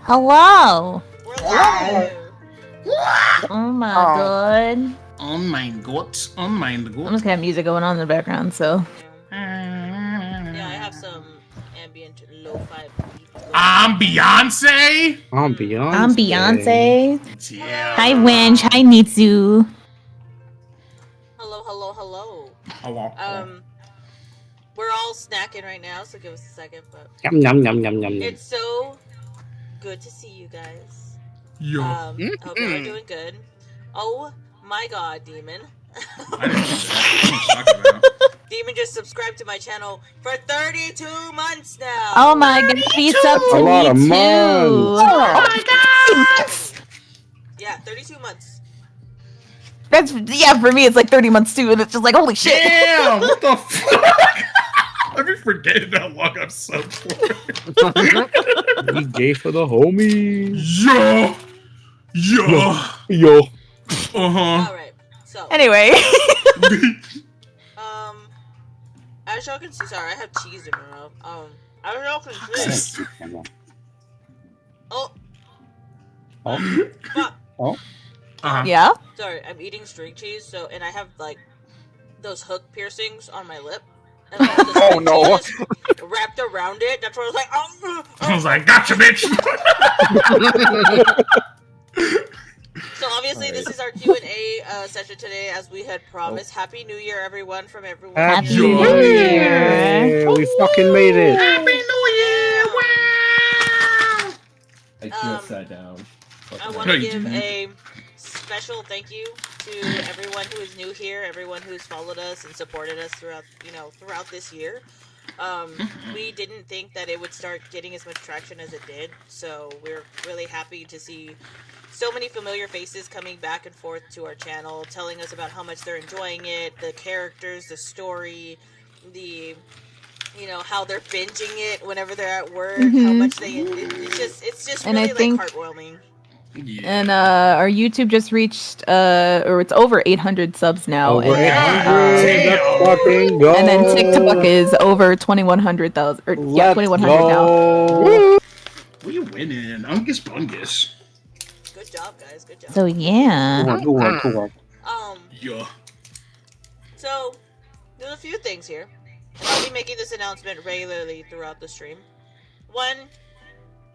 Hello. We're live. Oh my god. Oh my god. Oh my I'm god. just gonna have music going on in the background, so. Yeah, I have some ambient lo-fi beat going. I'm Beyonce. I'm Beyonce. I'm Beyonce. Yeah. Hi, Winch. Hi, Nitsu. Hello, hello, hello. Hello. We're all snacking right now, so give us a second. But Yum yum yum yum yum. it's so good to see you guys. Yo. I hope you're doing good. Oh my god, Demon. I didn't do that. What are you talking about? Demon just subscribed to my channel for 32 months now. Oh my god, he's up to A lot me of too. months. Oh my god. Yeah, 32 months. That's, yeah, for me it's like 30 months too, and it's just like, holy shit. Damn, what the fuck? I've been forgetting how long I've subbed for. We gay for the homies. Yo. Yo. Alright, so. Anyway. As y'all can see, sorry, I have cheese in my mouth. As y'all can see. Oh. Fuck. Oh. Yeah? Sorry, I'm eating string cheese, and I have, like, those hook piercings on my lip. And I have the string cheese wrapped around it. That's why I was like, oh. I was like, gotcha, bitch. So obviously this is our Q&A session today, as we had promised. Happy New Year, everyone, from everyone. Happy here. New Year. We fucking made it. Happy New Year. Wow. I just sat down. I want to give a special thank you to everyone who is new here, everyone who's followed us and supported us throughout this year. We didn't think that it would start getting as much traction as it did, so we're really happy to see so many familiar faces coming back and forth to our channel, telling us about how much they're enjoying it, the characters, the story, the, how they're binging it whenever they're at work, how much it's just And really, I think- heartwarming. Yeah. And our YouTube just reached, or it's over 800 subs now. Over and, 800. Let's fucking go. and then TikTok is over 2,100,000. Or, yeah, 2,100 now. Woo. We winning. Ungus Bungus. Good job, guys. Good job. So, yeah. Good work. Yeah. So, there's a few things here. And I'll be making this announcement regularly throughout the stream. One,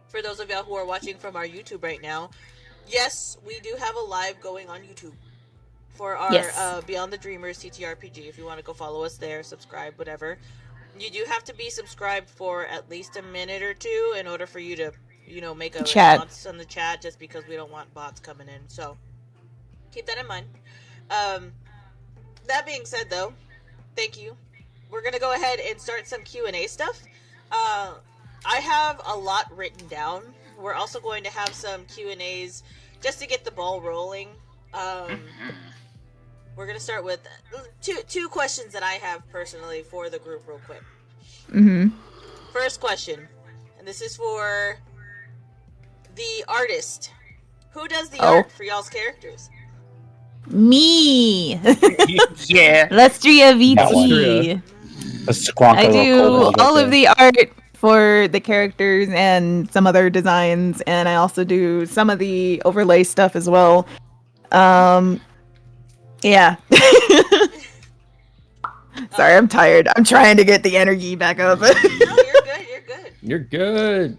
for those of y'all who are watching from our YouTube right now, yes, we do have a live going on YouTube for our Yes. Beyond the Dreamers TTRPG. If you want to go follow us there, subscribe, whatever. You do have to be subscribed for at least a minute or two in order for you to, make a Chat. response on the chat, just because we don't want bots coming in. So, keep that in mind. That being said, though, thank you. We're going to go ahead and start some Q&A stuff. I have a lot written down. We're also going to have some Q&As just to get the ball rolling. We're going to start with two questions that I have personally for the group real quick. First question, and this is for the artist. Who does the art for y'all's characters? Me. Yeah. Lestria That one. VT. I I do all of the art for the characters and some other designs, and I also do some of the overlay stuff as well. Yeah. Sorry, I'm tired. I'm trying to get the energy back up. No, you're good. You're good. You're good.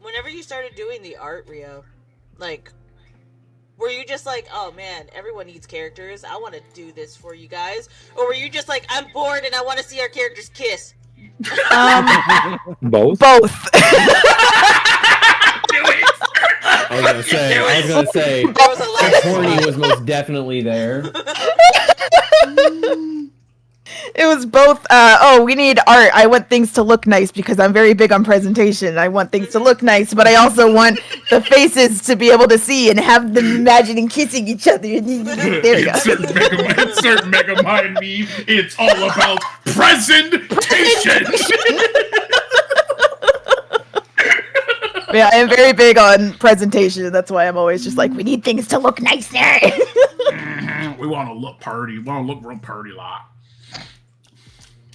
Whenever you started doing the art, Rio, were you just like, oh man, everyone needs characters, I want to do this for you guys? Or were you just like, I'm bored and I want to see our characters kiss? Both. Both. I was gonna say, There was a lot. horny was most definitely there. It was both. We need art. I want things to look nice because I'm very big on presentation. I want things to look nice, but I also want the faces to be able to see and have them imagining kissing each other. There you go. Insert Megamind meme. It's all about presentation. Yeah, I am very big on presentation. That's why I'm always just like, we need things to look nicer. We want to look party. We want to look real party lot.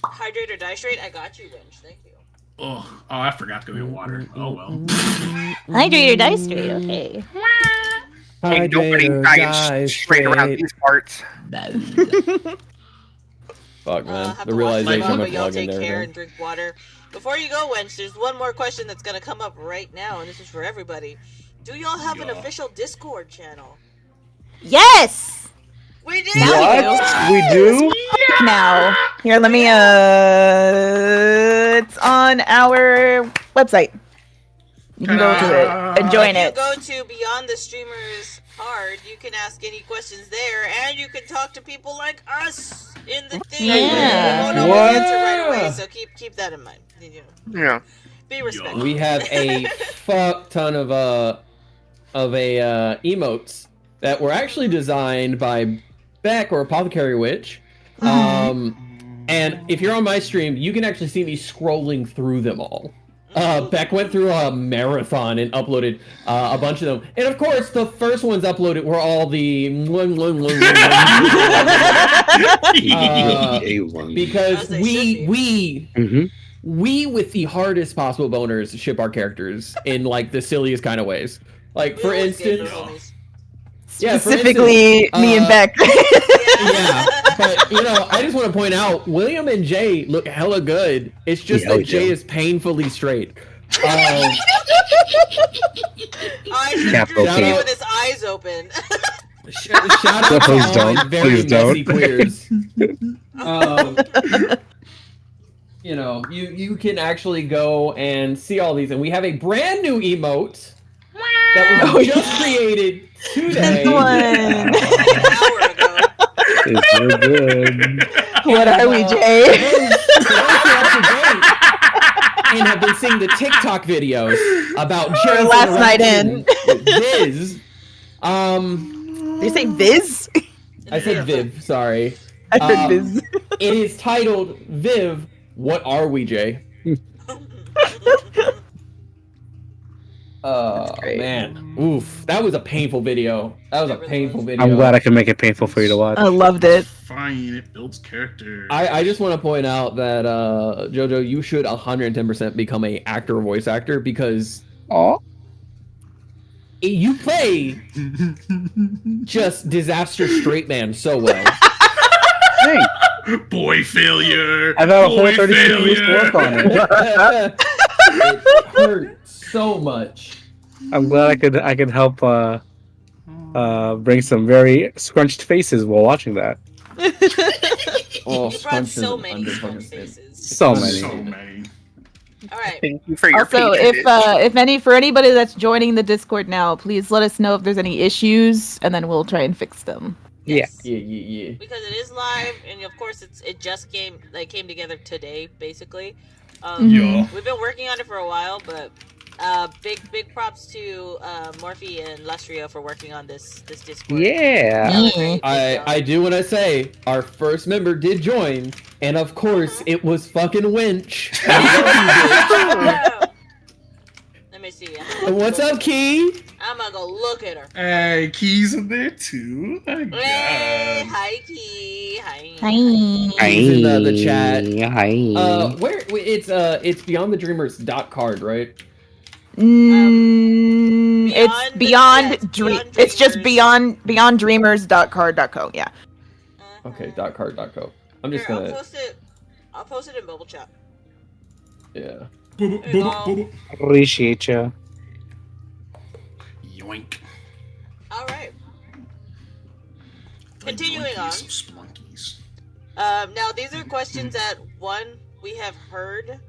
Hydrate or distrate? I got you, Winch. Thank you. Oh, I forgot to go get water. Oh well. Hydrate or die straight. Okay. Ain't nobody Hydrate or dying die straight around straight. these parts. Fuck, man. Have The to watch realization the of but y'all plugging take there. care and drink water. Before you go, Wench, there's one more question that's gonna come up right now, and this is for everybody. Do y'all have an official Discord channel? Yes. We do. Now We do? Now, here, let me. It's on our website. You can go to it and join If you it. go to Beyond the Streamers card, you can ask any questions there, and you can talk to people like us in the thing. Yeah. We won't always What? answer right away, so keep that in mind. You know, Yeah. be respectful. We have a fuck ton of emotes that were actually designed by Beck or Apothecary Witch. And if you're on my stream, you can actually see me scrolling through them all. Beck went through a marathon and uploaded a bunch of them. And of course, the first ones uploaded were all the because As they should we Mm-hmm. with the hardest possible boners ship our characters in like the silliest kind of ways. Like We for always get instance, those homies. yeah, for Specifically, instance, me and Beck. yeah, but you know, I just want to point out William and Jay look hella good. It's just Yeah, that Jay yeah. is painfully straight. I should Capital drew K. him with his eyes open. Shout out Please to all don't. my very Please don't. messy queers. You know, you can actually go and see all these, and we have a brand new emote that was just created today. This one. An hour ago. It's real good. What are we, For Jay? those who are up to date and have been seeing the TikTok videos about Jay's last night interaction with Viz. Did you say Viz? I said Viv, sorry. I heard Viz. It is titled Viv, What Are We, Jay? great. Man. Oof. That was a painful video. That was a painful video. I'm glad I can make it painful for you to watch. I loved it. Fine, it builds character. I just want to point out that Jojo, you should 110% become a actor or voice actor because Aw. you play just disaster straight man so well. Hey, Boy failure. I've had a whole Boy 32 years to work on it. It hurt so much. I'm glad I could help bring some very scrunched faces while watching that. Oh, You brought scrunched so is many under- strong faces. So many. So many. All right. Thank you for your Also, if anybody that's joining the Discord now, please let us know if there's any issues, and then we'll try and fix them. Yes. Yeah. Because it is live, and of course it just came together today, basically. Yeah. We've been working on it for a while, but big props to Morphe and Lustria for working on this Discord. Yeah. I do want to say our first member did join, and of course it was fucking Winch. Let me see. What's up, Key? I'm gonna go look at her. Hey, Key's in there too. My Hey, God. hi Key. Hi. Hi. He's in the chat. Hi. Where it's beyondthedreamers.card, right? It's beyond dream. It's just beyonddreamers.card.co. Yeah. Okay, .card.co. I'm just Here, gonna I'll post it in bubble chat. yeah. Appreciate you. Yoink. All right. The Continuing yoinkies on. of Splunkies. Now these are questions that we have heard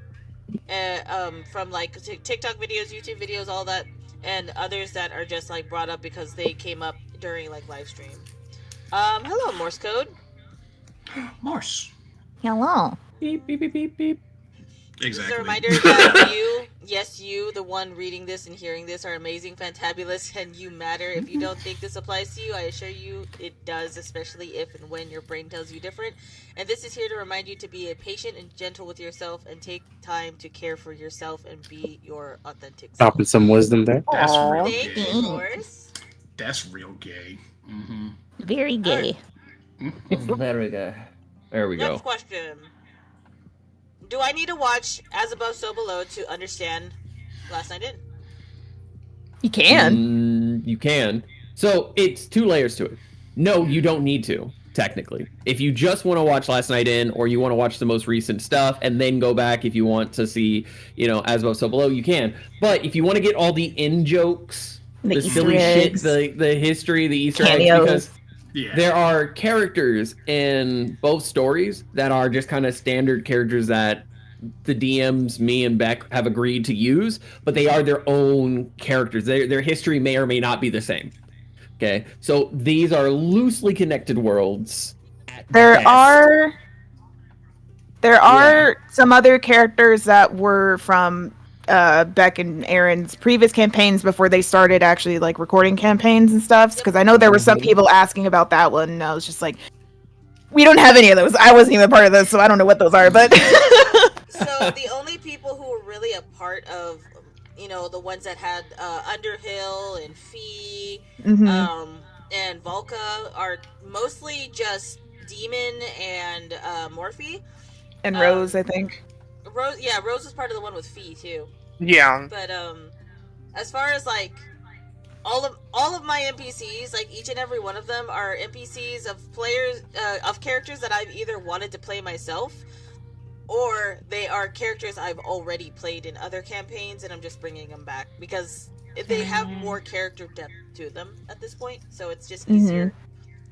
from like TikTok videos, YouTube videos, all that, and others that are just like brought up because they came up during like live stream. Hello, Morse code. Morse. Hello. Beep beep beep beep beep. Just Exactly. a reminder that you, the one reading this and hearing this, are amazing, fantabulous, and you matter. If you don't think this applies to you, I assure you it does, especially if and when your brain tells you different. And this is here to remind you to be patient and gentle with yourself and take time to care for yourself and be your authentic self. Dropping some wisdom there. That's Aw. real Thank gay. you, Morse. That's real gay. Mm-hmm. Very gay. Very good. There we Next go. question. do I need to watch As Above, So Below to understand Last Night In? You can. You can. So it's 2 layers to it. No, you don't need to, technically. If you just want to watch Last Night In, or you want to watch the most recent stuff, and then go back if you want to see, As Above, So Below, you can. But if you want to get all the in-jokes, the silly Easter shit, eggs. the history, the Easter Cameos. eggs, because there are characters in both stories that are just kind of standard characters that the DMs, me and Beck, have agreed to use, but they are their own characters. Their history may or may not be the same. Okay, so these are loosely connected worlds. There best. are some other characters that were from Beck and Aaron's previous campaigns before they started actually like recording campaigns and stuff. Because I know there were some people asking about that one, and I was just like, we don't have any of those. I wasn't even part of those, so I don't know what those are. But So the only people who were really a part of, the ones that had Underhill and Fee, and Volca are mostly just Demon and Morphe. and Rose, I think. Rose was part of the one with Fee too. Yeah. But as far as like all of my NPCs, like each and every one of them are NPCs of players of characters that I've either wanted to play myself, or they are characters I've already played in other campaigns, and I'm just bringing them back because they have more character depth to them at this point, so it's just easier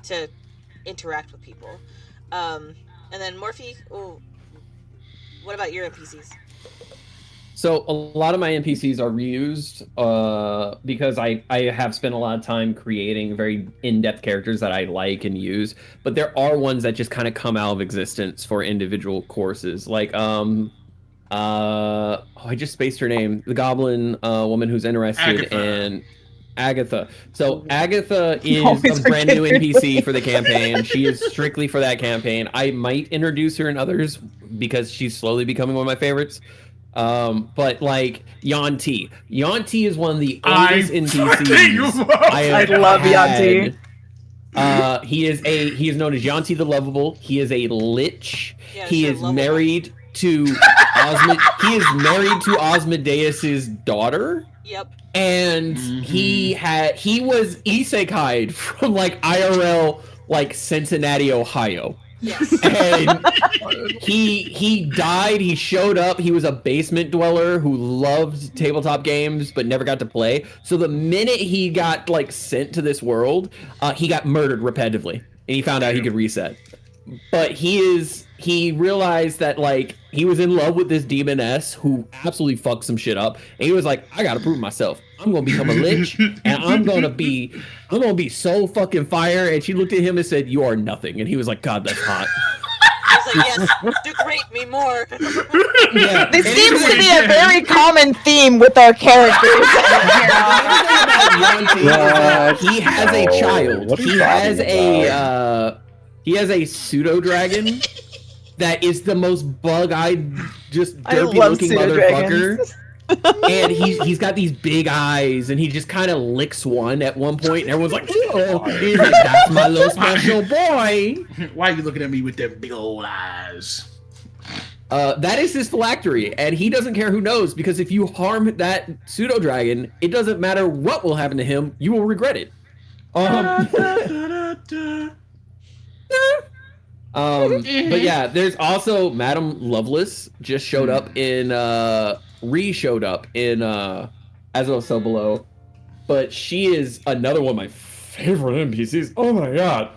to interact with people. And then Morphe, what about your NPCs? So a lot of my NPCs are reused because I have spent a lot of time creating very in-depth characters that I like and use. But there are ones that just kind of come out of existence for individual courses. Like, I just spaced her name. The goblin woman who's interested in Agatha. So Agatha is a brand new NPC for the campaign. She is strictly for that campaign. I might introduce her in others because she's slowly becoming one of my favorites. But like Yanti is one of the oldest NPCs I love Yanti. He is known as Yanti the Lovable. He is a lich. Yeah, He sure, is lovable. married to Asmodeus's daughter. Yep. And he was isekai'd from like IRL, like Cincinnati, Ohio. Yes. And he died. He showed up. He was a basement dweller who loved tabletop games but never got to play. So the minute he got like sent to this world, he got murdered repetitively, and he found out he could reset. But he realized that like he was in love with this demoness who absolutely fucked some shit up, and he was like, I gotta prove myself. I'm gonna become a lich, and I'm gonna be so fucking fire. And she looked at him and said, "You are nothing." And he was like, "God, that's hot." I was like, yes, degrade me more. Yeah. This And seems to even- be a very common theme with our characters. He has a child. What are you He has a pseudo dragon that is the most bug-eyed, just I derpy love looking pseudo-dragons. motherfucker. And he's got these big eyes, and he just kind of licks one at one point, and everyone's like, "Oh, he's like, that's my little special boy." Why are you looking at me with them big old eyes? That is his phylactery, and he doesn't care who knows, because if you harm that pseudo dragon, it doesn't matter what will happen to him, you will regret it. But yeah, there's also Madame Lovelace just showed up in showed up in As Above, So Below, but she is another one of my favorite NPCs. Oh my god.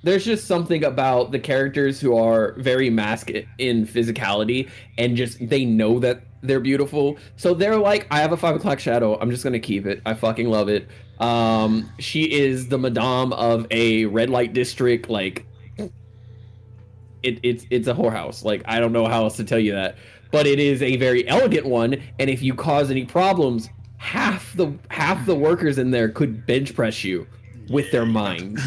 There's just something about the characters who are very masked in physicality, and just they know that they're beautiful. So they're like, I have a 5 o'clock shadow. I'm just gonna keep it. I fucking love it. She is the madame of a red light district. Like, it's a whorehouse. Like, I don't know how else to tell you that, but it is a very elegant one. And if you cause any problems, half the workers in there could bench press you with their mind.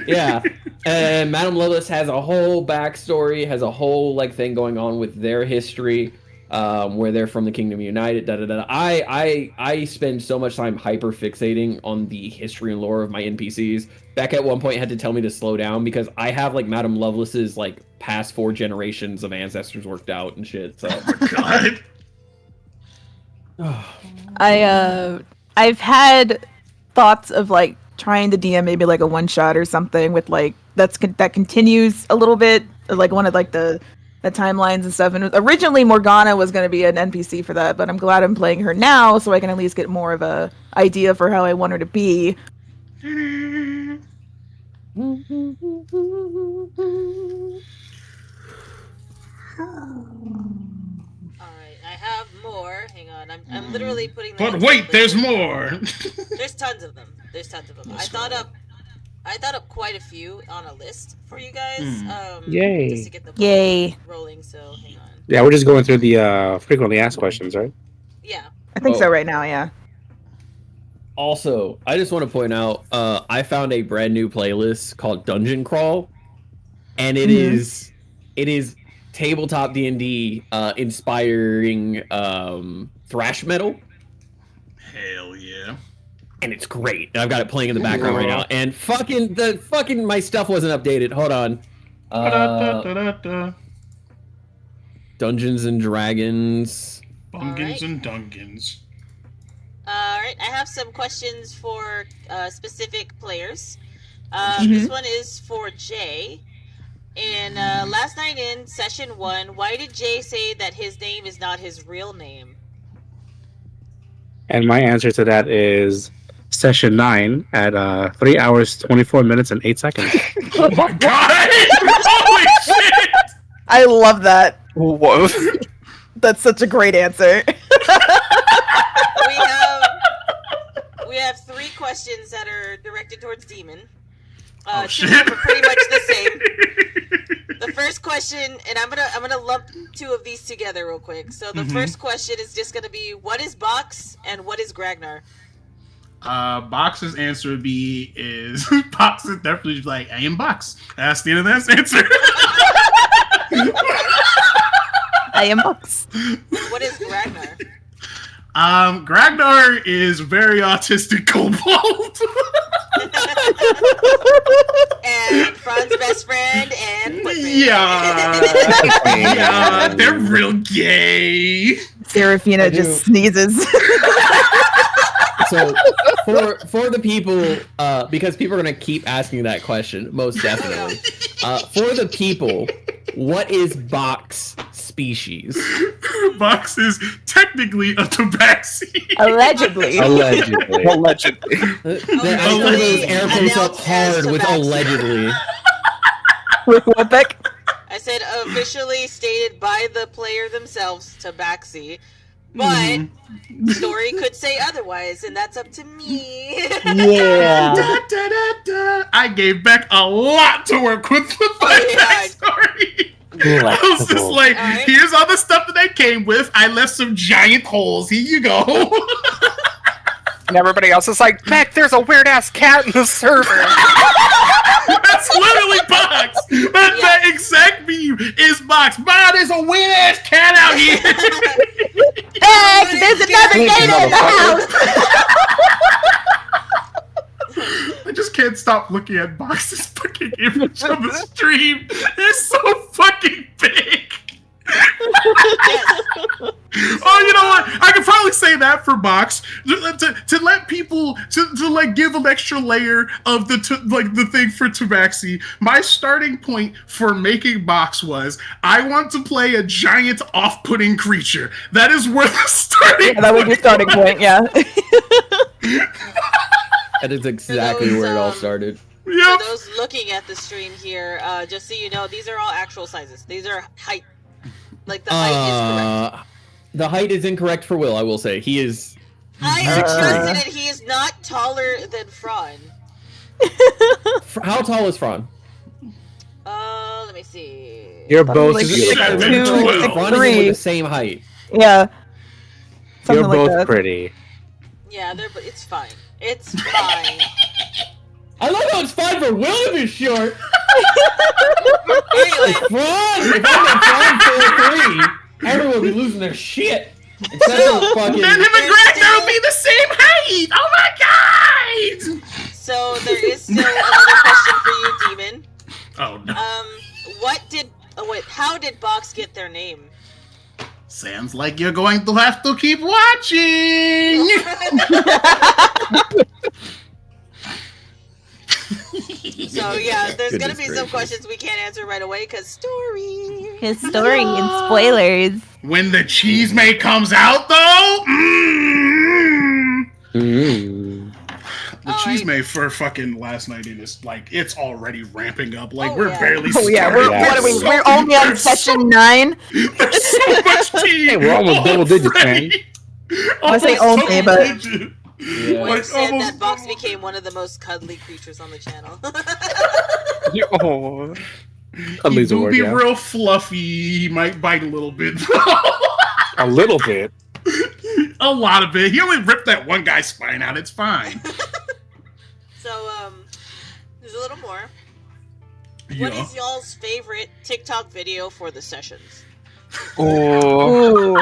Yeah. And Madame Lovelace has a whole backstory, has a whole like thing going on with their history. where they're from the Kingdom United. Da da da. I spend so much time hyper fixating on the history and lore of my NPCs. Beck at one point had to tell me to slow down because I have like Madame Lovelace's like past 4 generations of ancestors worked out and shit. So God. I've had thoughts of like trying to DM maybe like a one shot or something with like that continues a little bit like one of like the timelines and stuff. And originally Morgana was going to be an NPC for that, but I'm glad I'm playing her now so I can at least get more of a idea for how I want her to be. Alright, I have more. Hang on, I'm literally putting them But into wait, the there's list. more. There's tons of them. I thought up quite a few on a list for you guys. Yay. Just to get the ball Yay. rolling, so hang on. Yeah, we're just going through the frequently asked questions, right? Yeah. I think Oh. so right now, yeah. also, I just want to point out, I found a brand new playlist called Dungeon Crawl, and it is tabletop D&D inspiring thrash metal. Hell yeah. And it's great. And I've got it playing in the background right now. And fucking my stuff wasn't updated. Hold on. Da-da-da-da-da. Dungeons and Dragons. Bungins Alright. and Dungans. Alright, I have some questions for specific players. Mhm. This one is for Jay. And last night in session 1, why did Jay say that his name is not his real name? And my answer to that is session 9 at 3 hours 24 minutes and 8 seconds. Oh my god! Holy shit! I love that. Whoa. That's such a great answer. We have 3 questions that are directed towards Demon. Oh 2 shit! are pretty much the same. The first question, and I'm gonna lump 2 of these together real quick. So the first question is just gonna be, what is Box and what is Gragnar? Box's answer would be Box is definitely like, I am Box. That's the end of that answer. I am Box. What is Gragnar? Gragnar is very autistic kobold. And Fran's best friend and boyfriend. Yeah, they're real gay. Serafina I do. just sneezes. So for the people, because people are gonna keep asking that question, most definitely. For the people, what is Box species? Box is technically a tabaxi. Allegedly. Allegedly. Allegedly. I throw those air quotes up Announced as hard with tabaxi. allegedly. With what, Beck? I said officially stated by the player themselves, Tabaxi. But story could say otherwise, and that's up to me. Yeah. Da, da, da, da. I gave Beck a lot to work with my backstory. I was just like, Alright. here's all the stuff that I came with. I left some giant holes. Here you go. And everybody else is like, Beck, there's a weird ass cat in the server. That's literally Box. That exact meme is Box. Man, there's a weird ass cat out here. Beck, there's another gator in the house. I just can't stop looking at Box's fucking image on the stream. It's so fucking big. Yes. Oh, you know what? I could probably say that for Box to let people to like give an extra layer of the thing for Tabaxi. My starting point for making Box was I want to play a giant off-putting creature. That is worth a starting. Yeah, that was your starting point, yeah. That is exactly those, where it all started. For Yep. those looking at the stream here, just so you know, these are all actual sizes. These are height. Like the height is correct. The height is incorrect for Will, I will say. He is... I adjusted it. He is not taller than Fran. How tall is Fran? Let me see. You're both Like beautiful. 6'2", Fran Fran and him were 6'3". the same height. Yeah. Something You're like both that. pretty. Yeah, it's fine. It's fine. I love how it's fine for Will to be short. Anyway, Fran, if I'm a Fran 4'3", Everyone will be losing their shit. Except for fucking. Then him and Greg will be the same height. Oh my god! So there is still another question for you, Demon. Oh no. How did Box get their name? Sounds like you're going to have to keep watching. So yeah, there's gonna be some questions we can't answer right away because story. His story and spoilers. When the cheese mate comes out, though, the cheese mate for fucking last night is like it's already ramping up. Like we're barely. Oh yeah, started. we're only on session 9. There's so much tea. Hey, we're almost double digits, man. I say only, but Yeah. Wayne said that Box became one of the most cuddly creatures on the channel. Oh. He do be real fluffy. He might bite a little bit. A little bit. A lot of it. He only ripped that one guy's spine out. It's fine. So, there's a little more. Yeah. What is y'all's favorite TikTok video for the sessions? Oh. ooh,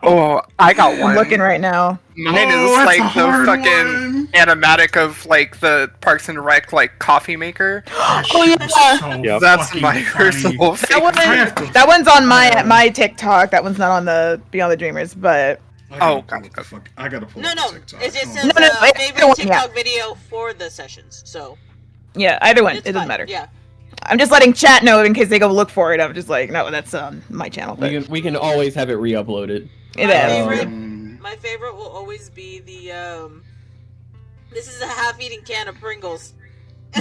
Oh, I got one. I'm looking right now. Mine is that's like a the hard fucking one. animatic of like the Parks and Rec like coffee maker. Oh yeah, Yep. That's my personal favorite. that one's on my TikTok. That one's not on the Beyond the Dreamers, but Oh, God. I gotta pull No, up no. TikTok. It just Hold says on. No, it's favorite the one, TikTok video for the sessions. So yeah, either one. it's It doesn't fine. matter. Yeah. I'm just letting chat know in case they go look for it. I'm just like, no, that's my channel. But We can always have it re-uploaded. it My is. favorite- Um, My favorite will always be the this is a half-eaten can of Pringles. I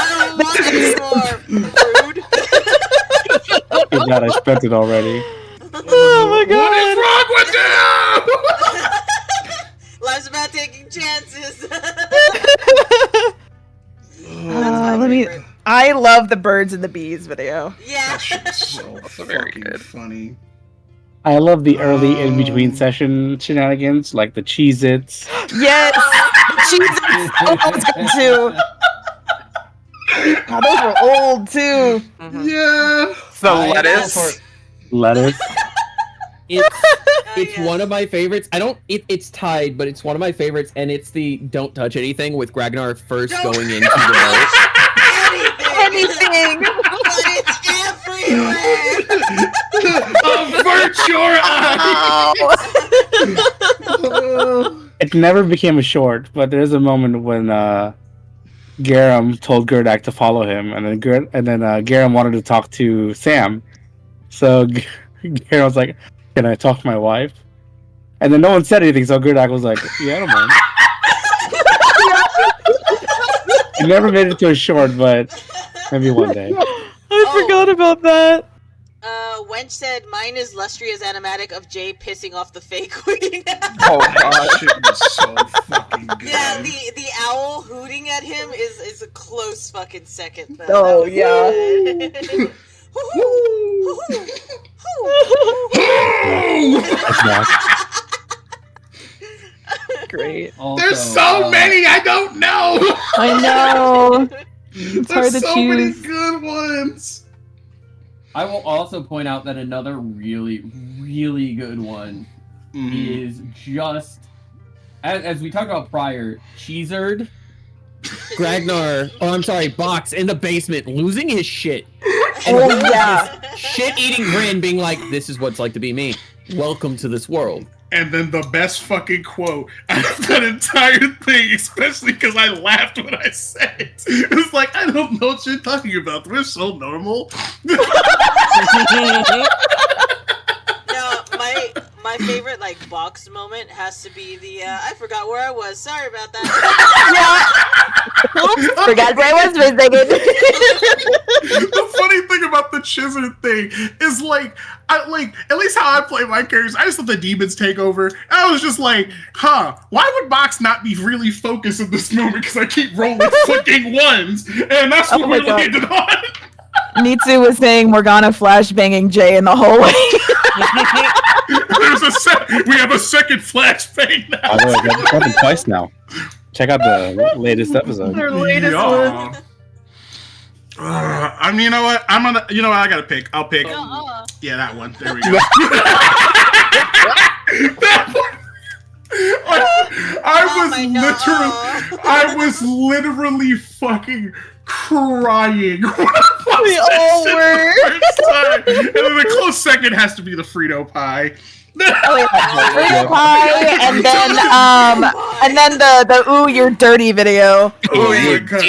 don't want any more. Rude. Too bad I spent it already. Oh my god. What is wrong with you? Life's about taking chances. Let me. I love the birds and the bees video. Yeah. That shit's so very fucking good. funny. I love the early in-between session shenanigans, like the Cheez-Its. Yes, Jesus. Oh, I was going to. Oh, those were old too. Yeah. The I- lettuce. Lettuce. It's one of my favorites. It's tied, but it's one of my favorites, and it's the "Don't touch anything" with Ragnar first going into the boat. Anything. But it's everywhere. Avert your eyes. It never became a short, but there's a moment when Garam told Gerdak to follow him, and then Garam wanted to talk to Sam. So Garam was like, "Can I talk to my wife?" And then no one said anything, so Gerdak was like, "Yeah, I don't mind." It never made it to a short, but maybe one day. I forgot about that. Wench said, mine is Lustria's animatic of Jay pissing off the fake queen. Oh That god. shit was so fucking good. Yeah, the owl hooting at him is a close fucking second. Though. Oh, That was yeah. good. That's not. Great. There's so many I don't know. I know. It's hard There's to so many choose. good ones. I will also point out that another really, really good one is just as we talked about prior, Cheezerd, Box in the basement losing his shit. And Oh, doing yeah. this shit-eating grin, being like, "This is what it's like to be me. Welcome to this world." And then the best fucking quote out of that entire thing, especially because I laughed when I said it. It was like, I don't know what you're talking about. We're so normal. No, my favorite like box moment has to be the I forgot where I was. Sorry about that. Oops, forgot where I was for a second. The funny thing about the Chizard thing is at least how I play my characters, I just let the demons take over. And I was just like, why would Box not be really focused in this moment? Because I keep rolling fucking ones. And that's what Oh my we God. landed on. Nitsu was saying Morgana flashbanging Jay in the hallway. We have a second flashbang now. By the way, that's happened twice now. Check out the latest episode. Their latest Yeah. one. I mean, you know what? You know what? I gotta pick. I'll pick. Yeah, that one. There we go. That one. I was literally fucking crying when I We all were. the first time. And then the close second has to be the Frito pie. Oh yeah, Frito pie, and then the "Ooh, you're dirty" video. Oh my god!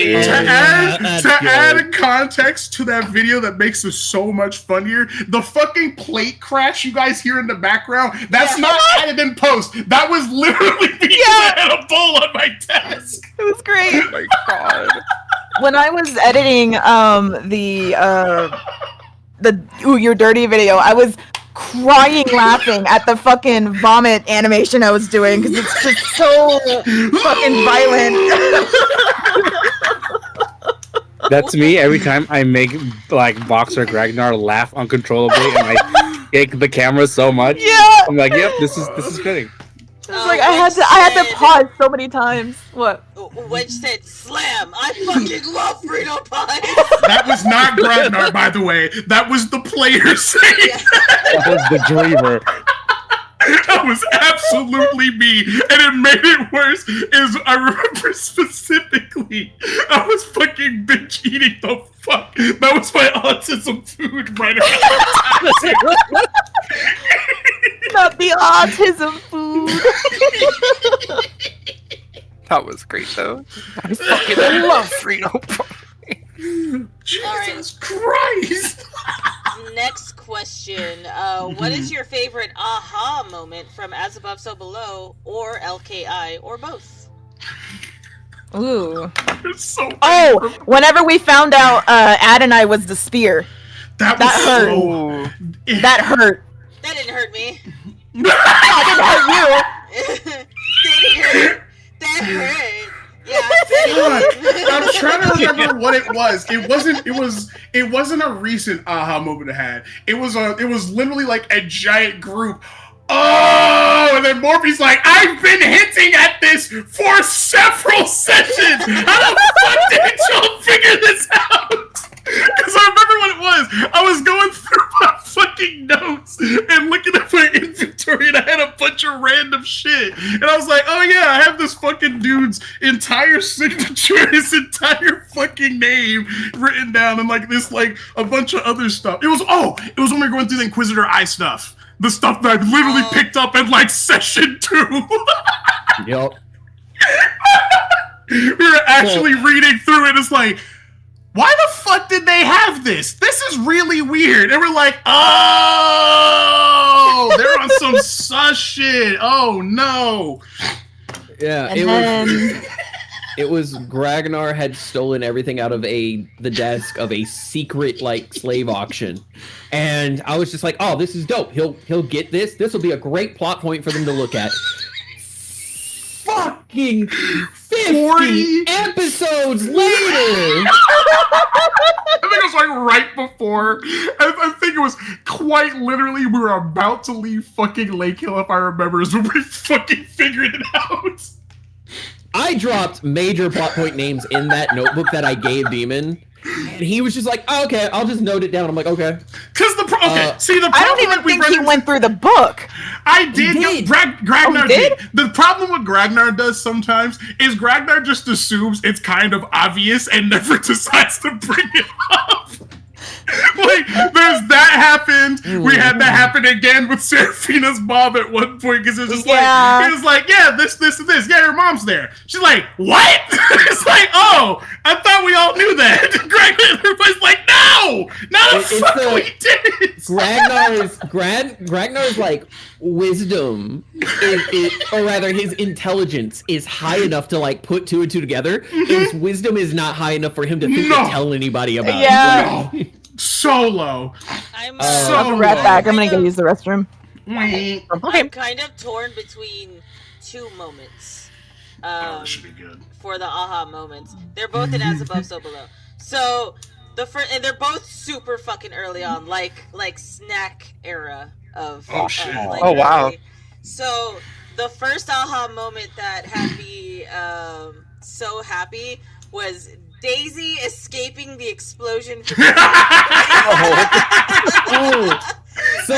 To add context to that video that makes it so much funnier, the fucking plate crash you guys hear in the background, that's not added in post. That was literally me because I had a bowl on my desk. It was great. Oh my god. When I was editing the "Ooh, you're dirty" video, I was crying laughing at the fucking vomit animation I was doing because it's just so fucking violent. That's me every time I make like Vox or Gragnar laugh uncontrollably and I shake the camera so much. Yeah. I'm like, yep, this is fitting. It's like I had to pause so many times. What? Wedge said, "Slam! I fucking love Frito pie." That was not Gragnar, by the way. That was the player saying That was the dreamer. that was absolutely me, and it made it worse. Is I remember specifically, I was fucking binge eating the fuck. That was my autism food right around that time. Not the autism food. That was great though. I fucking love Frito pie. Jesus Christ! Next question. What is your favorite aha moment from As Above, So Below, or LKI, or both? Ooh. It's so Oh, whenever we found out Adonai was the spear. that hurt. so. That hurt. That didn't hurt me. That didn't hurt you. That hurt. God, Yeah. I'm trying to remember what it was. It wasn't a recent aha moment I had. It was literally like a giant group. Oh, and then Morphe's like, I've been hinting at this for several sessions. How the fuck did y'all figure this out? Because I remember what it was. I was going through my fucking notes and looking at my inventory, and I had a bunch of random shit. And I was like, oh yeah, I have this fucking dude's entire signature, his entire fucking name written down, and like this, like a bunch of other stuff. It was when we were going through the Inquisitor Eye stuff. The stuff that I literally picked up in like session 2. Yup. We were actually reading through it. It's like, why the fuck did they have this? This is really weird. And we're like, oh, they're on some sus shit. Oh no. Yeah, And it was Gragnar had stolen everything out of the desk of a secret like slave auction. And I was just like, oh, this is dope. He'll get this. This will be a great plot point for them to look at. Fucking 40 episodes later. I think it was like right before. I think it was quite literally we were about to leave fucking Lake Hill, if I remember, is when we fucking figured it out. I dropped major plot point names in that notebook that I gave Demon, and he was just like, oh, okay, I'll just note it down. I'm like, okay. Because the problem I don't even think he went through the book. I did. He did. Gragnar he did? The problem with Gragnar does sometimes is Gragnar just assumes it's kind of obvious and never decides to bring it up. Like, there's that happened. We had that happen again with Seraphina's mom at one point because it was just like, it was like, yeah, this, and this. Yeah, your mom's there. She's like, what? It's like, oh, I thought we all knew that. Everybody's like, no, not a fuck we did. Ragnar's like wisdom or rather his intelligence is high enough to like put 2 and 2 together. His wisdom is not high enough for him to think to tell anybody about Yeah. it. So low. I'm I'll be right back. I'm gonna go use the restroom. I'm kind of torn between 2 moments. This should be good. For the aha moments, they're both in As Above, So Below. So the first, and they're both super fucking early on, like snack era of. Oh shit! Like, Oh wow! early. So the first aha moment that had me so happy was Daisy escaping the explosion. Oh, so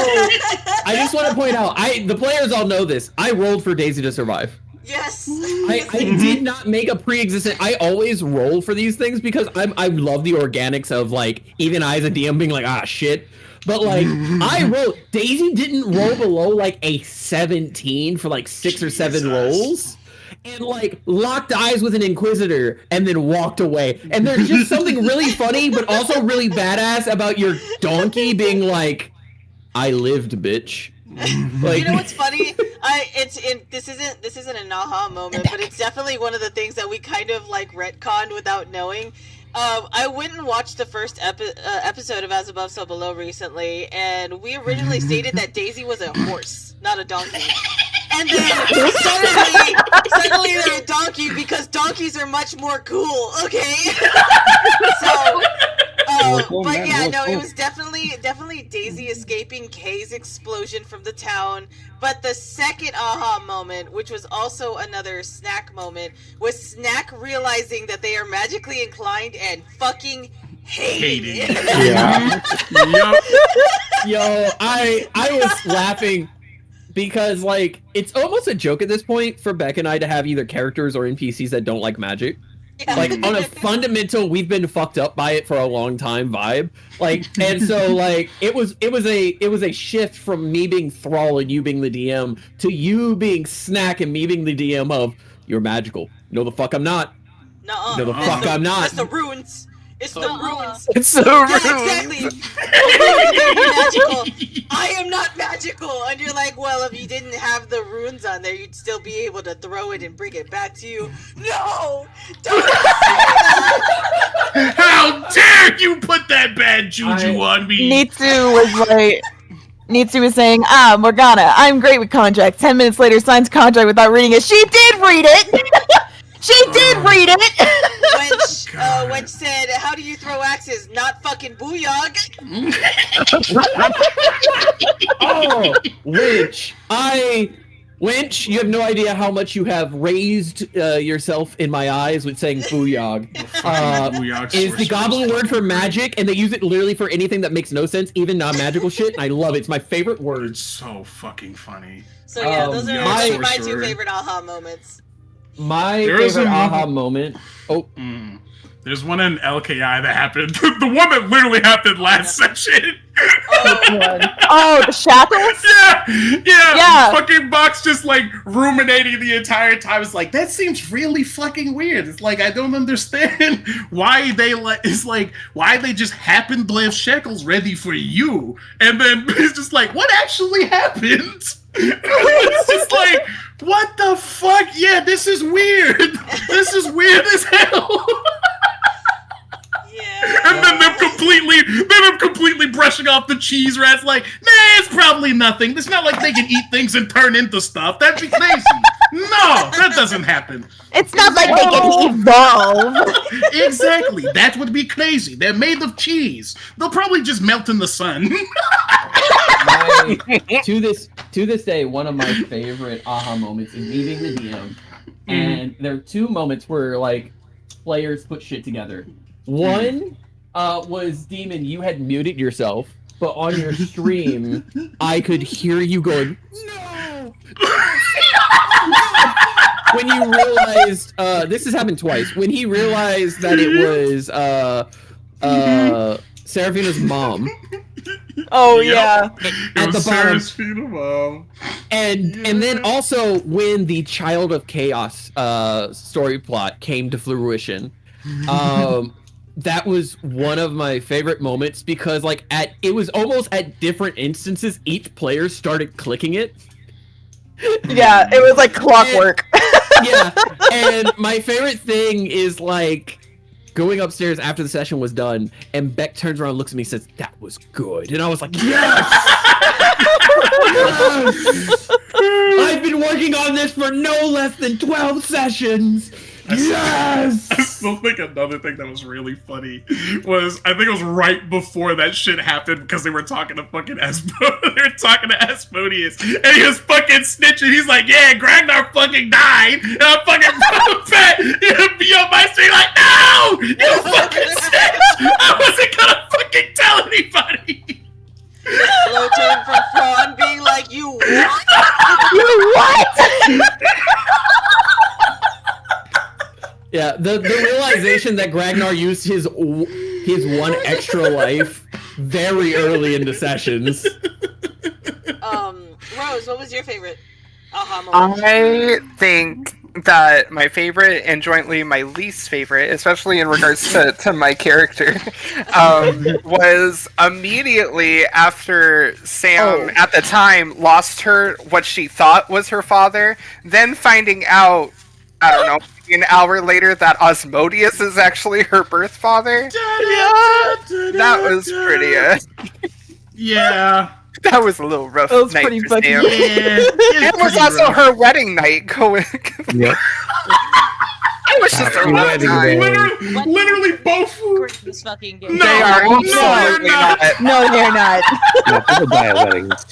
I just want to point out, the players all know this. I rolled for Daisy to survive. Yes. I did not make a pre-existent. I always roll for these things because I love the organics of like even I as a DM being like, ah shit. But like I rolled. Daisy didn't roll below like a 17 for like 6 or 7 rolls. And like locked eyes with an Inquisitor and then walked away. And there's just something really funny but also really badass about your donkey being like, I lived, bitch. Like, you know what's funny? This isn't an aha moment, but it's definitely one of the things that we kind of like retconned without knowing. I went and watched the first episode of As Above, So Below recently, and we originally stated that Daisy was a horse, not a donkey. And then suddenly they're a donkey because donkeys are much more cool. Okay, so. But yeah, no, it was definitely Daisy escaping Kay's explosion from the town. But the second aha moment, which was also another Snack moment, was Snack realizing that they are magically inclined and fucking hating it. Yeah. Yo, I was laughing because like it's almost a joke at this point for Beck and I to have either characters or NPCs that don't like magic. Like on a fundamental, we've been fucked up by it for a long time vibe. Like, and so like it was a shift from me being Thrall and you being the DM to you being Snack and me being the DM of you're magical. No, the fuck I'm not. Nuh-uh. No, the fuck I'm not. That's the runes. It's the runes. It's so rude. Exactly. Magical. I am not magical. And you're like, well, if you didn't have the runes on there, you'd still be able to throw it and bring it back to you. No! Don't say that! How dare you put that bad juju on me? Nitsu was saying, Morgana, I'm great with contracts. 10 minutes later, signs contract without reading it. She did read it! She did read it! Wench said, how do you throw axes? Not fucking booyog. Oh, Winch, you have no idea how much you have raised yourself in my eyes with saying booyog. Is the goblin word for magic, and they use it literally for anything that makes no sense, even non-magical shit, and I love it. It's my favorite word. It's so fucking funny. So yeah, those are my 2 favorite aha moments. My favorite aha moment. Oh. There's one in LKI that happened. The one that literally happened last session. Oh, the shackles? Yeah. Fucking Box just like ruminating the entire time. It's like, that seems really fucking weird. It's like, I don't understand why they why they just happened to have shekels ready for you. And then it's just like, what actually happened? It's just like, what the fuck? Yeah, this is weird. This is weird as hell. Yeah. And then them completely brushing off the cheese rats like, nah, it's probably nothing. It's not like they can eat things and turn into stuff. That'd be crazy. No, that doesn't happen. It's not like they can evolve. Exactly. That would be crazy. They're made of cheese. They'll probably just melt in the sun. To this day, one of my favorite aha moments is me being the DM. And there are 2 moments where like players put shit together. One was Demon, you had muted yourself, but on your stream, I could hear you going, no! When you realized, this has happened twice, when he realized that it was Seraphina's mom. Oh, yeah. At the bottom. Seraphina mom. And then also when the Child of Chaos story plot came to fruition, that was one of my favorite moments because like it was almost at different instances each player started clicking it. Yeah, it was like clockwork. Yeah, and my favorite thing is like going upstairs after the session was done and Beck turns around and looks at me and says, that was good. And I was like, yes! Yes! I've been working on this for no less than 12 sessions. Yes! I still think another thing that was really funny was, I think it was right before that shit happened, because they were talking to fucking Asmodeus, and he was fucking snitching. He's like, yeah, Gragnar fucking died, and I'm fucking bet you'd be on my street like, no! You fucking snitch! I wasn't gonna fucking tell anybody! Slow turn from Fawn being like, you what? You what? Yeah, the realization that Gragnar used his one extra life very early into sessions. Rose, what was your favorite aha moment? I think that my favorite and jointly my least favorite, especially in regards to my character, was immediately after Sam, at the time, lost what she thought was her father, then finding out, I don't know, an hour later that Asmodeus is actually her birth father. That was pretty, Yeah. that was a little rough That was night pretty for fucking Sam. Yeah. It was also her wedding night going. Yep. It was just a Happy rough wedding time. day. Literally both. This fucking game. No, They are no, absolutely they're not. not. No, they're not. Yeah, people die at weddings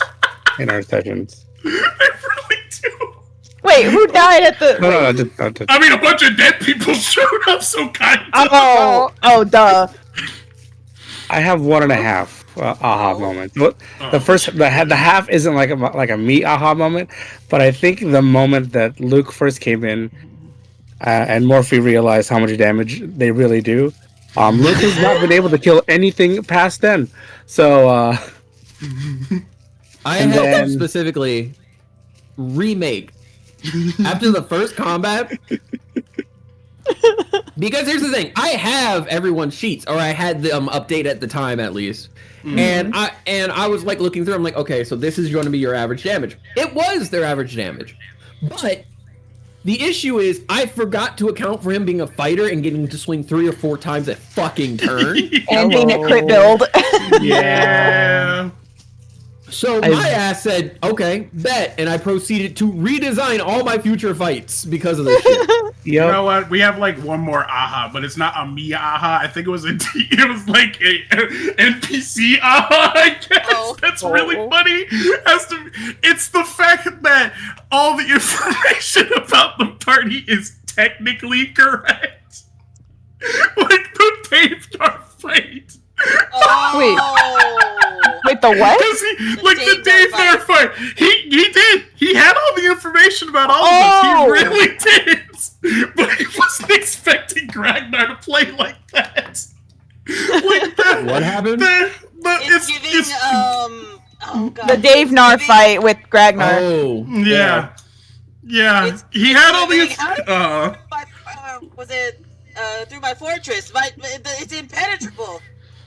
in our sessions. They really do. Wait, who died at the? No, no, just, I mean, a bunch of dead people showed up, so kind of. Oh, duh. I have 1.5 aha moments. The first, the half isn't like a me aha moment, but I think the moment that Luke first came in and Morphe realized how much damage they really do. Luke has not been able to kill anything past then, so. I And had them then- specifically remake after the first combat. Because here's the thing, I have everyone's sheets, or I had them update at the time at least. And I was like looking through, I'm like, okay, so this is going to be your average damage. It was their average damage. But the issue is I forgot to account for him being a fighter and getting to swing 3 or 4 times a fucking turn. And being a crit build. Yeah. So my ass said, okay, bet, and I proceeded to redesign all my future fights because of this shit. You know what? We have like one more aha, but it's not a me aha. I think it was it was like a NPC aha. I guess that's really funny. It's the fact that all the information about the party is technically correct. Like the Dave Dar fight. Wait, the what? Because the Dave Dar fight, he did. He had all the information about all of us. He really did. But he wasn't expecting Ragnar to play like that. Like that. What happened? It's giving, oh god. The Dave Nar fight with Gragnar. Oh, Yeah. Yeah. He had all the. Was it through my fortress? It's impenetrable.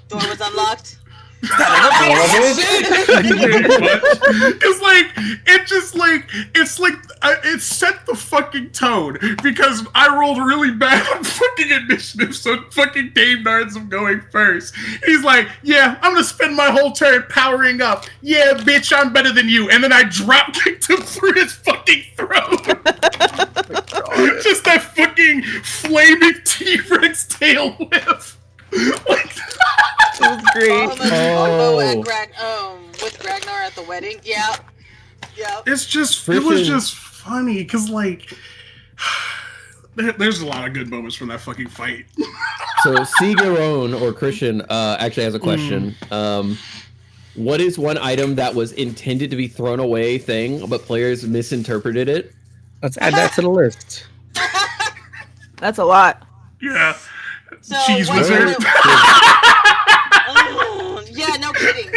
Door was unlocked. Because it set the fucking tone, because I rolled really bad on fucking initiative, so fucking Dave Nards him going first. He's like, yeah, I'm gonna spend my whole turn powering up. Yeah, bitch, I'm better than you. And then I drop kicked him through his fucking throat. Just that fucking flaming T-Rex tail whip. Like, It was great. With Ragnar at the wedding. Yeah. it was just funny, because like there's a lot of good moments from that fucking fight. So Sigaron or Christian actually has a question. What is one item that was intended to be thrown away thing, but players misinterpreted it? Let's add that to the list. That's a lot. Yeah. So, Cheese what- wizard. Yeah, no kidding.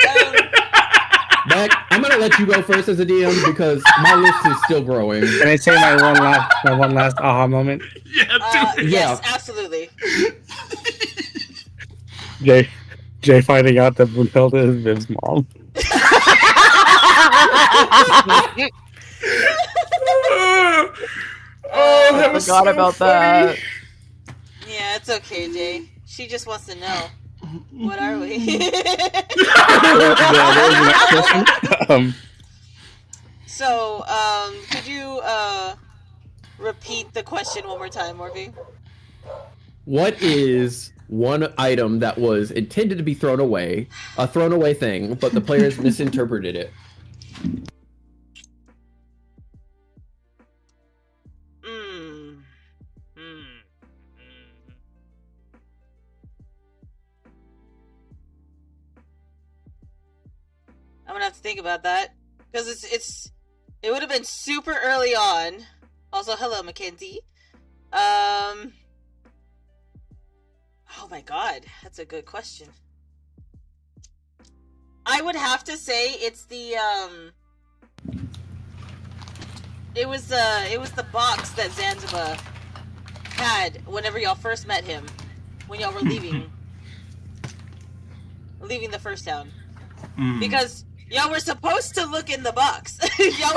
Mac, I'm gonna let you go first as a DM because my list is still growing. Can I say my one last aha moment? Yeah, dude. Yes, absolutely. Jay finding out that Brunhilde is Viv's mom. That I was forgot so about funny. that. Yeah, it's okay, Jay. She just wants to know. What are we? Um, So, could you repeat the question one more time, Morphe? What is one item that was intended to be thrown away, a thrown away thing, but the players misinterpreted it? I'm gonna have to think about that because it would have been super early on. Also, hello, Mackenzie. Oh my god, that's a good question. I would have to say it's the it was the box that Zanzibar had whenever y'all first met him, when y'all were leaving the first town, because y'all were supposed to look in the box. y'all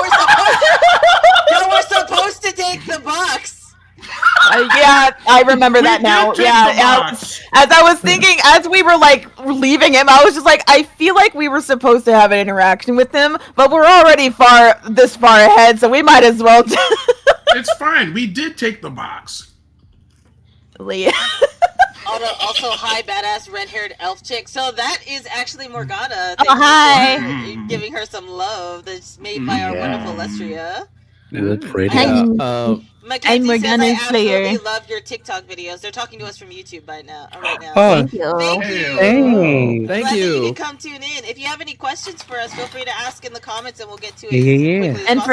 were supposed to take the box. Yeah, I remember that now. Yeah, as I was thinking, as we were like leaving him, I was just like, I feel like we were supposed to have an interaction with him, but we're already this far ahead, so we might as well. It's fine. We did take the box. Also, hi, badass red-haired elf chick. So that is actually Morgana. Oh, hi. For giving her some love that's made by our wonderful Lestria. That's pretty. Mackenzie says, Morgana's I absolutely player. love your TikTok videos. They're talking to us from YouTube right now. Oh, Thank you. Thank you. hey. Thank Glad that you. you can come tune in. If you have any questions for us, feel free to ask in the comments, and we'll get to it. Yeah. As quickly as And for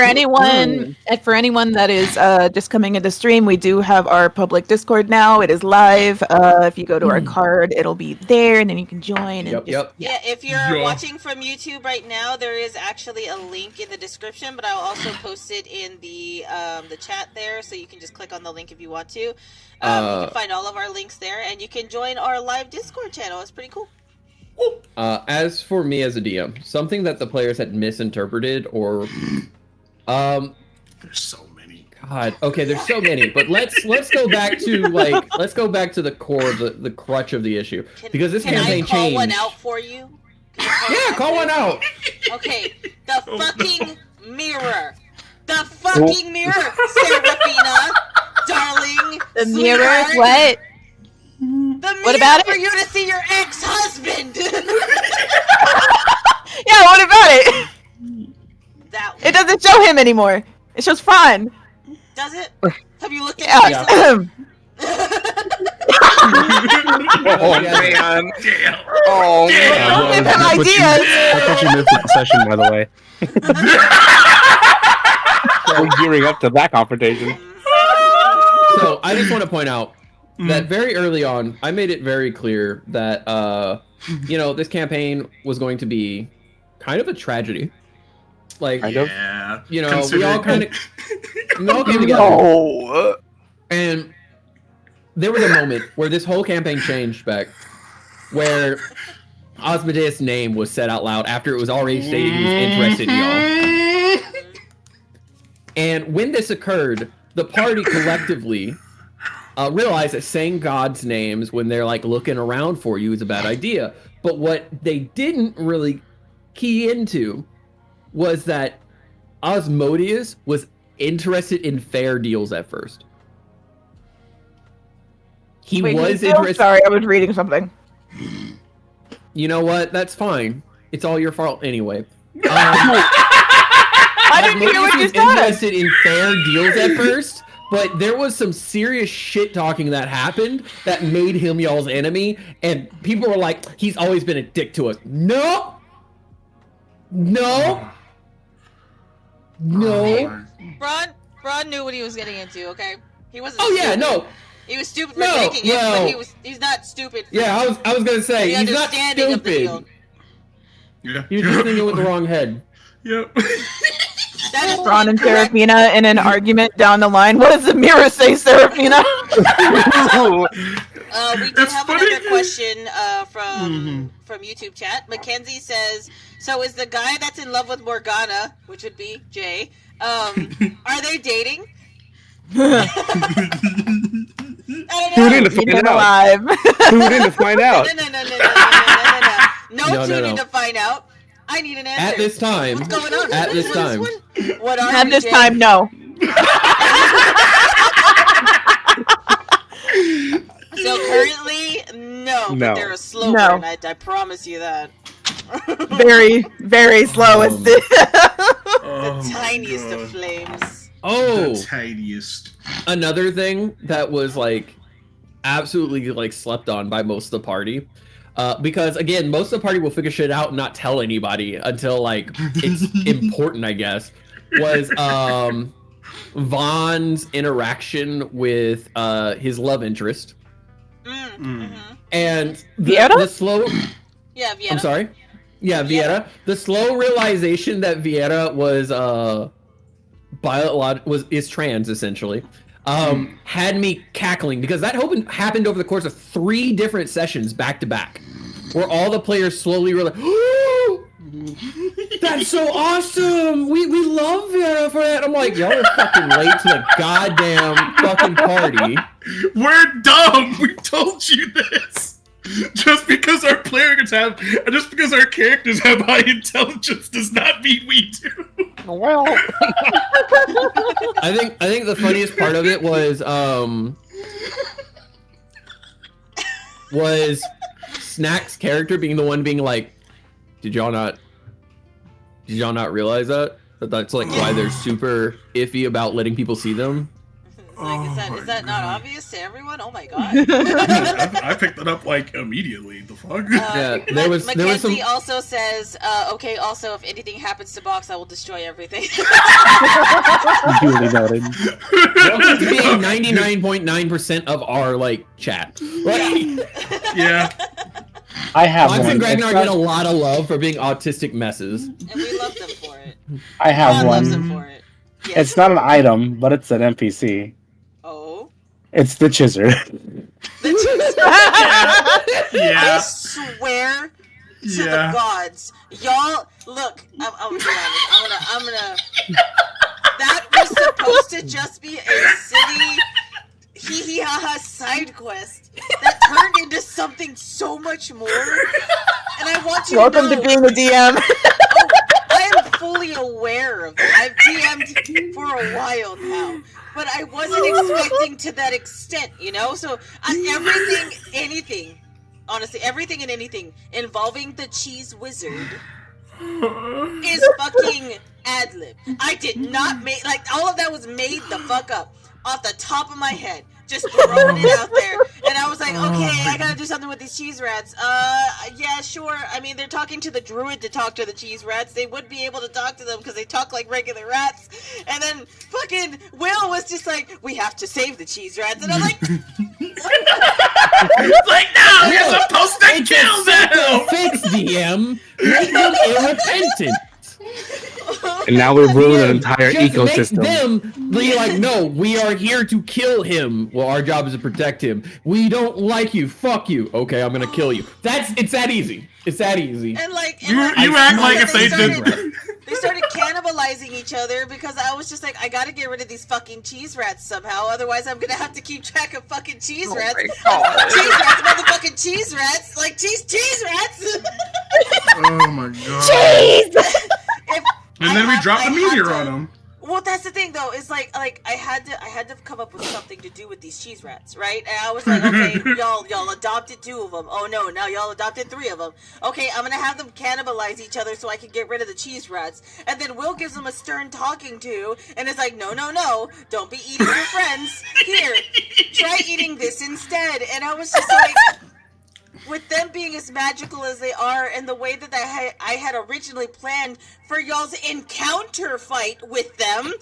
possible. anyone that is just coming into stream, we do have our public Discord now. It is live. If you go to our card, it'll be there, and then you can join. And Yep. Yeah, if you're watching from YouTube right now, there is actually a link in the description, but I'll also post it in the chat there, so you can just click on the link if you want to. You can find all of our links there, and you can join our live Discord channel. It's pretty cool. As for me as a DM, something that the players had misinterpreted or There's so many. God, okay, there's so many, but let's go back to the core of the crutch of the issue, because this campaign Can I call changed. one out for you? Yeah, call one out. Okay, the fucking mirror. The fucking mirror, Serafina, darling. The mirror? sweetheart. What? The mirror What about for it? you to see your ex-husband. Yeah, what about it? That It doesn't show him anymore. It shows Fawn. does it? Have you looked at Yeah. it? Oh man. Oh man. Don't give him That's what you- ideas. That's what you missed with the session, by the way. We're gearing up to that confrontation. So I just want to point out that very early on, I made it very clear that this campaign was going to be kind of a tragedy. Like, Kind of. Yeah. we all came together. Oh. And there was a moment where this whole campaign changed back, where Osmodeus' name was said out loud after it was already stated he was interested in y'all. And when this occurred, the party collectively realized that saying God's names when they're like looking around for you is a bad idea. But what they didn't really key into was that Osmodeus was interested in fair deals at first. He Wait, was who's interested. Sorry, I was reading something. You know what? That's fine. It's all your fault anyway. I didn't hear what you was said. interested in fair deals at first, but there was some serious shit talking that happened that made him y'all's enemy, and people were like, he's always been a dick to us. No! Braun knew what he was getting into, okay? He wasn't Oh yeah, stupid. no. He was stupid for No, taking it, no. but he's not stupid for Yeah, I was gonna say, the he's not understanding of the deal. stupid. Yeah. He was just thinking with the wrong head. Yep. That is Ron and incorrect. Serafina in an argument down the line. What does the mirror say, Serafina? We do That's have funny. another question from YouTube chat. Mackenzie says, "So is the guy that's in love with Morgana, which would be Jay, are they dating?" I Tune don't in know. to find Keeping out. alive. Tune in to find out. No No, tuning no. to find out. I need an answer. At this time, What's going on? at this time. What are At you, this Jay? time, no. So currently, no, No. but they're a slow No. burn. I promise you that. Very, very slow. It's The Oh my tiniest God. of flames. Oh, The tiniest. another thing that was like absolutely like slept on by most of the party. Because again, most of the party will figure shit out and not tell anybody until like it's important, I guess. Was Vaughn's interaction with his love interest and Vieta? the slow. Yeah, Vienna. I'm sorry. Yeah, Vieta. The slow realization that Vieta was is trans essentially. Had me cackling because that happened over the course of 3 different sessions back to back, where all the players slowly were like, "Oh, that's so awesome! We love Vieta for that." I'm like, y'all are fucking late to the goddamn fucking party. We're dumb. We told you this. Just because our characters have high intelligence does not mean we do. Well, I think the funniest part of it was Snack's character being the one being like, did y'all not realize that's like why they're super iffy about letting people see them? It's like, is that not obvious to everyone? Oh my god. I picked it up like immediately. The fuck? Yeah, there was Mackenzie some. also says, okay, also, if anything happens to Box, I will destroy everything. Duly noted. Welcome to being 99.9% of our like chat. Right? Yeah. I have Fox one. and Greg It's get a not- lot of love for being autistic messes. And we love them for it. I have God loves them one. for it. Yes. It's not an item, but it's an NPC. Oh. It's the Chizzer. I Yeah. swear to Yeah. the gods, y'all. Look, I'm be honest. I'm gonna. That was supposed to just be a silly hee hee ha ha side quest that turned into something so much more. And I want you Welcome to to know, being a DM. I am fully aware of that. I've DM'd for a while now. But I wasn't expecting to that extent, you know? So, honestly, everything and anything involving the cheese wizard is fucking ad-lib. I did not make, like, all of that was made the fuck up off the top of my head. Just throwing it out there. And I was like, okay, I gotta do something with these cheese rats. Yeah, sure. I mean, they're talking to the druid to talk to the cheese rats. They would be able to talk to them because they talk like regular rats. And then fucking Will was just like, we have to save the cheese rats. And I'm like, Like, no, you're supposed to It's kill a simple them. fix, DM. Make them irrepentant. And now we've ruined an entire Just ecosystem. Make them be like, no, we are here to kill him. Well, our job is to protect him. We don't like you. Fuck you. Okay, I'm gonna kill you. It's that easy. It's that easy. and like, You act like if they did. They started cannibalizing each other because I was just like, I gotta get rid of these fucking cheese rats somehow. Otherwise, I'm gonna have to keep track of fucking cheese oh rats. my god. Cheese rats, motherfucking cheese rats, like cheese rats. Oh my god. If And then we dropped the meteor on them. Well, that's the thing, though. Is like I had to come up with something to do with these cheese rats, right? And I was like, okay, y'all adopted 2 of them. Oh no, now y'all adopted 3 of them. Okay, I'm gonna have them cannibalize each other so I can get rid of the cheese rats. And then Will gives them a stern talking to, and it's like, no, don't be eating your friends. Here, try eating this instead. And I was just like, with them being as magical as they are, and the way that I had originally planned for y'all's encounter fight with them,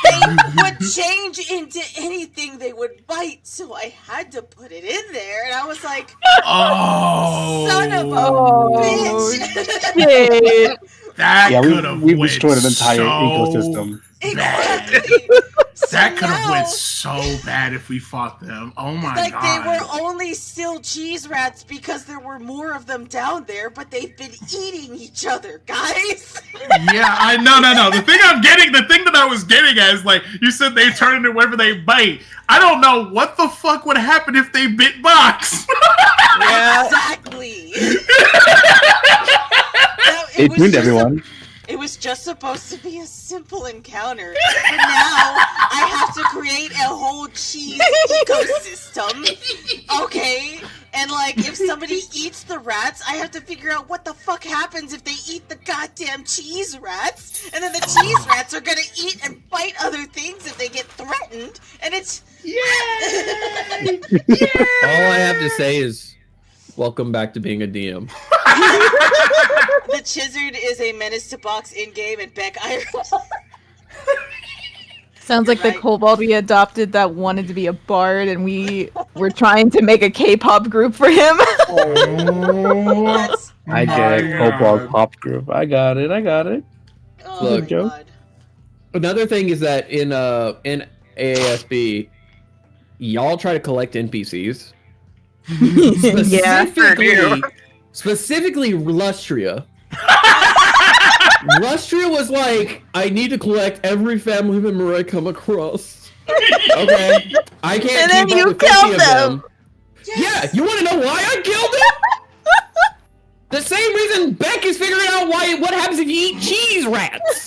they would change into anything they would bite. So I had to put it in there, and I was like, Oh. son of a bitch. Shit. That Yeah, could have we've destroyed an entire ecosystem. Exactly. That could have now- went so bad if we fought them. Oh my Like, god. they were only still cheese rats because there were more of them down there, but they've been eating each other, guys. Yeah, I no. The thing that I was getting at is like you said they turn into whatever they bite. I don't know what the fuck would happen if they bit Box. Exactly. It tuned everyone. It was just supposed to be a simple encounter, but now I have to create a whole cheese ecosystem. Okay? And like, if somebody eats the rats, I have to figure out what the fuck happens if they eat the goddamn cheese rats. And then the cheese rats are gonna eat and bite other things if they get threatened. And it's... Yay! All I have to say is, welcome back to being a DM. The Chizard is a menace to box in-game, and Beck, I... Sounds like the Right. kobold we adopted that wanted to be a bard, and we were trying to make a K-pop group for him. That's... I My get it. God. Kobold pop group. I got it. Oh Look, my Joe. god. Another thing is that in AASB, y'all try to collect NPCs. Yeah. Specifically Lustria. Lustria was like, I need to collect every family member I come across. Okay. I can't And then keep up you with 50 killed of them. Yeah, you want to know why I killed them? The same reason Beck is figuring out what happens if you eat cheese rats.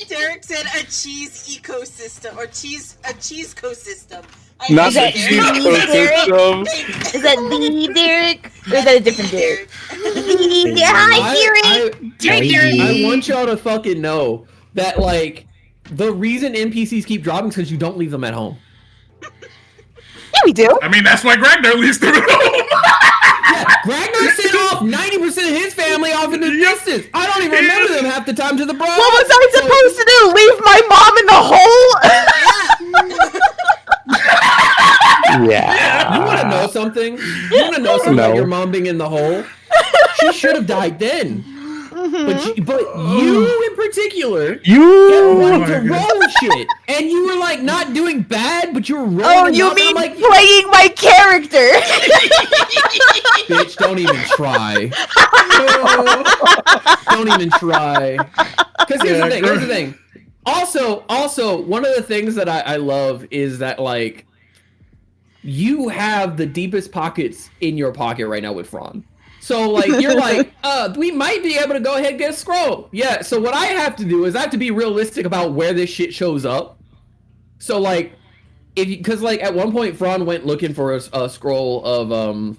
Derek said a cheese ecosystem, or a cheese ecosystem. Not that the cheese ecosystem. Is that the Derek? Or is that a different Derek? Hi, Derek. I want y'all to fucking know that, like, the reason NPCs keep dropping is because you don't leave them at home. Yeah, we do. I mean, that's why Ragnar leaves the room. Yeah, Ragnar sent off 90% of his family off in the distance. I don't even remember them half the time to the bro. What was I supposed to do? Leave my mom in the hole? Yeah. You want to know something? You want to know something about No. your mom being in the hole? She should have died then. But you in particular kept You. wanting my to God. roll shit, and you were like not doing bad, but you were rolling. Oh, you up, and I'm mean like, playing my character? bitch? Don't even try. Don't even try. Because here's the thing. Here's the thing. Also, one of the things that I love is that, like, you have the deepest pockets in your pocket right now with Fran. So, like, you're like, we might be able to go ahead and get a scroll. Yeah, so what I have to do is I have to be realistic about where this shit shows up. So, like, because, like, at one point, Fran went looking for a scroll of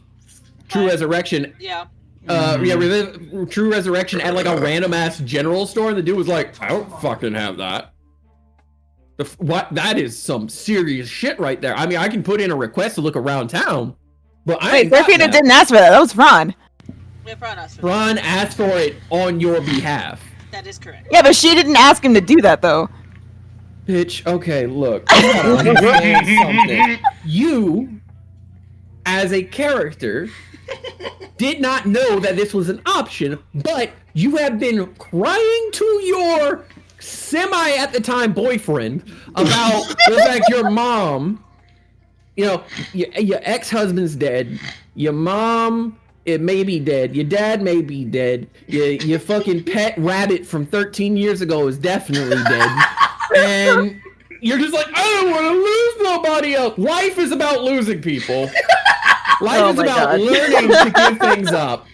True Resurrection. Yeah. True Resurrection at, like, a random-ass general store, and the dude was like, I don't fucking have that. What? That is some serious shit right there. I mean, I can put in a request to look around town, but I Wait, ain't got Serafina that. didn't ask for that. That was Ron. We have Ron for Ron asked for it on your behalf. that is correct. Yeah, but she didn't ask him to do that, though. Bitch, okay, look. I gotta understand something. You, as a character, did not know that this was an option, but you have been crying to your semi at the time boyfriend about the fact your mom, you know, your ex-husband's dead, your mom, it may be dead, your dad may be dead, your fucking pet rabbit from 13 years ago is definitely dead, and you're just like, I don't want to lose nobody else. Life is about losing people. Life Oh is my about God. learning to give things up.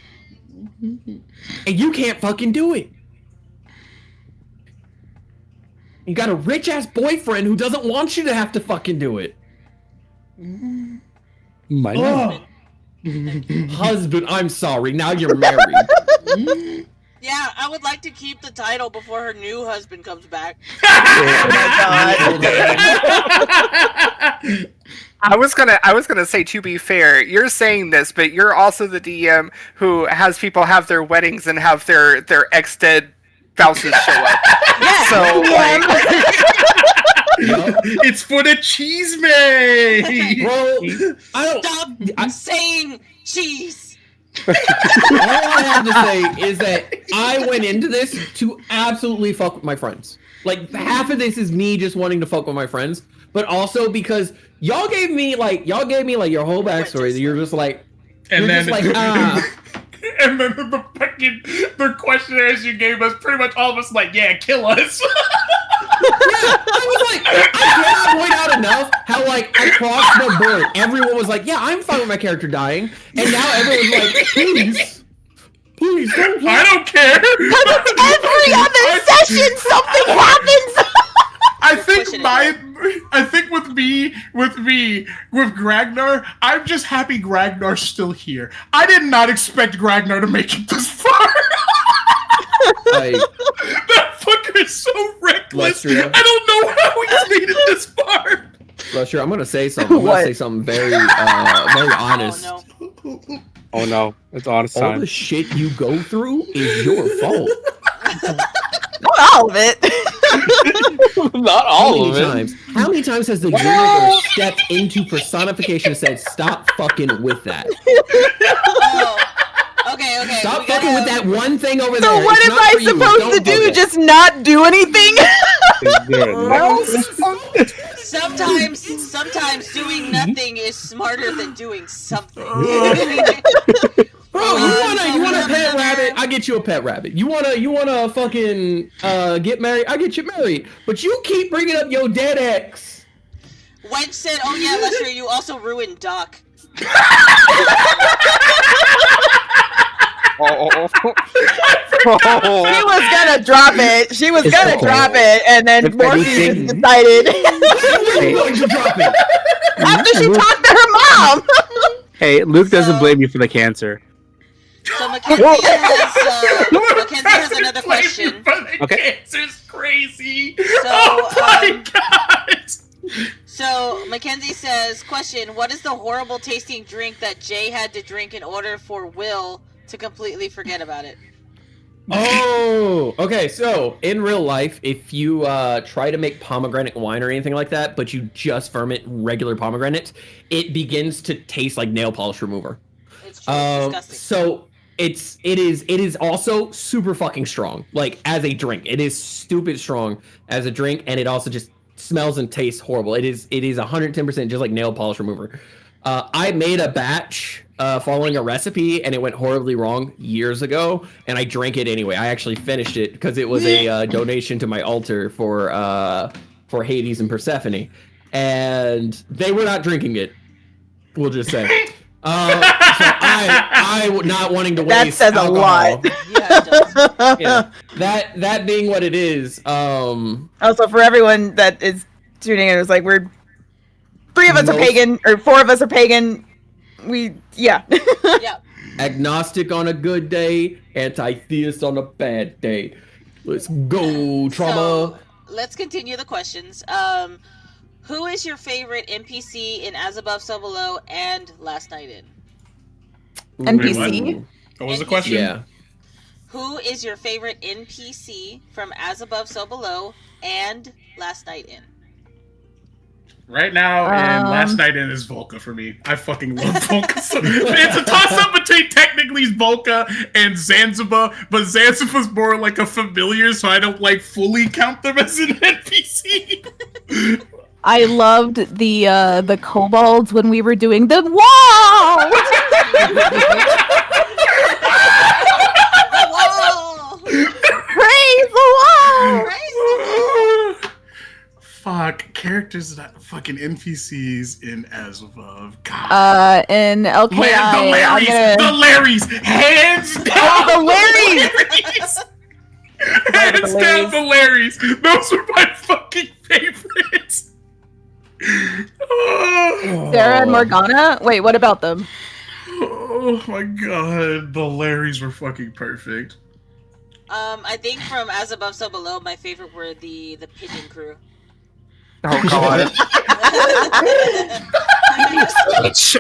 And you can't fucking do it. You got a rich ass boyfriend who doesn't want you to have to fucking do it. Might not. Husband, I'm sorry. Now you're married. Yeah, I would like to keep the title before her new husband comes back. I was gonna say, to be fair, you're saying this, but you're also the DM who has people have their weddings and have their ex-dead spouses show up. Yeah. So, like, It's for the cheese man. Bro, I don't. Stop saying cheese. All I have to say is that I went into this to absolutely fuck with my friends. Like, half of this is me just wanting to fuck with my friends, but also because y'all gave me like your whole backstory. That you're just like, And you're then, just like, ah. and then the questionnaires you gave us, pretty much all of us like, yeah, kill us. I was like, I cannot point out enough how, like, across the board, everyone was like, yeah, I'm fine with my character dying. And now everyone's like, Please don't. I don't care. Every other session, something happens. I think with Gragnar, I'm just happy Gragnar's still here. I did not expect Gragnar to make it this far. That fucker is so reckless. Lestria. I don't know how he's made it this far. Lester, I'm gonna say something. I'm gonna say something very, very honest. Oh, no. Oh no, it's honest All time. the shit you go through is your fault. Not all of it. Not all of it. How many times has the universe stepped into personification and said, "Stop fucking with that. Oh. Okay. Stop fucking with that one thing over there." So what It's am not I for you. supposed Don't to do? bug it." Just not do anything? Sometimes doing nothing is smarter than doing something. Bro, you want a pet rabbit? I get you a pet rabbit. You wanna fucking get married? I get you married. But you keep bringing up your dead ex. Wedge said, "Oh yeah, Lester, you also ruined Doc." Oh. She was gonna drop it. She was gonna drop it, and then If Morpheus anything- decided I'm going to drop it. after she talked to her mom. Hey, Luke doesn't blame you for the cancer. So Mackenzie has another question. Okay. Cancer's crazy. So, Oh my god. So Mackenzie says, question, what is the horrible tasting drink that Jay had to drink in order for Will to completely forget about it? Oh, okay. So in real life, if you try to make pomegranate wine or anything like that, but you just ferment regular pomegranate, it begins to taste like nail polish remover. It's true. It's disgusting. So it is also super fucking strong. Like as a drink, it is stupid strong as a drink, and it also just smells and tastes horrible. It is 110% just like nail polish remover. I made a batch following a recipe, and it went horribly wrong years ago, and I drank it anyway. I actually finished it because it was a donation to my altar for Hades and Persephone, and they were not drinking it. We'll just say. So I not wanting to waste That says alcohol. a lot. Yeah, it does. Yeah, that being what it is. Also, for everyone that is tuning in, it's like three of us are Most- pagan, or four of us are pagan. Yeah. Yeah. Agnostic on a good day, anti-theist on a bad day. Let's go, trauma. So, let's continue the questions. Who is your favorite NPC in As Above, So Below and Last Night In? NPC? What was the question? Yeah. Who is your favorite NPC from As Above, So Below and Last Night In? Right now, and Last Night In is Volca for me. I fucking love Volca. It's a toss-up between technically Volca and Zanzibar, but Zanzibar's more like a familiar, so I don't like fully count them as an NPC. I loved the kobolds when we were doing the wall. Whoa! Praise the wall. Fuck, characters that fucking NPCs in As Above. God. In LKI, The Larrys! Hands down! the Larrys! Hands down the Larrys! Those are my fucking favorites! Oh. Sarah and Morgana. Wait, what about them? Oh my god, the Larrys were fucking perfect. I think from As Above, So Below, my favorite were the pigeon crew. Oh god. Fish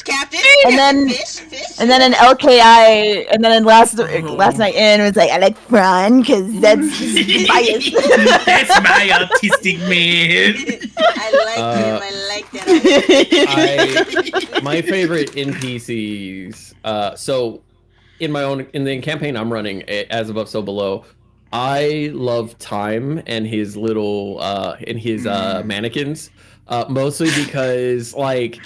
captain. And then- fish. And then in LKI, and then in last night in, it was like, I like Fran, because that's bias. That's my autistic man. I like that. My favorite NPCs. So in the campaign I'm running, As Above, So Below, I love Time and his little mannequins, mostly because like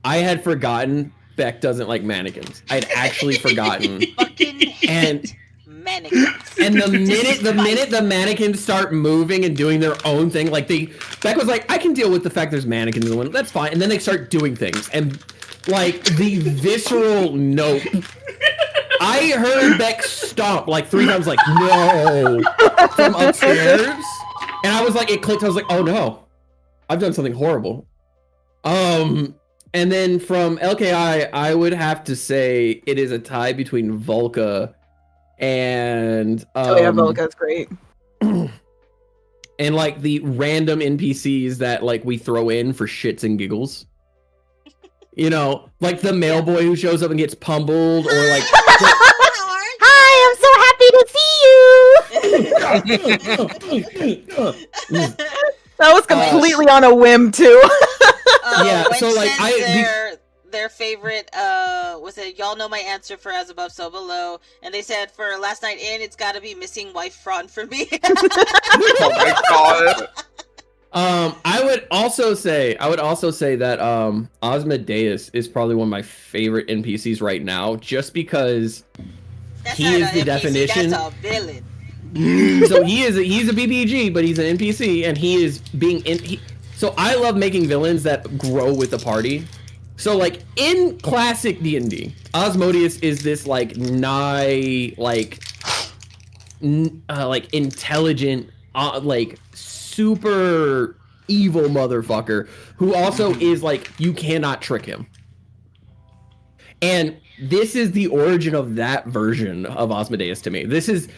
I had forgotten Beck doesn't like mannequins. I'd actually forgotten. Fucking hate mannequins. And the minute the mannequins start moving and doing their own thing, like Beck was like, I can deal with the fact there's mannequins in the window, that's fine. And then they start doing things, and Like the visceral nope. I heard Beck stomp like 3 times, like no, from upstairs, and I was like, it clicked. I was like, oh no, I've done something horrible. And then from LKI, I would have to say it is a tie between Volca and Oh yeah, Volca's great. and like the random NPCs that like we throw in for shits and giggles. You know, like the mail boy who shows up and gets pummeled, or like Hi, I'm so happy to see you. That was completely on a whim too. Yeah, Wench so, like, says their favorite was it y'all know my answer for As Above So Below, and they said for Last Night In it's gotta be Missing Wife Fraud for me. Oh my god. I would also say that Osmodeus is probably one of my favorite NPCs right now, just because That's he not is a the NPC, definition. That's a villain. So he's a BBG, but he's an NPC, and he is being so I love making villains that grow with the party. So like in classic D&D, Osmodeus is this like intelligent, like super evil motherfucker who also is like, you cannot trick him. And this is the origin of that version of Osmodeus to me. This is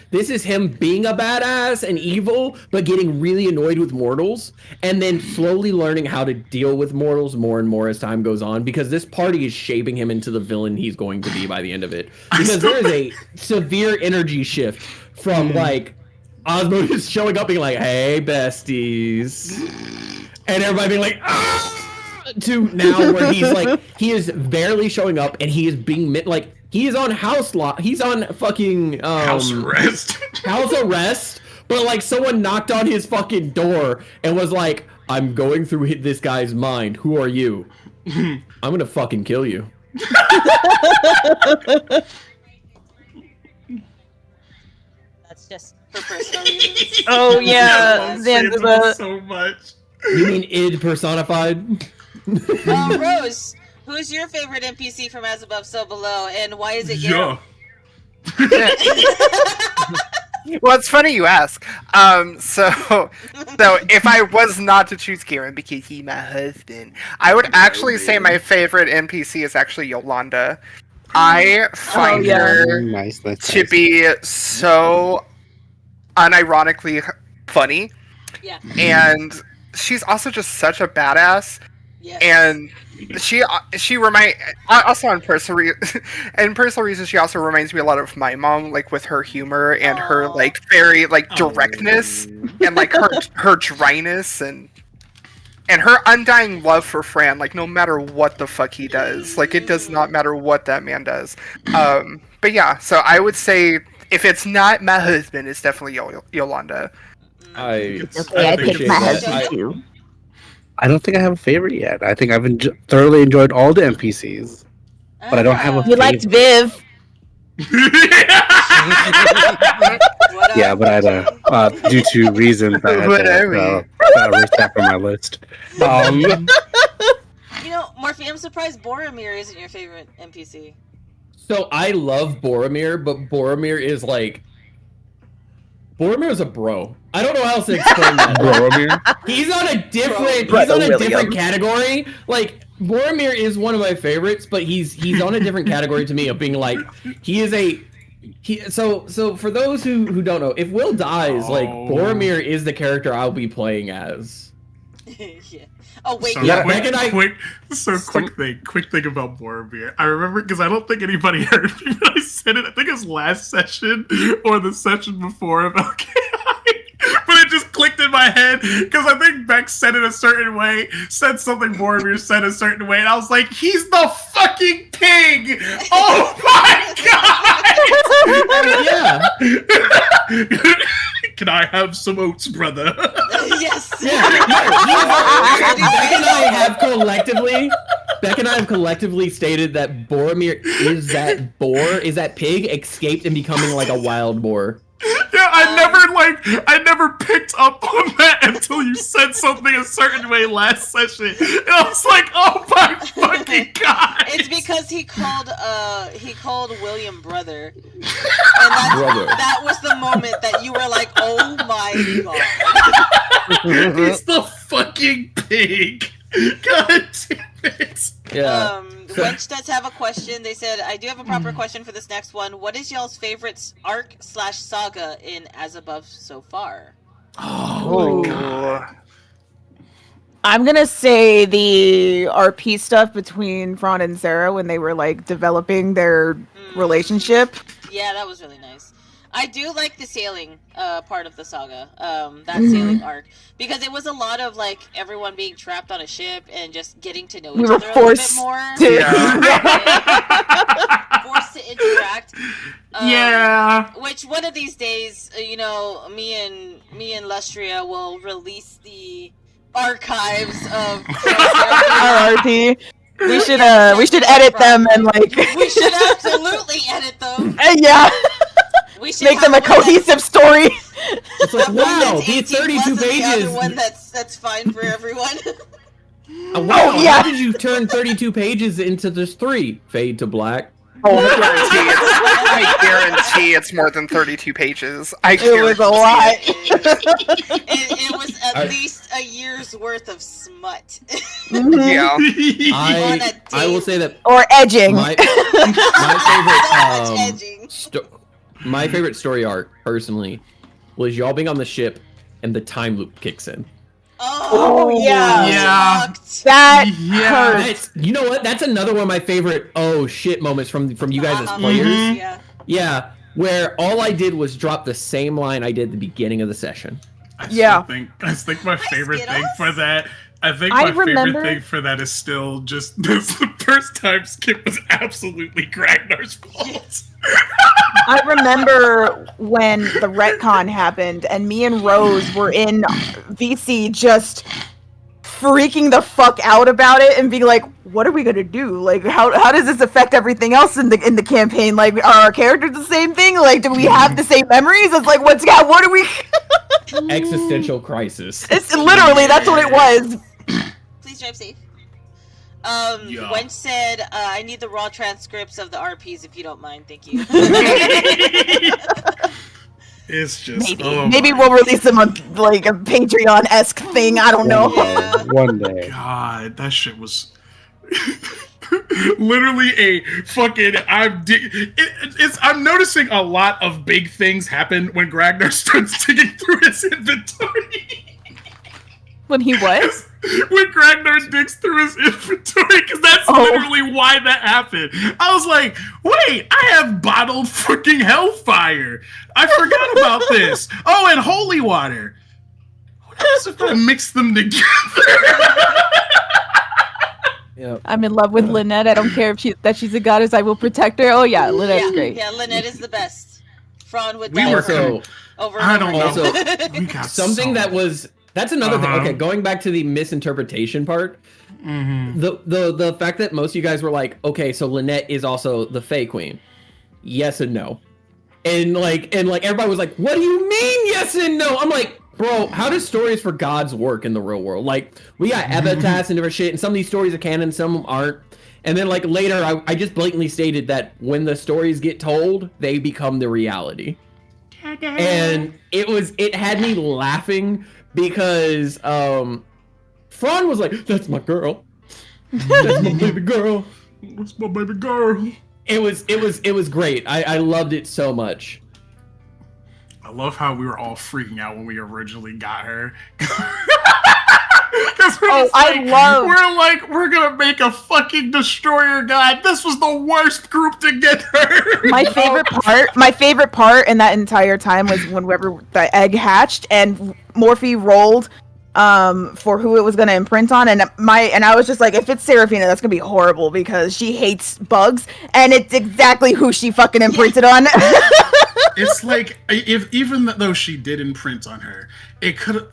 him being a badass and evil, but getting really annoyed with mortals, and then slowly learning how to deal with mortals more and more as time goes on, because this party is shaping him into the villain he's going to be by the end of it. Because there is a severe energy shift from like Osmodeus showing up being like, hey besties, and everybody being like, ah! To now where he's like, he is barely showing up and he is being like, he is on he's on fucking House arrest. house arrest, but like someone knocked on his fucking door and was like, I'm going through this guy's mind, who are you? I'm gonna fucking kill you. That's just for personal reasons. Oh yeah, Zanzibar so much. You mean id personified? Rose, who's your favorite NPC from As Above So Below, and why is it Garo? Well, it's funny you ask. So if I was not to choose Kieran because he's my husband, I would actually say my favorite NPC is actually Yolanda. I find her Nice. to be so unironically funny, Yeah. and she's also just such a badass. Yes. And she also on personal reasons, she also reminds me a lot of my mom, like with her humor and her like very like directness and like her dryness and her undying love for Fran, like no matter what the fuck he does, like it does not matter what that man does. But yeah, so I would say if it's not my husband, it's definitely Yolanda. Okay, I picked my husband too. I don't think I have a favorite yet. I think I've thoroughly enjoyed all the NPCs, but I don't have a You favorite. liked Viv. Yeah, but I had due to reasons I had to erase that from my list. You know, Morphe, I'm surprised Boromir isn't your favorite NPC. So I love Boromir, but Boromir is like, Boromir is a bro. I don't know how else to explain that. Boromir? He's on a different William. category. Like Boromir is one of my favorites, but he's on a different category to me of being like, so for those who don't know, if Will dies, like Boromir is the character I'll be playing as. Yeah. Oh wait, So Yeah, quick, Beck and I- quick thing about Boromir. I remember because I don't think anybody heard me when I said it. I think it was last session or the session before about but it just clicked in my head because I think Beck said it a certain way, said something Boromir said a certain way, and I was like, he's the fucking pig! Oh my god! Yeah. Can I have some oats, brother? yes. Beck and I have collectively stated that Boromir is that pig escaped and becoming like a wild boar. Yeah, I never I never picked up on that until you said something a certain way last session. And I was like, oh my fucking god! It's because he called William brother, and Brother. that was the moment that you were like, oh my god. He's the fucking pig. God damn it. Yeah. Wench does have a question. They said, I do have a proper question for this next one. What is y'all's favorite arc/saga in As Above so far? Oh my god. I'm gonna say the RP stuff between Fran and Sarah when they were like developing their relationship. Yeah, that was really nice. I do like the sailing part of the saga, that sailing arc, because it was a lot of like everyone being trapped on a ship and just getting to know each other a little bit more. Forced to interact. Yeah. Which one of these days, me and Lustria will release the archives of Our RP. We should edit them and like. We should absolutely edit them. Yeah. We should Make them a cohesive story. It's like, wow, these 32 The pages. other one that's fine for everyone. Wow, Oh, yeah. how did you turn 32 pages into just 3? Fade to black. I guarantee it's more than 32 pages. It was a lot. It was at least a year's worth of smut. Yeah. I will say that Or edging. My favorite story arc, personally, was y'all being on the ship and the time loop kicks in. Oh yeah. Yeah. That Yeah. hurts. You know what? That's another one of my favorite oh shit moments from you guys as players. Yeah. Yeah, where all I did was drop the same line I did at the beginning of the session. I think my Hi, favorite Skittles. thing for that. I think I my favorite remember- thing for that is still just this. The first time Skip was absolutely Gragnar's fault. I remember when the retcon happened and me and Rose were in VC just freaking the fuck out about it and being like, what are we gonna do? Like, how does this affect everything else in the campaign? Like, are our characters the same thing? Like, do we have the same memories? It's like, what are we? Existential crisis. It's literally, that's what it was. Please drive safe. Yeah. Wench said, I need the raw transcripts of the RPs if you don't mind. Thank you. It's just Maybe we'll release them on like a Patreon-esque thing. I don't know. Yeah. One day. God, that shit was literally a fucking. I'm noticing a lot of big things happen when Gragnar starts digging through his inventory. When he was? When Gragnar digs through his inventory, because that's literally why that happened. I was like, wait, I have bottled freaking hellfire. I forgot about this. Oh, and holy water. What else if I mix them together? Yep. I'm in love with Lynette. I don't care if she's a goddess. I will protect her. Oh yeah, Lynette's great. Yeah, Lynette is the best. Fran would We die were for her Also, over I and don't over know. again. Also, We got something that was that's another thing. Uh-huh. Okay, going back to the misinterpretation part, the fact that most of you guys were like, okay, so Lynette is also the Fae Queen. Yes and no. And like everybody was like, what do you mean yes and no? I'm like, bro, how does stories for gods work in the real world? Like, we got avatars and different shit, and some of these stories are canon, some of them aren't. And then like later, I just blatantly stated that when the stories get told, they become the reality. And it had me laughing because Fran was like, that's my girl. That's my baby girl. What's my baby girl? It was great. I loved it so much. I love how we were all freaking out when we originally got her. We're gonna make a fucking destroyer god. This was the worst group to get her. My favorite part in that entire time was whenever the egg hatched and Morphe rolled for who it was gonna imprint on, and I was just like, if it's Seraphina, that's gonna be horrible because she hates bugs, and it's exactly who she fucking imprinted on. It's like, even though she did imprint on her, it could have.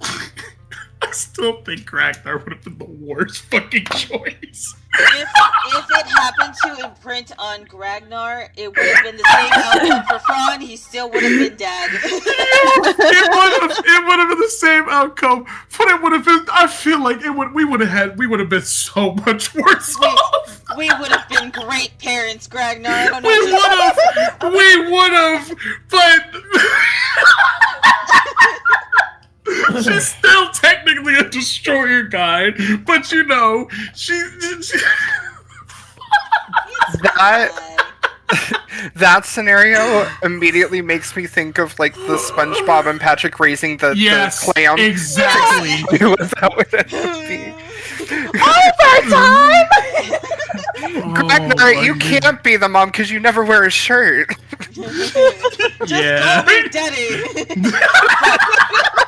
I still think Ragnar would have been the worst fucking choice. if it happened to imprint on Gragnar, it would have been the same outcome for Fran. He still would have been dead. It would have been the same outcome, but it would have been. I feel like we would have been so much worse off. We would have been great parents, Gragnar. I don't know. We would have, but she's still technically a destroyer guide. But you know, she that scenario immediately makes me think of like the SpongeBob and Patrick raising the clam. Exactly. That would end up being. Overtime! Ragnar, you can't be the mom because you never wear a shirt. Call me Daddy.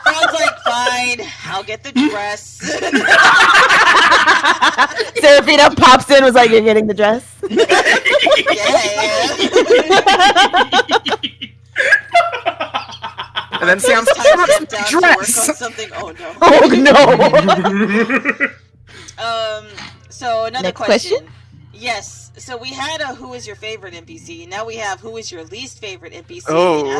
Fran's like, fine, I'll get the dress. Serafina pops in, was like, "You're getting the dress." And then Sam's time down to work on dress. something. Oh no. Oh no. So another Next question. Yes. So we had a who is your favorite NPC. Now we have who is your least favorite NPC.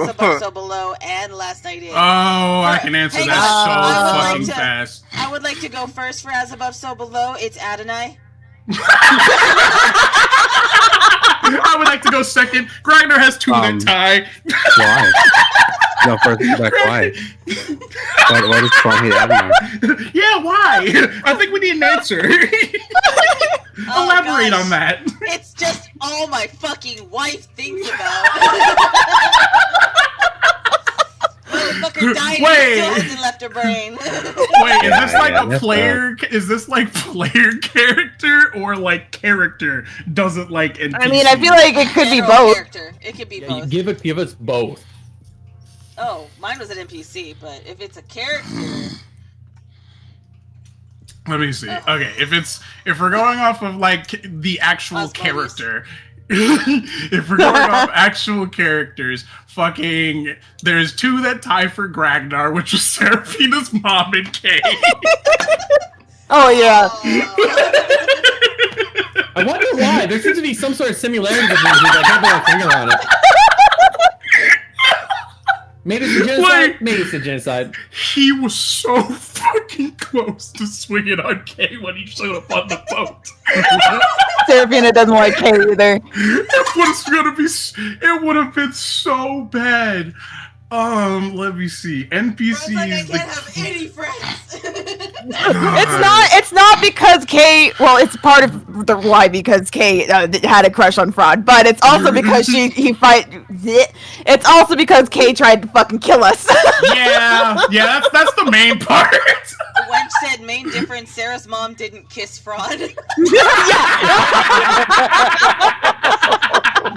As above, so below, and last night in. Oh, I can answer Hang that on. so I would fucking like to- fast. I would like to go first for as above, so below. It's Adonai. I would like to go second. Gragnar has two that tie. Why? No, first, like, why? Why does Fran hate Adonai? Yeah, why? I think we need an answer. Elaborate gosh. on that. It's just all my fucking wife thinks about. Motherfucker died and Wait. still hasn't left her brain. Wait, is this like a that's player? Is this like player character or like character doesn't like NPC? I mean, I feel like it could be General both. Character. It could be Yeah, both. give us both. Oh, mine was an NPC, but if it's a character, Let me see. Okay, if we're going off of like the actual Osmosis. character, if we're going off actual characters, fucking, there's two that tie for Gragnar, which was Serafina's mom and Kay. Oh yeah. I wonder why. There seems to be some sort of similarity between these. I can't put my finger on it. Maybe it's a genocide. Wait. Maybe it's a genocide. He was so fucking close to swinging on Kay when he showed up on the boat. Serafina doesn't like Kay either. It would have been so bad. Let me see. NPCs. I can't have any friends. It's not because Kay. Well, it's part of the why because Kay had a crush on Fraud, but it's also because It's also because Kay tried to fucking kill us. yeah, that's the main part. Wench said main difference: Sarah's mom didn't kiss Fraud.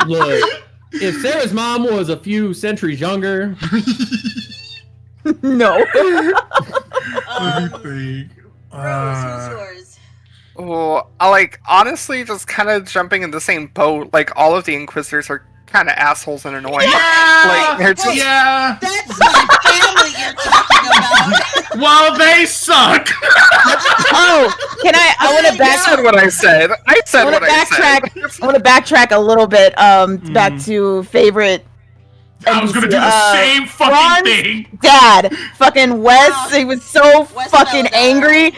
Look, if Sarah's mom was a few centuries younger, No. Let me think. Rose, who's yours? Oh, honestly, just kind of jumping in the same boat. Like, all of the Inquisitors are kind of assholes and annoying. Like, they're just... Yeah. That's my family you're talking about. Well, they suck. Oh, can I want to I back. said what I said. I said what I said. I want to backtrack a little bit. Back to favorite. I was gonna do the same fucking Ron's thing. Dad, fucking Wes. He was so Wes fucking Melda. angry.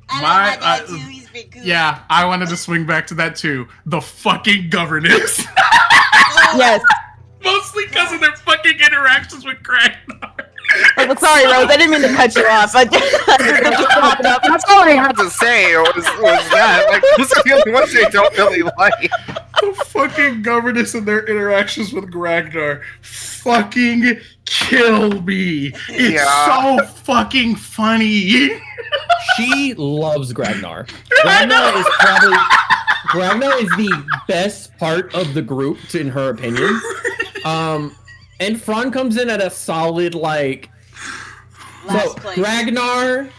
I My- like my dad too. He's been cool. Yeah, I wanted to swing back to that too. The fucking governess. Yes. Mostly because of their fucking interactions with Gragnar. Oh, sorry, Rose. I didn't mean to cut you off. I just popped up. That's all I had to say was that. Like, those are the only ones I don't really like. The fucking governess and their interactions with Gragnar fucking kill me. It's Yeah. so fucking funny. she loves Gragnar. Gragnar is the best part of the group, in her opinion. And Fran comes in at a solid Last place. Gragnar.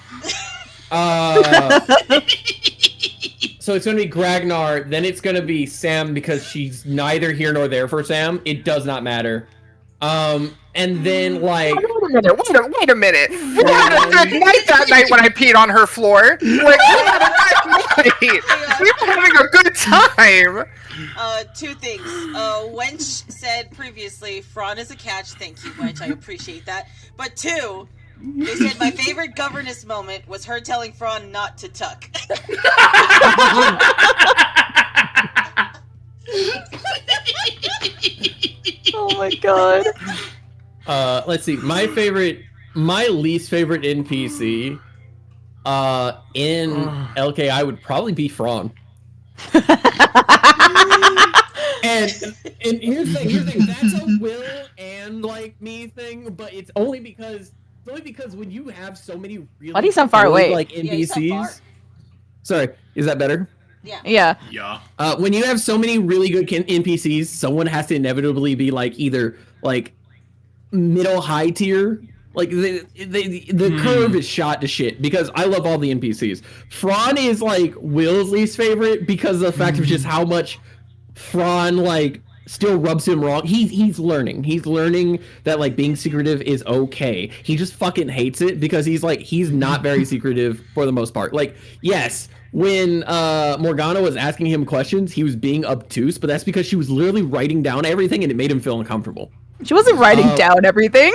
So it's gonna be Gragnar, then it's gonna be Sam because she's neither here nor there for Sam. It does not matter. And then like Wait a minute. We had a good night that night when I peed on her floor. Like, we had a night. right. We were having a good time. Two things. Wench said previously, Fron is a catch. Thank you, Wench. I appreciate that. But two, they said my favorite governess moment was her telling Fron not to tuck. Oh my god. Let's see. My least favorite NPC in LKI would probably be Fron. and here's the thing, that's a Will and like me thing, but it's only because when you have so many really Why do you sound far away? like Yeah, you sound far. NPCs. Sorry, is that better? Yeah. Yeah. When you have so many really good NPCs, someone has to inevitably be like either like middle high tier. Like the curve is shot to shit because I love all the NPCs. Fron is like Will's least favorite because of the fact of just how much Fron like still rubs him wrong. He's learning. He's learning that like being secretive is okay. He just fucking hates it because he's not very secretive for the most part. Like, yes, when Morgana was asking him questions, he was being obtuse, but that's because she was literally writing down everything and it made him feel uncomfortable. She wasn't writing down everything.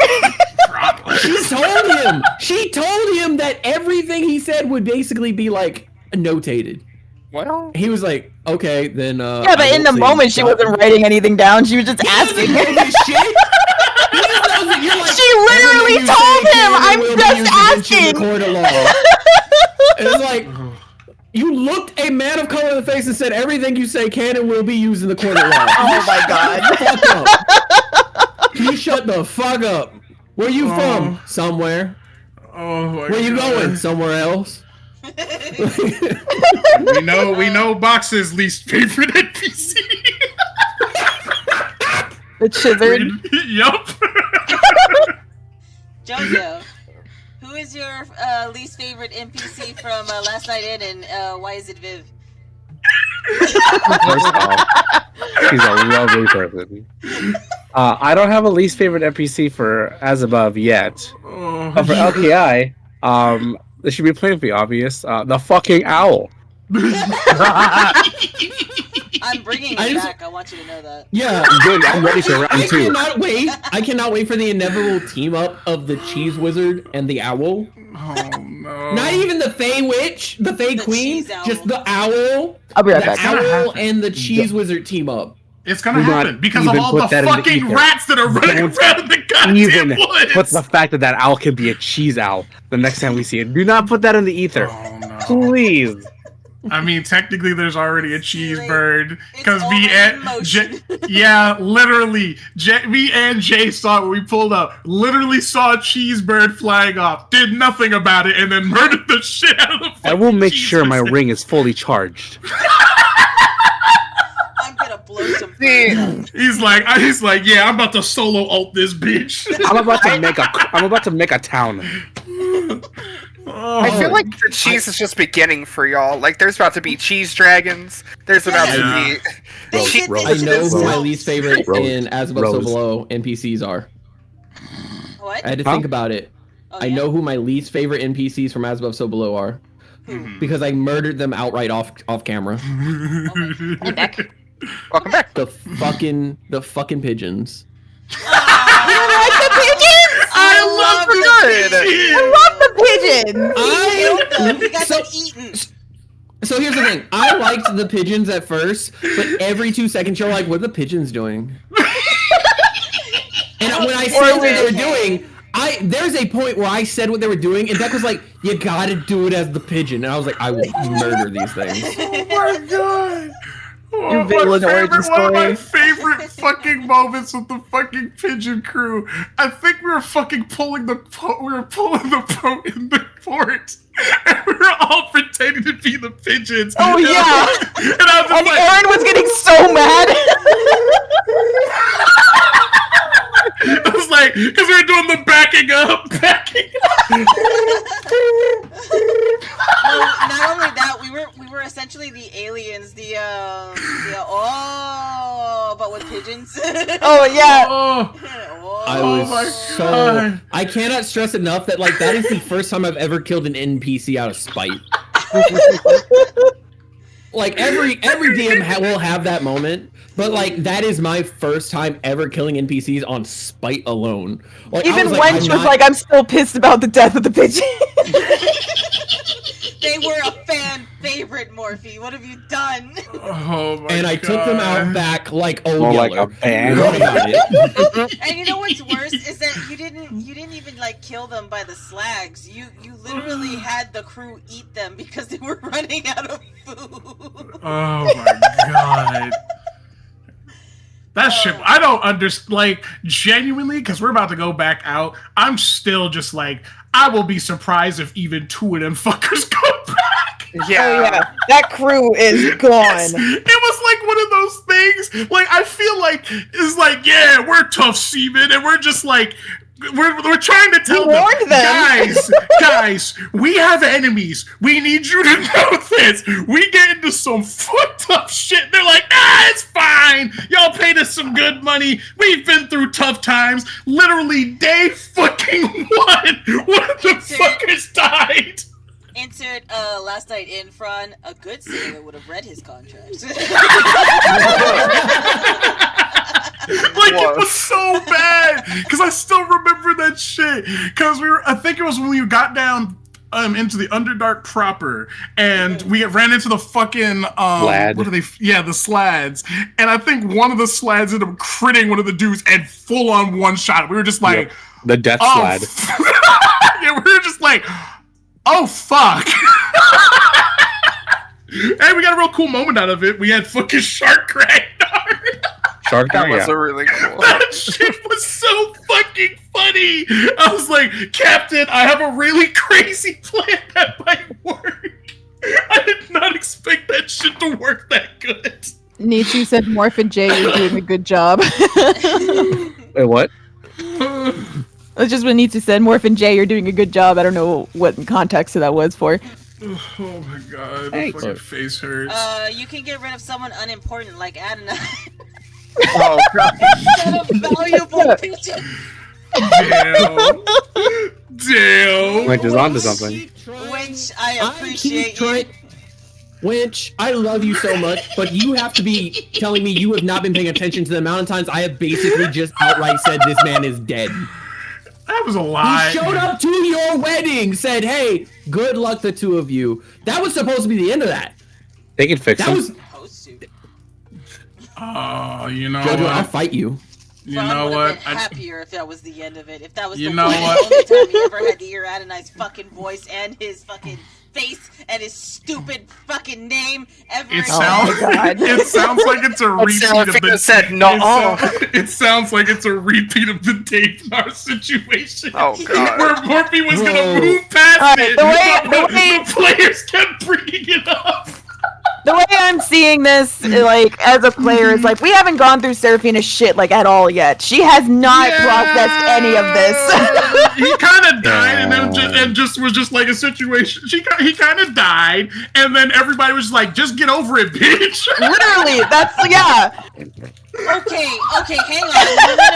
She told him that everything he said would basically be like notated. Well, he was like, okay, then yeah, but in the moment she wasn't writing anything down. She was just asking. She literally told him, I'm just asking. It was like, you looked a man of color in the face and said everything you say can and will be used in the court of law. Oh my god. You shut the fuck up. Where you from? Somewhere. Oh my Where you going? Somewhere else. we know Box's least favorite NPC. The Chithered. Yup. Jojo, who is your least favorite NPC from Last Night In, and why is it Viv? First off, she's a lovely person. I don't have a least favorite NPC for As Above yet. But for LKI, this should be plainly obvious. The fucking owl. I'm bringing it back. I want you to know that. Yeah, good. I'm ready for round two. I cannot wait for the inevitable team up of the Cheese Wizard and the Owl. Oh no! Not even the Fey Witch, the Fey Queen, just the Owl. I'll be right back. The Owl and the Cheese Wizard team up. It's gonna happen because of all the fucking rats that are running around the goddamn woods. Put the fact that owl can be a cheese owl the next time we see it. Do not put that in the ether. Oh, no. Please. I mean, technically, there's already a cheese bird because literally, me and Jay saw it when we pulled up. Literally saw a cheese bird flying off, did nothing about it, and then murdered the shit out of the. I will make sure my ring is fully charged. I'm gonna blow some. He's like, yeah, I'm about to solo ult this bitch. I'm about to make a town. I feel like the cheese is just beginning for y'all. Like, there's about to be cheese dragons. There's about to be. I know who my least favorite in As Above So Below NPCs are. What? I had to think about it. I know who my least favorite NPCs from As Above So Below are. Because I murdered them outright off camera. I'm back. Welcome back. The fucking pigeons. You don't like the pigeons? I love the pigeons. We got them eaten. So here's the thing. I liked the pigeons at first, but every 2 seconds you're like, what are the pigeons doing? And when I said what they were doing, there's a point where I said what they were doing, and Beck was like, you gotta do it as the pigeon. And I was like, I will murder these things. Oh my god. Your villain origin story. One of my favorite fucking moments with the fucking pigeon crew. I think we were fucking pulling the boat in the port, and we were all pretending to be the pigeons. Oh yeah. And I was just like, Aaron was getting so mad. I was like, because we were doing the backing up. Not only that, we were essentially the aliens, but with pigeons. Oh yeah. I cannot stress enough that like that is the first time I've ever killed an NPC out of spite. Like every DM will have that moment, but like that is my first time ever killing NPCs on spite alone. Like, Even I Wench was like, I'm still pissed about the death of the pigeon. They were a fan favorite, Morphe. What have you done? Oh my and I took them out back like old More Yeller. like a band. Right about it. And you know what's worse is that you didn't even like kill them by the slags. You literally had the crew eat them because they were running out of food. Oh my god. That shit, I don't understand, like, genuinely, because we're about to go back out, I'm still just like, I will be surprised if even 2 of them fuckers go back. Yeah. Oh yeah, that crew is gone. It was like one of those things, like, I feel like, it's like, yeah, we're tough seamen, and we're just like, we're trying to tell them, guys, we have enemies. We need you to know this. We get into some fucked up shit. They're like, it's fine. Y'all paid us some good money. We've been through tough times. Literally, day fucking 1, one of the fuckers died. Insert last night in front, a good sailor would have read his contract. Like, it was so bad because I still remember that shit. Because I think it was when we got down into the Underdark proper, and we ran into the fucking Slad. what are they? Yeah, the slads. And I think one of the slads ended up critting one of the dudes and full on one shot. We were just like, Yep. The death slide. Yeah, we were just like, oh fuck. And we got a real cool moment out of it. We had fucking Shark Ragnar. Shark That was yeah. a really cool. That shit was so fucking funny. I was like, Captain, I have a really crazy plan that might work. I did not expect that shit to work that good. Nietzsche said, Morph and Jay, you're doing a good job. Wait, what? That's just what Nietzsche said. Morph and Jay, you're doing a good job. I don't know what context that was for. Oh my god, my Thanks. fucking face hurts. You can get rid of someone unimportant like Adonai. Oh god. Instead of valuable pigeon. Damn. Like, is onto something. Which I appreciate you. Winch, I love you so much, but you have to be telling me you have not been paying attention to the amount of times I have basically just outright said this man is dead. That was a lie. He showed up to your wedding, said, hey, good luck the two of you. That was supposed to be the end of that. They can fix That him. was... Supposed to. Oh, you know Jojo, I'll what? fight you. You Ron know would what? have been happier if that was the end of it. If that was You the know only what? time we ever had to hear Adonai's fucking voice and his fucking face and his stupid fucking name ever It again. sounds. It sounds like it's a repeat of the. Said no. It sounds like it's a repeat of the Dave Nar situation. Oh god. Where Morphe was Bro. gonna move past Alright, it, the way- but the way- the players kept bringing it up. The way I'm seeing this, like, as a player, is like, we haven't gone through Seraphina's shit, like, at all yet. She has not processed any of this. He kind of died, and then just was just like a situation. He kind of died, and then everybody was like, "Just get over it, bitch." Literally, that's, yeah. Okay, hang on.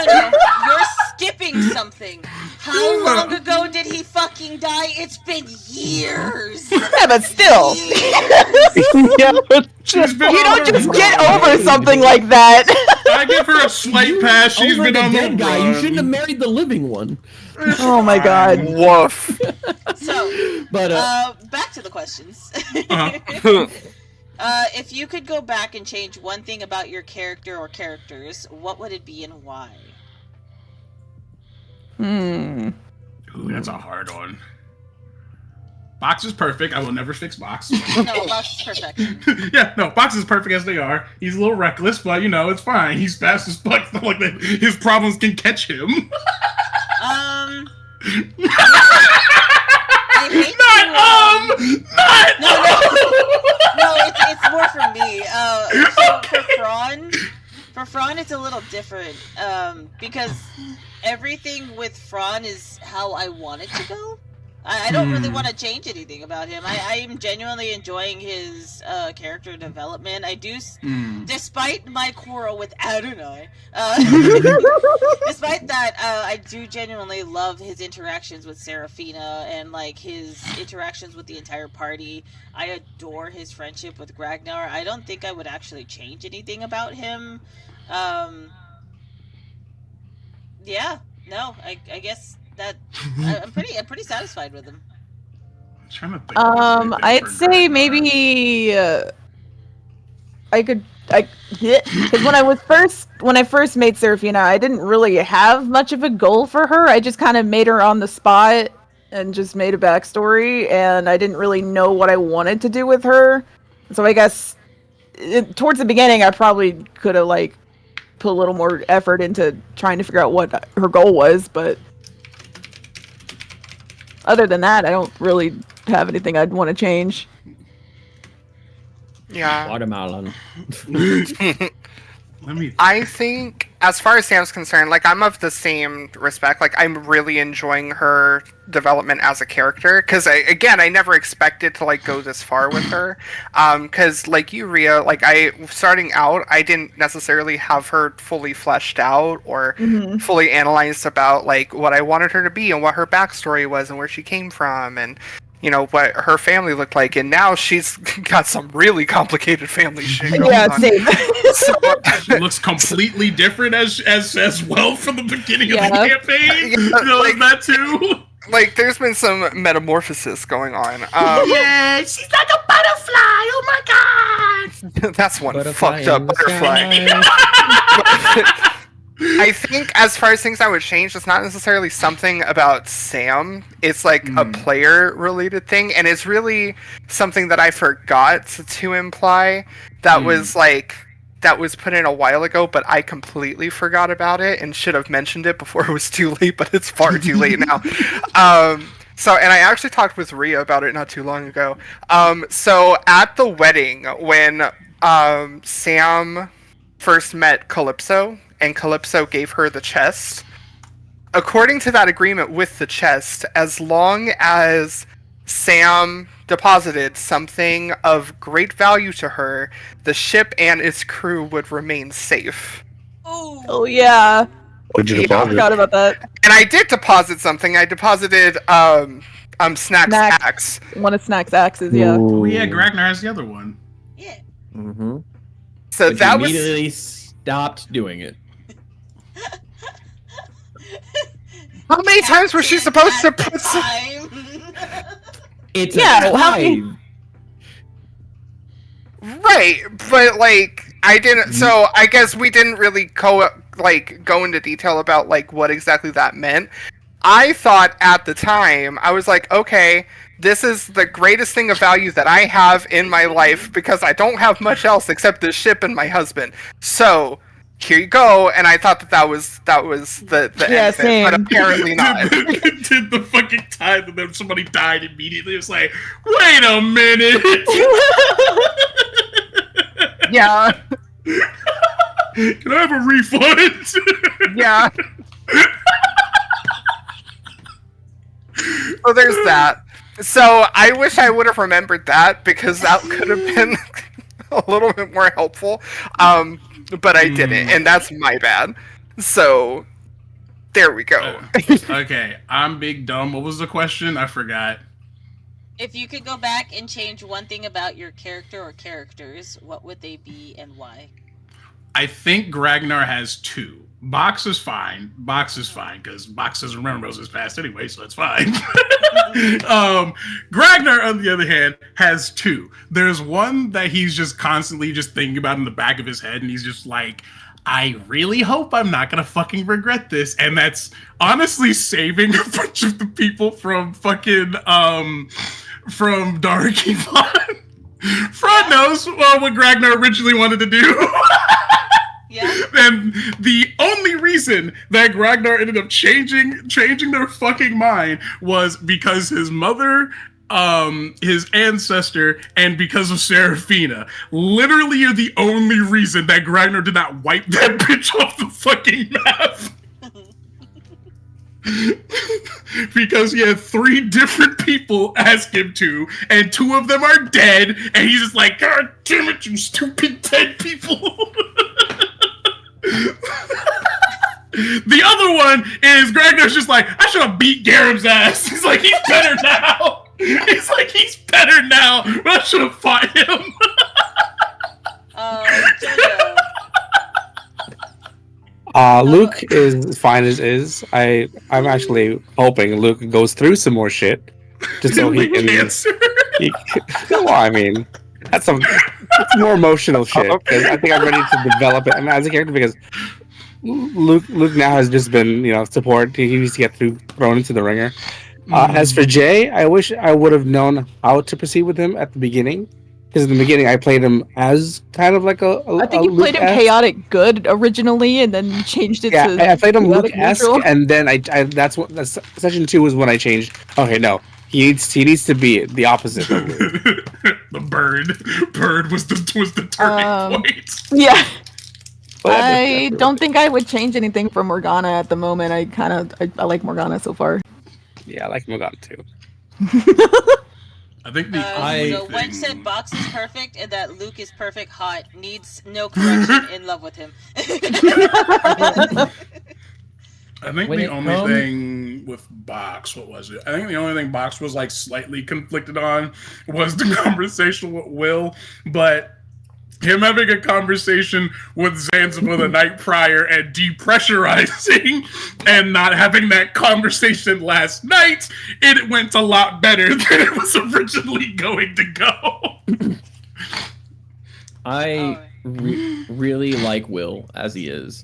No. You're skipping something. How long ago did he fucking die? It's been years. Yeah, but still. Yeah, but She's been You on don't the just run. get over something like that. I give her a slight pass. She's Over been the on the dead guy. run. You shouldn't have married the living one. Oh my god. Woof. So, But back to the questions. Uh-huh. If you could go back and change one thing about your character or characters, what would it be and why? Hmm. Ooh, that's a hard one. Box is perfect. I will never fix Box. No, Box is perfection. Yeah, no, Box is perfect as they are. He's a little reckless, but you know, it's fine. He's fast as fuck. It's not like his problems can catch him. I hate No, it's more for me. For Fran, it's a little different. Because everything with Fran is how I want it to go. I don't really want to change anything about him. I am genuinely enjoying his character development. I do, despite my quarrel with Adonai, despite that, I do genuinely love his interactions with Seraphina and like his interactions with the entire party. I adore his friendship with Ragnar. I don't think I would actually change anything about him. Yeah, no, I guess that I'm pretty satisfied with him. I'm trying to think of anything I'd for say Ragnar. maybe because when I first made Seraphina, I didn't really have much of a goal for her. I just kind of made her on the spot and just made a backstory, and I didn't really know what I wanted to do with her. So I guess towards the beginning, I probably could have like put a little more effort into trying to figure out what her goal was, but other than that, I don't really have anything I'd want to change. Yeah. Watermelon. Let me. I think, as far as Sam's concerned, like, I'm of the same respect. Like, I'm really enjoying her development as a character. Because, I never expected to, like, go this far with her. Because, like you, Rhea, like, starting out, I didn't necessarily have her fully fleshed out or fully analyzed about, like, what I wanted her to be and what her backstory was and where she came from and, you know, what her family looked like. And now she's got some really complicated family shit going on. Same. It looks completely different as well from the beginning of the Yeah. campaign. Yeah, You know, like- that too. Like, there's been some metamorphosis going on. Yeah, she's like a butterfly. Oh my god. That's one Butterfly fucked up in the butterfly. sky. I think as far as things I would change, it's not necessarily something about Sam. It's like a player related thing, and it's really something that I forgot to imply that was put in a while ago, but I completely forgot about it and should have mentioned it before it was too late, but it's far too late now. So, and I actually talked with Rhea about it not too long ago. So at the wedding, when Sam first met Calypso, and Calypso gave her the chest, according to that agreement with the chest, as long as Sam deposited something of great value to her, the ship and its crew would remain safe. Oh yeah, What'd you Yeah. deposit? forgot about that. And I did deposit something. I deposited Snack's Snack. axe. One of Snack's axes, yeah. Oh yeah, Ragnar has the other one. Yeah. Mm-hmm. So But that you was immediately stopped doing it. how many times was she supposed to put some... Time. It's Yeah, a how tithe. Right, but like I didn't. So I guess we didn't really go into detail about like what exactly that meant. I thought at the time, I was like, okay, this is the greatest thing of value that I have in my life because I don't have much else except this ship and my husband. So here you go. And I thought that was the Yeah, end of it, but same. apparently not. Did the fucking time and then somebody died immediately. It's like, wait a minute. Yeah, Can I have a refund? yeah. So there's that. So I wish I would have remembered that because that could have been a little bit more helpful. But I didn't, and that's my bad. So there we go. Okay, I'm big dumb. What was the question? I forgot. If you could go back and change one thing about your character or characters, what would they be and why? I think Ragnar has two. Box is fine. Because Box doesn't remember his past anyway, so it's fine. Ragnar, on the other hand, has two. There's one that he's just constantly just thinking about in the back of his head, and he's just like, I really hope I'm not gonna fucking regret this. And that's honestly saving a bunch of the people from fucking from Dark Yvonne. Front knows what Ragnar originally wanted to do. Yeah. And the only reason that Ragnar ended up changing their fucking mind was because his mother, his ancestor, and because of Seraphina. Literally are the only reason that Ragnar did not wipe that bitch off the fucking map. Because he had 3 different people ask him to, and 2 of them are dead, and he's just like, God damn it, you stupid dead people. The other one is Gragnar's just like, I should have beat Garam's ass. He's like, he's better now. He's like, he's better now, but I should have fought him. Jojo. Luke is fine as is. I'm actually hoping Luke goes through some more shit, just so he can. Cancer. Well, I mean, that's more emotional shit. 'Cause I think I'm ready to develop it as a character because Luke now has just been support. He needs to get thrown into the ringer. As for Jay, I wish I would have known how to proceed with him at the beginning. Because in the beginning, I played him as kind of like I think you played him chaotic good originally, and then you changed it to. Yeah, I played him Luke-esque, Luke-esque, and then that's session 2 was when I changed. Okay, no, he needs to be the opposite. The bird was the turning point. Yeah. I don't think I would change anything from Morgana at the moment. I like Morgana so far. Yeah, I like Morgana too. I think so Wedge said Box is perfect and that Luke is perfect hot, needs no correction, in love with him. I think the only thing with Box, what was it? I think the only thing Box was like slightly conflicted on was the conversation with Will, but him having a conversation with Zanzibar the night prior and depressurizing and not having that conversation last night, it went a lot better than it was originally going to go. I really like Will as he is.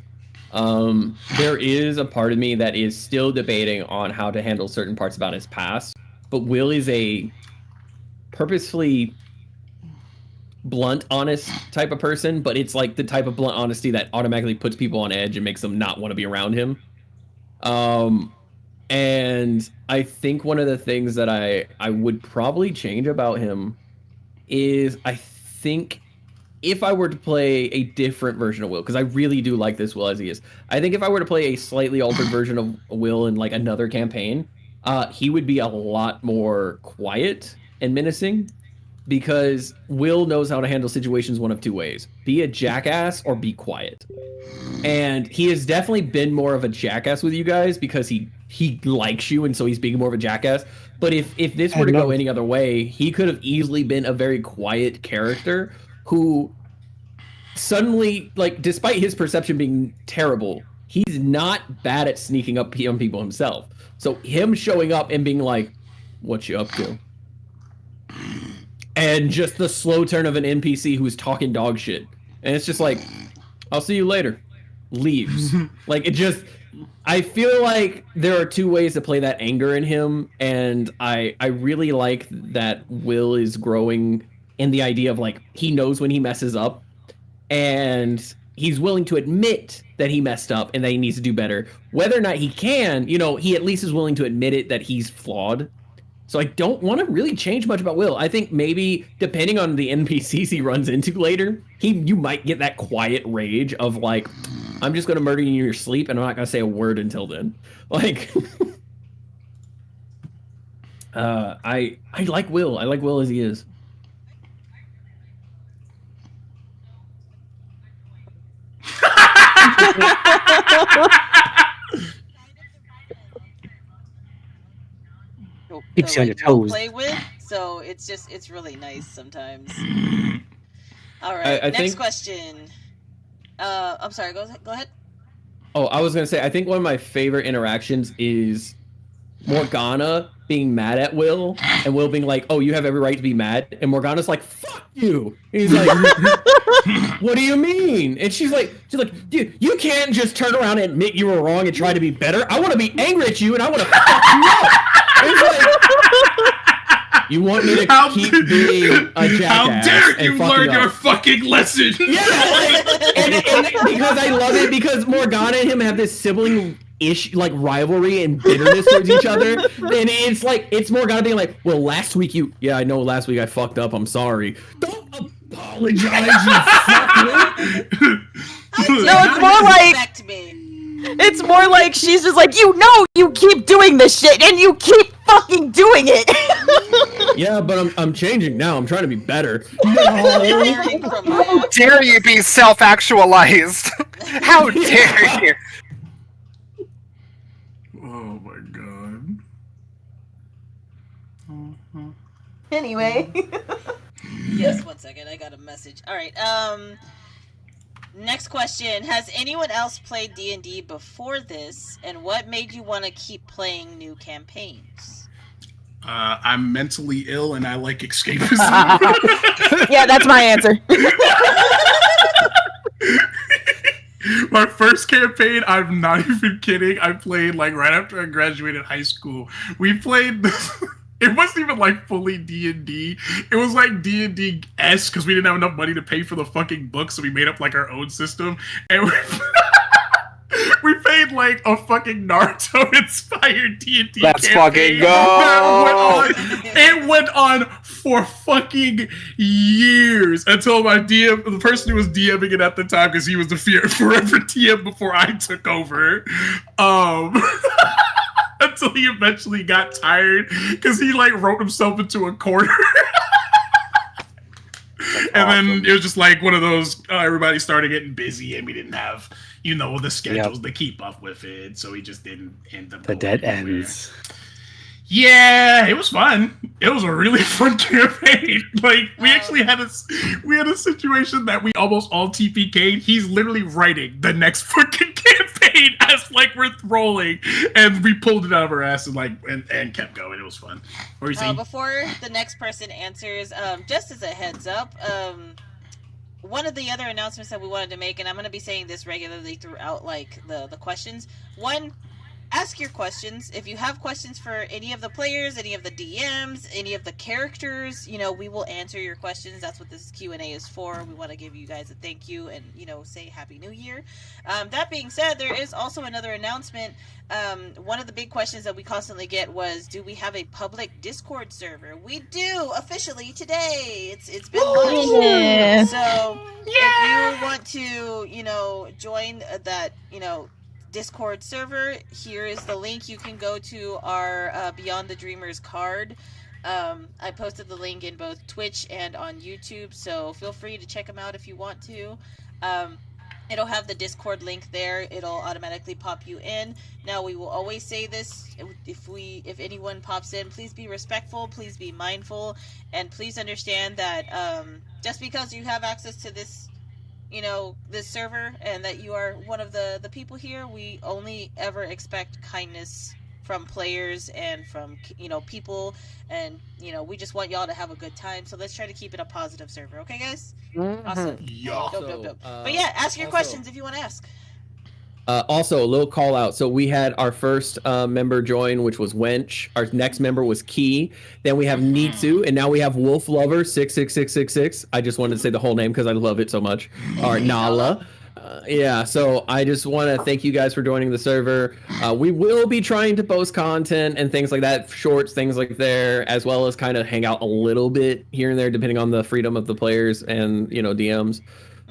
There is a part of me that is still debating on how to handle certain parts about his past, but Will is a purposefully blunt, honest type of person, but it's like the type of blunt honesty that automatically puts people on edge and makes them not want to be around him. And I think one of the things that I would probably change about him is I think if I were to play a different version of Will, because I really do like this Will as he is, I think if I were to play a slightly altered version of Will in like another campaign, he would be a lot more quiet and menacing. Because Will knows how to handle situations one of 2 ways. Be a jackass or be quiet. And he has definitely been more of a jackass with you guys because he likes you and so he's being more of a jackass. But if this were to go any other way, he could have easily been a very quiet character who suddenly, like, despite his perception being terrible, he's not bad at sneaking up on people himself. So him showing up and being like, what you up to? And just the slow turn of an NPC who's talking dog shit. And it's just like, I'll see you later. Leaves. Like, it just... I feel like there are 2 ways to play that anger in him. And I really like that Will is growing in the idea of, like, he knows when he messes up. And he's willing to admit that he messed up and that he needs to do better. Whether or not he can, he at least is willing to admit it that he's flawed. So I don't want to really change much about Will. I think maybe, depending on the NPCs he runs into later, you might get that quiet rage of like, I'm just going to murder you in your sleep and I'm not going to say a word until then. Like, I like Will. I like Will as he is. Keeps you on your toes. Play with, so it's really nice sometimes. All right, next question. I'm sorry. Go ahead. Oh, I was gonna say I think one of my favorite interactions is Morgana being mad at Will and Will being like, "Oh, you have every right to be mad," and Morgana's like, "Fuck you." And he's like, "What do you mean?" And she's like, "Dude, you can't just turn around and admit you were wrong and try to be better. I want to be angry at you and I want to fuck you up." It's like, you want me to keep being a jackass? How dare you learn your up. fucking lesson? Yeah, and because I love it because Morgana and him have this sibling like rivalry and bitterness towards each other, and it's like it's Morgana being like, "Well, last week I know last week I fucked up. I'm sorry." Don't apologize, you fucking. No, it's more like. Me. It's more like she's just like, you know, you keep doing this shit and you keep fucking doing it. Yeah, but I'm changing now. I'm trying to be better. Learning from that. Dare you be self-actualized? How dare you? Oh my god. Anyway. Yes, 1 second. I got a message. All right. Next question: has anyone else played D&D before this, and what made you want to keep playing new campaigns? I'm mentally ill and I like escapism. Yeah, that's my answer. My first campaign, I'm not even kidding. I played like right after I graduated high school. We played this. It wasn't even like fully D&D. It was like D&D-esque because we didn't have enough money to pay for the fucking book, so we made up like our own system. And we played like a fucking Naruto-inspired D&D Let's campaign fucking go! It went on for fucking years until my DM, the person who was DMing it at the time, because he was the forever DM before I took over. Until he eventually got tired because he like wrote himself into a corner. And then it was just like one of those, everybody started getting busy and we didn't have, the schedules to keep up with it. So we just didn't end up The going dead anywhere. ends. Yeah, it was fun. It was a really fun campaign. Like we actually had a situation that we almost all TPK'd. He's literally writing the next fucking campaign as like we're rolling, and we pulled it out of our ass and kept going. It was fun. What were you saying? Before the next person answers, just as a heads up, one of the other announcements that we wanted to make, and I'm going to be saying this regularly throughout like the questions. One, ask your questions. If you have questions for any of the players, any of the DMs, any of the characters, we will answer your questions. That's what this Q&A is for. We want to give you guys a thank you and, say Happy New Year. That being said, there is also another announcement. One of the big questions that we constantly get was, do we have a public Discord server? We do, officially today. It's been launched. Yeah. So if you want to, join that, Discord server, here is the link. You can go to our Beyond the Dreamers card. I posted the link in both Twitch and on YouTube, so feel free to check them out if you want to. It'll have the Discord link there. It'll automatically pop you in. Now, we will always say this, if anyone pops in, please be respectful, please be mindful, and please understand that just because you have access to this this server and that you are one of the people here, we only ever expect kindness from players and from people, and we just want y'all to have a good time, so let's try to keep it a positive server. Okay, guys? Awesome. Yeah. Dope. But yeah, ask your questions if you want to ask. Also, a little call out. So we had our first member join, which was Wench. Our next member was Key. Then we have Nitsu, and now we have Wolf Lover 66666. I just wanted to say the whole name because I love it so much. Or Nala. Yeah, so I just want to thank you guys for joining the server. We will be trying to post content and things like that, shorts, things like there, as well as kind of hang out a little bit here and there, depending on the freedom of the players and DMs.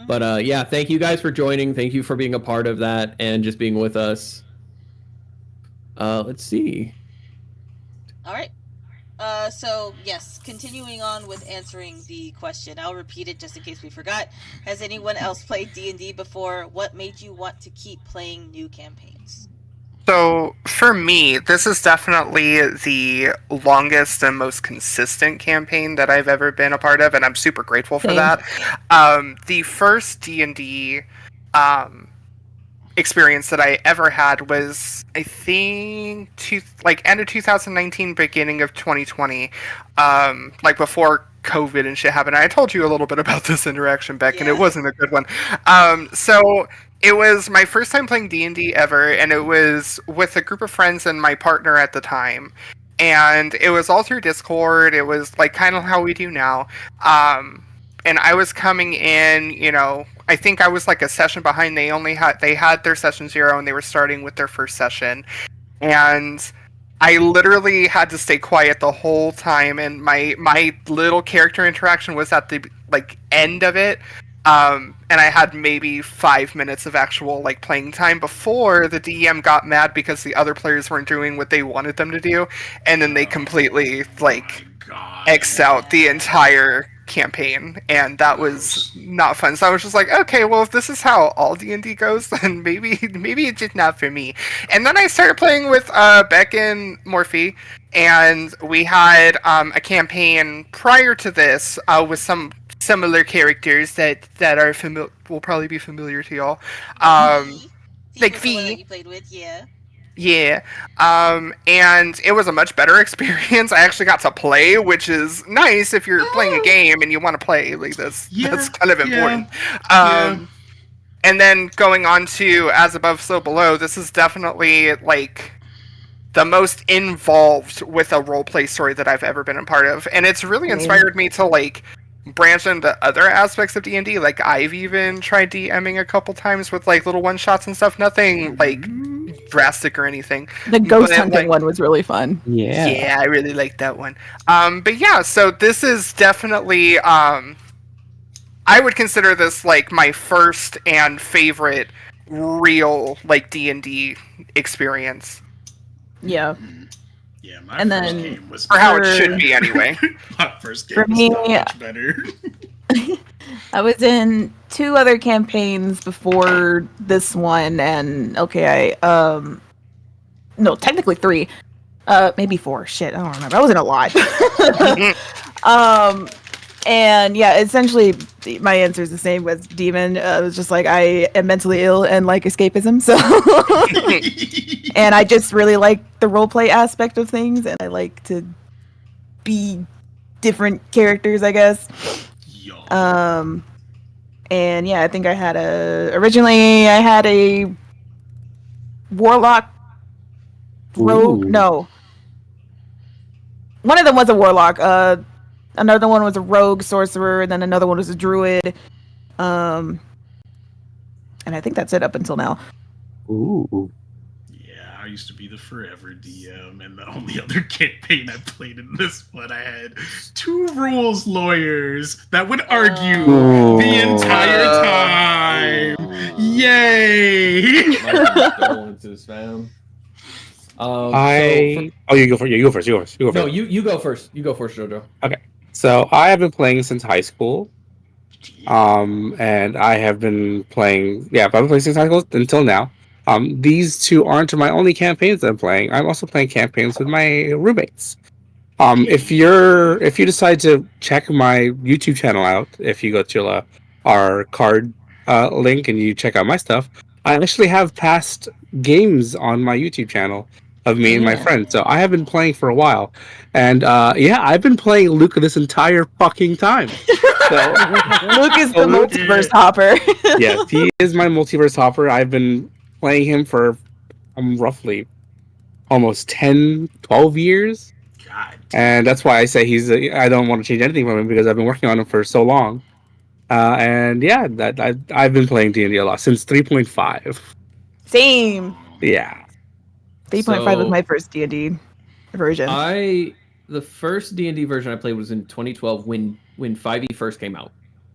But yeah, thank you guys for joining. Thank you for being a part of that and just being with us. Let's see. All right. So yes, continuing on with answering the question, I'll repeat it just in case we forgot. Has anyone else played D&D before? What made you want to keep playing new campaigns? So, for me, this is definitely the longest and most consistent campaign that I've ever been a part of, and I'm super grateful for that. The first D&D experience that I ever had was, I think, end of 2019, beginning of 2020, before COVID and shit happened. I told you a little bit about this interaction, Beck, and it wasn't a good one. So it was my first time playing D&D ever, and it was with a group of friends and my partner at the time. And it was all through Discord. It was kind of how we do now. And I was coming in, I think I was a session behind. They had their session 0 and they were starting with their first session. And I literally had to stay quiet the whole time, and my little character interaction was at the end of it, And I had maybe 5 minutes of actual like playing time before the DEM got mad because the other players weren't doing what they wanted them to do, and then they completely like X'd out the entire campaign, and that was not fun. So I was just like, okay, well, if this is how all D&D goes, then maybe it's just not for me. And then I started playing with Beck and Morphe, and we had a campaign prior to this with some similar characters that are will probably be familiar to y'all. Like was the one that V. you played with, yeah. Yeah, and it was a much better experience. I actually got to play, which is nice if you're playing a game and you want to play. Like that's kind of important. And then going on to As Above, So Below, this is definitely like the most involved with a roleplay story that I've ever been a part of, and it's really inspired me to like branch into other aspects of D&D. Like I've even tried DMing a couple times with like little one shots and stuff. Nothing like drastic or anything. The ghost hunting one was really fun. Yeah, I really liked that one. But yeah, so this is definitely I would consider this like my first and favorite real like D&D experience. Yeah. Yeah, my And first then game was Or how it should be anyway. my first game For was me, not much better. I was in 2 other campaigns before this one, and no, technically 3, maybe 4. Shit, I don't remember. I was in a lot. And yeah, essentially, my answer is the same with Demon. It was just like I am mentally ill and like escapism, so. And I just really like the roleplay aspect of things, and I like to be different characters, I guess. And yeah, I think I had originally I had a warlock rogue. Ooh. No, one of them was a warlock. Another one was a rogue sorcerer, and then another one was a druid. And I think that's it up until now. Ooh. Yeah, I used to be the forever DM, and the only other campaign I played in this one, I had 2 rules lawyers that would argue the entire time. Yay! Condolences, fam. Oh, you go first. You go first. No, you go first. You go first, Jojo. Okay. So I have been playing since high school. And I have been playing. Yeah, I've been playing since high school until now. These 2 aren't my only campaigns that I'm playing. I'm also playing campaigns with my roommates. If you decide to check my YouTube channel out, if you go to our card link and you check out my stuff, I actually have past games on my YouTube channel of me and my friends. So I have been playing for a while, and I've been playing Luca this entire fucking time. So, Luke is the multiverse hopper. yes, he is my multiverse hopper. I've been playing him for roughly almost 10, 12 years. God. And that's why I say I don't want to change anything from him because I've been working on him for so long. And yeah, I've been playing D&D a lot since 3.5. Same. Yeah. 3.5 was my first D&D version. The first D&D version I played was in 2012 when 5e first came out,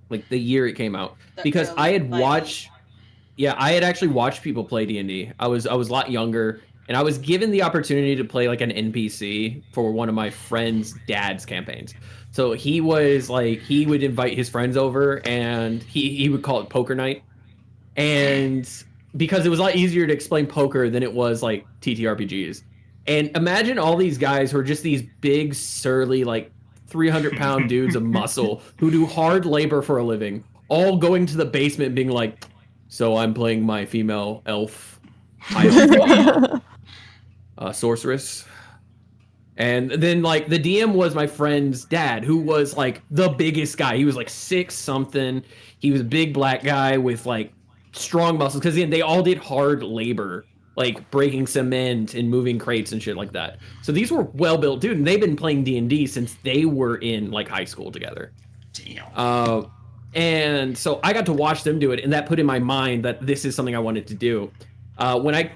like the year it came out, because I had watched. Yeah, I had actually watched people play D&D. I was a lot younger, and I was given the opportunity to play like an NPC for one of my friend's dad's campaigns. So he was like, he would invite his friends over, and he would call it poker night. And because it was a lot easier to explain poker than it was like TTRPGs. And imagine all these guys who are just these big, surly, like 300-pound dudes of muscle who do hard labor for a living, all going to the basement being like, so I'm playing my female elf, sorceress. And then like the DM was my friend's dad, who was like the biggest guy. He was like 6 something. He was a big black guy with like strong muscles, because they all did hard labor, like breaking cement and moving crates and shit like that. So these were well built dude, and they've been playing D&D since they were in like high school together. Damn. And so I got to watch them do it, and that put in my mind that this is something I wanted to do. When I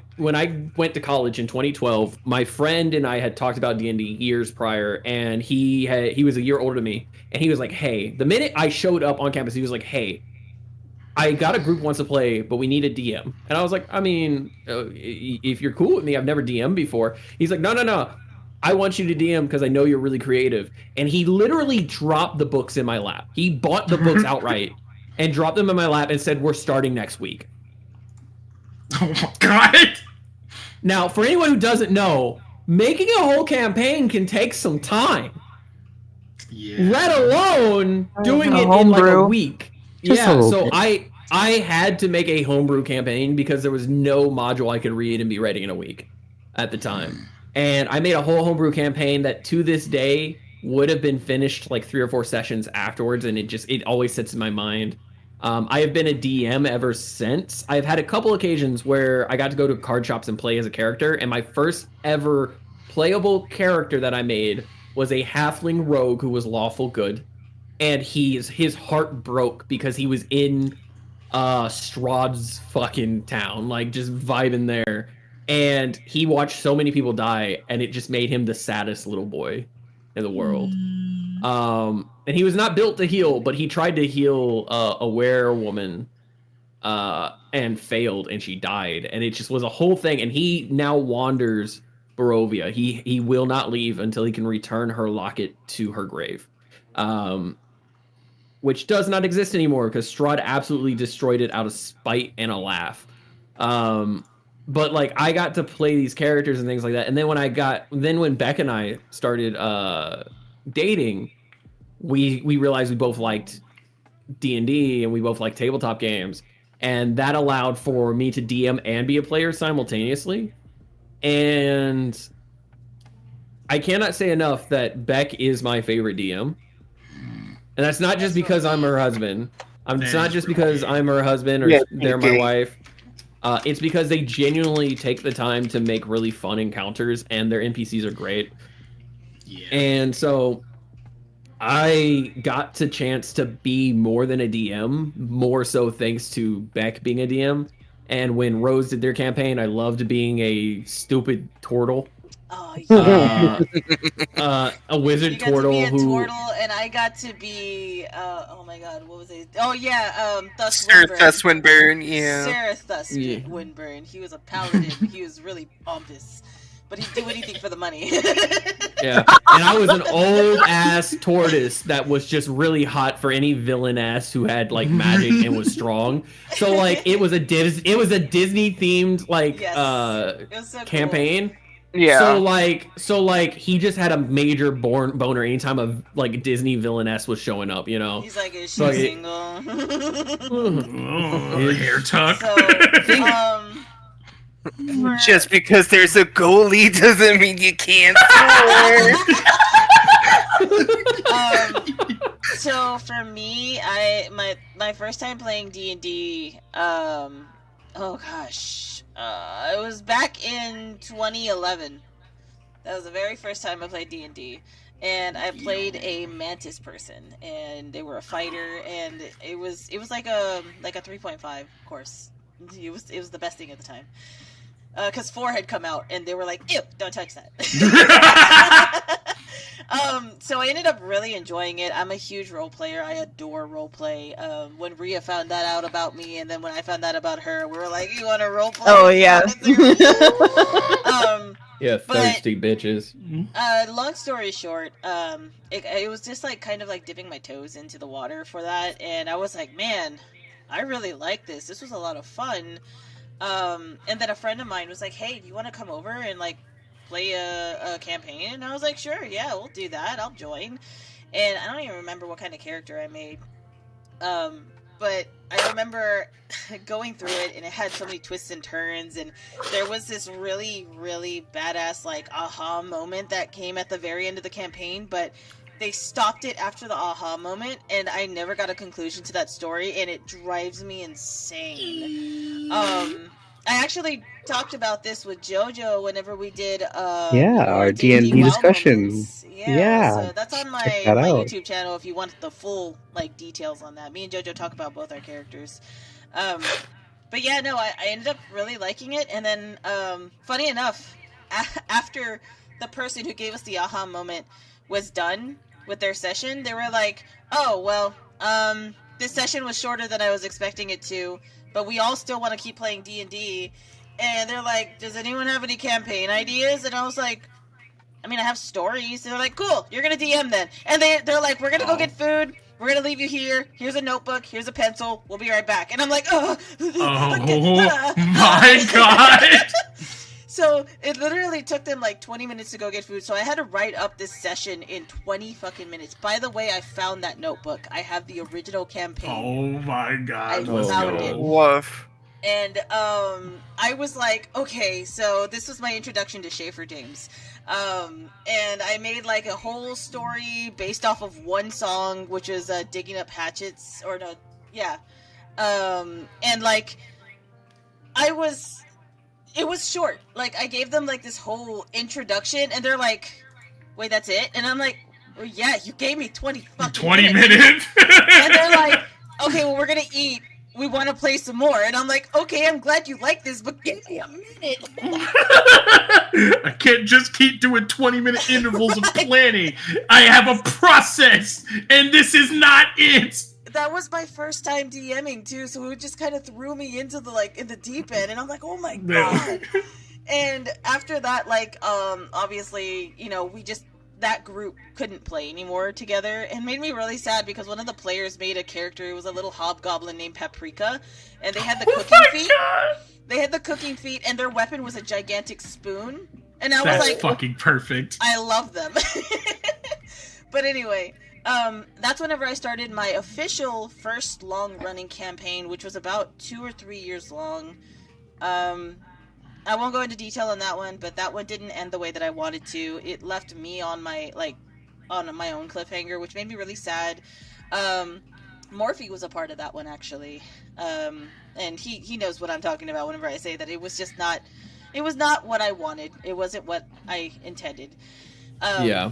went to college in 2012, my friend and I had talked about D&D years prior, and he was a year older than me, and he was like, "Hey," the minute I showed up on campus, he was like, "Hey, I got a group wants to play, but we need a DM. And I was like, I mean, if you're cool with me, I've never DM'd before. He's like, no. I want you to DM because I know you're really creative. And he literally dropped the books in my lap. He bought the books outright and dropped them in my lap and said, we're starting next week. Oh my god! Now, for anyone who doesn't know, making a whole campaign can take some time. Yeah. Let alone doing it in like a week. Just a Yeah, little so bit. I had to make a homebrew campaign because there was no module I could read and be ready in a week at the time. And I made a whole homebrew campaign that to this day would have been finished like 3 or 4 sessions afterwards, and it always sits in my mind. I have been a DM ever since. I've had a couple occasions where I got to go to card shops and play as a character, and my first ever playable character that I made was a halfling rogue who was lawful good, and his heart broke because he was in Strahd's fucking town, like just vibing there, and he watched so many people die, and it just made him the saddest little boy in the world. And he was not built to heal, but he tried to heal a werewoman and failed, and she died, and it just was a whole thing. And he now wanders Barovia. He will not leave until he can return her locket to her grave, which does not exist anymore because Strahd absolutely destroyed it out of spite and a laugh. But like I got to play these characters and things like that, and then when Beck and I started dating, we realized we both liked D&D and we both liked tabletop games, and that allowed for me to DM and be a player simultaneously. And I cannot say enough that Beck is my favorite DM. And that's not just because I'm her husband. It's not just because I'm her husband or they're my wife. It's because they genuinely take the time to make really fun encounters, and their NPCs are great. Yeah. And so I got the chance to be more than a DM, more so thanks to Beck being a DM. And when Rose did their campaign, I loved being a stupid turtle. Oh yeah. A wizard You got to turtle be a who turtle, and I got to be oh my god, what was it? Oh yeah, Thus Sir Windburn. Thus Windburn, yeah. Sarah Thus Yeah. Windburn. He was a paladin. He was really pompous, but he'd do anything for the money. Yeah, and I was an old ass tortoise that was just really hot for any villain ass who had like magic and was strong. So like it was a Disney themed like Yes. It was so campaign. Cool. Yeah. So like he just had a major boner anytime a like Disney villainess was showing up, you know. He's like, is she So single? Oh, hair tuck. So, Just because there's a goalie doesn't mean you can't score. So for me, my first time playing D&D, oh gosh, it was back in 2011. That was the very first time I played D&D, and I played a mantis person, and they were a fighter, and it was like a 3.5 course. It was the best thing at the time. Because 4 had come out, and they were like, ew, don't touch that. So I ended up really enjoying it. I'm a huge role player. I adore role play. When Rhea found that out about me, and then when I found that about her, we were like, you want to role play? Oh, yeah. Yeah, thirsty bitches. Long story short, it was just like kind of like dipping my toes into the water for that, and I was like, man, I really like this. This was a lot of fun. And then a friend of mine was like, hey, do you want to come over and like play a campaign? And I was like, sure, yeah, we'll do that. I'll join. And I don't even remember what kind of character I made. But I remember going through it, and it had so many twists and turns, and there was this really, really badass like aha moment that came at the very end of the campaign, but they stopped it after the aha moment, and I never got a conclusion to that story, and it drives me insane. I actually talked about this with JoJo whenever we did our D&D WoW discussion. moments. Yeah, So that's on my check that out. YouTube channel if you want the full like details on that. Me and JoJo talk about both our characters. But yeah, no, I ended up really liking it, and then funny enough, after the person who gave us the aha moment was done with their session, they were like, oh well, this session was shorter than I was expecting it to, but we all still want to keep playing D&D. And they're like, does anyone have any campaign ideas? And I was like, I mean, I have stories. And they're like, cool, you're going to DM then. And they're like, we're going to go get food. We're going to leave you here. Here's a notebook. Here's a pencil. We'll be right back. And I'm like, oh my God. So it literally took them like 20 minutes to go get food. So I had to write up this session in 20 fucking minutes. By the way, I found that notebook. I have the original campaign. Oh my God. I found it. Woof. And I was like, okay, so this was my introduction to Schaefer James. And I made like a whole story based off of one song, which is Digging Up Hatchets, or no, yeah. And like, it was short. Like, I gave them like this whole introduction, and they're like, wait, that's it? And I'm like, well, yeah, you gave me 20 minutes. And they're like, okay, well, we're gonna eat. We want to play some more. And I'm like, okay, I'm glad you like this, but give me a minute. I can't just keep doing 20-minute intervals of planning. I have a process, and this is not it. That was my first time DMing too, so it just kind of threw me into in the deep end, and I'm like, oh my God. And after that, like, obviously, you know, that group couldn't play anymore together, and made me really sad because one of the players made a character. It was a little hobgoblin named Paprika, and they had the cooking feet. God. They had the cooking feet, and their weapon was a gigantic spoon. And I was like, fucking perfect. I love them. But anyway, that's whenever I started my official first long-running campaign, which was about 2 or 3 years long. I won't go into detail on that one, but that one didn't end the way that I wanted to. It left me on my own cliffhanger, which made me really sad. Morphe was a part of that one, actually. And he knows what I'm talking about whenever I say that it was not what I wanted. It wasn't what I intended. Yeah.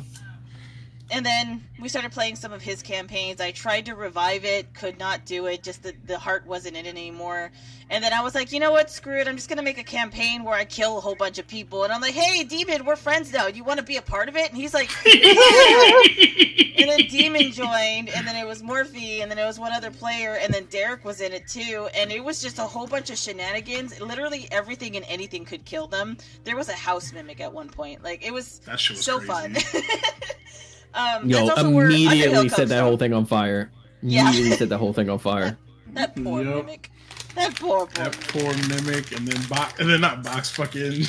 And then we started playing some of his campaigns. I tried to revive it, could not do it. Just the heart wasn't in it anymore. And then I was like, you know what? Screw it. I'm just going to make a campaign where I kill a whole bunch of people. And I'm like, hey, Demon, we're friends now. You want to be a part of it? And he's like, yeah. And then Demon joined, and then it was Morphe, and then it was one other player, and then Derek was in it too. And it was just a whole bunch of shenanigans. Literally everything and anything could kill them. There was a house mimic at one point. Like, it was so fun. Immediately set that whole thing on fire. Immediately set that whole thing on fire. That poor mimic. That poor mimic, and then not box fucking.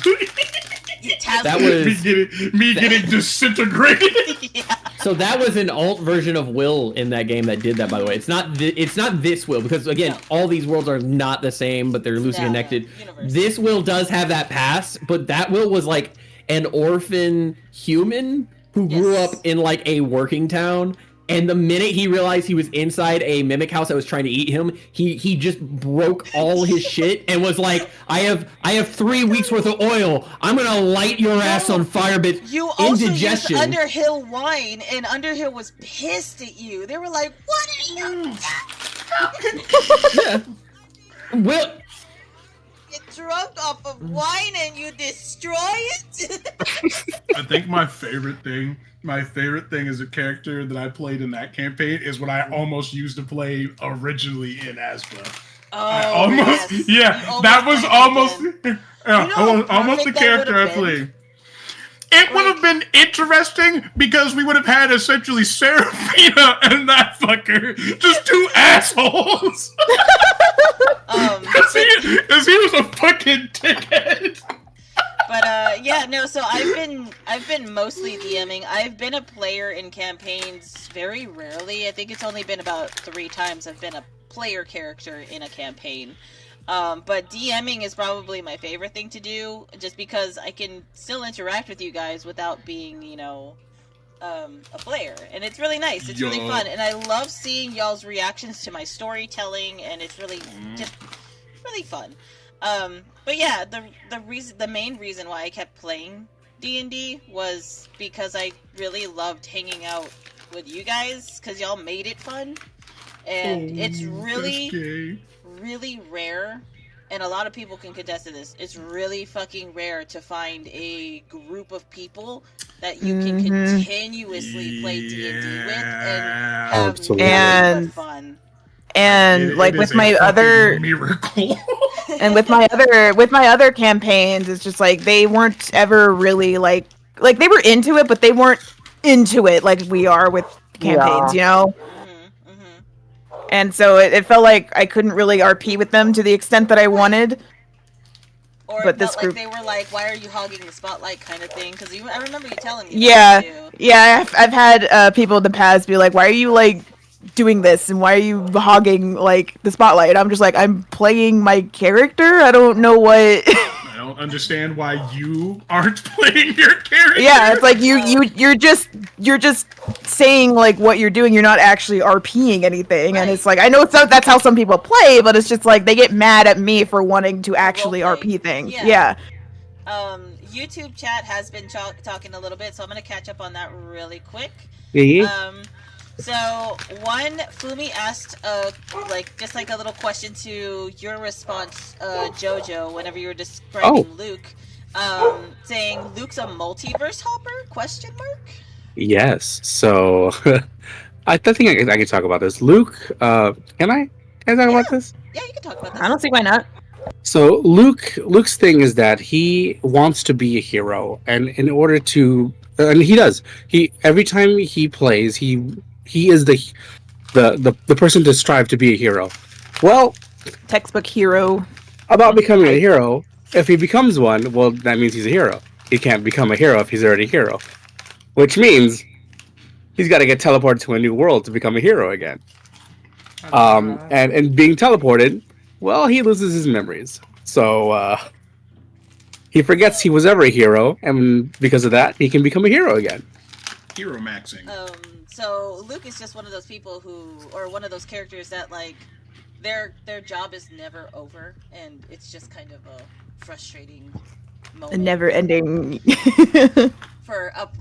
That was me getting disintegrated. Yeah. So that was an alt version of Will in that game that did that. By the way, it's not this Will, because again, all these worlds are not the same, but they're loosely connected. This Will does have that past, but that Will was like an orphan human who grew up in like a working town, and the minute he realized he was inside a mimic house that was trying to eat him, he just broke all his shit and was like, I have 3 weeks worth of oil. I'm gonna light your ass on fire, bitch. You also used Underhill wine, and Underhill was pissed at you. They were like, what are you? Yeah. Will. Get drunk off of wine and you destroy it? I think my favorite thing as a character that I played in that campaign is what I almost used to play originally in Aspa. That was almost the character I played. It would have been interesting because we would have had essentially Seraphina and that fucker, just two assholes. Because he was a fucking dickhead. But so I've been mostly DMing. I've been a player in campaigns very rarely. I think it's only been about 3 times I've been a player character in a campaign. But DMing is probably my favorite thing to do, just because I can still interact with you guys without being, a player. And it's really nice. It's really fun. And I love seeing y'all's reactions to my storytelling, and it's really just really fun. But yeah, the main reason why I kept playing D&D was because I really loved hanging out with you guys, because y'all made it fun. And it's really rare, and a lot of people can contest to this. It's really fucking rare to find a group of people that you can continuously play D&D with and have fun. And like It with is a my fucking other miracle. and with my other campaigns, it's just like they weren't ever really like they were into it, but they weren't into it like we are with campaigns, you know? And so it felt like I couldn't really RP with them to the extent that I wanted. Or But it this felt group- like they were like, "Why are you hogging the spotlight?" kind of thing. Because I remember you telling me. Yeah, That too. yeah. I've had people in the past be like, "Why are you like doing this? And why are you hogging like the spotlight?" And I'm just like, "I'm playing my character. I don't know what." I don't understand why you aren't playing your character. Yeah, it's like you're just saying like what you're doing. You're not actually RPing anything, and it's like I know that's how some people play, but it's just like they get mad at me for wanting to actually role-playing. RP things. Yeah. Yeah. YouTube chat has been talking a little bit, so I'm gonna catch up on that really quick. Yeah. So one, Fumi asked just like a little question to your response, Jojo, whenever you were describing Luke, saying Luke's a multiverse hopper? Question mark. Yes. So I think I can talk about this. Luke, can I talk about this? Yeah, you can talk about this. I don't see why not. So Luke's thing is that he wants to be a hero, and in order to, and he does. He every time he plays, he is the person to strive to be a hero. Well, Textbook hero. about becoming a hero, if he becomes one, well, that means he's a hero. He can't become a hero if he's already a hero, which means he's got to get teleported to a new world to become a hero again. And being teleported, well, he loses his memories. So he forgets he was ever a hero, and because of that, he can become a hero again. Hero maxing. So Luke is just one of those people or one of those characters that like their job is never over, and it's just kind of a frustrating moment. A never-ending.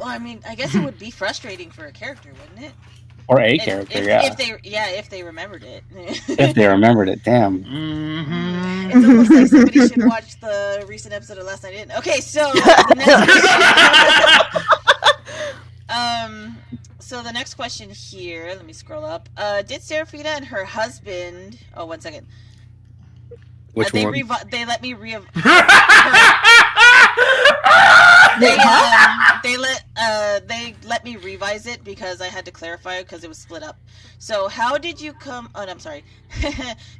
I mean, I guess it would be frustrating for a character, wouldn't it? Or a character, If they remembered it. If they remembered it, damn. It's almost like somebody should watch the recent episode of Last Night In. Okay, so the next so the next question here, let me scroll up. Did Serafina and her husband? Oh, 1 second. Which one? They let me they let me revise it because I had to clarify it because it was split up. So how did you come? Oh, no, I'm sorry.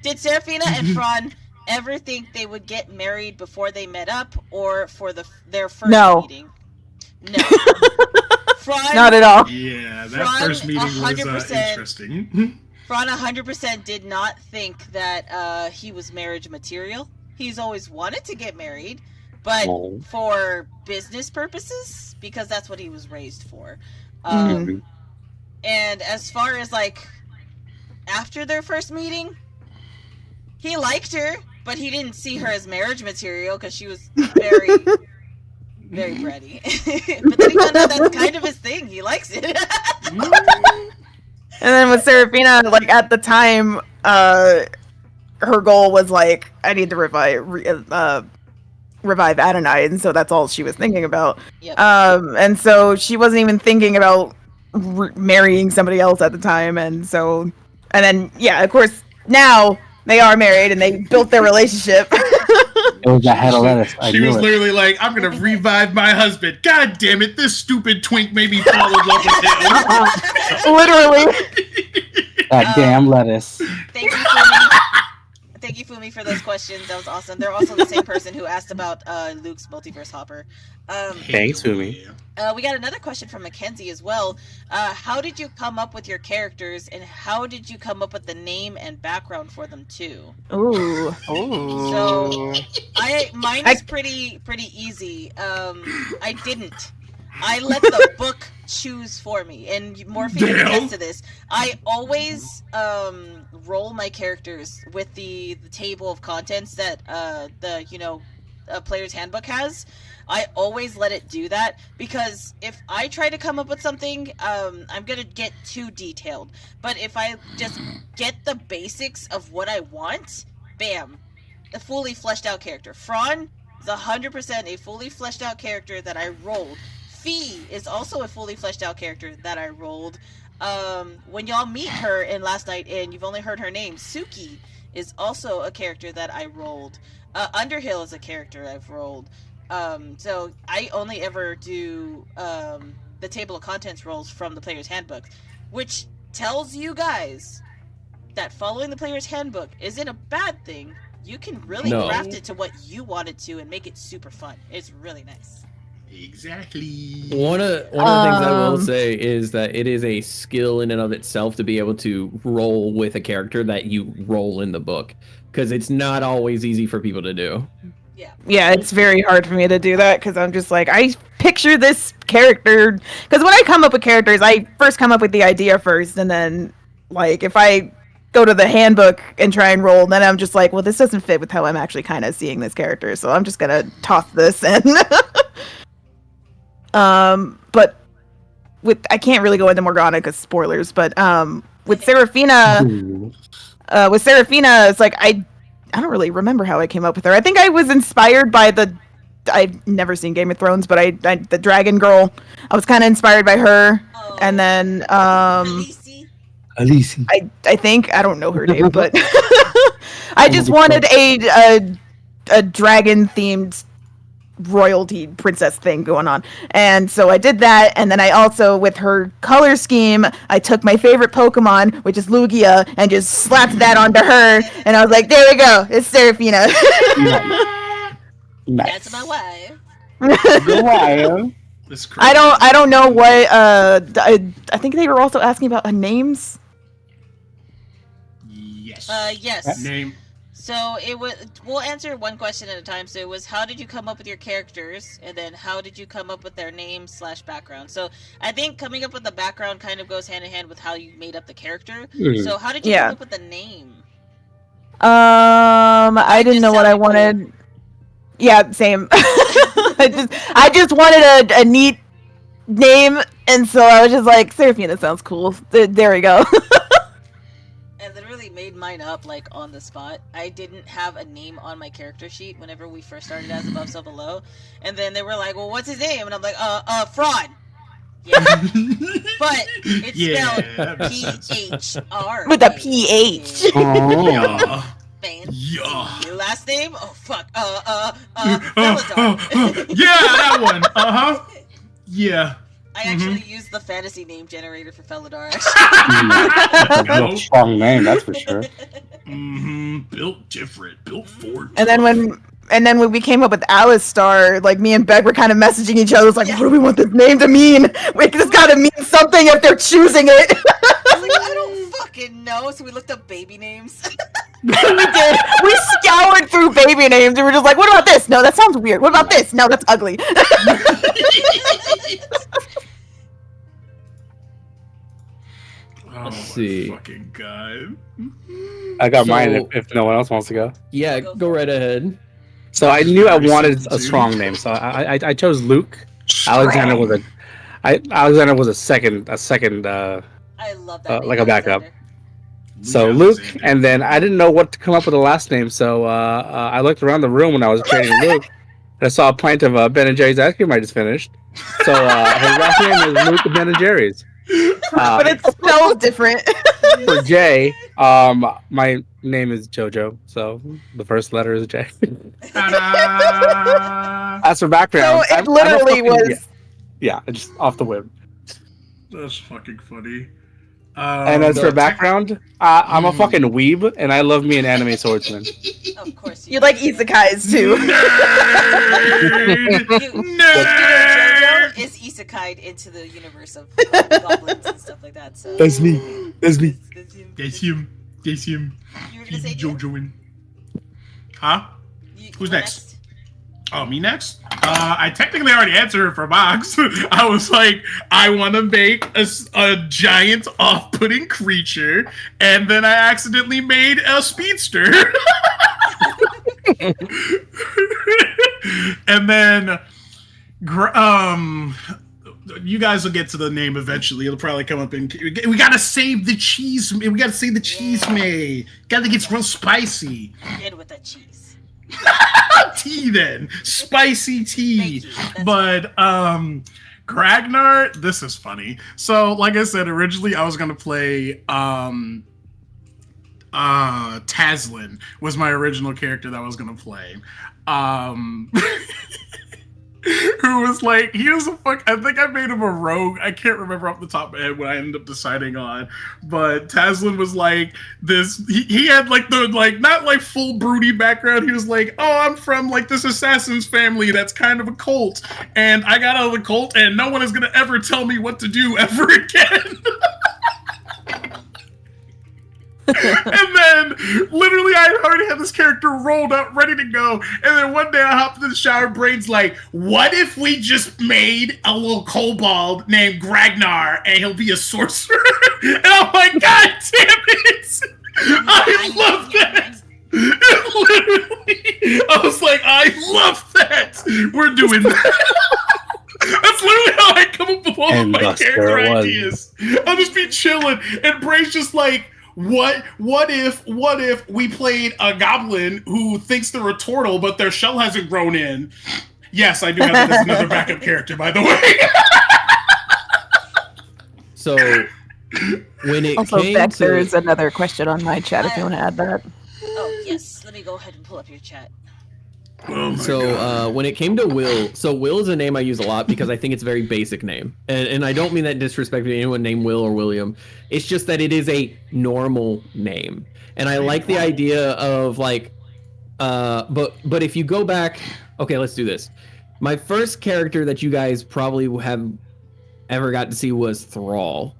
Did Serafina and Fran ever think they would get married before they met up, or for their first meeting? No. Fran, not at all. Yeah, that first meeting was interesting. Fran 100% did not think that he was marriage material. He's always wanted to get married, but for business purposes, because that's what he was raised for. And as far as like after their first meeting, he liked her, but he didn't see her as marriage material because she was very, very bratty. But then he found out that's kind of his thing. He likes it. And then with Serafina, like at the time, her goal was like, I need to revive Adonai, and so that's all she was thinking about. Yep. And so she wasn't even thinking about marrying somebody else at the time, and then yeah, of course now they are married and they built their relationship. It was that head of lettuce. She was literally like, I'm gonna revive my husband. God damn it, this stupid twink made me fall in love with him. Literally. That damn lettuce. Thank you, Fumi. Thank you, Fumi, for those questions. That was awesome. They're also the same person who asked about Luke's multiverse hopper. Thanks, Fumi. We got another question from Mackenzie as well. How did you come up with your characters, and how did you come up with the name and background for them too? Ooh. So mine is pretty easy. I didn't. I let the book choose for me, and Morphe can attest to this. I always roll my characters with the table of contents that the player's handbook has. I always let it do that, because if I try to come up with something, I'm gonna get too detailed. But if I just get the basics of what I want, bam, a fully fleshed out character. Fran is 100% a fully fleshed out character that I rolled Fee is also a fully fleshed out character that I rolled. When y'all meet her in Last Night In, you've only heard her name. Suki is also a character that I rolled. Underhill is a character I've rolled. So I only ever do the table of contents rolls from the player's handbook, which tells you guys that following the player's handbook isn't a bad thing. You can really craft it to what you want it to and make it super fun. It's really nice. Exactly. One of the things I will say is that it is a skill in and of itself to be able to roll with a character that you roll in the book, because it's not always easy for people to do. Yeah, it's very hard for me to do that because I'm just like, I picture this character. Because when I come up with characters, I first come up with the idea first, and then, like, if I go to the handbook and try and roll, then I'm just like, well, this doesn't fit with how I'm actually kind of seeing this character, so I'm just gonna toss this in. But I can't really go into Morgana because spoilers. But with Seraphina, it's like I don't really remember how I came up with her. I think I was inspired by I've never seen Game of Thrones, but the Dragon Girl. I was kind of inspired by her, and then Alicia. I think I don't know her name, but I just wanted a dragon themed royalty princess thing going on, and so I did that. And then I also, with her color scheme, I took my favorite Pokemon, which is Lugia, and just slapped that onto her, and I was like, there we go, it's Seraphina. Nice. That's my wife. That's crazy. I don't know what I think they were also asking about names. Yes. Yes. Name. So we'll answer one question at a time. So it was, how did you come up with your characters? And then how did you come up with their names/background? So I think coming up with the background kind of goes hand in hand with how you made up the character. So how did you come up with the name? I didn't know what I wanted. Cool. Yeah, same. I just wanted a neat name, and so I was just like, Seraphina sounds cool. There we go. I literally made mine up like on the spot. I didn't have a name on my character sheet whenever we first started as Above So Below, and then they were like, "Well, what's his name?" And I'm like, Fraud." Yeah, but it's spelled P-H-R with a P-H. Oh. Yeah. Your last name? Oh fuck. Felidar. Yeah, that one. Yeah. I actually used the fantasy name generator for Felidar. That's a strong name, that's for sure. Built different. Built for. And then when we came up with Alistar, like me and Beck were kind of messaging each other, like, what do we want this name to mean? It's got to mean something if they're choosing it. I was like, I don't fucking know. So we looked up baby names. We did. We scoured through baby names and we're just like, what about this? No, that sounds weird. What about this? No, that's ugly. Oh, Let's see. Fucking God. I got mine if no one else wants to go. Yeah, go right ahead. So I knew I wanted a strong name, so I chose Luke. Alexander was a second. I love that. Like a backup. So Luke, and then I didn't know what to come up with a last name, so I looked around the room when I was creating Luke, and I saw a pint of Ben and Jerry's ice cream I just finished. So his last name is Luke Ben and Jerry's. But it's spelled different. For Jay, my name is JoJo, so the first letter is J. As for background, so it literally was. Yeah, just off the whim. That's fucking funny. And as for background, I'm a fucking weeb, and I love me an anime swordsman. Of course you like isekais too. JoJo is isekai'd into the universe of goblins and stuff like that. So That's me. That's him. You were gonna say JoJoing. Huh? Who's next? Oh, me next? I technically already answered for Box. I was like, I want to make a giant off-putting creature, and then I accidentally made a speedster. And then, you guys will get to the name eventually. It'll probably come up in. We gotta save the cheese. We gotta save the cheese, May. Gotta get real spicy. Good with that cheese. Tea then, spicy tea. But Gragnar, this is funny. So, like I said, originally I was gonna play Taslin was my original character that I was gonna play. Who was like, he was a fuck. I think I made him a rogue. I can't remember off the top of my head what I ended up deciding on. But Taslin was like this. He had like the not like full broody background. He was like, oh, I'm from like this assassin's family that's kind of a cult, and I got out of the cult, and no one is gonna ever tell me what to do ever again. And then, literally, I already had this character rolled up, ready to go. And then one day I hopped into the shower, brain's like, what if we just made a little kobold named Gragnar and he'll be a sorcerer? And I'm like, God damn it! I love that! Literally, I was like, I love that! We're doing that! That's literally how I come up with all of my character ideas. I'll just be chilling, and Brain's just like, what if we played a goblin who thinks they're a turtle, but their shell hasn't grown in? Yes, I do have that as another backup character, by the way. So, when it Also, came Beck, to... there's another question on my chat if you want to add that. Oh, yes. Let me go ahead and pull up your chat. Oh my God. When it came to Will, so Will is a name I use a lot because I think it's a very basic name. And I don't mean that disrespectfully to anyone named Will or William. It's just that it is a normal name. And I like the idea of like, but if you go back, okay, let's do this. My first character that you guys probably have ever got to see was Thrall.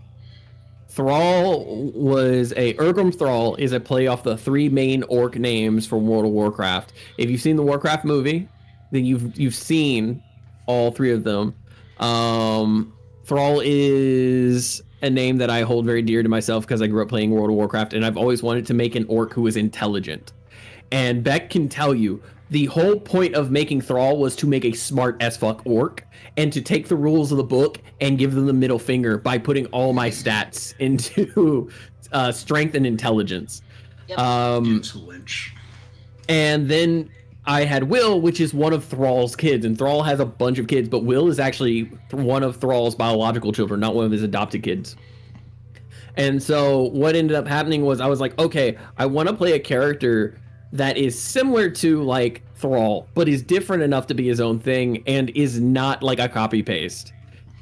Thrall was Urgrim Thrall is a play off the three main orc names for World of Warcraft. If you've seen the Warcraft movie, then you've seen all three of them. Thrall is a name that I hold very dear to myself because I grew up playing World of Warcraft, and I've always wanted to make an orc who is intelligent. And Beck can tell you, the whole point of making Thrall was to make a smart as fuck orc and to take the rules of the book and give them the middle finger by putting all my stats into strength and intelligence. Yep. Insolence. And then I had Will, which is one of Thrall's kids, and Thrall has a bunch of kids, but Will is actually one of Thrall's biological children, not one of his adopted kids. And so what ended up happening was I was like, okay, I want to play a character that is similar to like Thrall, but is different enough to be his own thing and is not like a copy paste.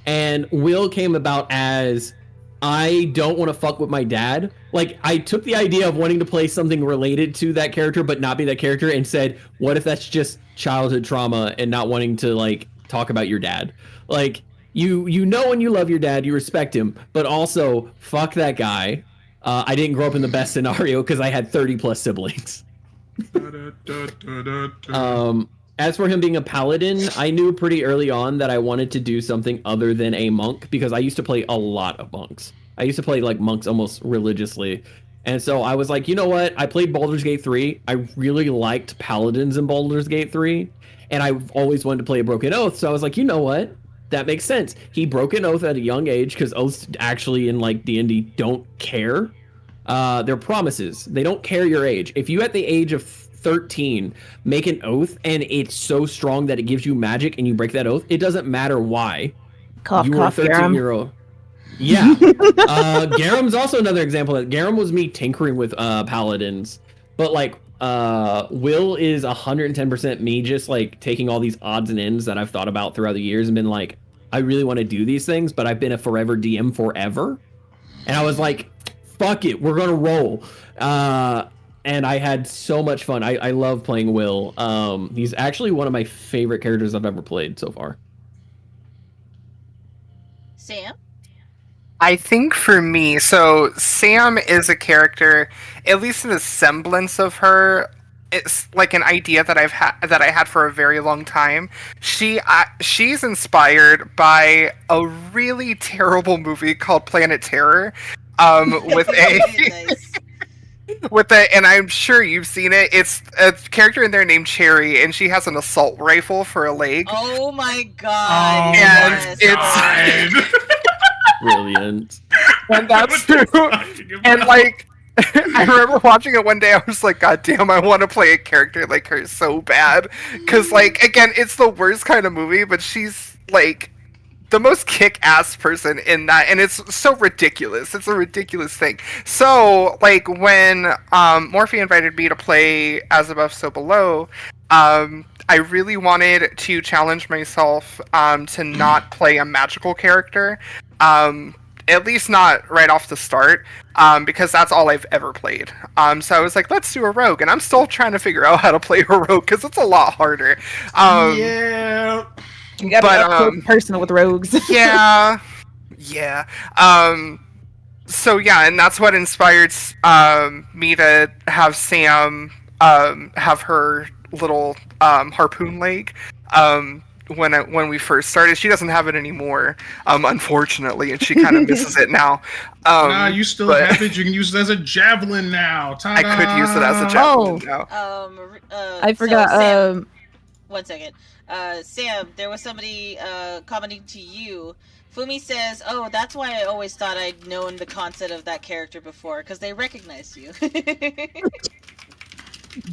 And Will came about as, I don't want to fuck with my dad. Like, I took the idea of wanting to play something related to that character but not be that character and said, what if that's just childhood trauma and not wanting to like talk about your dad? Like, you know when you love your dad, you respect him, but also fuck that guy. I didn't grow up in the best scenario because I had 30 plus siblings. As for him being a paladin, I knew pretty early on that I wanted to do something other than a monk because I used to play a lot of monks. I used to play like monks almost religiously. And so I was like, you know what? I played Baldur's Gate 3. I really liked paladins in Baldur's Gate 3. And I've always wanted to play a Broken Oath. So I was like, you know what? That makes sense. He broke an oath at a young age because oaths actually in like D&D don't care. They're promises. They don't care your age. If you at the age of 13 make an oath and it's so strong that it gives you magic and you break that oath, it doesn't matter why. Cough, you were a 13-year-old. Yeah. Garam's also another example. That Garam was me tinkering with paladins, but like Will is 110% me just like taking all these odds and ends that I've thought about throughout the years and been like, I really want to do these things, but I've been a forever DM forever. And I was like, fuck it, we're gonna roll. And I had so much fun. I love playing Will. He's actually one of my favorite characters I've ever played so far. Sam? I think for me, so Sam is a character, at least in the semblance of her, it's like an idea that I had for a very long time. She's inspired by a really terrible movie called Planet Terror, with Nice. and I'm sure you've seen it. It's a character in there named Cherry, and she has an assault rifle for a leg. Oh my god. Oh And yes. God. Brilliant. And that's true. And like, I remember watching it one day. I was like, God damn, I want to play a character like her so bad. Because like, again, it's the worst kind of movie, but she's like the most kick-ass person in that, and it's so ridiculous. It's a ridiculous thing. So, like, when Morphe invited me to play As Above, So Below, I really wanted to challenge myself to not play a magical character, at least not right off the start, because that's all I've ever played. So I was like, let's do a rogue, and I'm still trying to figure out how to play a rogue because it's a lot harder. Yeah. You gotta be up close and personal with rogues. Yeah. So yeah, and that's what inspired me to have Sam have her little harpoon leg. When we first started, she doesn't have it anymore, unfortunately, and she kind of misses it now. Nah, you still have it. You can use it as a javelin now. Ta-da! I could use it as a javelin now. I forgot. So Sam, 1 second. Sam, there was somebody commenting to you. Fumi says, "Oh, that's why I always thought I'd known the concept of that character before, because they recognized you."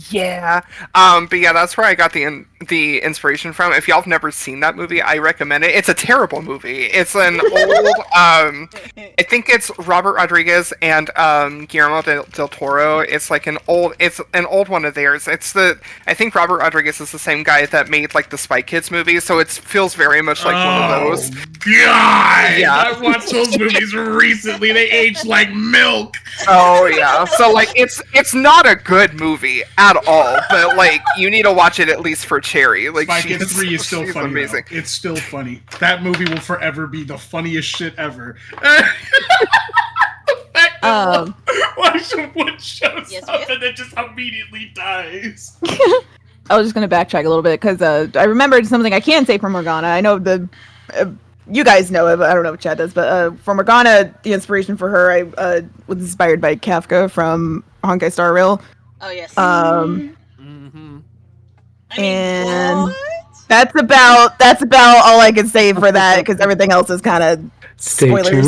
Yeah, but yeah, that's where I got the inspiration from. If y'all have never seen that movie, I recommend it. It's a terrible movie. It's an old, I think it's Robert Rodriguez and Guillermo del Toro. It's like an old one of theirs. I think Robert Rodriguez is the same guy that made like the Spy Kids movies, so it feels very much like one of those. God, Yeah. I watched those movies recently. They aged like milk. Oh yeah, so like it's not a good movie at all, but like you need to watch it at least for Cherry. Like Spy Kids 3 is still funny. Amazing. Though. It's still funny. That movie will forever be the funniest shit ever. Why someone shows up and then just immediately dies? I was just gonna backtrack a little bit because I remembered something I can say from Morgana. I know you guys know it, but I don't know if Chad does. But for Morgana, the inspiration for her, I was inspired by Kafka from Honkai Star Rail. Oh yes. And what? that's about all I can say for that because everything else is kind of spoilers.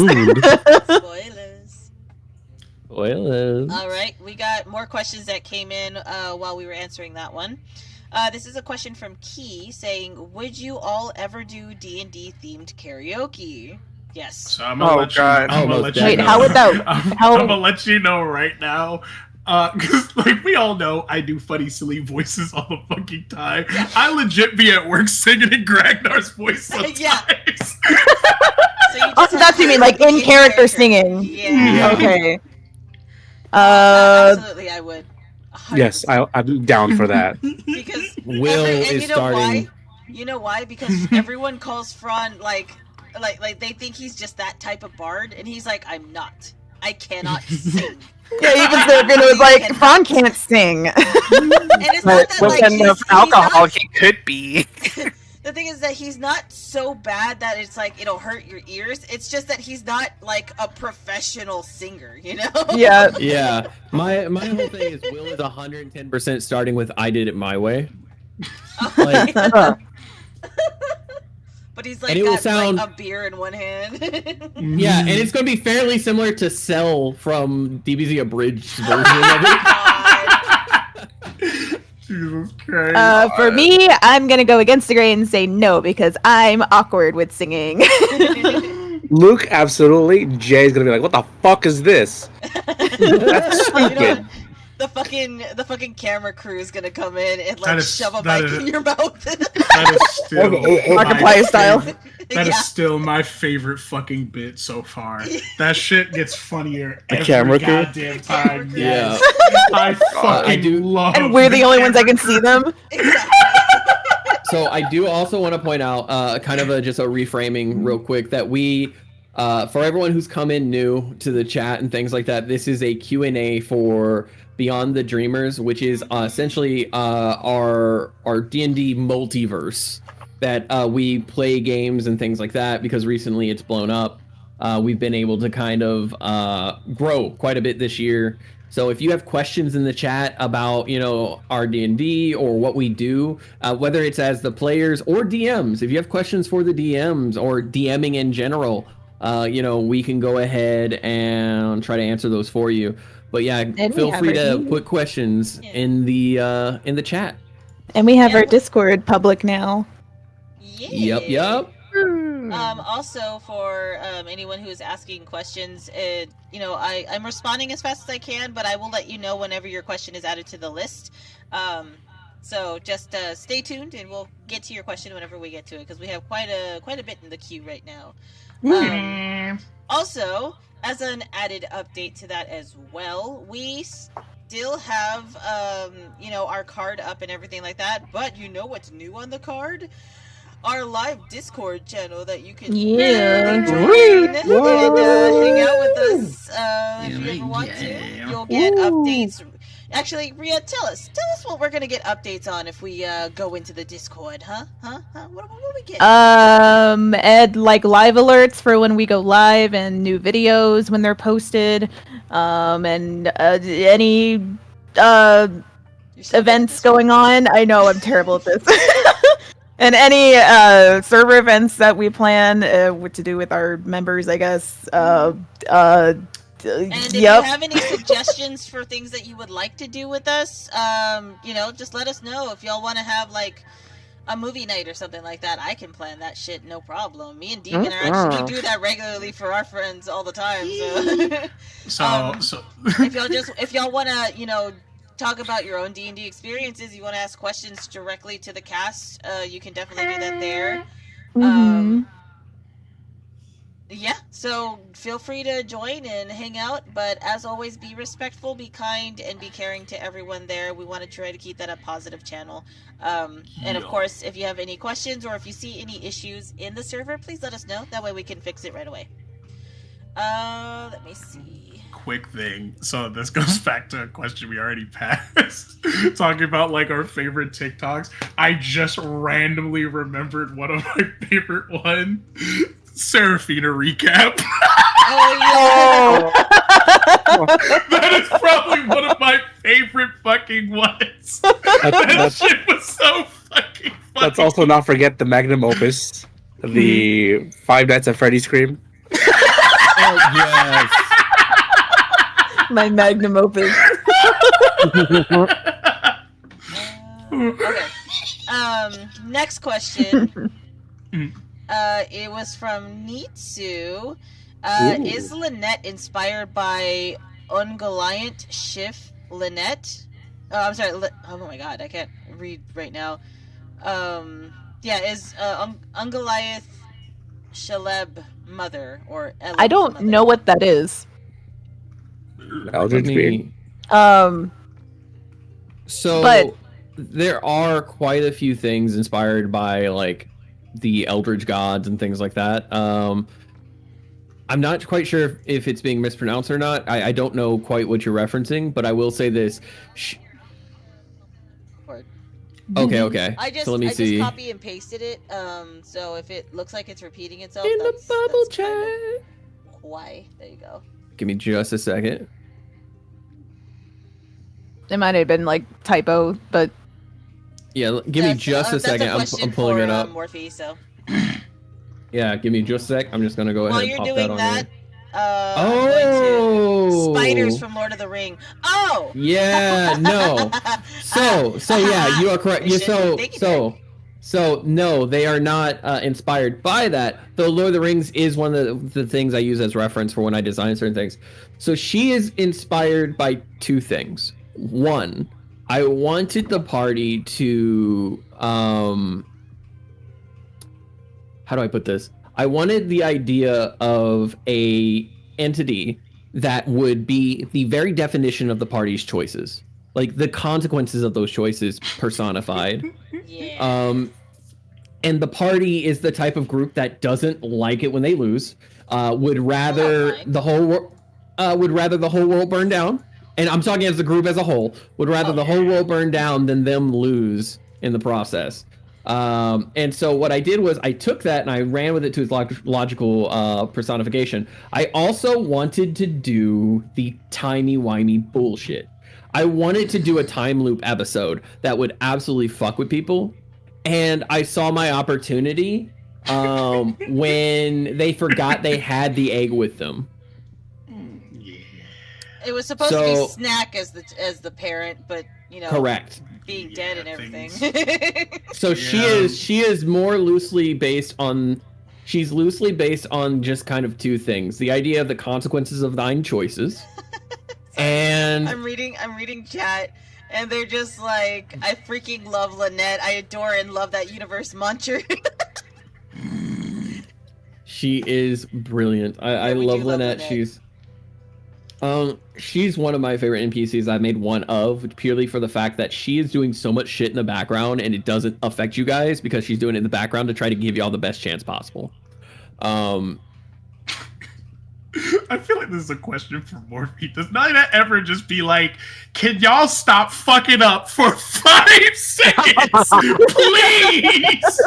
Spoilers. All right, we got more questions that came in while we were answering that one. This is a question from Key saying, "Would you all ever do D&D themed karaoke?" Yes. So I'm gonna let you Wait, know. how would that? I'm gonna let you know right now. Because, like, we all know I do funny, silly voices all the fucking time. I legit be at work singing in Gragnar's voice sometimes. Yeah. So that's what you mean, like in character singing. Yeah. Okay. Absolutely, I would. 100%. Yes, I'm down for that. Because Will is starting. Why? You know why? Because everyone calls Fran like they think he's just that type of bard, and he's like, I'm not. I cannot sing. Yeah, even Serafina was like, Fran can't sing. And it's not that like enough alcohol, he could be. The thing is that he's not so bad that it's like it'll hurt your ears. It's just that he's not like a professional singer, you know? Yeah. Yeah. My whole thing is Will is 110% starting with I did it my way. Like, but he's like and it got will sound, like a beer in one hand. Yeah, and it's gonna be fairly similar to Cell from DBZ Abridged version of it. Jesus Christ. For me, I'm gonna go against the grain and say no because I'm awkward with singing. Luke, absolutely. Jay's gonna be like, "What the fuck is this?" That's stupid. The fucking camera crew is gonna come in and like shove a that mic is- in your mouth. That is still Markiplier style. That is still my favorite fucking bit so far. That shit gets funnier The every camera crew? goddamn time. Yeah. I fucking do- love. And we're the only ones that can see them. So I do also want to point out, kind of just a reframing real quick, that we, for everyone who's come in new to the chat and things like that, this is a Q&A for Beyond the Dreamers, which is essentially our D&D multiverse that we play games and things like that, because recently it's blown up. We've been able to kind of grow quite a bit this year. So if you have questions in the chat about, our D&D or what we do, whether it's as the players or DMs, if you have questions for the DMs or DMing in general, we can go ahead and try to answer those for you. But yeah, feel free to put questions in the chat. And we have our Discord public now. Yay. Yep. Also, for anyone who is asking questions, I'm responding as fast as I can, but I will let you know whenever your question is added to the list. So just stay tuned, and we'll get to your question whenever we get to it, because we have quite a bit in the queue right now. Also, as an added update to that as well, we still have our card up and everything like that, but you know what's new on the card? Our live Discord channel that you can join and hang out with us if you ever want to. You'll get updates. Actually, Ria, tell us what we're gonna get updates on if we go into the Discord, huh? What we get? Ed, like live alerts for when we go live and new videos when they're posted, and any events going on. I know I'm terrible at this. And any server events that we plan to do with our members, I guess. And if you have any suggestions for things that you would like to do with us, just let us know. If y'all want to have like a movie night or something like that, I can plan that shit, no problem. Me and Deacon actually do that regularly for our friends all the time. So, if y'all want to, talk about your own D&D experiences, you want to ask questions directly to the cast, you can definitely do that there. Yeah, so feel free to join and hang out, but as always, be respectful, be kind, and be caring to everyone there. We want to try to keep that a positive channel. And of course, if you have any questions or if you see any issues in the server, please let us know. That way we can fix it right away. Let me see. Quick thing. So this goes back to a question we already passed. Talking about like our favorite TikToks. I just randomly remembered one of my favorite ones. Seraphina recap. Oh, That is probably one of my favorite fucking ones. That shit was so fucking funny. Let's also not forget the magnum opus, the Five Nights at Freddy's Scream. Oh, yes. My magnum opus. Okay. Next question. It was from Nitsu. Is Lynette inspired by Ungoliant Schiff Lynette? Oh, I'm sorry. Oh my god, I can't read right now. Is Ungoliath Shaleb mother or Eleb's I don't mother? know what that is. Eldritch Beard. So But- there are quite a few things inspired by like the Eldritch gods and things like that. I'm not quite sure if it's being mispronounced or not. I don't know quite what you're referencing, but I will say this. Okay. I just see. copy and pasted it. So if it looks like it's repeating itself, In the bubble that's kind chat. of why. There you go. Give me just a second. It might have been like typo, but Yeah, give me just a second. That's a I'm pulling it up. Morphe, so. Yeah, give me just a sec. I'm just gonna go While ahead and you're pop doing that on that, there. I'm going Oh! to spiders from Lord of the Ring. Oh! Yeah, no. So yeah, you are correct. So no, they are not inspired by that. Though Lord of the Rings is one of the things I use as reference for when I design certain things. So she is inspired by two things. One, I wanted the party to how do I put this? I wanted the idea of a entity that would be the very definition of the party's choices, like the consequences of those choices personified. Yeah. And the party is the type of group that doesn't like it when they lose. Would rather the whole world burn down. And I'm talking as the group as a whole. Would rather the whole world burn down than them lose in the process. And so what I did was I took that and I ran with it to its logical personification. I also wanted to do the timey-wimey bullshit. I wanted to do a time loop episode that would absolutely fuck with people. And I saw my opportunity when they forgot they had the egg with them. It was supposed to be Snack as the parent, but correct. Being dead and everything. So she is more loosely based on she's loosely based on just kind of two things: the idea of the consequences of thine choices, and I'm reading chat, and they're just like, I freaking love Lynette. I adore and love that universe muncher. she is brilliant. I we love do love Lynette. Lynette. She's one of my favorite NPCs I've made one of, purely for the fact that she is doing so much shit in the background and it doesn't affect you guys because she's doing it in the background to try to give y'all the best chance possible. I feel like this is a question for Morphe. Does Nina ever just be like, can y'all stop fucking up for 5 seconds? Please!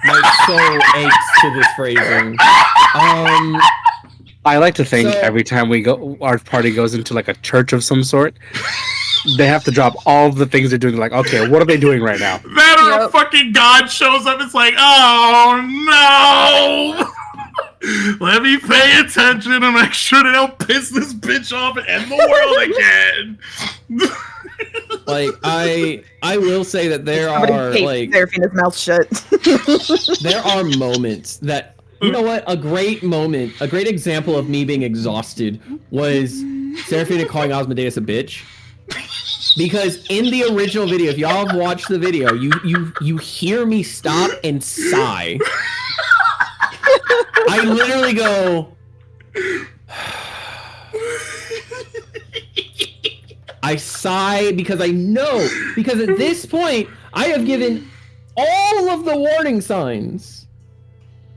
My soul aches to this phrasing. I like to think So- every time our party goes into like a church of some sort, they have to drop all the things they're doing. Like, okay, what are they doing right now? That or a fucking god shows up, it's like, oh no! Let me pay attention and make sure they don't piss this bitch off and end the world again. Like, I will say that there Somebody are tape like Seraphina's mouth shut. there are moments that, you know what, a great example of me being exhausted was Seraphina calling Osmodeus a bitch. Because in the original video, if y'all have watched the video, you hear me stop and sigh. I literally go, I sigh because I know, because at this point, I have given all of the warning signs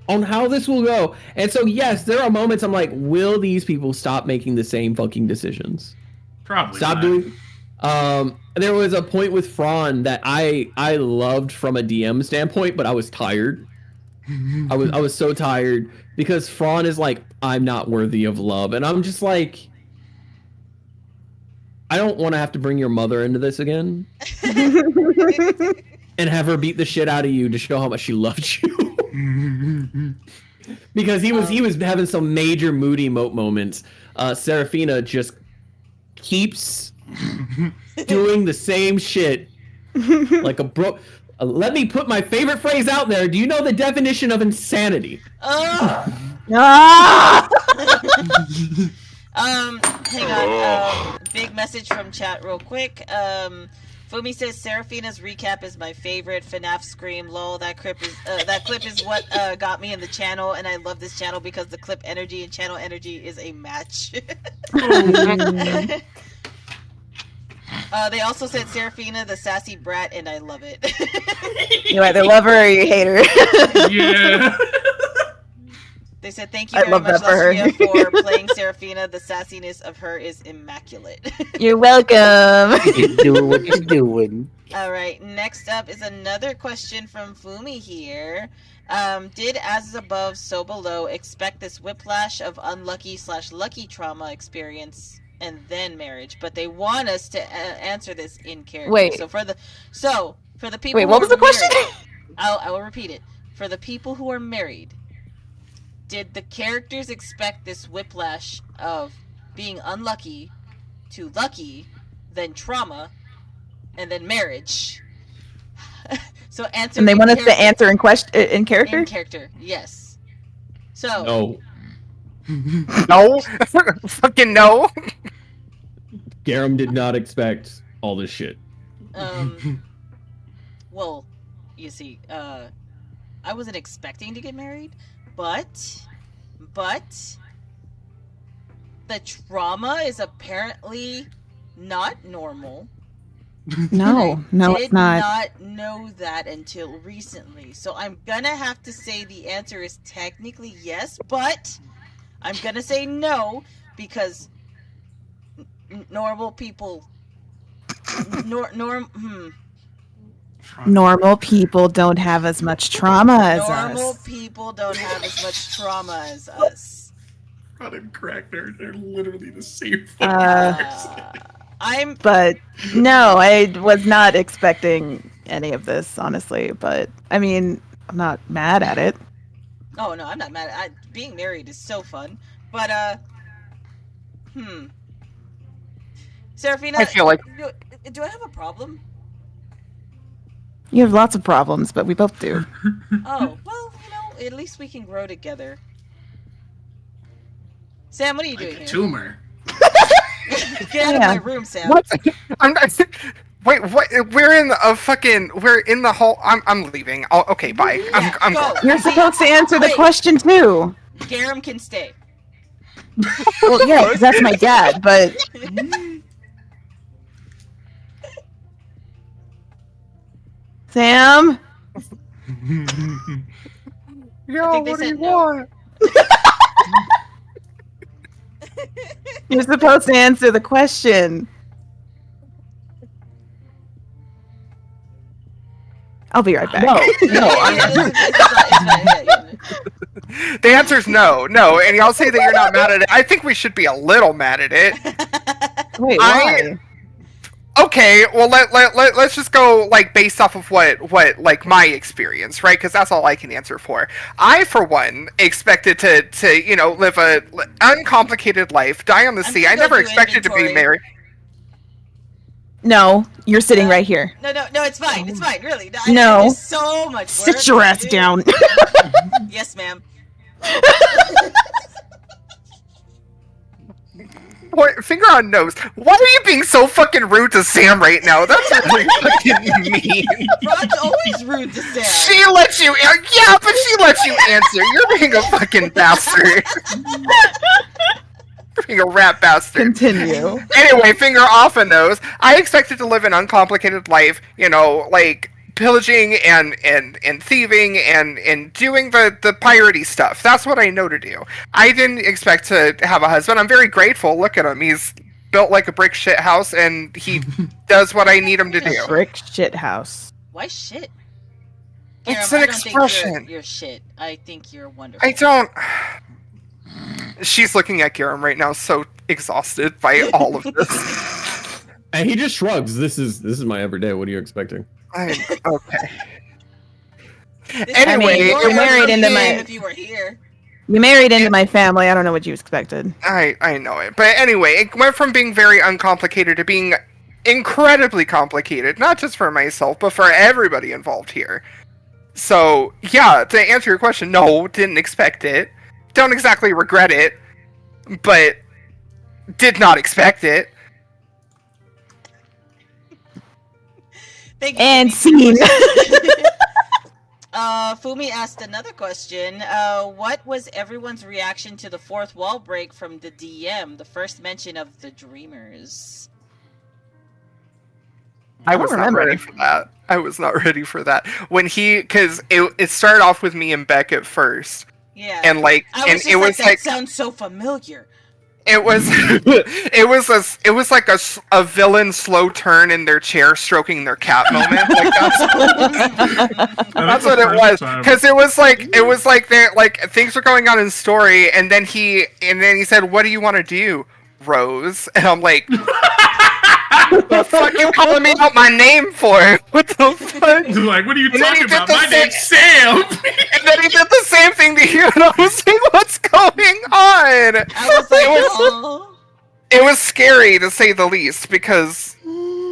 on how this will go. And so, yes, there are moments I'm like, will these people stop making the same fucking decisions? Probably Stop not. doing... there was a point with Fran that I loved from a DM standpoint, but I was tired. I was so tired because Fran is like, I'm not worthy of love, and I'm just like, I don't want to have to bring your mother into this again and have her beat the shit out of you to show how much she loved you. Because he was having some major moody moments. Seraphina just keeps doing the same shit like a bro. Let me put my favorite phrase out there. Do you know the definition of insanity? Ah! Hang on. Big message from chat real quick. Fumi says Seraphina's recap is my favorite. FNAF scream, lol. That clip is what got me in the channel, and I love this channel because the clip energy and channel energy is a match. They also said Seraphina, the sassy brat, and I love it. You either love her or you hate her. Yeah. They said thank you I very love much, that for her. Lastria, for playing Seraphina. The sassiness of her is immaculate. You're welcome. You do what you're doing. All right, next up is another question from Fumi here. Did as is above, so below expect this whiplash of unlucky/lucky trauma experience and then marriage? But they want us to answer this in character. Wait. So for the people. Wait, who what was are the question? married- I will repeat it. For the people who are married, did the characters expect this whiplash of being unlucky to lucky, then trauma, and then marriage? So answer. And they in want us to character. answer in character? In character, yes. So. No. No, fucking no. Garum did not expect all this shit. Well, you see, I wasn't expecting to get married, but the trauma is apparently not normal. No, no, it's Did not. not know that until recently. So I'm gonna have to say the answer is technically yes, but I'm gonna say no because normal people Normal people don't have as much trauma as normal us. people don't have as much trauma as us. Rod and Crack, they're literally the same fucking person. But no, I was not expecting any of this, honestly. But I mean, I'm not mad at it. Oh no, I'm not mad. Being married is so fun, but Seraphina, I feel like- do I have a problem? You have lots of problems, but we both do. Oh well, you know, at least we can grow together. Sam, what are you doing here? Tumor. Get out of my room, Sam. What? I'm not. Wait, what? We're in the hall. I'm leaving. Okay, bye. Yeah, I'm go. You're supposed to answer the Wait. question too. Garum can stay. Well, yeah, because that's my dad. But Sam, Yo, think they what do you said no. want? you're supposed to answer the question. I'll be right back. No, The answer's no, and y'all say that you're not mad at it. I think we should be a little mad at it. Wait, why? Okay, well let's just go like based off of what like my experience, right? Because that's all I can answer for. I, for one, expected to live a uncomplicated life, die on the sea. I never expected to be married. No, you're sitting right here. No, it's fine. It's fine, really. No. There's so much work. Sit your ass down. Yes, ma'am. What, finger on nose. Why are you being so fucking rude to Sam right now? That's really fucking mean. Rod's always rude to Sam. She lets you. Yeah, but she lets you answer. You're being a fucking bastard. You're being a rat bastard. Continue. Anyway, finger off a nose. I expected to live an uncomplicated life, like pillaging and thieving and doing the piratey stuff. That's what I know to do. I didn't expect to have a husband. I'm very grateful. Look at him. He's built like a brick shit house, and he does what I need him to do. Brick shit house. Why shit? It's Garum, an I don't expression. think you're shit. I think you're wonderful. I don't. She's looking at Garum right now, so exhausted by all of this. And he just shrugs. This is my everyday. What are you expecting? Okay. This Anyway, would be your you're married into game my- If you were here. You married into my family. I don't know what you expected. I know it. But anyway, it went from being very uncomplicated to being incredibly complicated, not just for myself, but for everybody involved here. So, yeah, to answer your question, no, didn't expect it. Don't exactly regret it, but did not expect it. Thank you. And Fumi. scene. Fumi asked another question. What was everyone's reaction to the fourth wall break from the DM, the first mention of the Dreamers? I don't was not remember. ready for that. I was not ready for that. Because it started off with me and Beck at first. Yeah. And like, I was and just it like, was that like, sounds so familiar. it was like a villain slow turn in their chair stroking their cat moment. Like that's what it was. Because it was like there like things were going on in story, and then he said, "What do you want to do, Rose?" And I'm like, "What the fuck you calling me out my name for? What the fuck?" He's like, what are you And then he talking did about? the My same- name's Sam. And then he did the same thing to you, and I was like, "What's going on?" I was like, oh. It was scary to say the least, because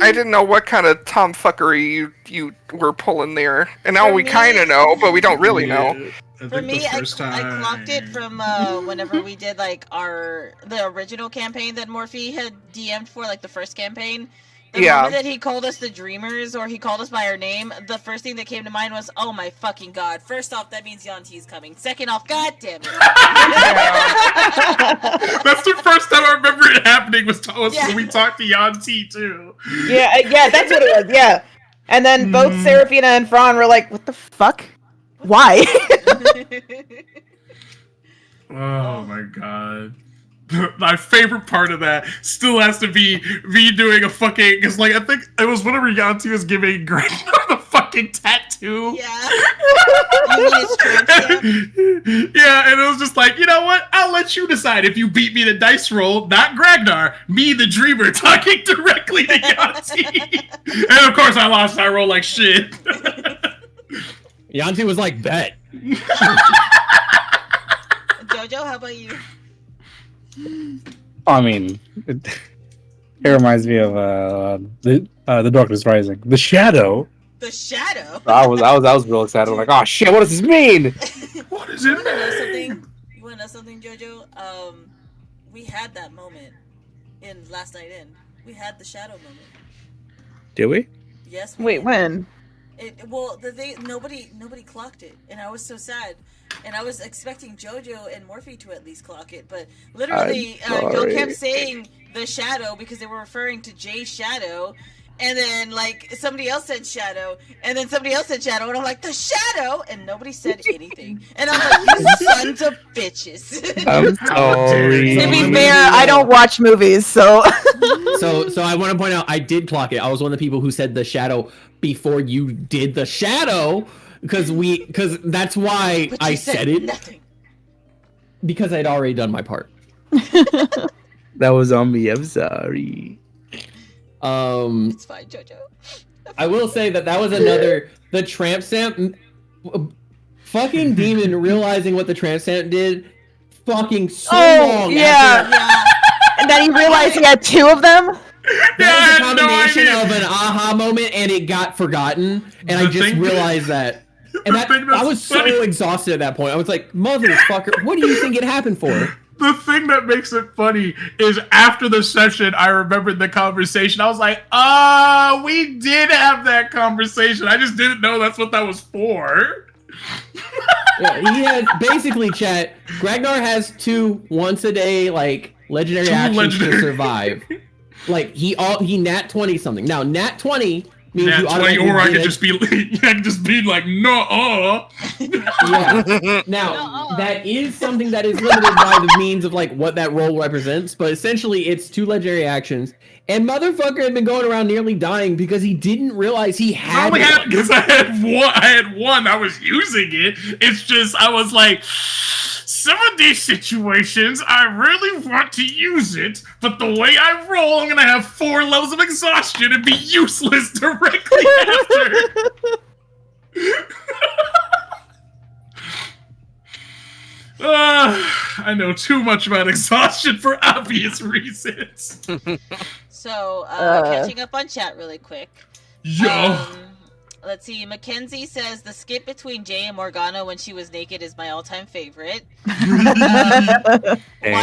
I didn't know what kind of tomfuckery you were pulling there. And now For we me- kind of know, but we don't really know. For me, I clocked it from whenever we did like the original campaign that Morphe had DM'd for, like the first campaign. The Yeah. moment that he called us the Dreamers, or he called us by our name, the first thing that came to mind was, oh my fucking god. First off, that means Yanti's coming. Second off, god damn it. That's the first time I remember it happening was Yeah. when we talked to Yanti too. Yeah, that's what it was. Yeah. And then both Serafina and Fran were like, "What the fuck? Why?" Oh my god. My favorite part of that still has to be me doing a fucking, because like I think it was whenever Yanti was giving Greg the fucking tattoo. Yeah. You mean it's true, Yeah, and it was just like, you know what? I'll let you decide if you beat me the dice roll, not Gragnar, me the dreamer talking directly to Yanti. And of course I lost, I roll like shit. Yanti was like, bet. Jojo, how about you? I mean, it reminds me of the Darkness Rising. The Shadow The shadow. I was real excited. I'm like, oh shit, what does this mean? What is You it? wanna know something? You wanna know something, JoJo? We had that moment in Last Night In. We had the shadow moment. Did we? Yes. We Wait, did. when? Well, the thing, nobody clocked it, and I was so sad. And I was expecting JoJo and Morphe to at least clock it, but literally, y'all sorry. kept saying the shadow because they were referring to Jay's shadow, and then like somebody else said shadow, and then somebody else said shadow, and I'm like the shadow, and nobody said anything, and I'm like, you sons of bitches. I'm sorry. To be fair, I don't watch movies, so So I want to point out, I did clock it. I was one of the people who said the shadow before you did the shadow, because that's why But I you said it, nothing. because I'd already done my part. That was on me. I'm sorry. It's fine, JoJo. I will say that was another the tramp stamp. Fucking demon realizing what the tramp stamp did. Fucking so long. yeah. After, Yeah. And then he realized he had two of them. that was a I had no combination idea. of an aha moment and it got forgotten, and I The just thing- realized that. And The thing that's I was funny- so exhausted at that point. I was like, motherfucker, what do you think it happened for? The thing that makes it funny is after the session, I remembered the conversation. I was like, we did have that conversation. I just didn't know that's what that was for. Yeah, he had basically chat. Ragnar has 2 once a day like legendary 2 actions legendary- to survive. Like he nat 20 something. Now nat 20 means Nat you 20, automatically or I get could it. just be, I could just be like, no. Yeah. Now that is something that is limited by the means of like what that role represents, but essentially it's 2 legendary actions. And motherfucker had been going around nearly dying because he didn't realize he I had only had one. because I had one. I was using it. It's just I was like, some of these situations I really want to use it, but the way I roll, I'm gonna have 4 levels of exhaustion and be useless directly after. I know too much about exhaustion for obvious reasons. So, catching up on chat really quick. Yo. Let's see. Mackenzie says the skit between Jay and Morgana when she was naked is my all-time favorite. Why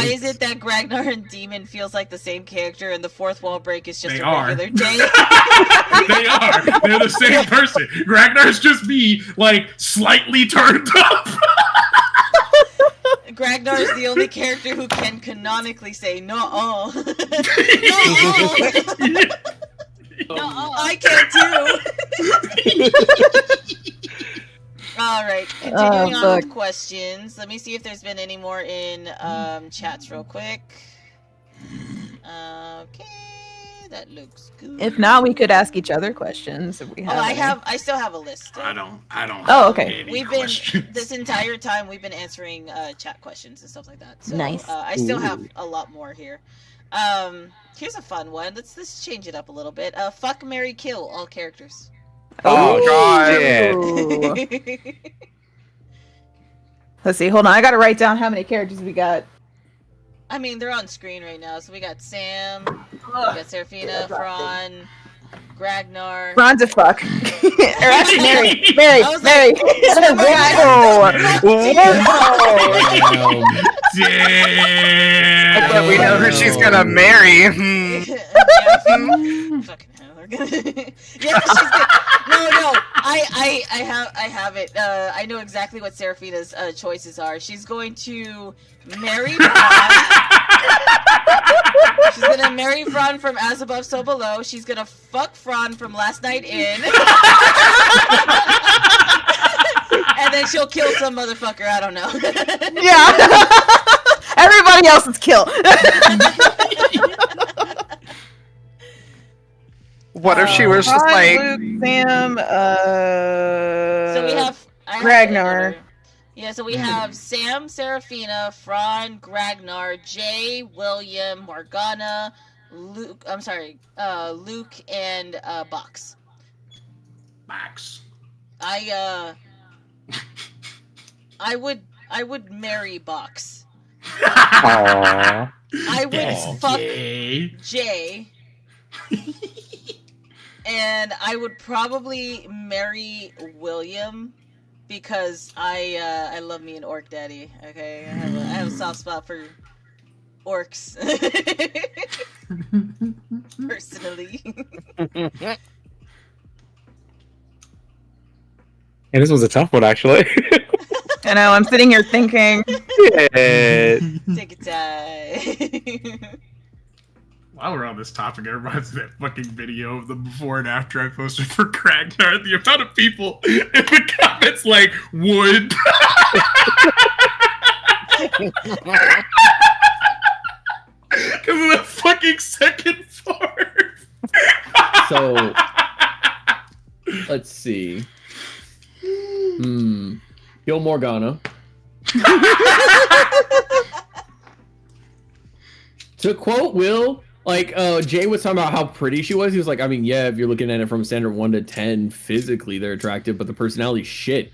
is it that Ragnar and Demon feels like the same character and the fourth wall break is just They a are. regular Jay? They are. They're the same person. Ragnar's just me, like, slightly turned up. Ragnar is the only character who can canonically say no. No, I can't too. All right, continuing on with questions. Let me see if there's been any more in chats real quick. Okay, that looks good. If not, we could ask each other questions if we have. any. I still have a list. I don't Oh, okay. any We've questions. been this entire time we've been answering chat questions and stuff like that. So, Nice. I still have a lot more here. Here's a fun one. Let's change it up a little bit. Fuck, marry, kill all characters. Oh, God. Ooh. Let's see. Hold on. I gotta write down how many characters we got. I mean, they're on screen right now. So we got Sam, we got Serafina, Fran, Ragnar. Ron's a fuck. Or actually, Mary. Mary. I was Mary. Damn. But we know who she's gonna marry. Fucking hell. Yeah, she's good. No, I have it. I know exactly what Serafina's choices are. She's going to marry Fran. She's gonna marry Fran from As Above, So Below. She's gonna fuck Fran from Last Night In. And then she'll kill some motherfucker. I don't know. Yeah. Everybody else is killed. What if she was just Han, like, Luke, Sam, So we have I have Ragnar. another- Yeah, so we have Sam, Serafina, Fran, Ragnar, Jay, William, Morgana, Luke. I'm sorry, Luke and Box. Max. I would marry Box. Aww. I would fuck Okay. Jay. And I would probably marry William because I love me an orc daddy. Okay, I have a soft spot for orcs. Personally. And this was a tough one, actually. I know. I'm sitting here thinking. Yeah. Take a time. While we're on this topic, it reminds me of that fucking video of the before and after I posted for Kragnar. The amount of people in the comments like, would. Because of the fucking second part. So, let's see. Kill Morgana. To quote Will, like, Jay was talking about how pretty she was. He was like, I mean, yeah, if you're looking at it from a standard 1 to 10, physically they're attractive, but the personality shit.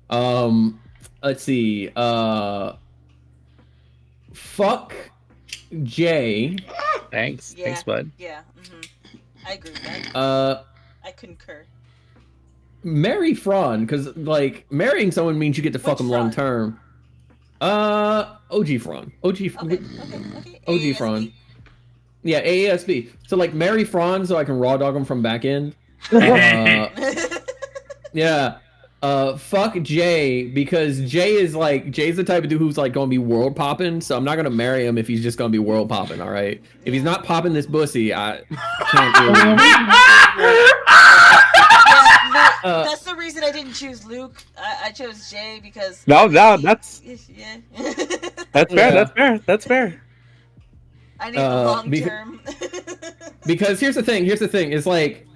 Let's see. Fuck Jay. Thanks. Yeah, Thanks, bud. Yeah, I agree with that. I concur. Marry Fran, because, like, marrying someone means you get to fuck them long term. OG Fran. Okay. OG Fran. Yeah, AASB. So, like, marry Fran so I can raw dog him from back end. Yeah. Fuck Jay, because Jay's the type of dude who's, like, gonna be world popping, so I'm not gonna marry him if he's just gonna be world popping, alright? If he's not popping this pussy, I can't really... That's the reason I didn't choose Luke. I chose Jay because that's yeah. that's fair. That's fair. I need the long term. Because here's the thing. It's like,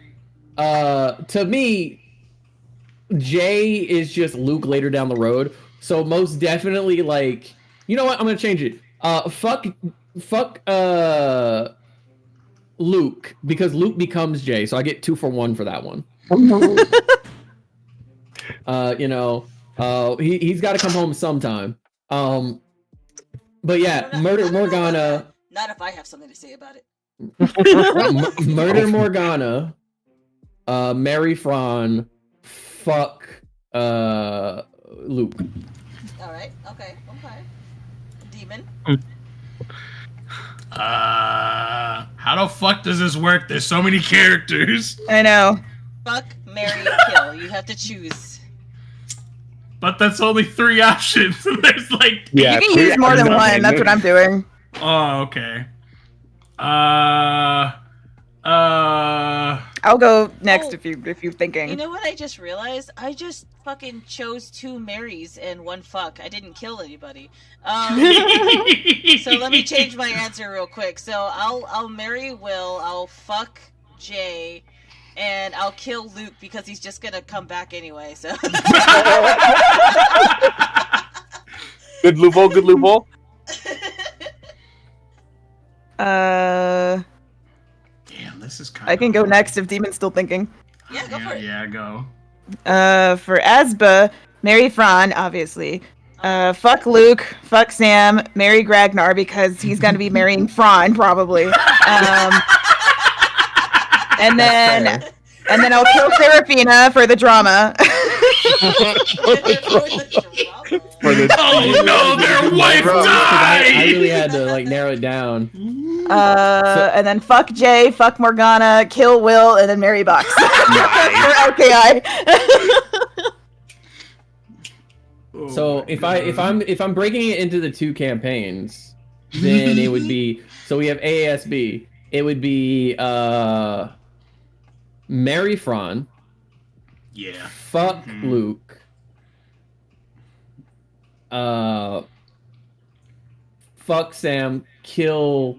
to me, Jay is just Luke later down the road. So most definitely, like, you know what? I'm gonna change it. Fuck, Luke, because Luke becomes Jay. So I get 2 for 1 for that one. He's got to come home sometime. But yeah, murder Morgana. Not if I have something to say about it. Murder Morgana. Marry Fran. Fuck. Luke. All right. Okay. Demon. How the fuck does this work? There's so many characters. I know. Fuck, marry, kill. You have to choose. But that's only 3 options. There's like... Yeah, You can use more than one. That's what I'm doing. Oh, okay. I'll go next if you're thinking. You know what I just realized? I just fucking chose 2 marries and 1 fuck. I didn't kill anybody. So let me change my answer real quick. So I'll marry Will, I'll fuck Jay, and I'll kill Luke because he's just gonna come back anyway, so. Good loophole. Damn, this is kind I can go next if Demon's still thinking. Yeah, go for it. Yeah, go. For Asba, marry Fran, obviously. Fuck Luke, fuck Sam, marry Ragnar because he's gonna be marrying Fran probably. And then I'll kill Serafina for the drama. Oh no, their wife died! I really had to like narrow it down. And then fuck Jay, fuck Morgana, kill Will, and then marry Box. For LKI. So if I'm breaking it into the 2 campaigns, then it would be, so we have AASB. It would be marry Fran. Yeah. Fuck Luke. Fuck Sam. Kill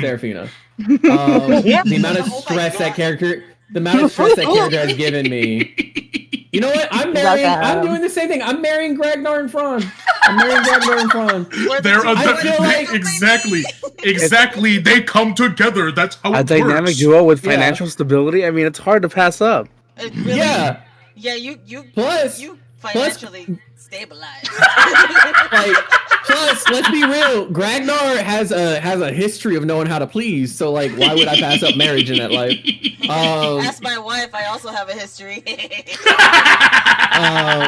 Serafina. The amount of stress that character has given me. You know what? I'm doing the same thing. I'm marrying Ragnar and Fran. Exactly. They come together. That's how it works. A dynamic duo with financial stability. I mean, it's hard to pass up. Really? Yeah. Yeah, you Plus, you financially stabilized. Like, plus, let's be real. Gragnar has a history of knowing how to please. So, like, why would I pass up marriage in that life? Ask my wife. I also have a history.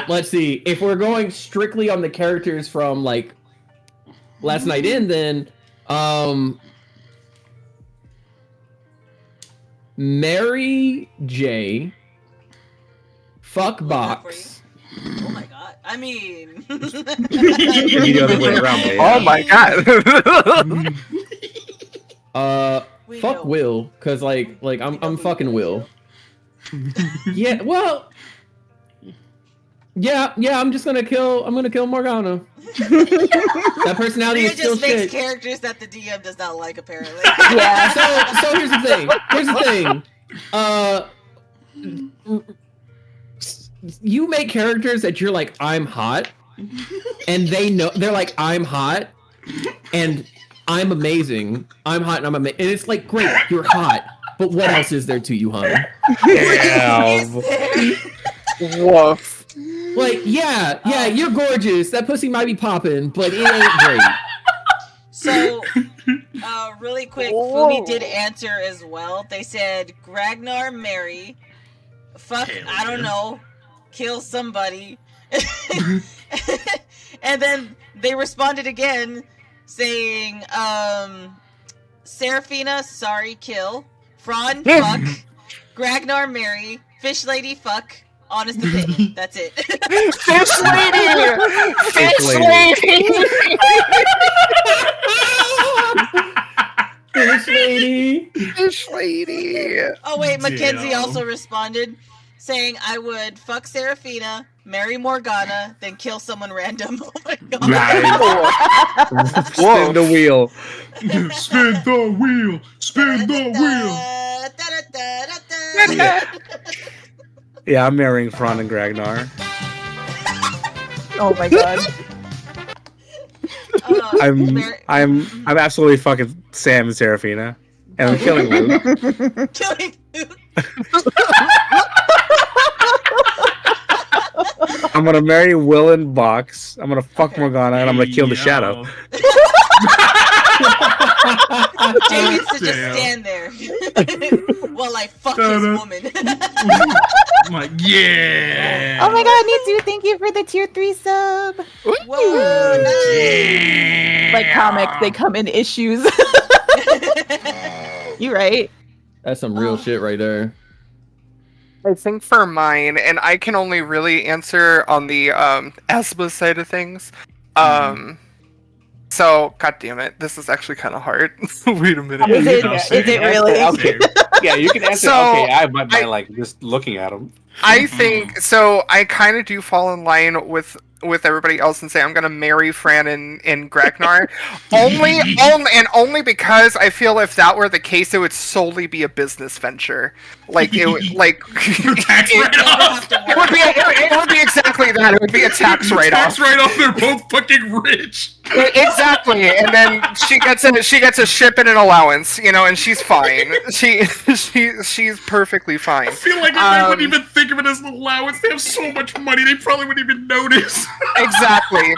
Let's see. If we're going strictly on the characters from like Last Night In, then Mary J. Fuck Box. Oh my god. I mean. The other way around, but Oh my god. We Fuck know. Will, cause like I'm fucking Will. Yeah, well. Yeah, I'm gonna kill Morgana. That personality Leah is still just makes shit. characters that the DM does not like, apparently. Yeah. So here's the thing. You make characters that you're like, I'm hot, and they're like, I'm hot, and I'm amazing. I'm hot and I'm amazing. And it's like, great, you're hot, but what else is there to you, honey? Damn. Woof. Like, yeah, you're gorgeous. That pussy might be popping, but it ain't great. So, really quick, Fumi did answer as well. They said, Gragnar, marry, fuck, I don't know, kill somebody. And then they responded again, saying, Seraphina, sorry, kill. Fron, fuck. Gragnar, marry. Fish lady, fuck. Honest opinion. That's it. Fish lady! Fish lady! Fish lady. Fish lady! Oh wait, Mackenzie Damn. also responded, saying I would fuck Seraphina, marry Morgana, then kill someone random. Oh my god. Nice. Spin the wheel. Spin the wheel! Spin the wheel! Yeah, I'm marrying Fron and Gragnar. Oh my god. I'm absolutely fucking Sam and Seraphina, and I'm killing Luke. Killing Luke. I'm gonna marry Will and Box. I'm gonna fuck Morgana, and I'm gonna kill the Shadow. Jay needs to just Damn. stand there while I fuck his woman. I'm like, yeah! Oh my god, Nitsu, thank you for the tier 3 sub. Whoa, nice. Yeah. Like comics, they come in issues. You right. That's some real shit right there. I think for mine, and I can only really answer on the Asma side of things. So, god damn it, this is actually kind of hard. Wait a minute. Is it, No, is same. it really? Okay. Yeah, you can answer. So, okay, I by like just looking at them. I think so. I kind of do fall in line with everybody else and say I'm gonna marry Fran and Gragnar, only because I feel if that were the case, it would solely be a business venture. Like it would Tax write-off! it would be exactly that. It would be a tax write-off. Tax write-off. They're both fucking rich. Exactly, and then she gets a ship and an allowance, and she's fine. She's perfectly fine. I feel like if they wouldn't even think of it as an allowance, they have so much money, they probably wouldn't even notice. Exactly.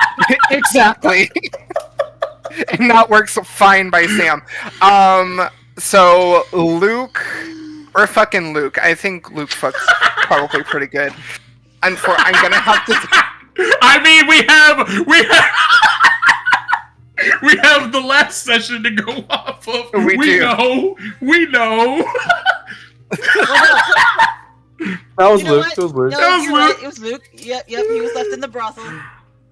And that works fine by Sam. So Luke or fucking Luke. I think Luke fucks probably pretty good. I'm gonna have to. I mean, we have the last session to go off of. We do. We know. That was You know Luke. what? That was Luke. No, That was you're Luke. right. It was Luke. Yep, he was left in the brothel.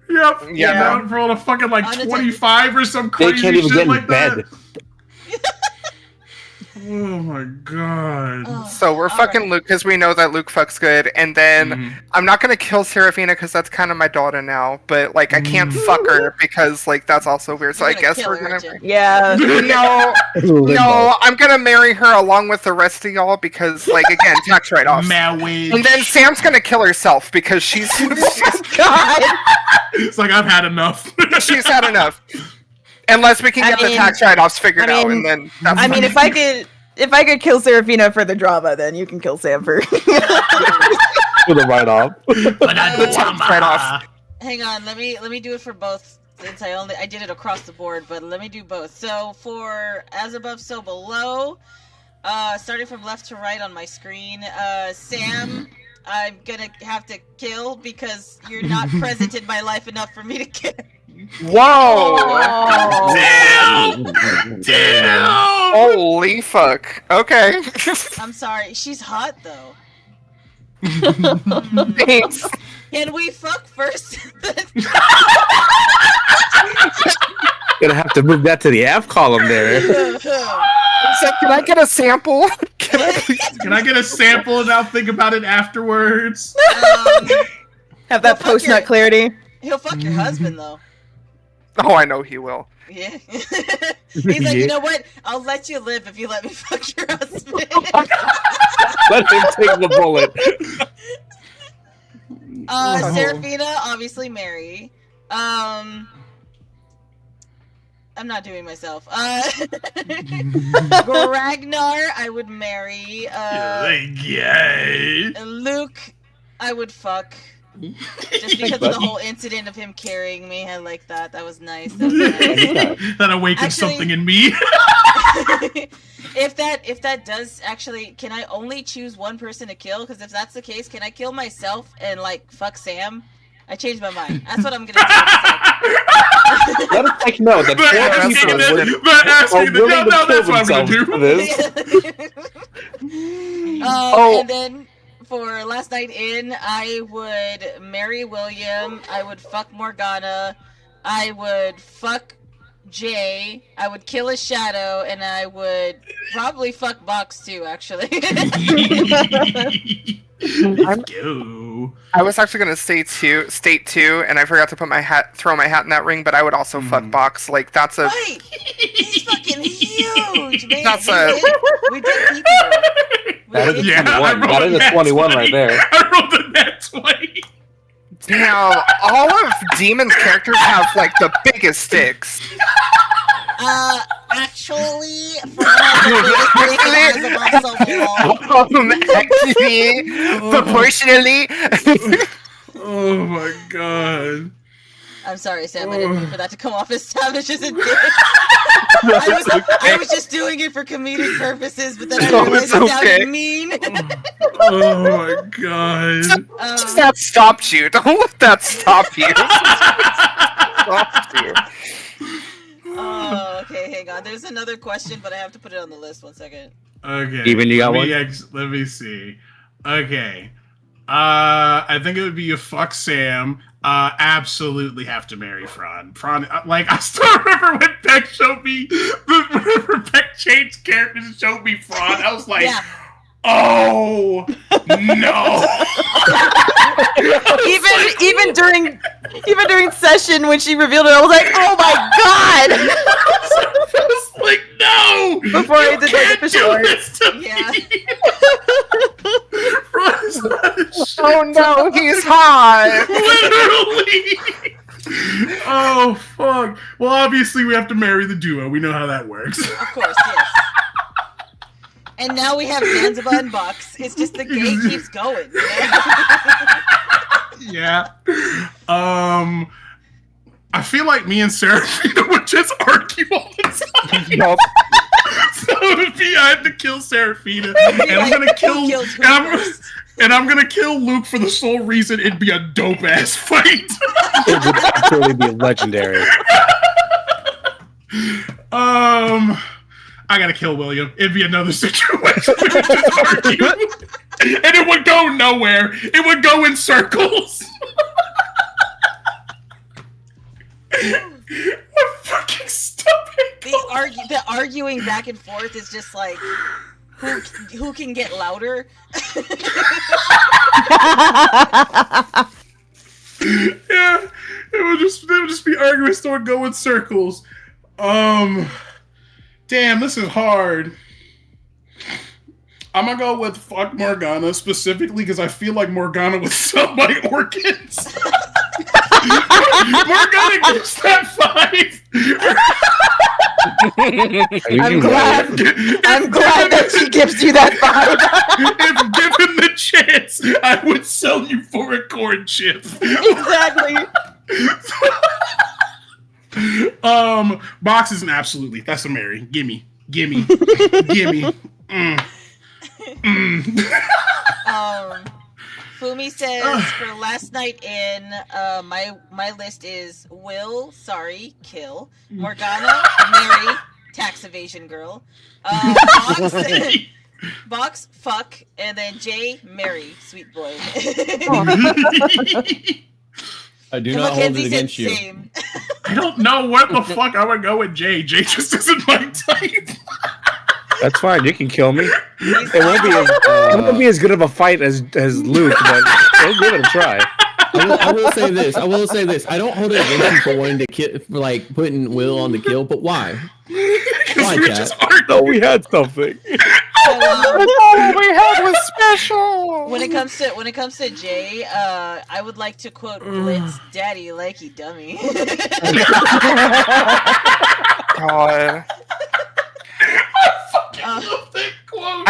Yep. Yeah. Down for all the fucking like Unattended. 25 or some They crazy can't even shit get in like bed. that. Oh my god. Oh, So we're all fucking right. Luke because we know that Luke fucks good, and then Mhm. I'm not gonna kill Seraphina because that's kind of my daughter now. But like I can't fuck her because like that's also weird. So You're I gonna guess kill we're her, gonna. aren't you? Yeah. No, I'm gonna marry her along with the rest of y'all because, like, again, tax write-offs. Marriage. And then Sam's gonna kill herself because she's It's like I've had enough. she's had enough. Unless we can I get the mean- tax write-offs figured I out, mean- and then that's I mean, fine. if I could kill Seraphina for the drama, then you can kill Sam for. with a write off. Right off. Hang on, let me do it for both since I did it across the board, but let me do both. So for as above, so below, starting from left to right on my screen, Sam, I'm gonna have to kill because you're not present in my life enough for me to kill. Whoa! Damn! Holy fuck. Okay. I'm sorry, she's hot though. Thanks. Can we fuck first? Gonna have to move that to the F column there. So can I get a sample? Can I please? Can I get a sample and I'll think about it afterwards? Have that Well, fuck post nut your- clarity. He'll fuck your husband though. Oh, I know he will. Yeah. He's like, you know what? I'll let you live if you let me fuck your husband. Let him take the bullet. Seraphina, obviously Mary. I'm not doing myself. Ragnar, I would marry. Yay! Luke, I would fuck. Just because of the whole incident of him carrying me, I like that. That was nice. That was nice. That awakens Actually- something in me. if that does actually, can I only choose one person to kill? Because if that's the case, can I kill myself and like fuck Sam? I changed my mind. That's what I'm gonna do. Let us take note that But four asking people that- would- but asking are that- willing no, to kill that's what I'm gonna themselves do. for this. And then for last night in, I would marry William. I would fuck Morgana. I would fuck Jay. I would kill a shadow, and I would probably fuck Box too. Actually. Let's go. I was actually gonna state two, and I forgot to throw my hat in that ring. But I would also fuck Box. Like that's a. Right. He's fucking huge, man. That's We did keep him. That is a Yeah, I 21. rolled That is a nat 21 right there. I rolled a nat 20. Damn, all of Demon's characters have like the biggest sticks. Actually, for Actually, proportionally. Oh my god. I'm sorry, Sam. I didn't mean for that to come off as savage as it did. I was just doing it for comedic purposes, but then I No, realized it's it okay. sounded mean. Oh my god. That stopped you. Don't let that stop you. Stop you. Oh, okay, hang on. There's another question, but I have to put it on the list. 1 second. Okay. Even you got let me one? let me see. Okay. I think it would be a fuck Sam. Absolutely have to marry Fran. Fran, like I still remember when Beck showed me, whenever Beck changed characters and showed me Fran, I was like, Yeah. oh no. even during session when she revealed it, I was like, oh my god! I was like, no. Before I you did, like, can't official do art. this to Yeah. me. Fran's not a shit. Oh no, he's hot. Literally. Oh fuck. Well, obviously we have to marry the duo. We know how that works. Of course, yes. And now we have Zanzibar and Box. It's just the game keeps going. You know? Yeah. I feel like me and Seraphina would just argue all the time. Yup. So it would be I had to kill Seraphina, and I'm gonna kill, Who kills who first? and I'm gonna kill Luke for the sole reason it'd be a dope ass fight. It would absolutely be legendary. I gotta kill William. It'd be another situation. We would just argue. And it would go nowhere. It would go in circles. I'm fucking stupid. The arguing back and forth is just like who can get louder. Yeah, they would just be arguing, so it would go in circles. Damn, this is hard. I'm gonna go with fuck Morgana specifically because I feel like Morgana would sell my organs. Morgana gives that 5. I'm glad. I'm glad that she gives you that vibe. If given the chance, I would sell you for a corn chip. Exactly. Box is an absolutely. That's a Mary. Gimme. Gimme. Fumi says for last night in my list is Will, sorry, kill, Morgana, Mary, tax evasion girl, Box, Box, fuck, and then Jay, Mary, sweet boy. I do not hold it against you. Same. I don't know what the fuck I would go with Jay. Jay just isn't my type. That's fine. You can kill me. It won't be as good of a fight as Luke, but we'll give it a try. I will say this. I don't hold it against you for wanting to kill, for like putting Will on the kill. But why? Why, Cat? No, we had something. All we had was special. When it comes to Jay, I would like to quote Blitz, "Daddy, likey dummy." God.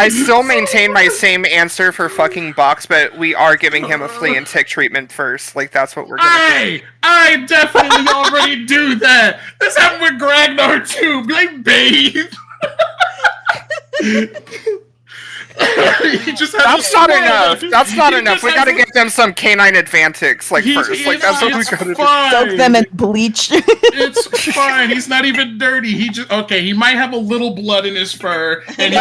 I still maintain my same answer for fucking Box, but we are giving him a flea and tick treatment first. Like, that's what we're gonna do. I definitely already do that. This happened with Gragnar too. Like, bathe. That's not enough. That's not enough. We gotta give them some canine advantage, like, first. Like, that's what we gotta do. Soak them in bleach. It's fine. He's not even dirty. He might have a little blood in his fur, and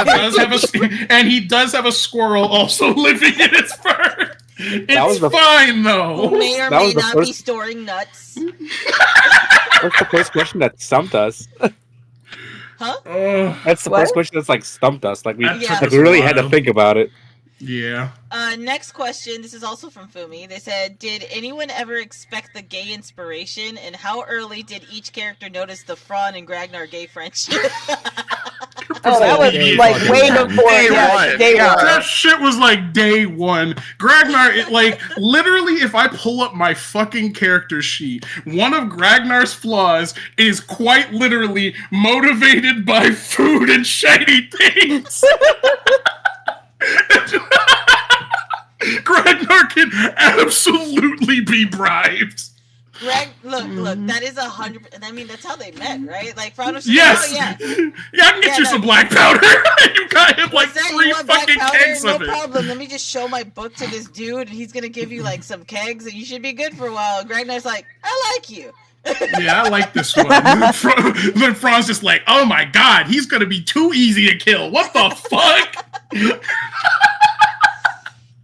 he does have a squirrel also living in his fur. It's fine though. Who may or may not be storing nuts. That's the first question that stumped us. Huh? That's the first question that's like stumped us. Like we Yeah. really had to think about it. Yeah. Next question. This is also from Fumi. They said, "Did anyone ever expect the gay inspiration, and how early did each character notice the Fran and Gragnar gay friendship?" Oh, that was like way before day one. That shit was like day one. Gragnar, literally, if I pull up my fucking character sheet, one of Gragnar's flaws is quite literally motivated by food and shiny things. Gragnar can absolutely be bribed. Look, that is 100%. I mean, that's how they met, right? Like, Fran was yes! yeah, I can get you some black powder. You got him like 3 fucking kegs of it. No problem. Let me just show my book to this dude, and he's gonna give you like some kegs, and you should be good for a while. And Gragnar's like, I like you. Yeah, I like this one. Then Fran's just like, oh my god, he's gonna be too easy to kill. What the fuck?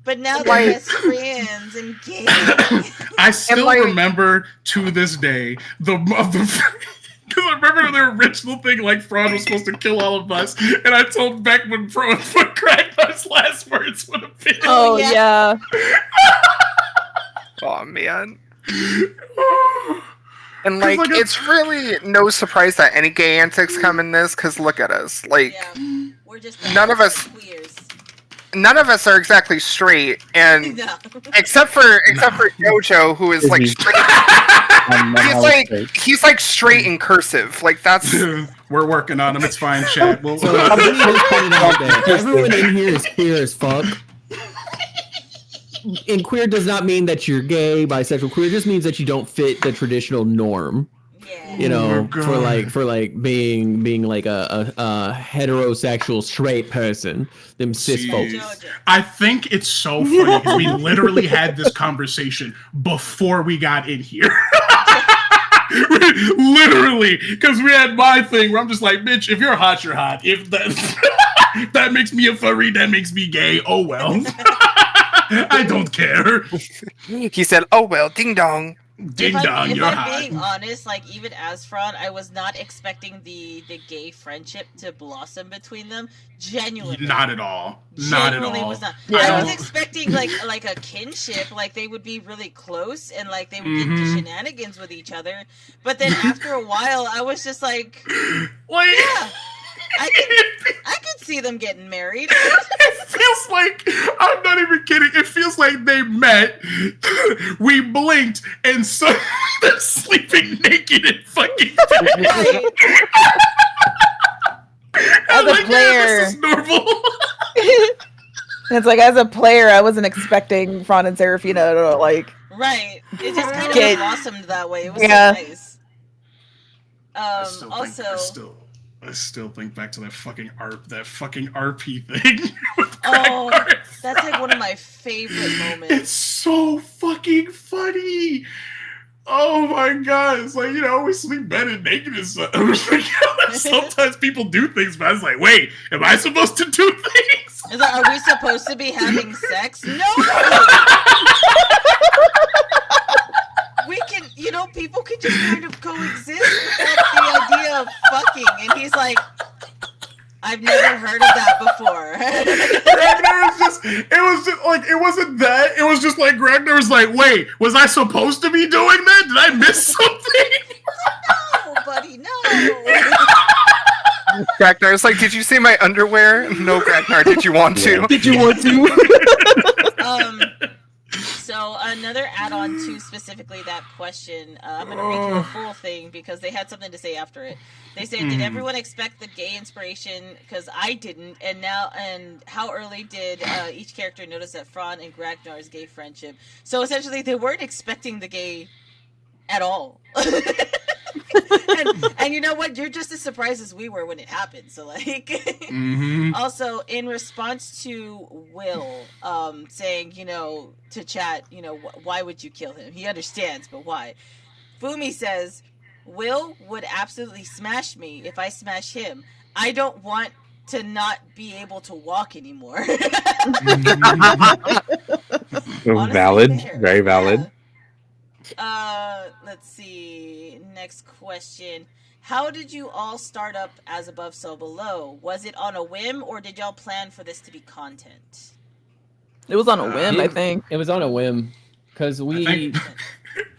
But now they're best friends and gay. I still remember to this day because I remember the original thing, like Fran was supposed to kill all of us, and I told Beck when Gragnar's last words would have been. Oh yeah. Oh man. And like, it's really no surprise that any gay antics come in this, because look at us. Like, we're just none of us are exactly straight, and No. except for Jojo, who is like straight. He's like straight in cursive. Like, that's We're working on him. It's fine, chat. So somebody just pointed out that everyone in here is queer as fuck. And queer does not mean that you're gay, bisexual. Queer just means that you don't fit the traditional norm. Yeah. You know, Oh for being like a heterosexual straight person, them cis folks. I think it's so funny because we literally had this conversation before we got in here. Literally, because we had my thing where I'm just like, bitch, if you're hot, you're hot. If that that makes me a furry, that makes me gay. Oh well. I don't care. He said, "Oh well, ding dong." Ding dong, if you're I'm hot. being honest, like even as Fran, I was not expecting the gay friendship to blossom between them. Genuinely, Not at all. Not at Genuinely all. was not. Yeah. I was expecting like a kinship, like they would be really close and like they would get into shenanigans with each other. But then after a while, I was just like, Wait. yeah, I could see them getting married. It feels like, I'm not even kidding, it feels like they met, we blinked, and suddenly they're sleeping naked in fucking bed. Right. as a like, player, yeah, this is normal. it's like as a player, I wasn't expecting Fran and Serafina to like. Right. It just kind of Get- blossomed that way. It was Yeah. so nice. I still think back to that fucking RP thing. with Oh, Ragnar. that's like one of my favorite moments. It's so fucking funny. Oh my god! It's like, we sleep better naked and stuff. Sometimes people do things, but I was like, wait, am I supposed to do things? It's like, are we supposed to be having sex? No! We can, people can just kind of coexist without the idea of fucking. And he's like, I've never heard of that before. It wasn't that. It was just like, Ragnar was like, wait, was I supposed to be doing that? Did I miss something? No, buddy, no. Gragnar's like, did you see my underwear? No, Gragnar, did you want to? Did you want to? So another add-on to specifically that question, I'm going to read you the full thing because they had something to say after it. They said, did everyone expect the gay inspiration? Because I didn't. And how early did each character notice that Fran and Ragnar's gay friendship? So essentially, they weren't expecting the gay at all. and you know what? You're just as surprised as we were when it happened. So Also, in response to Will saying, to chat, why would you kill him? He understands, but why? Fumi says, Will would absolutely smash me if I smash him. I don't want to not be able to walk anymore. Honestly, Valid. fair. Very valid. Yeah. Let's see. Next question. How did you all start up As Above, So Below? Was it on a whim, or did y'all plan for this to be content? It was on a whim, I think. It was on a whim because we.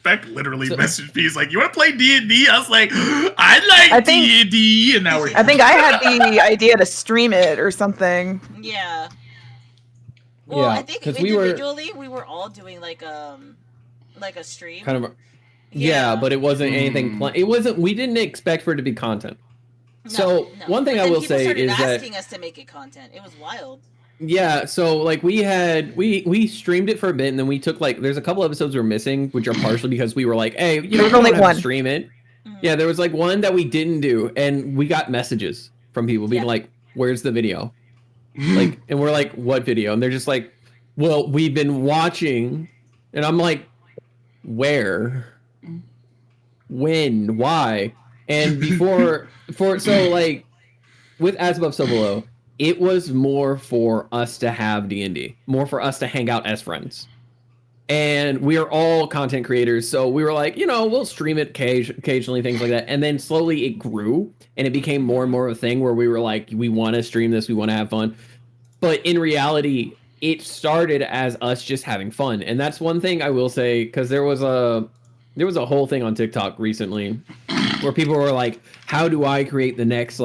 Beck literally messaged me. He's like, "You want to play D&D?" I was like, "I like D&D," and now we're. I think I had the idea to stream it or something. Yeah. Well, Yeah, I think 'cause individually we were all doing like a stream. Kind of. Yeah, but it wasn't anything. It wasn't. We didn't expect for it to be content. So one thing But I then will people say started is that asking us to make it content. It was wild. yeah. So like we streamed it for a bit, and then we took there's a couple episodes we're missing, which are partially because we were like, hey, There was we only don't have one. to stream it. Mhm. Yeah, there was one that we didn't do, and we got messages from people being Yeah. like, "Where's the video?" And we're like, "What video?" And they're just like, "Well, we've been watching," and I'm like, "Where? When? Why?" And with As Above, So Below, it was more for us to have D&D, more for us to hang out as friends. And we are all content creators, so we were like, we'll stream it occasionally, things like that. And then slowly it grew, and it became more and more of a thing where we were like, we want to stream this, we want to have fun. But in reality, it started as us just having fun. And that's one thing I will say, because there was a whole thing on TikTok recently where people were like, how do I create the next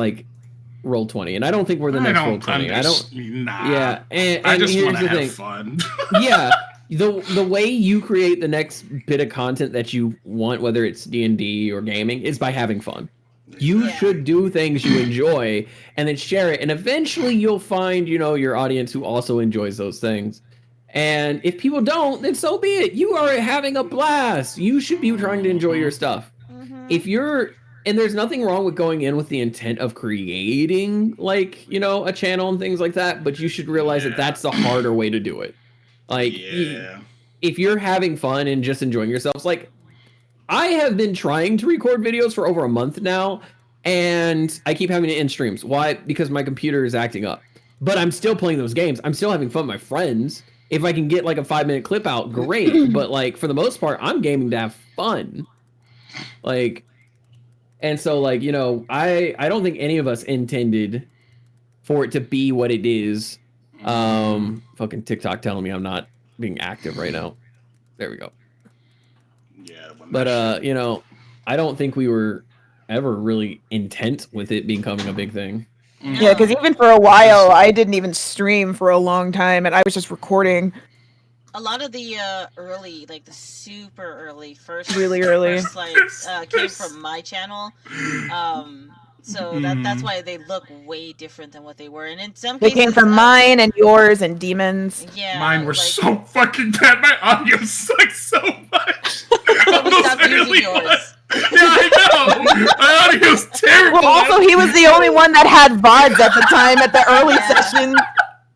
Roll20? And I don't think we're the next Roll20. Nah. Yeah, and I just here's want to the have thing. fun. Yeah, the way you create the next bit of content that you want, whether it's D&D or gaming, is by having fun. You should do things you enjoy and then share it, and eventually you'll find, your audience who also enjoys those things. And if people don't, then so be it. You are having a blast. You should be trying to enjoy your stuff. Mm-hmm. And there's nothing wrong with going in with the intent of creating, a channel and things like that, but you should realize that that's the harder way to do it. If you're having fun and just enjoying yourselves, I have been trying to record videos for over a month now, and I keep having to end streams. Why? Because my computer is acting up. But I'm still playing those games. I'm still having fun with my friends. If I can get a 5-minute clip out, great. But for the most part, I'm gaming to have fun. And so I don't think any of us intended for it to be what it is. Fucking TikTok telling me I'm not being active right now. There we go. Yeah. But I don't think we were ever really intent with it becoming a big thing. Yeah, because even for a while, I didn't even stream for a long time, and I was just recording. A lot of the early, the super early, Really early. came from my channel. So that's why they look way different than what they were. And in some They cases, came from mine and yours and demons. Yeah, Mine were so fucking bad. My audio sucks so much. So we stopped using yours. Yeah, I know. My audio's terrible. Well, also, he was the only one that had VODs at the time at the early session.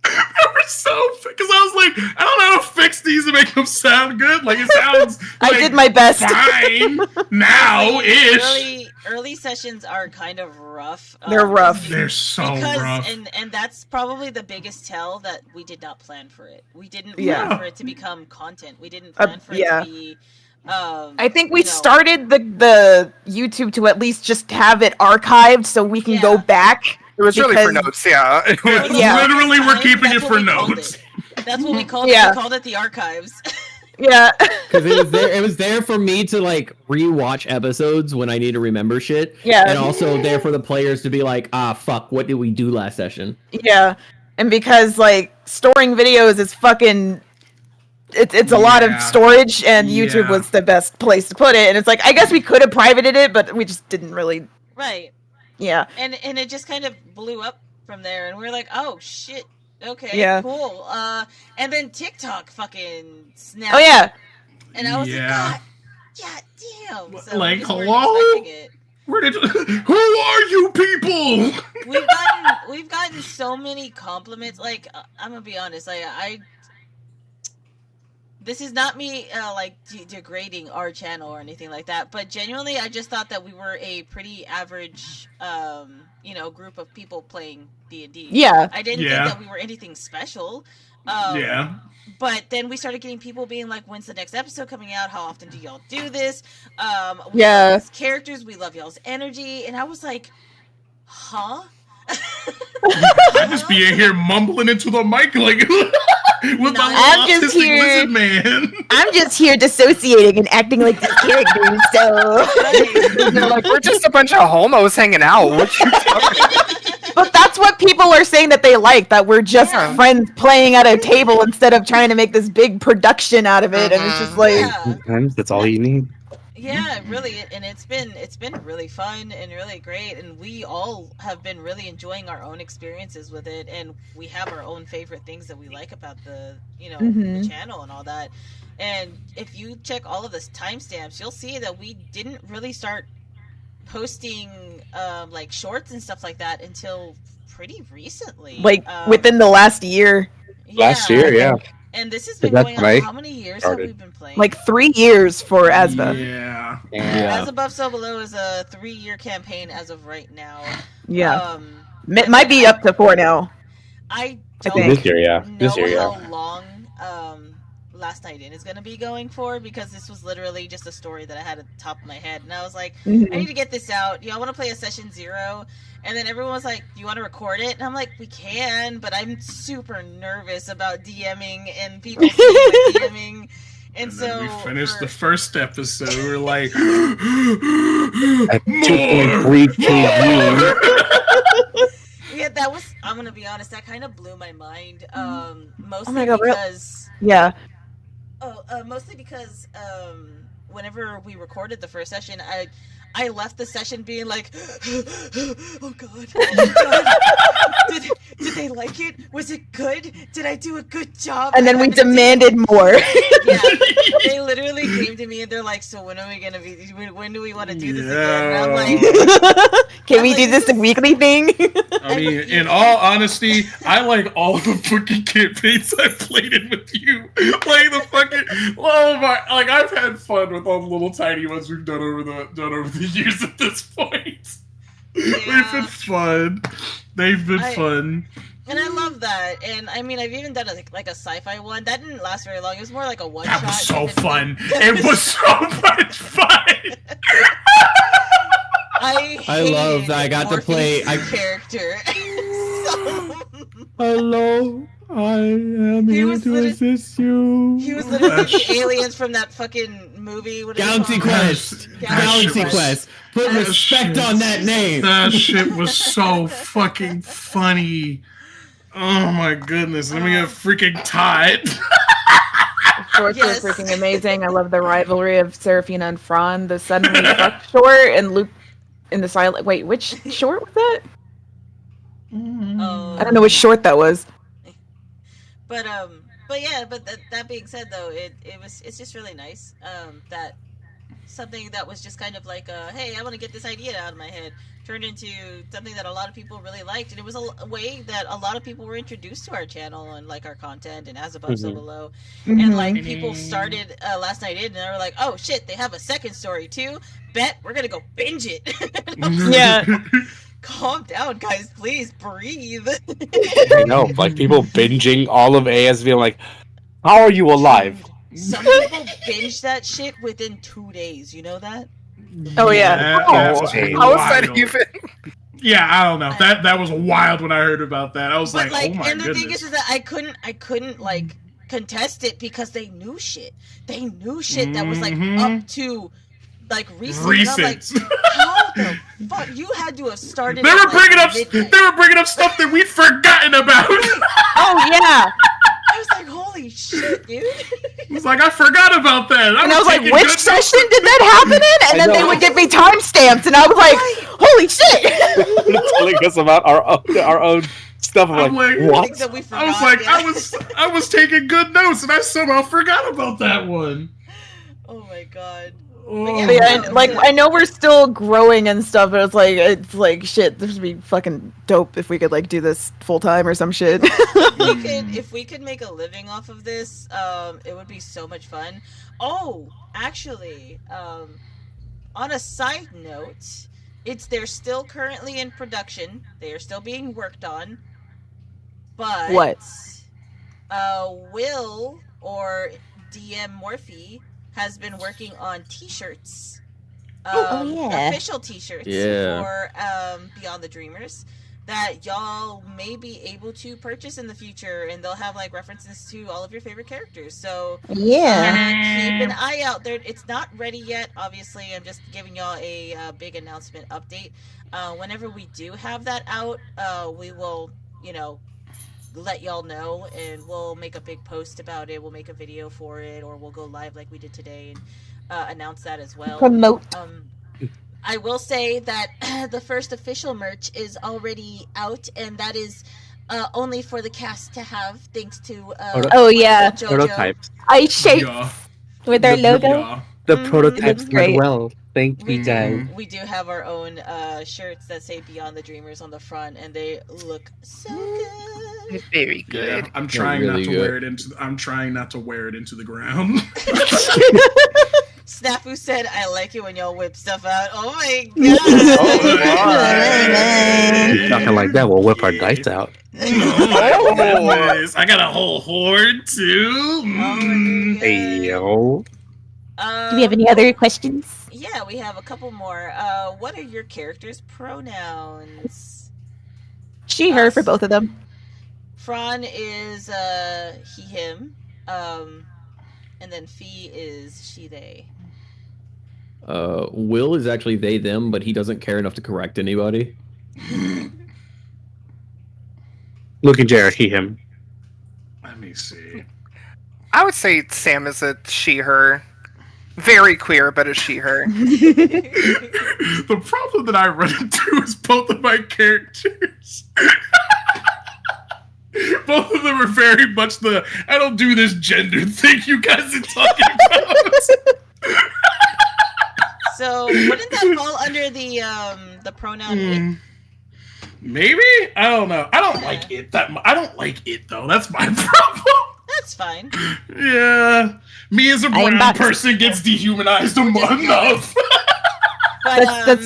They were so, because I was like, I don't know how to fix these to make them sound good. Like, it sounds I did my best. fine now-ish. Early sessions are kind of rough. They're rough. They're so rough. And that's probably the biggest tell that we did not plan for it. We didn't plan for it to become content. We didn't plan for it to be... I think we started the YouTube to at least just have it archived so we can go back. It was really for notes, yeah. Literally, we're keeping it for notes. That's what we called it. We called it the archives. Yeah. Because it was there for me to like rewatch episodes when I need to remember shit. Yeah. And also there for the players to be like, fuck, what did we do last session? Yeah. And because like storing videos is fucking it's a lot of storage, and YouTube was the best place to put it. And it's like, I guess we could have privated it, but we just didn't really. Right. Yeah. And it just kind of blew up from there, and we are like, oh shit, okay, cool. And then TikTok fucking snapped. Oh yeah. And I was like, God damn. So like, we weren't hello? expecting it. Who are you people? We've gotten so many compliments. Like, I'm gonna be honest, I this is not me degrading our channel or anything like that, but genuinely I just thought that we were a pretty average group of people playing D&D. Yeah. I didn't think that we were anything special. But then we started getting people being like, when's the next episode coming out? How often do y'all do this? We love y'all's characters, we love y'all's energy. And I was like, huh? I just be in here mumbling into the mic like with my autistic lizard man. I'm just here dissociating and acting like these characters. So they're like, we're just a bunch of homos hanging out. What you talking about? But that's what people are saying that they like, that we're just friends playing at a table instead of trying to make this big production out of it. And it's just like sometimes that's all you need. Yeah, really, and it's been really fun and really great, and we all have been really enjoying our own experiences with it, and we have our own favorite things that we like about the the channel and all that. And if you check all of the timestamps, you'll see that we didn't really start posting like shorts and stuff like that until pretty recently, like within the last year. Last year, yeah. And this has been going on. How many years have we been playing? Like 3 years for Asba. Yeah. As Above, So Below is a 3-year campaign as of right now. Yeah. It might be up to 4 now. I think. This year, yeah. How long Last Night In is going to be going for, because this was literally just a story that I had at the top of my head. And I was like, I need to get this out. Y'all want to play a session 0? And then everyone was like, you want to record it? And I'm like, we can, but I'm super nervous about DMing and people seeing my DMing. And so we finished the first episode. We're like, at 2.3 kg. Yeah, that was, I'm going to be honest, that kind of blew my mind. Mostly because whenever we recorded the first session, I left the session being like, oh god, did they like it? Was it good? Did I do a good job? And then we demanded more. Yeah, they literally came to me and they're like, so when are we gonna be? When do we want to do this again? And I'm like, can we do this a weekly thing? I mean, in all honesty, I like all the fucking campaigns I've played in with you. Like the fucking, like I've had fun with all the little tiny ones we've done over the years at this point. They've been fun. They've been fun. And I love that. And I mean, I've even done like a sci-fi one. That didn't last very long. It was more like a one-shot. That was so fun. It was so much fun. I love that I got to play character. Hello, I am here to assist you. He was literally the aliens from that fucking movie. Galaxy Quest. Galaxy Quest. Put respect on that name. That shit was so fucking funny. Oh my goodness. Let me get freaking tied. Shorts are freaking amazing. I love the rivalry of Seraphina and Fran. The suddenly fuck short and Luke in the silent. Wait, which short was that? Oh. I don't know which short that was. But yeah, but that being said though, it's just really nice that something that was just kind of like hey, I want to get this idea out of my head turned into something that a lot of people really liked, and it was a way that a lot of people were introduced to our channel and like our content and As Above So Below. And like people started last night in and they were like, oh shit, they have a second story too, bet we're gonna go binge it. Yeah. Calm down, guys, please breathe. I know, like people binging all of ASV. I'm like, how are you alive? Some people binge that shit within 2 days, you know that? Oh yeah. That's How is that wild. even? Yeah, I don't know. That was wild when I heard about that. I was But like, oh my and the goodness. thing is that I couldn't like contest it because they knew shit. They knew shit that was like up to like recent. And I'm like, Recent. how the fuck you had to have started? They at, were like, bringing up. midnight. They were bringing up stuff that we'd forgotten about. Oh yeah. I was like, holy shit, dude. It's like I forgot about that. And I was like, taking which good session did that happen in? And then they would give me timestamps, and I was like, holy shit! Telling us about our own stuff. I'm like, what? Things that we forgot, I was like, yeah. I was taking good notes, and I somehow forgot about that one. Oh my god. Oh. But yeah, like I know we're still growing and stuff, but it's like shit. This would be fucking dope if we could like do this full time or some shit. If we could make a living off of this, it would be so much fun. Oh, actually, on a side note, they're still currently in production. They are still being worked on. But What? Will or DM Morphe has been working on t-shirts. Official t-shirts for Beyond the Dreamers that y'all may be able to purchase in the future, and they'll have like references to all of your favorite characters. So keep an eye out there. It's not ready yet, obviously. I'm just giving y'all a big announcement update. Whenever we do have that out, we will, let y'all know, and we'll make a big post about it. We'll make a video for it, or we'll go live like we did today and announce that as well. Promote. I will say that the first official merch is already out, and that is only for the cast to have, thanks to Oh yeah, JoJo. Prototypes. ice shapes Yeah. with our logo. Yeah. The Mhm. prototypes Looks great. went well. Thank We you guys. we do have our own shirts that say Beyond the Dreamers on the front, and they look so good. Very good. Yeah, I'm trying really not to good. wear it into. I'm trying not to wear it into the ground. Snafu said, I like it when y'all whip stuff out. Oh my god. Nothing like that. We'll whip our dice out. Oh my goodness. I got a whole horde too. Mm. Hey yo. Do we have any other questions? Yeah, we have a couple more. What are your characters' pronouns? She, her for both of them. Fran is he, him. And then Fee is she, they. Will is actually they, them, but he doesn't care enough to correct anybody. Luke and Jared, he, him. Let me see. I would say Sam is a she, her. Very queer, but a she, her. The problem that I run into is both of my characters. Both of them are very much the I don't do this gender thing you guys are talking about. So wouldn't that fall under the pronoun it? Maybe? I don't know. I don't like it that much. I don't like it though. That's my problem. That's fine. Yeah. Me as a I am brown back. person gets dehumanized enough. But That's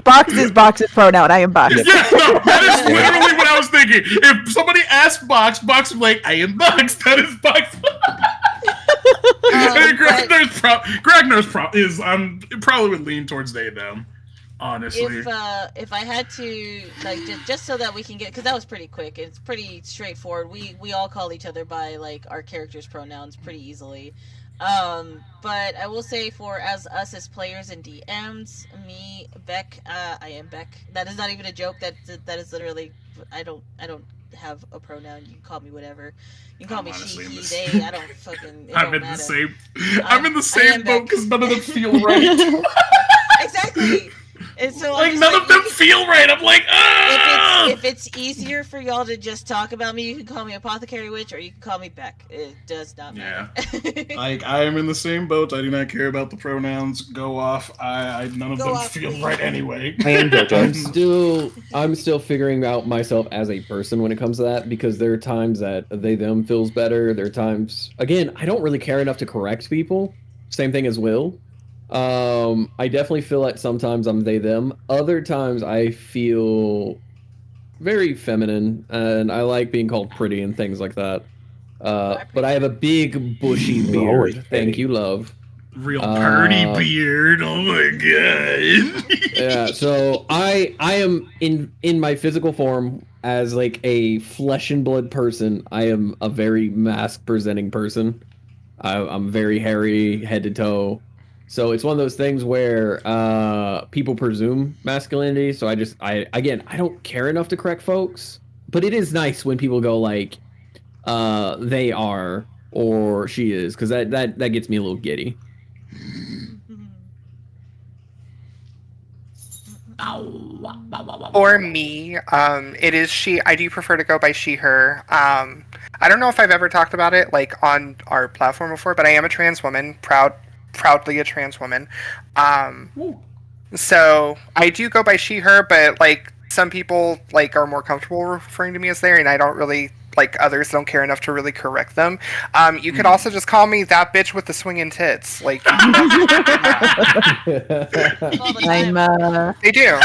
Box's pronoun. I am Box. Yeah, no, that is literally what I was thinking. If somebody asked Box would be like, I am Box. That is Box. And Gragner's is probably would lean towards they them. Honestly. if I had to, like, just so that we can get, because that was pretty quick. It's pretty straightforward. We all call each other by like our characters' pronouns pretty easily. But I will say for us as players and DMs, me, Beck, I am Beck. That is not even a joke. That is literally, I don't have a pronoun. You can call me whatever. You can call me she, he, they. I don't fucking. It I'm don't in matter. the same. I'm in the I same am boat Beck. because none of them feel right. Exactly. And so Like, I'm just none of them feel right. I'm like, ah! if it's easier for y'all to just talk about me, you can call me Apothecary Witch or you can call me Beck. It does not matter. Like, I am in the same boat. I do not care about the pronouns. Go off. None of Go them off. feel right anyway. I am JoJo. I'm still figuring out myself as a person when it comes to that, because there are times that they them feels better. There are times, again, I don't really care enough to correct people. Same thing as Will. I definitely feel like sometimes I'm they them. Other times I feel very feminine, and I like being called pretty and things like that. But I have a big bushy beard. Thank you, love. Real purdy beard. Oh my god. Yeah, so I am in my physical form as like a flesh and blood person. I am a very mask presenting person. I'm very hairy, head to toe. So it's one of those things where people presume masculinity. So I don't care enough to correct folks. But it is nice when people go like, they are or she is, because that gets me a little giddy. For me, it is she. I do prefer to go by she, her. I don't know if I've ever talked about it like on our platform before, but I am a trans woman, proudly a trans woman. So I do go by she, her, but like some people like are more comfortable referring to me as they, and I don't really like others don't care enough to really correct them. You could also just call me that bitch with the swinging tits. Like they do.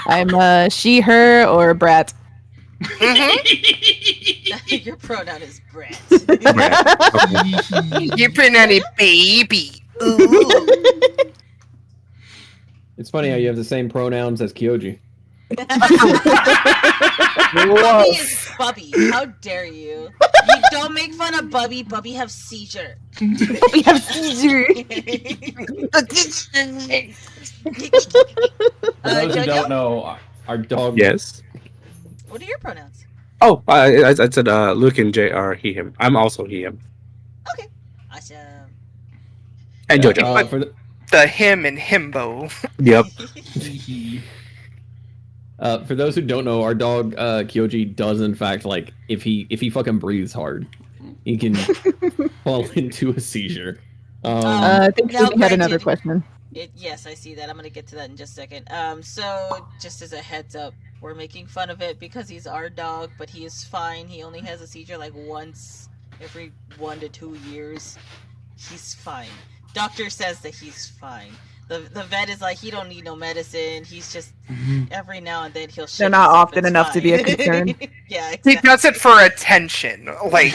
I'm a she, her, or brat. Your pronoun is brat. You're a baby. It's funny how you have the same pronouns as Kyoji. Bubby is Bubby. How dare you? You don't make fun of Bubby. Bubby have seizure. We have seizure. For those who don't know, our dog. Yes. What are your pronouns? Oh, I said Luke and JR, he, him. I'm also he, him. Okay. Awesome. And JoJo. For The him and himbo. Yep. for those who don't know, our dog Kyoji does in fact like if he fucking breathes hard, he can fall into a seizure. I think now we had another granted- question. Yes, I see that. I'm gonna get to that in just a second. So just as a heads up, we're making fun of it because he's our dog, but he is fine. He only has a seizure like once every 1 to 2 years. He's fine. Doctor says that he's fine. The vet is like, he don't need no medicine. He's just every now and then he'll. They're not often enough to be a concern. Yeah, He exactly. does it for attention. Like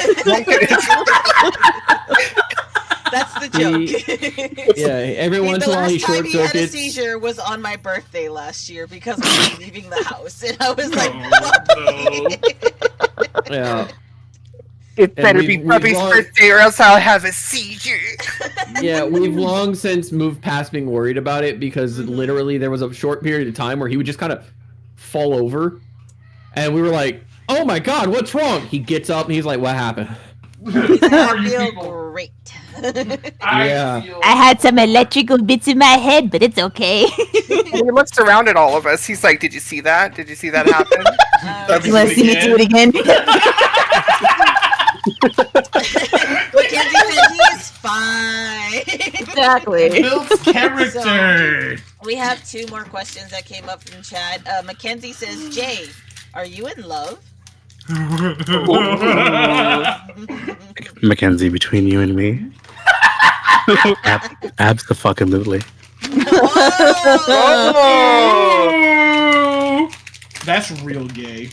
That's the joke. Yeah, every once in a while he The last time short he had a circuits. seizure was on my birthday last year because we were leaving the house, and I was like, Yeah, it better we've- be we've Bubby's long- birthday or else I'll have a seizure. yeah, we've long since moved past being worried about it because literally there was a short period of time where he would just kind of fall over, and we were like, "Oh my god, what's wrong?" He gets up and he's like, "What happened?" I feel great. Yeah. I had some electrical bits in my head, but it's okay. He looks around at all of us. He's like, "Did you see that? Did you see that happen?" You want to see me do it again? Mackenzie said he is fine. Exactly. Builds character. We have 2 more questions that came up from chat. Mackenzie says, Jay, are you in love? Mackenzie, between you and me. Abso-fucking-lutely. Oh! That's real gay.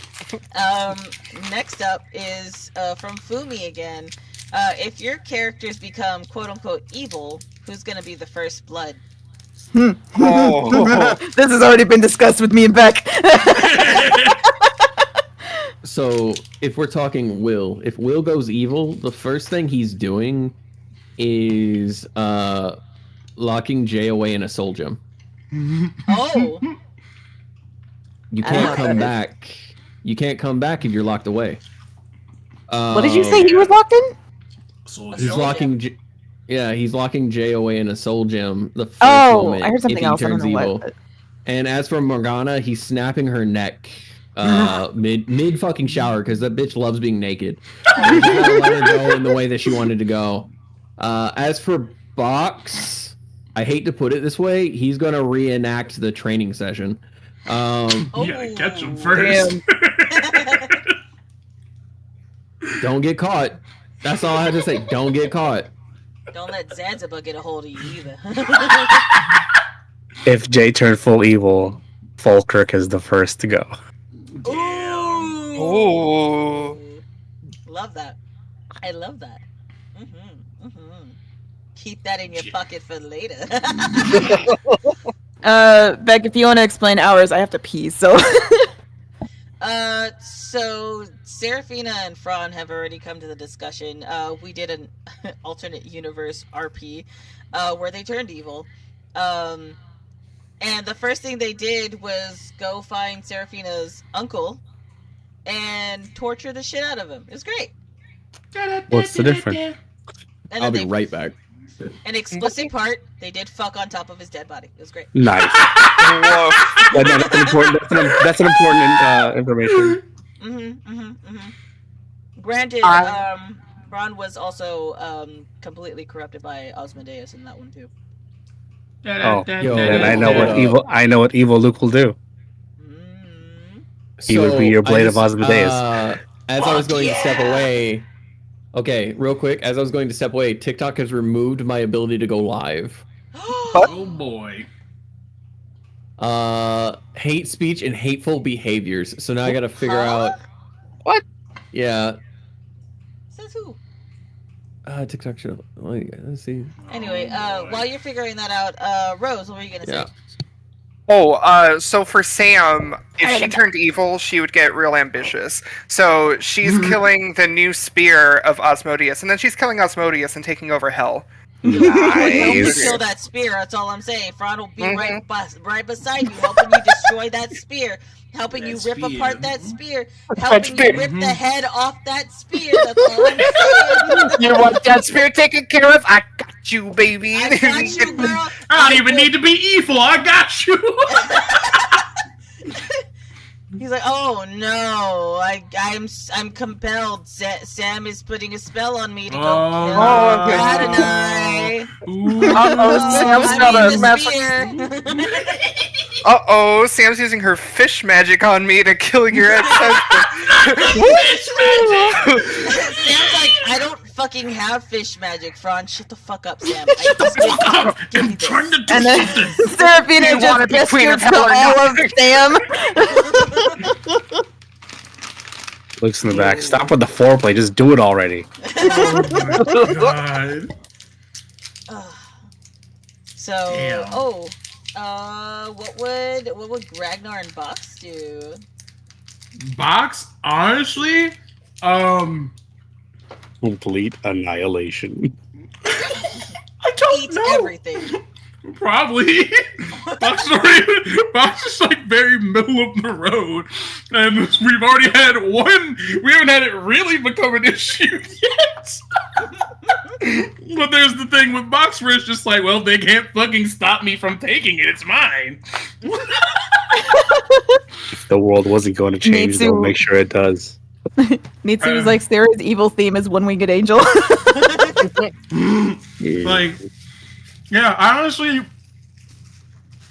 Next up is from Fumi again. If your characters become quote unquote evil, who's gonna be the first blood? Oh. This has already been discussed with me and Beck. So if we're talking Will, if Will goes evil, the first thing he's doing is locking Jay away in a soul gem. Oh, You can't come back. You can't come back if you're locked away. What did you say he was locked in? He's locking. Yeah, he's locking Jay away in a soul gem. The first Oh, moment I heard if something he else. I don't turns know evil. what. And as for Morgana, he's snapping her neck mid fucking shower because that bitch loves being naked. And just gotta let her go in the way that she wanted to go. As for Box, I hate to put it this way, he's gonna reenact the training session. You gotta catch him first. Don't get caught. That's all I have to say. Don't get caught. Don't let Zanzibar get a hold of you either. If Jay turned full evil, Falkirk is the first to go. Ooh. Love that. I love that. Keep that in your pocket for later. Beck, if you want to explain ours, I have to pee, so. So Seraphina and Fran have already come to the discussion. We did an alternate universe RP, where they turned evil. And the first thing they did was go find Seraphina's uncle and torture the shit out of him. It was great. What's the difference? And I'll then be right back. an explicit part, they did fuck on top of his dead body. It was great. Nice. Whoa. That's an important information. Granted, Ron was also completely corrupted by Osmodeus in that one too. Oh, Yo, and I know what evil Luke will do. He would be your blade of Osmodeus. As I was going to step away, okay, real quick, as I was going to step away, TikTok has removed my ability to go live. Oh boy. Hate speech and hateful behaviors. So now I gotta figure out. What? Yeah. Says who? TikTok should. Let's see. Anyway, while you're figuring that out, Rose, what were you gonna say? Oh, so for Sam, if she turned evil, she would get real ambitious. So she's killing the new spear of Osmodeus, and then she's killing Osmodeus and taking over Hell. Help you Nice. kill that spear. That's all I'm saying. Fran will be right beside you, helping you destroy that spear, helping you rip apart that spear, helping you rip the head off that spear. That's all I'm saying. You want that spear taken care of? I got you, baby. I got you, girl. I don't even need to be evil. I got you. He's like, oh no, I'm compelled. Sam is putting a spell on me to go kill Adonai. Sam's got a Uh-oh, Sam's using her fish magic on me to kill your ex-husband. Fish magic. Sam's like, I don't fucking have fish magic, Fran. Shut the fuck up, Sam. Shut the fuck up. I'm trying to do And then something. Seraphina just gestures to all of Sam. Looks in the back. Stop with the foreplay. Just do it already. Oh my god. So, Damn. what would Ragnar and Box do? Box, honestly, Complete annihilation. I don't Eats know. everything. Probably. Box is like very middle of the road, and we've already had one. We haven't had it really become an issue yet. But there's the thing with Box where it's just like, well, they can't fucking stop me from taking it. It's mine. If the world wasn't going to change, they'll make sure it does. Nitsu was like, Sarah's evil theme is One Winged Angel. Like, yeah, I honestly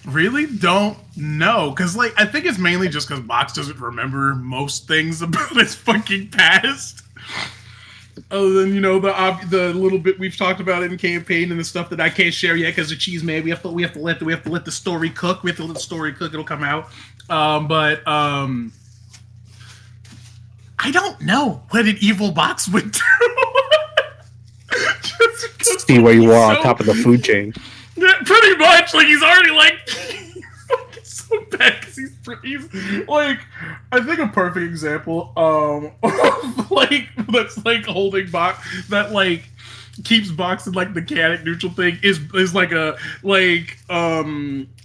really don't know, because like I think it's mainly just because Box doesn't remember most things about his fucking past, other than, you know, the little bit we've talked about in campaign and the stuff that I can't share yet because of Cheese Man. We have to let the story cook. We have to let the story cook. It'll come out. I don't know what an evil Box would do. See where you are on top of the food chain. Yeah, pretty much. Like, he's already like so bad because he's like, I think a perfect example of like that's like holding Box, that like keeps Box in like the chaotic neutral thing is like a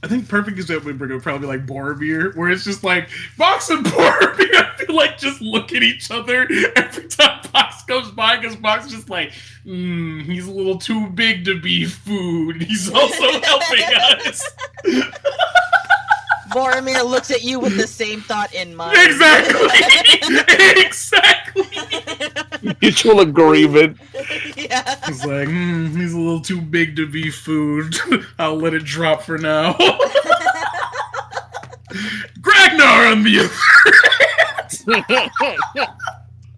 I think perfect example we bring up probably like Boromir, where it's just like Box and Boromir I feel like just look at each other every time Box goes by, because Box is just like, he's a little too big to be food. He's also helping us. Boromir looks at you with the same thought in mind. Exactly. Exactly. Mutual agreement. Yeah. He's like, he's a little too big to be food. I'll let it drop for now. Gragnar on the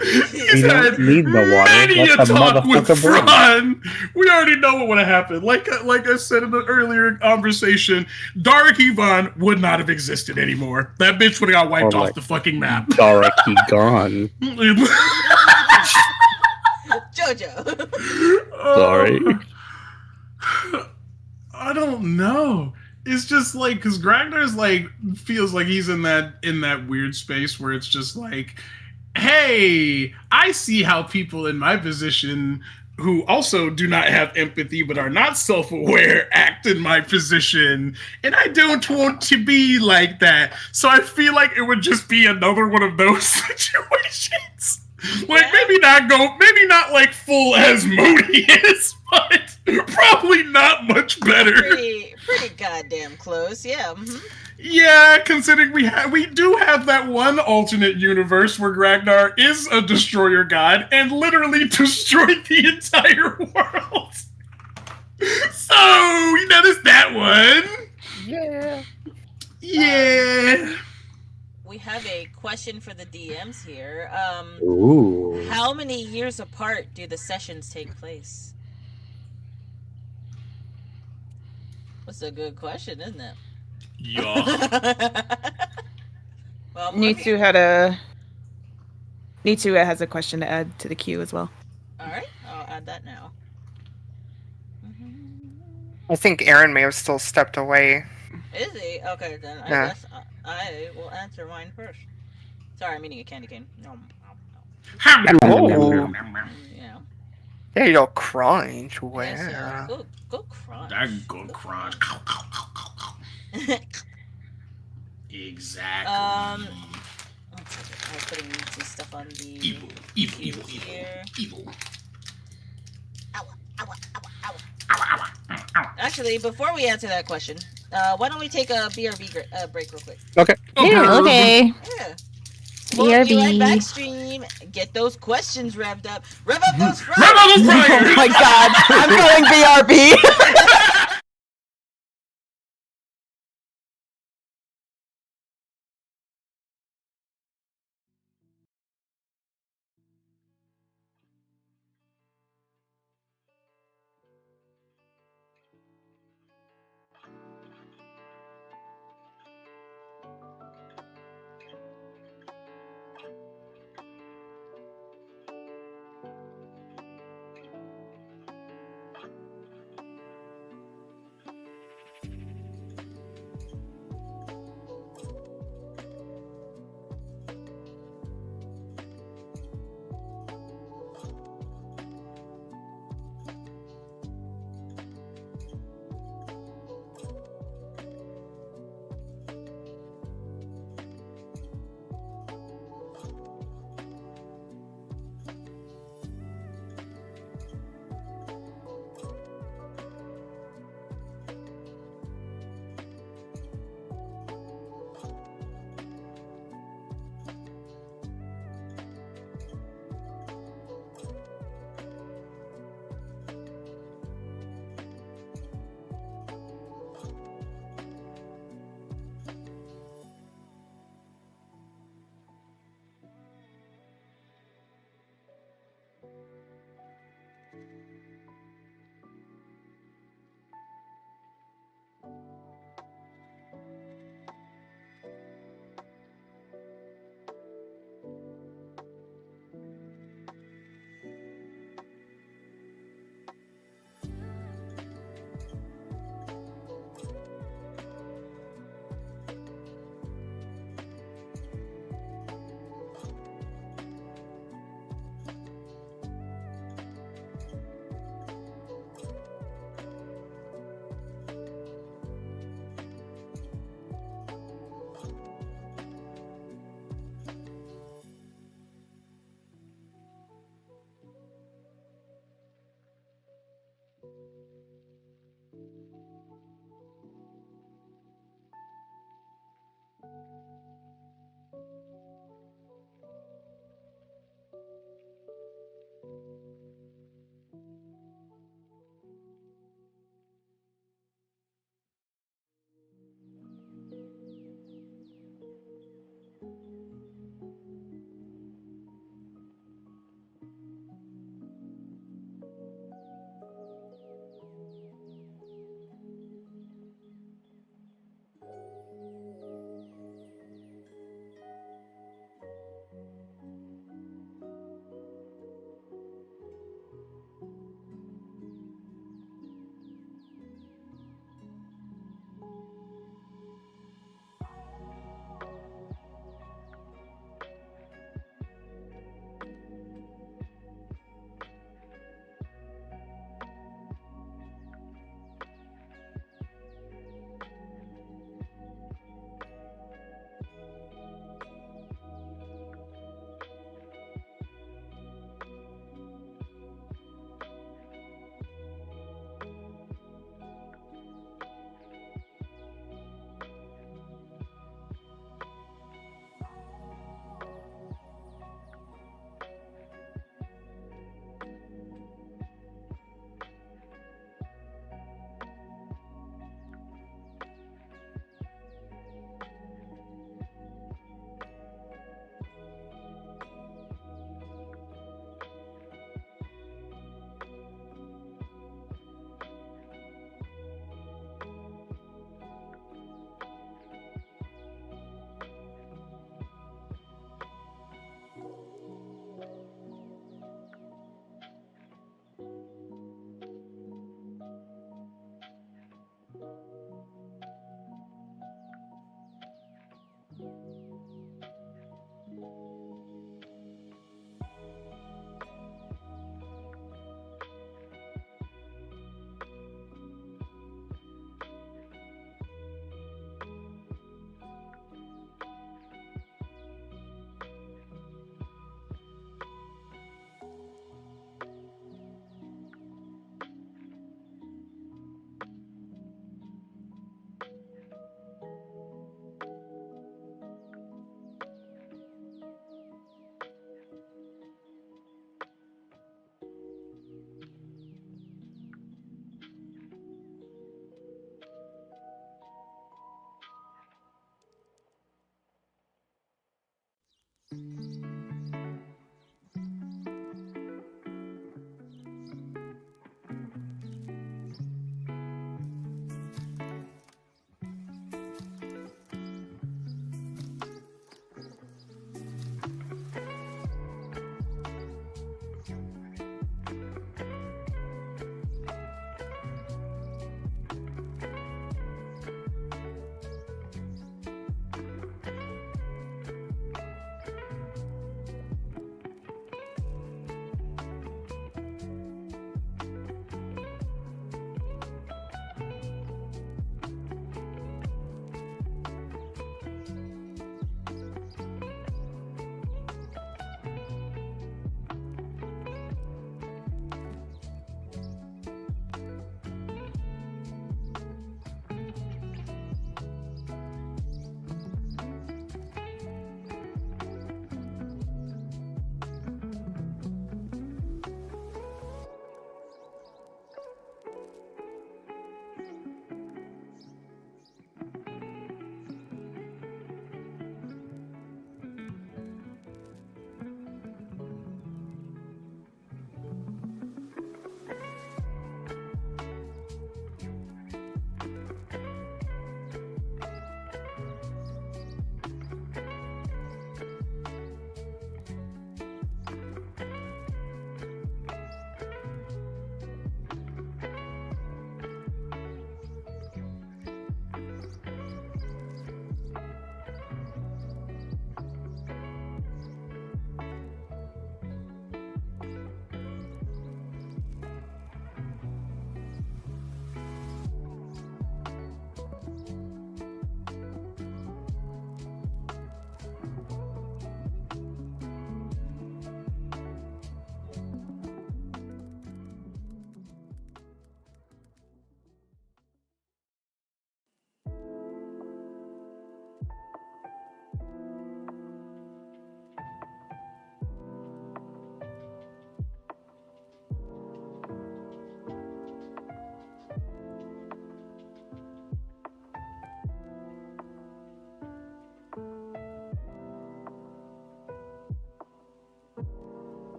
We don't need the water. many Let a the talk with motherfucker burn. Fran. We already know what would have happened. Like I said in the earlier conversation, Dark Ivan would not have existed anymore. That bitch would have got wiped Or off like the fucking map. Darky gone. Jojo. Sorry. I don't know. It's just like because Ragnar's like feels like he's in that weird space where it's just like, hey, I see how people in my position who also do not have empathy but are not self-aware act in my position, and I don't want to be like that. So I feel like it would just be another one of those situations. Like maybe not like full Asmodeus, but probably not much better. Pretty goddamn close, yeah. Mm-hmm. Yeah, considering we do have that one alternate universe where Ragnar is a destroyer god and literally destroyed the entire world. So, there's that one. Yeah. We have a question for the DMs here. Ooh. How many years apart do the sessions take place? That's a good question, isn't it? Yeah. Well, Nitsu has a question to add to the queue as well. Alright, I'll add that now. I think Aaron may have still stepped away. Is he? Okay, then I guess I will answer mine first. Sorry, I'm eating a candy cane. No. Oh. Yeah. There you go, crunch. Wow. Yes, go crunch. That good crunch. Exactly. I'm putting some stuff on the Evil. here. Actually, before we answer that question, why don't we take a BRB break real quick? Okay. Okay. Yeah. Well, you BRB. like Backstream, get those questions revved up. Rev up those fries! Rev up those fries! Oh my god, I'm going BRB.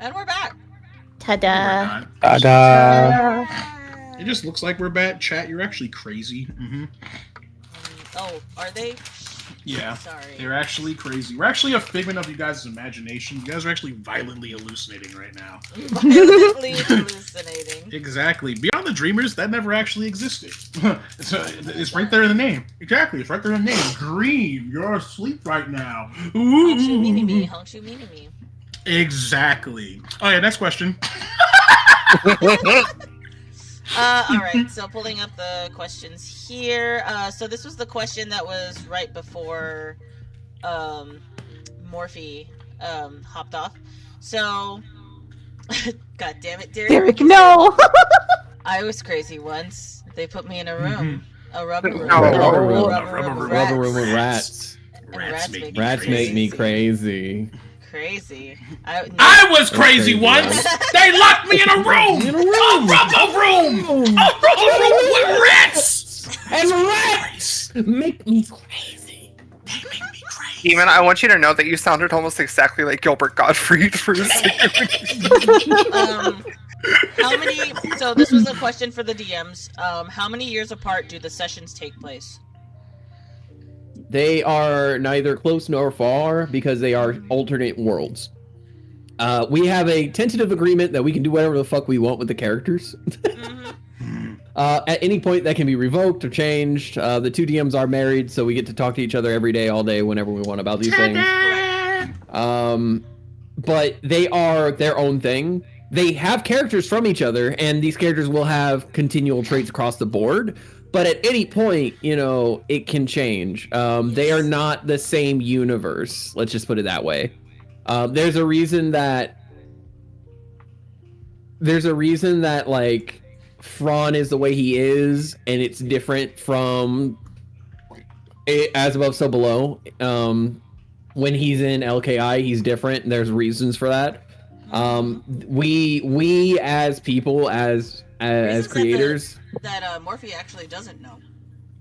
And we're back. Ta-da. We're not. Ta-da. It just looks like we're bad. Chat, you're actually crazy. Oh, are they? Yeah, Sorry. they're actually crazy. We're actually a figment of you guys' imagination. You guys are actually violently hallucinating right now. Violently hallucinating. Exactly. Beyond the Dreamers, that never actually existed. It's right there in the name. Exactly, it's right there in the name. Dream, you're asleep right now. Hongshu meanie me, Hongshu meanie me. Exactly. Oh yeah, next question. Alright, so pulling up the questions here. So this was the question that was right before Morphe hopped off. So God damn it, Derek, no! I was crazy once. They put me in a room. A rubber room. No. Rubber room. Rubber Rubber room with rats. Rats make me crazy. Crazy. I was crazy crazy, once. They locked me in a room. In a room. A rubber room with rats. And rats make me crazy. They make me crazy. Steven, I want you to know that you sounded almost exactly like Gilbert Gottfried for a second. How many? So this was a question for the DMs. How many years apart do the sessions take place? They are neither close nor far because they are alternate worlds. We have a tentative agreement that we can do whatever the fuck we want with the characters. At any point, that can be revoked or changed. The two DMs are married, so we get to talk to each other every day, all day, whenever we want about these things. But they are their own thing. They have characters from each other, and these characters will have continual traits across the board. But at any point, you know, it can change. They are not the same universe. Let's just put it that way. There's a reason that like Fron is the way he is, and it's different from As Above, So Below. When he's in LKI, he's different, and there's reasons for that. We as people, as creators, that Morphe actually doesn't know.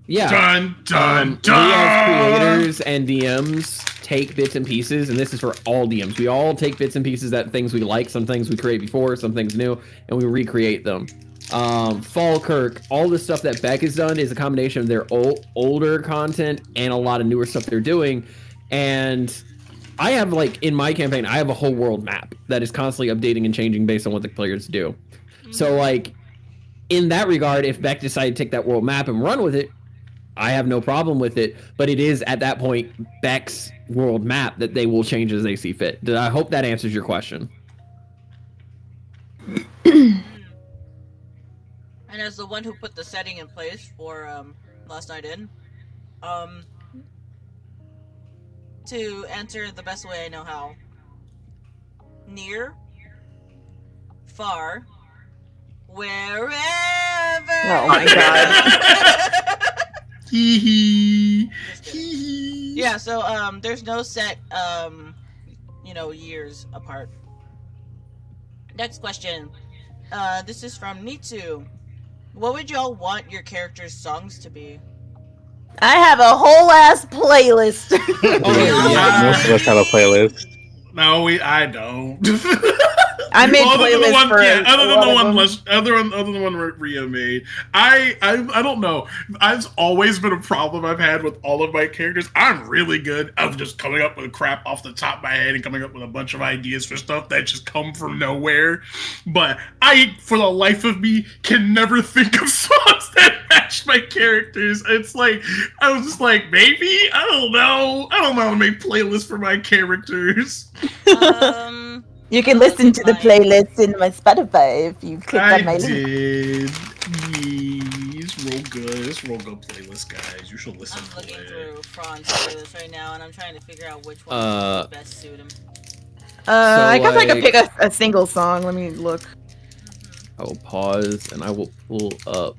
yeah. Dun dun We as dun. creators and DMs take bits and pieces, and this is for all DMs. We all take bits and pieces, that things we like, some things we create before, some things new, and we recreate them. Falkirk, all the stuff that Beck has done is a combination of their older content and a lot of newer stuff they're doing. And I have, like, in my campaign, I have a whole world map that is constantly updating and changing based on what the players do. So, like, in that regard, if Beck decided to take that world map and run with it, I have no problem with it. But it is, at that point, Beck's world map that they will change as they see fit. I hope that answers your question. And as the one who put the setting in place for Last Night In, to answer the best way I know how. Near, far, wherever. Oh my god. Hee hee. Just kidding. Hee hee. Yeah, so there's no set years apart. Next question. This is from Nitsu. What would y'all want your characters' songs to be? I have a whole ass playlist. Most of us have a playlist. No, I don't. I made other than the playlists one, for yeah, other a than lot the of one, them. other than the one Rhea made. I don't know. I've always been a problem I've had with all of my characters. I'm really good at just coming up with crap off the top of my head and coming up with a bunch of ideas for stuff that just come from nowhere. But I, for the life of me, can never think of songs that match my characters. It's like I was just like, maybe I don't know how to make playlists for my characters. You can listen to the playlist in my Spotify if you click on my I link. did. It's real good. It's real good playlist, guys. You should listen I'm to looking it. through Fran's playlist right now, and I'm trying to figure out which one would best suit him. I guess I could like- pick a single song. Let me look. I will pause and I will pull up.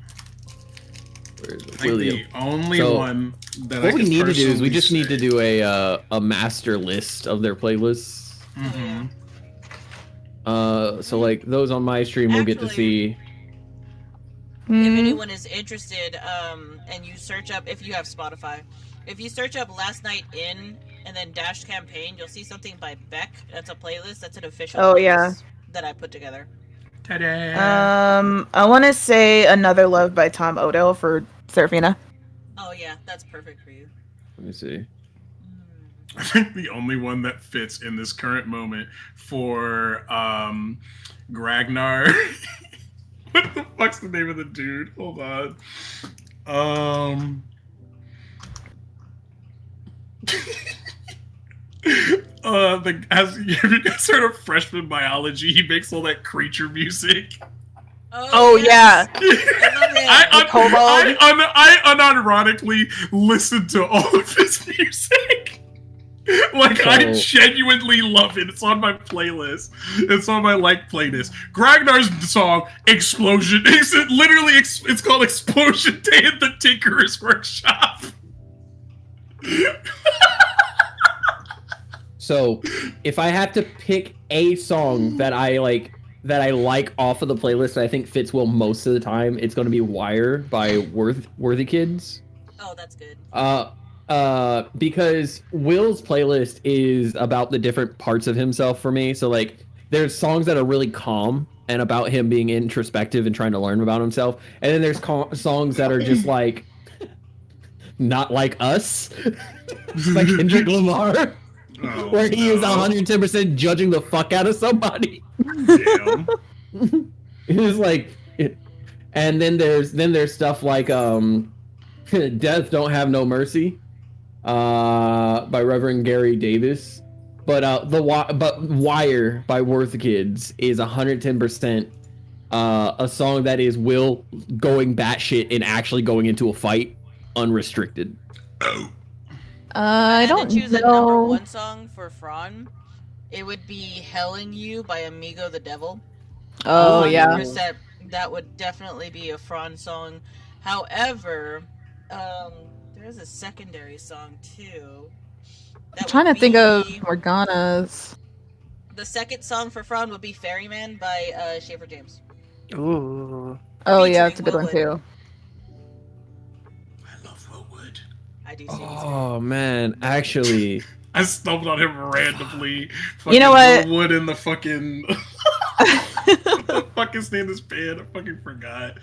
Where's I think William? the only So, one that I What we could need to do is we personally just need to say- do a master list of their playlists. Mhm. So like those on my stream will get to Actually- see. If anyone is interested, and you search up, if you have Spotify, if you search up Last Night In and then dash campaign, you'll see something by Beck. That's a playlist. That's an official Oh, playlist. yeah. that I put together. Ta-da! I want to say Another Love by Tom Odell for Serafina. Oh yeah, that's perfect for you. Let me see. I think the only one that fits in this current moment for Gragnar. What the fuck's the name of the dude? Hold on. Have you guys heard of freshman biology? He makes all that creature music. Oh yes. yeah. I unironically listen to all of his music. Like, I genuinely love it. It's on my playlist. It's on my playlist. Gragnar's song, Explosion, it's called Explosion Day at the Tinkerer's Workshop. So, if I have to pick a song that I like off of the playlist that I think fits Will most of the time, it's going to be Wire by Worthy Kids. Oh, that's good. Because Will's playlist is about the different parts of himself for me. So like, there's songs that are really calm and about him being introspective and trying to learn about himself, and then there's songs that are just like, not like us, like Kendrick Lamar, where he is 110% judging the fuck out of somebody. Damn. It's like, and then there's stuff like Death Don't Have No Mercy, by Reverend Gary Davis, but Wire by Worth Kids is 110% a song that is Will going batshit and actually going into a fight unrestricted. I don't choose a know. number one song for Fran. It would be "Hellin' You" by Amigo the Devil. Oh yeah. 100%, that would definitely be a Fran song. However, there's a secondary song too. I'm trying to think of Morgana's. The second song for Fran would be "Ferryman" by Schaefer James. Ooh. Oh yeah, Featuring that's a good one Willwood. too. I love Willwood. I do see. Oh man, actually, I stumbled on him randomly. You know what? Willwood in the fucking... What the fuck is name of this band? I fucking forgot.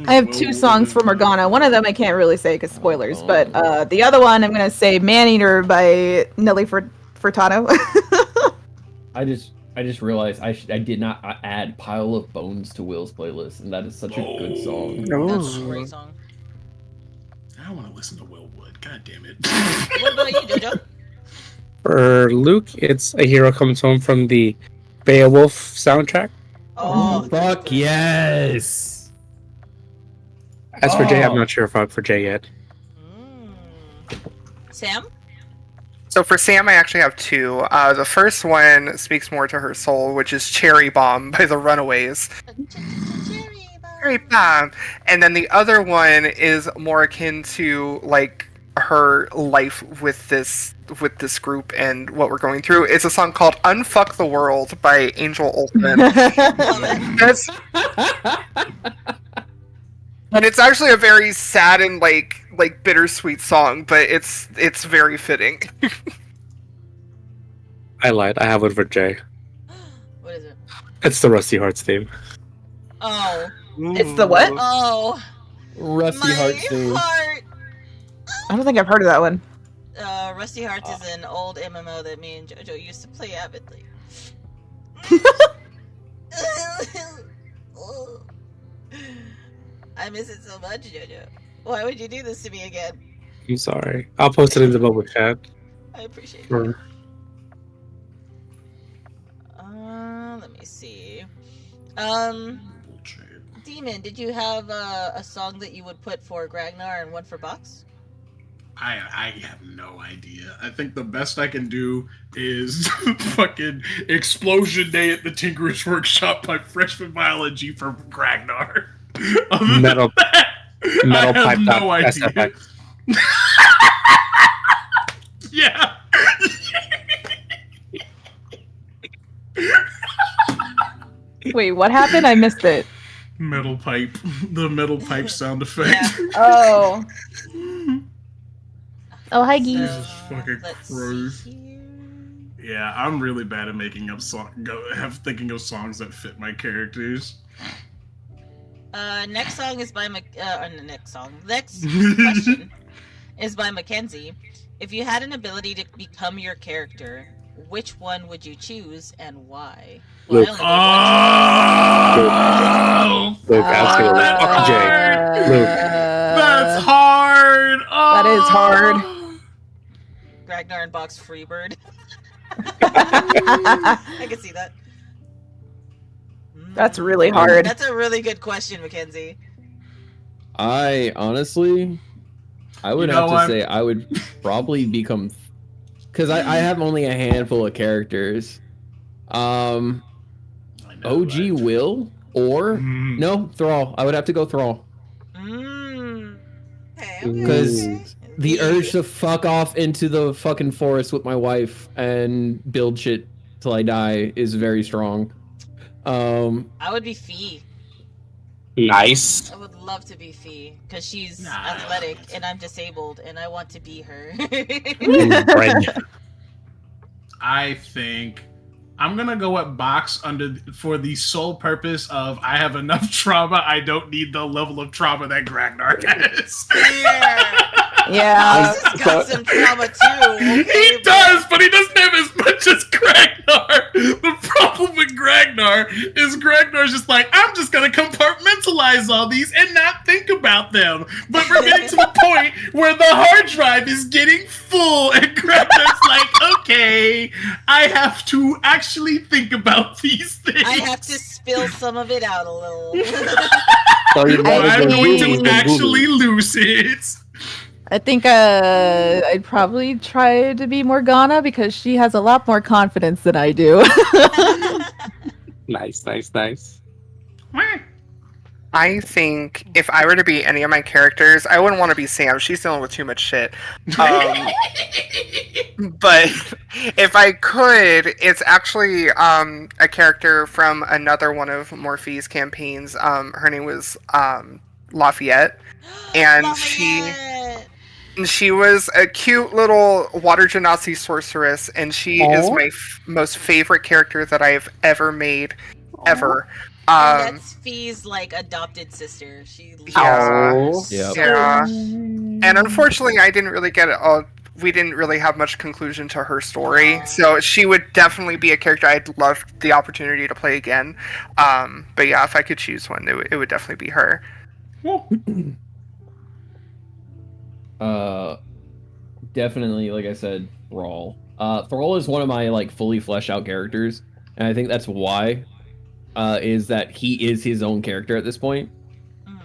I have two songs for Morgana. One of them I can't really say because spoilers, but the other one I'm gonna say "Maneater" by Nelly Furtado. I just realized I did not add "Pile of Bones" to Will's playlist, and that is such a good song. That's a great song. I don't want to listen to Willwood. God damn it. What about you, Jojo? For Luke, it's A Hero Comes Home from the Beowulf soundtrack. Oh, Fuck yes! As for Jay, I'm not sure if I'm for Jay yet. Sam? So for Sam, I actually have two. The first one speaks more to her soul, which is Cherry Bomb by the Runaways. Cherry Bomb. And then the other one is more akin to like her life with this group and what we're going through. It's a song called Unfuck the World by Angel Olsen. And it's actually a very sad and like bittersweet song, but it's very fitting. I lied. I have one for Jay. What is it? It's the Rusty Hearts theme. Oh. It's the what? Oh. Rusty My Hearts theme. heart. I don't think I've heard of that one. Rusty Hearts is an old MMO that me and JoJo used to play avidly. I miss it so much, JoJo. Why would you do this to me again? I'm sorry. I'll post it in the bubble chat. I appreciate it. For... Let me see. Demon, did you have a song that you would put for Gragnar and one for Box? I have no idea. I think the best I can do is fucking Explosion Day at the Tinkerer's Workshop by Freshman Biology for Gragnar. Metal I have pipe. no idea. Yeah. Wait, what happened? I missed it. Metal pipe. The metal pipe sound effect. Yeah. Oh. Oh, hi, geese. Jesus fucking Let's Christ. see here. Yeah, I'm really bad at making up thinking of songs that fit my characters. Next song is by Next question is by Mackenzie. If you had an ability to become your character, which one would you choose and why? Luke. Oh, Luke, absolutely. that's Fuck Jay. hard. Luke. That's hard. That is hard. Ragnar and Box Freebird. I can see that. That's really hard. That's a really good question, Mackenzie. I honestly, I would have to say I would probably become, because I have only a handful of characters. OG Will or no Thrall. I would have to go Thrall. Because the urge to fuck off into the fucking forest with my wife and build shit till I die is very strong. I would be Fee. Nice. I would love to be Fee because she's athletic and I'm disabled and I want to be her. I think I'm gonna go at Box for the sole purpose of I have enough trauma. I don't need the level of trauma that Ragnar has. Yeah. He's got some trauma too. Okay, He does, but he doesn't have as much as Ragnar. The problem with Ragnar is Ragnar's just like, I'm just gonna compartmentalize all these and not think about them. But we're getting to the point where the hard drive is getting full, and Ragnar's like, okay, I have to actually think about these things. I have to spill some of it out a little. I'm going to actually lose it. I think I'd probably try to be Morgana because she has a lot more confidence than I do. Nice. I think if I were to be any of my characters, I wouldn't want to be Sam. She's dealing with too much shit. But if I could, it's actually a character from another one of Morphe's campaigns. Her name was Lafayette, and she was a cute little water genasi sorceress, and she is my most favorite character that I've ever made, ever. And that's Fee's like adopted sister. Yeah. And unfortunately, I didn't really get it. We didn't really have much conclusion to her story, so she would definitely be a character I'd love the opportunity to play again. But yeah, if I could choose one, it would definitely be her. Definitely, like I said, Thrall. Thrall is one of my like fully fleshed out characters, and I think that's why. Is that he is his own character at this point.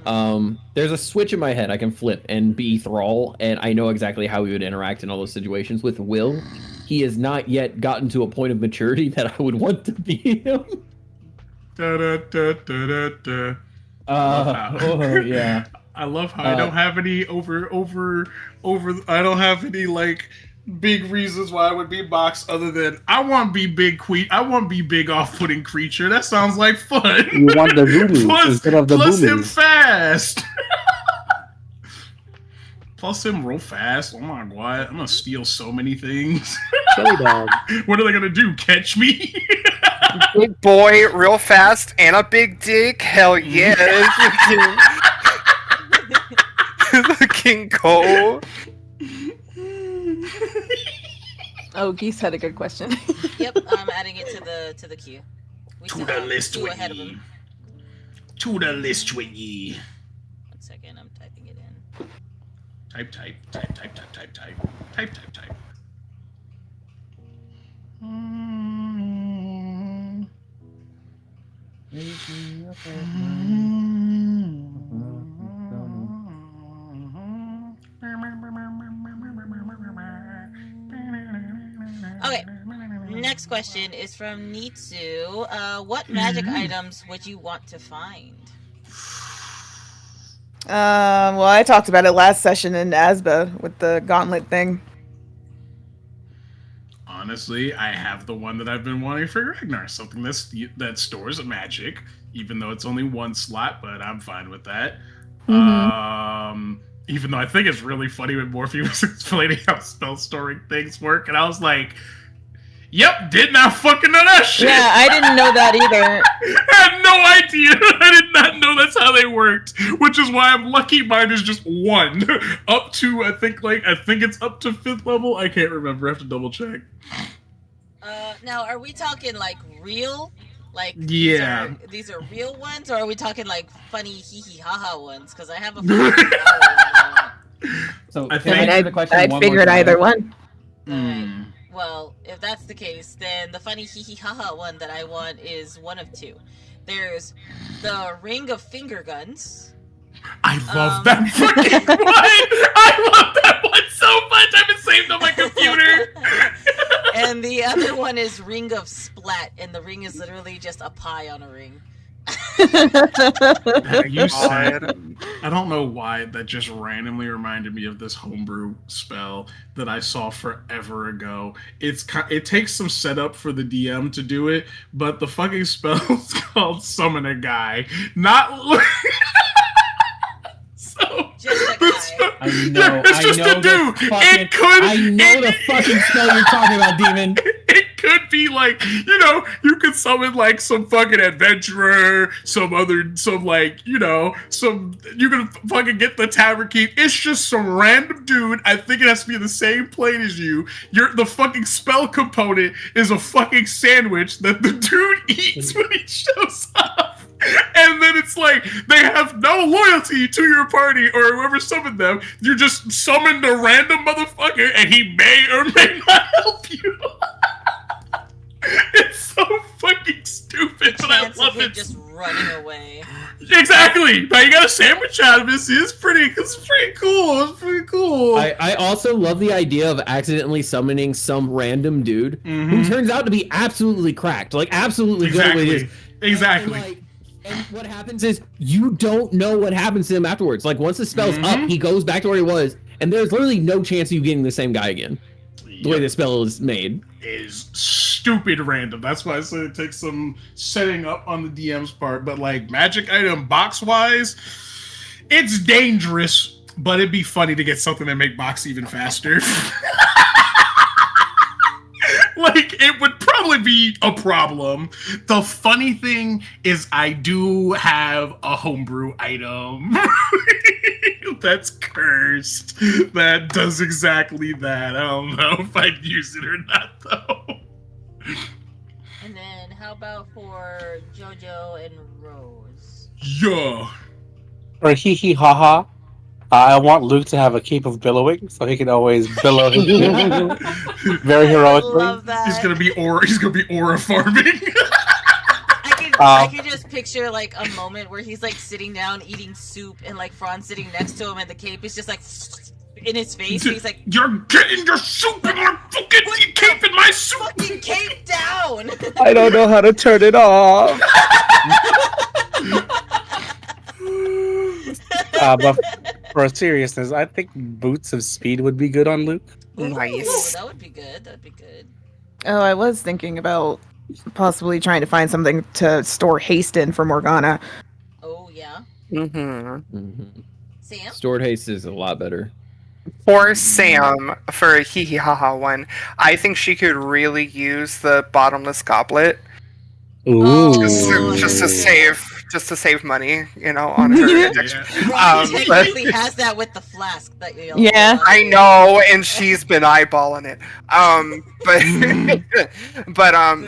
There's a switch in my head I can flip and be Thrall, and I know exactly how he would interact in all those situations. With Will, he has not yet gotten to a point of maturity that I would want to be him. Yeah. I love how I don't have any I don't have any like big reasons why I would be Box other than I want to be big I want to be big off-putting creature. That sounds like fun. You want the voodoo instead of the plus boomies. him fast. Plus him real fast. Oh my god, I'm gonna steal so many things. Dog. What are they gonna do? Catch me? Big boy, real fast, and a big dick. Hell yeah. King Cole. Oh, Geese had a good question. Yep, I'm adding it to the queue. To the list with ahead of ye. him. To the list with ye. 1 second, I'm typing it in. Type. Okay, next question is from Nitsu. What magic items would you want to find? Well, I talked about it last session in Asba with the gauntlet thing. Honestly, I have the one that I've been wanting for Ragnar. Something that stores a magic, even though it's only one slot, but I'm fine with that. Even though I think it's really funny when Morphe was explaining how spell storing things work, and I was like, Yep, did not fucking know that shit. Yeah, I didn't know that either. I had no idea. I did not know that's how they worked, which is why I'm lucky mine is just 1. Up to, I think it's up to 5th level. I can't remember. I have to double check. Now, are we talking like real? Like, Yeah. these are real ones, or are we talking like funny hee hee ha ha ones? Because I have a funny hee ha one. So I can think- answer the question I'd one more figured time? either one. Hmm. Well, if that's the case, then the funny hee hee ha ha one that I want is one of 2. There's the ring of finger guns. I love that fucking one. I love that one so much. I have it saved on my computer. And the other one is ring of splat, and the ring is literally just a pie on a ring. You said, I don't know why that just randomly reminded me of this homebrew spell that I saw forever ago. It takes some setup for the DM to do it, but the fucking spell is called Summon a Guy. Not so. Just a guy. I know. It's just I know a dude. the fucking, It could. I know the fucking spell you're talking about, demon. It could be like, you could summon like some fucking adventurer, you can fucking get the tavern keep. It's just some random dude. I think it has to be in the same plane as you. The fucking spell component is a fucking sandwich that the dude eats when he shows up. And then it's like, they have no loyalty to your party or whoever summoned them. You just summoned a random motherfucker and he may or may not help you. It's so fucking stupid, but I Chance love of him it. just running away. Exactly. Now you got a sandwich out of this. It's pretty cool. It's pretty cool. I also love the idea of accidentally summoning some random dude who turns out to be absolutely cracked, like absolutely good at what he is. Exactly. And what happens is you don't know what happens to him afterwards. Like once the spell's up, he goes back to where he was, and there's literally no chance of you getting the same guy again. The way the spell is made is stupid random. That's why I said it takes some setting up on the DM's part. But like magic item box wise, it's dangerous, but it'd be funny to get something that make box even faster. Like, it would probably be a problem. The funny thing is I do have a homebrew item that's cursed that does exactly that. I don't know if I'd use it or not, though. And then how about for JoJo and Rose? Yeah. Or hee hee ha ha. I want Luke to have a cape of billowing, so he can always billow his very I heroically. love that. He's gonna be aura farming. I could just picture like a moment where he's like sitting down eating soup and like Fran's sitting next to him and the cape is just like in his face. And he's like, "You're getting your soup in my fucking cape in my soup." Fucking cape down. I don't know how to turn it off. But for seriousness, I think Boots of Speed would be good on Luke. Nice. That would be good. That'd be good. Oh, I was thinking about possibly trying to find something to store haste in for Morgana. Oh yeah. Sam? Stored haste is a lot better. For Sam, for a hee hee ha ha one, I think she could really use the bottomless goblet. Ooh. Just to save money, on her addiction. Ron technically has that with the flask that you. Yeah. I know, and she's been eyeballing it.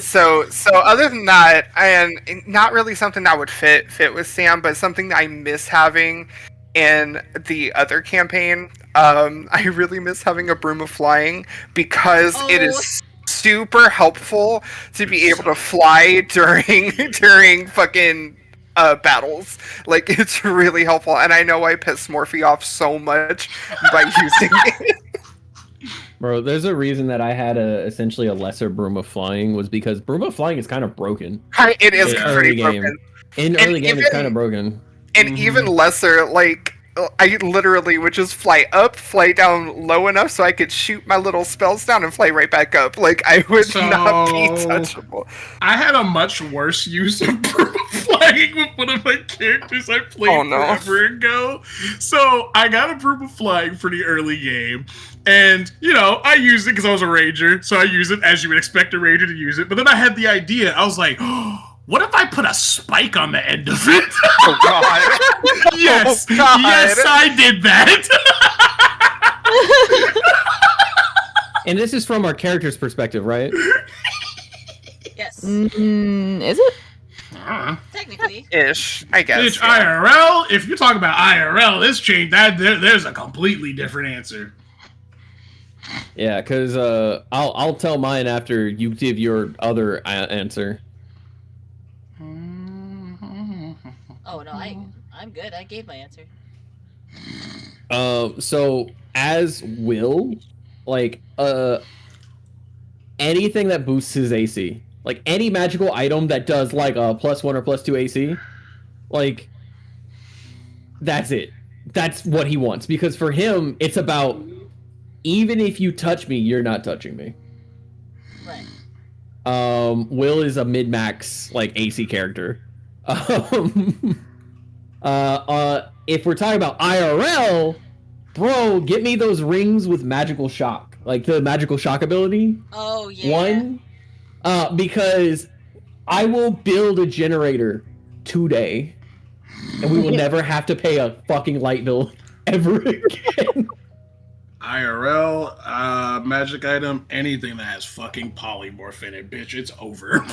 So other than that, and not really something that would fit with Sam, but something that I miss having in the other campaign. I really miss having a broom of flying because it is super helpful to be able to fly during fucking battles. Like, it's really helpful, and I know I piss Morphe off so much by using it. Bro, there's a reason that I had essentially a lesser broom of flying was because broom of flying is kind of broken. It is in pretty game. broken. In early game, it's kind of broken. And even lesser, like, I literally would just fly up, fly down low enough so I could shoot my little spells down and fly right back up. Like, I would not be touchable. I had a much worse use of broom of flying lagging with one of my characters I played forever ago. So I got a broom of flying pretty early game. And, you know, I used it because I was a ranger. So I use it as you would expect a ranger to use it. But then I had the idea. I was like, oh, what if I put a spike on the end of it? Oh, God. Yes. Oh, God. Yes, I did that. And this is from our character's perspective, right? Yes. Is it? Technically. Ish, I guess. Bitch, IRL? If you're talking about IRL, this change there's a completely different answer. Yeah, because I'll tell mine after you give your other answer. Oh no, I'm good. I gave my answer. So as Will, like anything that boosts his AC, like any magical item that does like a +1 or +2 AC, like that's it. That's what he wants, because for him it's about, even if you touch me, you're not touching me. Right. Will is a mid-max like AC character. If we're talking about IRL, bro, get me those rings with magical shock, like the magical shock ability. Oh yeah. Because I will build a generator today, and we will never have to pay a fucking light bill ever again. IRL, magic item, anything that has fucking polymorph in it, bitch, it's over.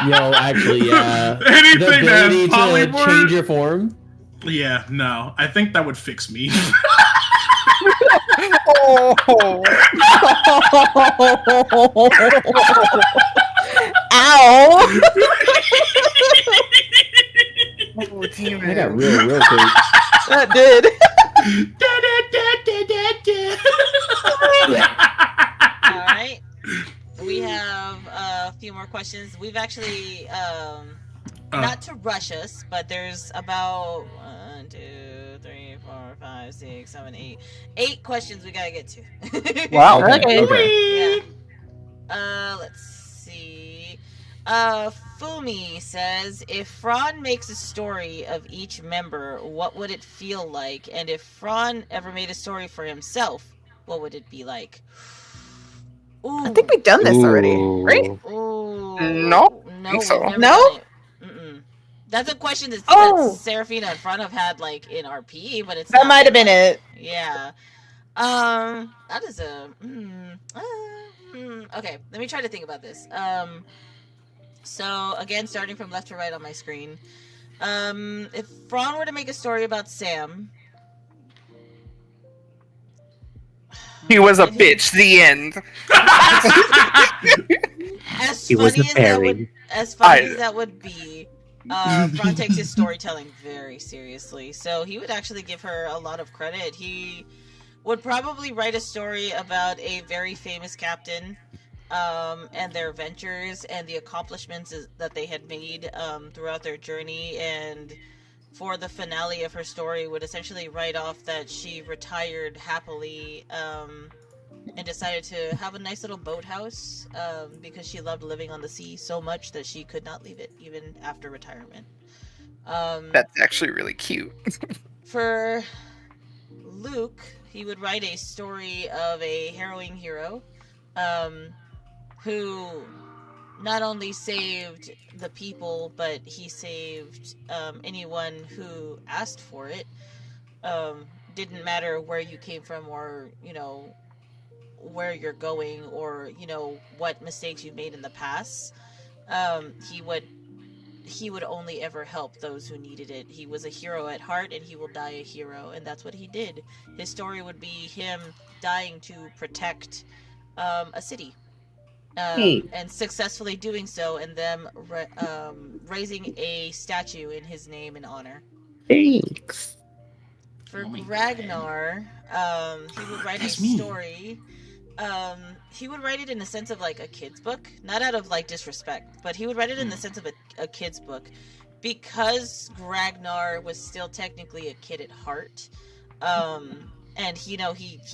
Yo, actually, yeah. Anything The that has ability to polymorph, change your form. Yeah, no, I think that would fix me. Oh. Ow! Oh, damn I got it. real quick. That did. All right. We have a few more questions. We've actually, not to rush us, but there's about 1, 2, 3, 4, 5, 6, 7, 8 questions we gotta get to. Wow. Okay. Yeah. Let's see. Fumi says, if Fran makes a story of each member, what would it feel like? And if Fran ever made a story for himself, what would it be like? Ooh. I think we've done this already, right? Ooh. No, No, so. we've never No? done it. Mm-mm. That's a question that Seraphina and Front have had like in RP, but it's That not might have been it. Yeah. That is a. Okay, let me try to think about this. So again, starting from left to right on my screen. If Fran were to make a story about Sam, He was a bitch. The end. as He funny was a as that would, fairy. as funny as that would be, Fran takes his storytelling very seriously. So he would actually give her a lot of credit. He would probably write a story about a very famous captain, and their adventures and the accomplishments that they had made throughout their journey, and for the finale of her story would essentially write off that she retired happily and decided to have a nice little boathouse because she loved living on the sea so much that she could not leave it even after retirement. That's actually really cute. For Luke, he would write a story of a harrowing hero who not only saved the people, but he saved anyone who asked for it. Didn't matter where you came from, or where you're going, or what mistakes you made in the past. He would only ever help those who needed it. He was a hero at heart, and he will die a hero, and that's what he did. His story would be him dying to protect a city. And successfully doing so, and them raising a statue in his name and honor. Thanks. For Ragnar, he would write That's a me. story. He would write it in the sense of like a kid's book, not out of like disrespect, but he would write it in the sense of a kid's book, because Ragnar was still technically a kid at heart. And he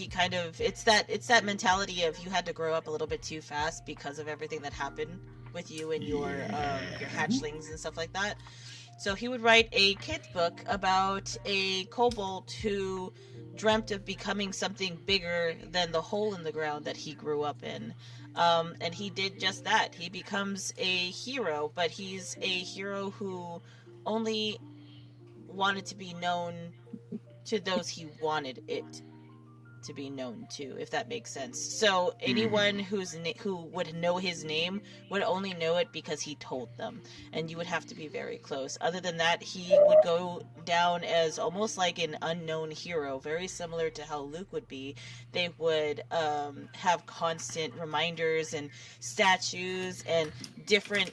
kind of, it's that mentality of you had to grow up a little bit too fast because of everything that happened with you and your hatchlings and stuff like that. So he would write a kid's book about a kobold who dreamt of becoming something bigger than the hole in the ground that he grew up in. And he did just that. He becomes a hero, but he's a hero who only wanted to be known to those he wanted it to be known to, if that makes sense. So anyone who would know his name would only know it because he told them, and you would have to be very close. Other than that, he would go down as almost like an unknown hero, very similar to how Luke would be. They would have constant reminders and statues and different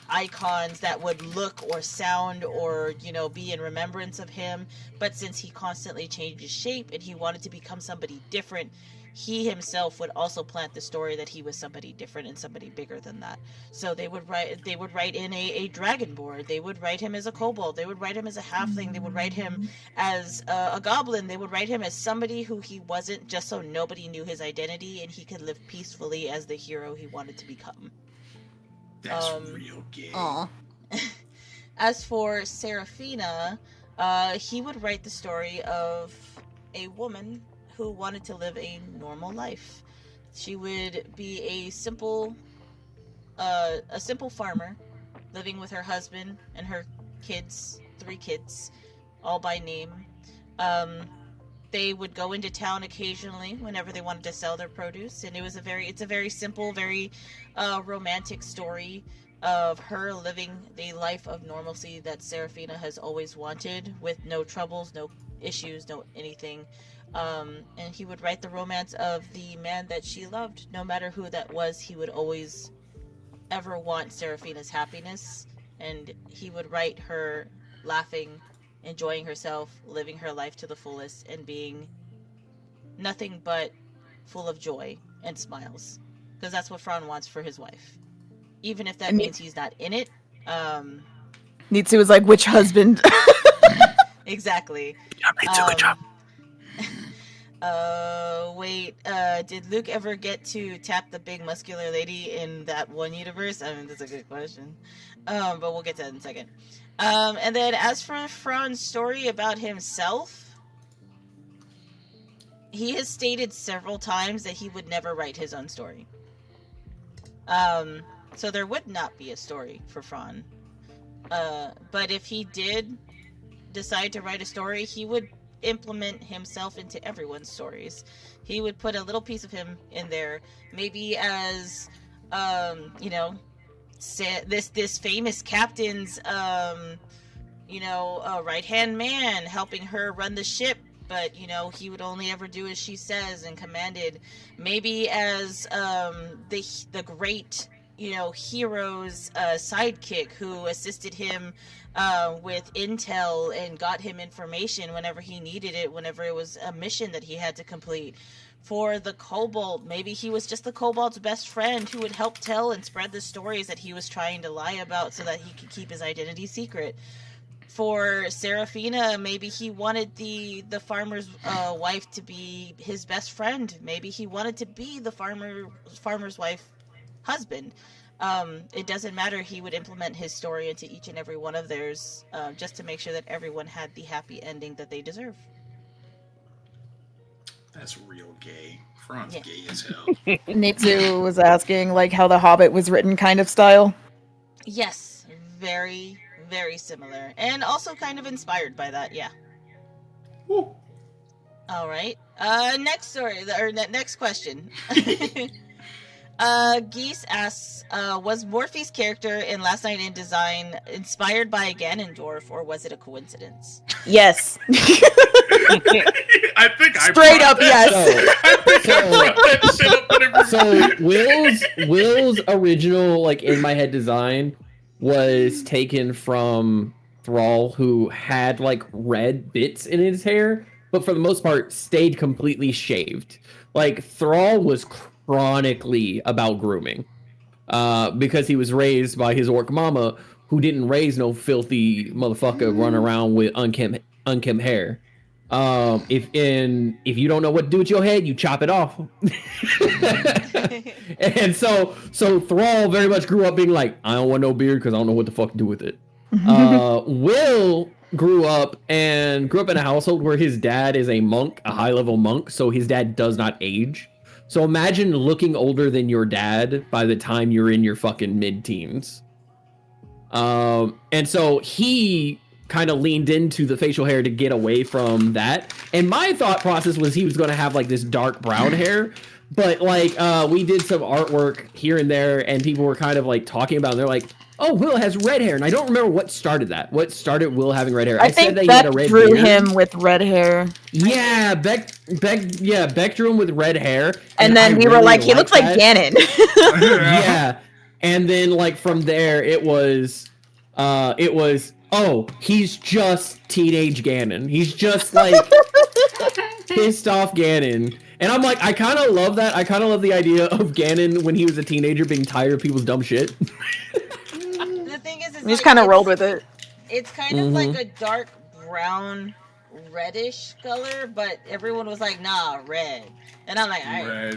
icons that would look or sound or, you know, be in remembrance of him. But since he constantly changed his shape and he wanted to become somebody different, he himself would also plant the story that he was somebody different and somebody bigger than that. So they would write in a dragonborn. They would write him as a kobold. They would write him as a halfling. They would write him as a goblin. They would write him as somebody who he wasn't, just so nobody knew his identity and he could live peacefully as the hero he wanted to become. That's real gay. Aw. As for Seraphina, he would write the story of a woman who wanted to live a normal life. She would be a simple farmer living with her husband and her kids, 3 kids, all by name. They would go into town occasionally whenever they wanted to sell their produce, and it's a very simple, very romantic story of her living the life of normalcy that Seraphina has always wanted, with no troubles, no issues, no anything. And he would write the romance of the man that she loved. No matter who that was, he would always ever want Seraphina's happiness, and he would write her laughing, enjoying herself, living her life to the fullest, and being nothing but full of joy and smiles. Because that's what Fran wants for his wife. Even if that means he's not in it. Nitsu was like, which husband? Exactly. Yeah, me too, good job. Did Luke ever get to tap the big muscular lady in that one universe? I mean, that's a good question. But we'll get to that in a second. And then as for Fran's story about himself, he has stated several times that he would never write his own story. So there would not be a story for Fran. But if he did decide to write a story, he would implement himself into everyone's stories. He would put a little piece of him in there, maybe as this famous captain's right hand man, helping her run the ship, but he would only ever do as she says and commanded. Maybe as the great hero's sidekick who assisted him with intel and got him information whenever he needed it, whenever it was a mission that he had to complete. For the kobold, maybe he was just the kobold's best friend who would help tell and spread the stories that he was trying to lie about so that he could keep his identity secret. For Seraphina, maybe he wanted the farmer's wife to be his best friend. Maybe he wanted to be the farmer's wife husband. It doesn't matter. He would implement his story into each and every one of theirs, just to make sure that everyone had the happy ending that they deserve. That's real gay. Fran's gay as hell. Nitsu was asking, like, how The Hobbit was written kind of style. Yes, very, very similar. And also kind of inspired by that, yeah. Woo. All right. Next story, or next question. Geese asks, was Morphe's character in Last Night in Design inspired by Ganondorf, or was it a coincidence? Yes. I think Straight up, yes. So Will's original, like, in my head design was taken from Thrall, who had like red bits in his hair, but for the most part stayed completely shaved. Like, Thrall was chronically about grooming, because he was raised by his orc mama, who didn't raise no filthy motherfucker running around with unkempt hair. If you don't know what to do with your head, you chop it off. And so Thrall very much grew up being like, I don't want no beard because I don't know what the fuck to do with it. Will grew up in a household where his dad is a monk, a high-level monk, so his dad does not age. So imagine looking older than your dad by the time you're in your fucking mid-teens. And so he kind of leaned into the facial hair to get away from that. And my thought process was he was going to have like this dark brown hair. But like we did some artwork here and there, and people were kind of like talking about it. They're like, "Oh, Will has red hair," and I don't remember what started that. What started Will having red hair? I think said that he Beck had a red drew beard. him with red hair. Yeah, Beck drew him with red hair, And then I we were really like, he looks like that. Ganon. Yeah, and then like from there, it was, oh, he's just teenage Ganon. He's just like pissed off Ganon. And I'm like, I kind of love that. I kind of love the idea of Ganon when he was a teenager being tired of people's dumb shit. The thing is We just kind of rolled with it. It's kind of like a dark brown, reddish color, but everyone was like, "Nah, red." And I'm like, "All right."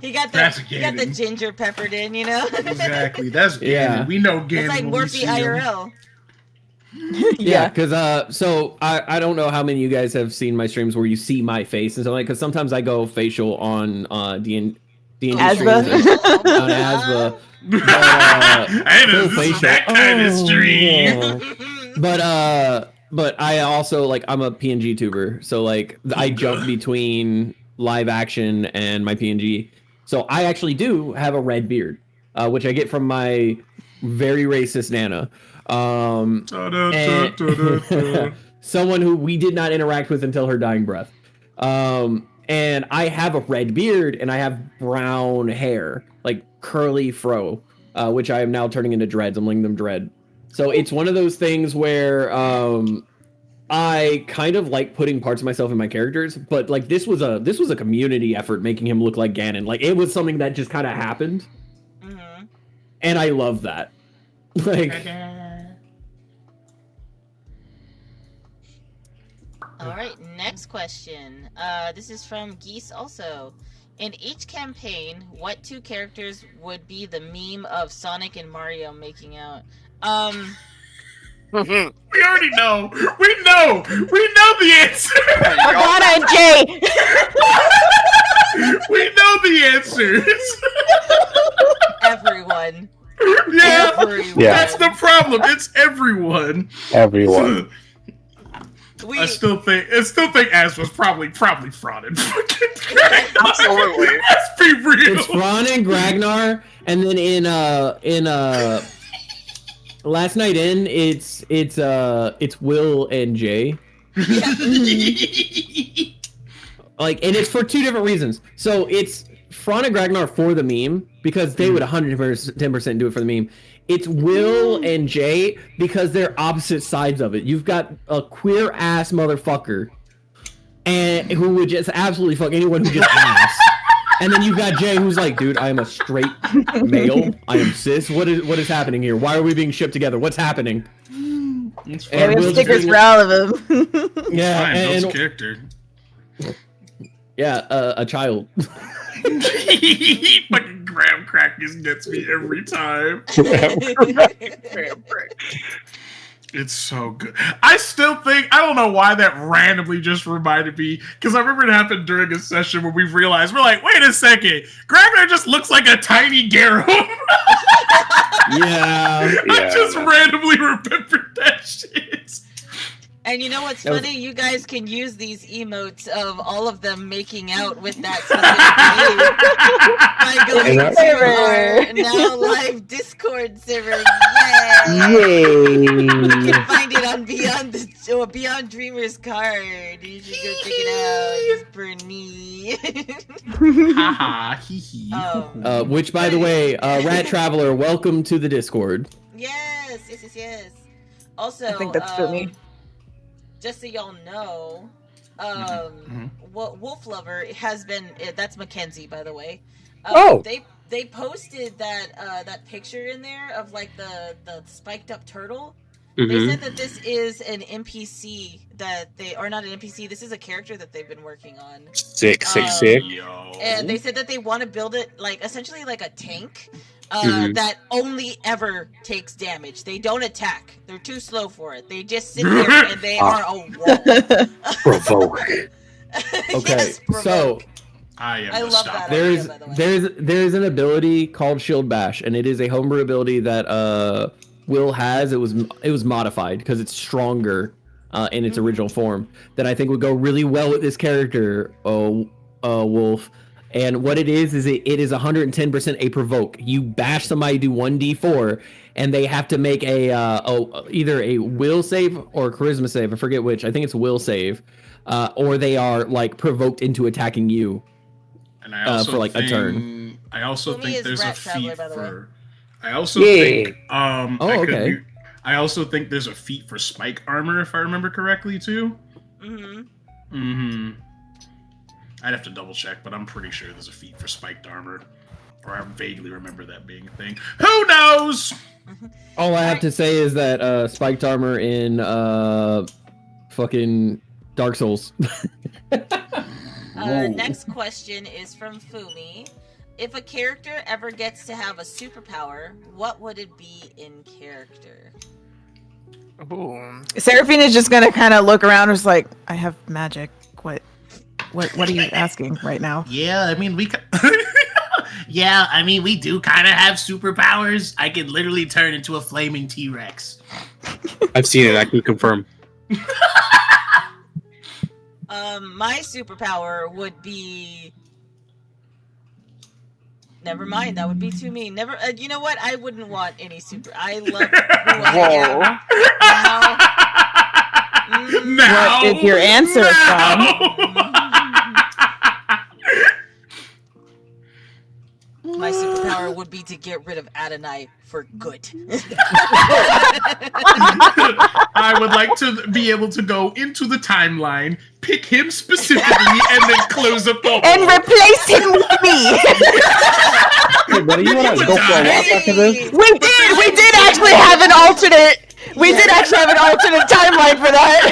he got the ginger peppered in, you know. Exactly. That's Ganon. Yeah. We know Ganon. It's like when we Morphe see him. IRL. Yeah, because so I don't know how many of you guys have seen my streams where you see my face and stuff like. Because sometimes I go facial on D&D Asba. streams on Asba. I know full this is facial. that kind of stream. Oh. But I also like I'm a PNG tuber, so like I jump between live action and my PNG. So I actually do have a red beard, which I get from my very racist Nana. Someone who we did not interact with until her dying breath. And I have a red beard and I have brown hair, like curly fro, which I am now turning into dreads. I'm letting them dread. So it's one of those things where I kind of like putting parts of myself in my characters, but like this was a community effort making him look like Ganon. Like it was something that just kind of happened, and I love that. Like. All right, next question. This is from Geese also. In each campaign, what two characters would be the meme of Sonic and Mario making out? We already know. We know the answer. Ivana and Jay. We know the answers. Everyone. Yeah, Everyone. that's the problem. It's everyone. Everyone. I still think Az was probably frauded. Absolutely. Let's be real. It's Ron and Gragnar, and then in Last Night In, it's Will and Jay. Like, and it's for two different reasons. So it's Fron and Gragnar for the meme because they would 110% do it for the meme. It's Will and Jay because they're opposite sides of it. You've got a queer ass motherfucker and who would just absolutely fuck anyone who just asks. And then you've got Jay who's like, dude, I am a straight male. I am cis. What is happening here? Why are we being shipped together? What's happening? Yeah, we have Will's stickers doing for all of them. Yeah, Fine, and Bill's character. yeah, a child. He fucking graham crackers gets me every time. It's so good. I still think, I don't know why that randomly just reminded me, because I remember it happened during a session where we realized, we're like, wait a second, Gragnar just looks like a tiny Garum. Yeah. I just randomly remembered that shit. And you know what's That was- funny? You guys can use these emotes of all of them making out with that specific meme by going to our now live Discord server. Yay! You can find it on Beyond Dreamers card. You should go check it out. It's Bernie. Haha, hee hee. Which, by the way, Rat Traveler, welcome to the Discord. Yes. Also, I think that's for me. Just so y'all know, Wolf Lover has been. That's Mackenzie, by the way. They posted that picture in there of like the spiked up turtle. They said that this is an NPC that they are not an NPC. This is a character that they've been working on. Sick. And they said that they want to build it like essentially like a tank, that only ever takes damage. They don't attack. They're too slow for it. They just sit there and they are a wall. Provoke. Okay, Yes, so provoke. I I am love that. there's idea, by the way. there's an ability called Shield Bash, and it is a homebrew ability that Will has. It was modified because it's stronger in its original form. That I think would go really well with this character, Wolf. And what it is it is 110% a provoke. You bash somebody, do 1d4, and they have to make either a will save or a charisma save. I forget which. I think it's will save, or they are like provoked into attacking you. And I also for, like, a think, turn. I also Fumi think is there's a Rat Traveler, feat by the way. for. I also think. okay. I also think there's a feat for spike armor, if I remember correctly, too. I'd have to double check, but I'm pretty sure there's a feat for spiked armor. Or I vaguely remember that being a thing. Who knows? All I have to say is that spiked armor in fucking Dark Souls. Next question is from Fumi. If a character ever gets to have a superpower, what would it be in character? Ooh. Seraphine is just gonna kind of look around and is like, I have magic. What are you asking right now? Yeah, I mean, we do kind of have superpowers. I can literally turn into a flaming T-Rex. I've seen it. I can confirm. My superpower would be. Never mind, that would be too mean. Never. You know what? I wouldn't want any super. I love who I am. Now, What is your answer, My superpower would be to get rid of Adonai for good. I would like to be able to go into the timeline, pick him specifically, and then close up the hole. And replace him with me. Hey, buddy, you want to go for a walk after this? We did actually have an alternate. We did actually have an alternate timeline for that.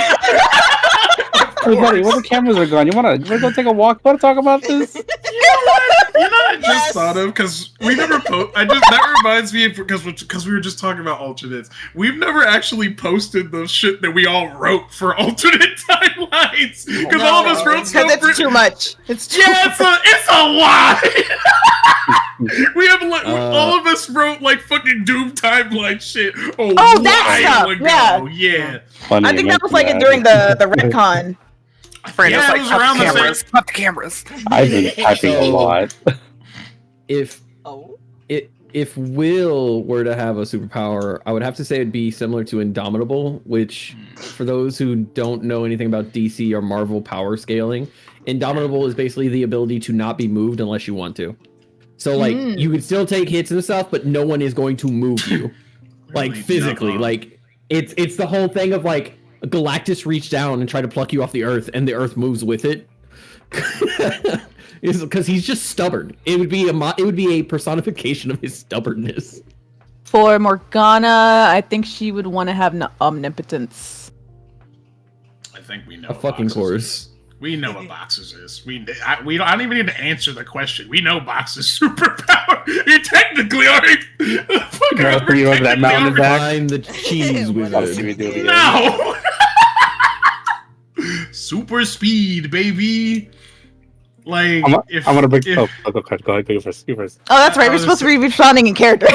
Hey, buddy, where the cameras are gone? You want to go take a walk? Want to talk about this? You know what I just thought of? Because we never that reminds me because we were just talking about alternates. We've never actually posted the shit that we all wrote for alternate timelines. Because all of us wrote stuff Because it's too much. It's too it's a lot. We have all of us wrote like fucking Doom timeline shit. Oh, that stuff. Yeah. Funny, I think that was like during the retcon. Brandon's Yeah, it like, was cut around the the same- cameras, cut the cameras. I've been typing a lot. If Will were to have a superpower, I would have to say it'd be similar to Indomitable, which, for those who don't know anything about DC or Marvel power scaling, Indomitable is basically the ability to not be moved unless you want to. So, like, you could still take hits and stuff, but no one is going to move you, like, Really physically. dumb. Like, it's the whole thing of, like, Galactus reached down and tried to pluck you off the Earth, and the Earth moves with it. Is because he's just stubborn. It would be a personification of his stubbornness. For Morgana, I think she would want to have omnipotence. I think we know. A what fucking boxes course. is. We know what boxes is. I don't even need to answer the question. We know boxes superpower. You technically already. You over that mountain back? Find the cheese Gotta see me wizard. do it again. No. Super speed, baby. Like I'm gonna break. if- Go ahead. Go first. You first. Oh, that's right. I We're was supposed to be responding in character.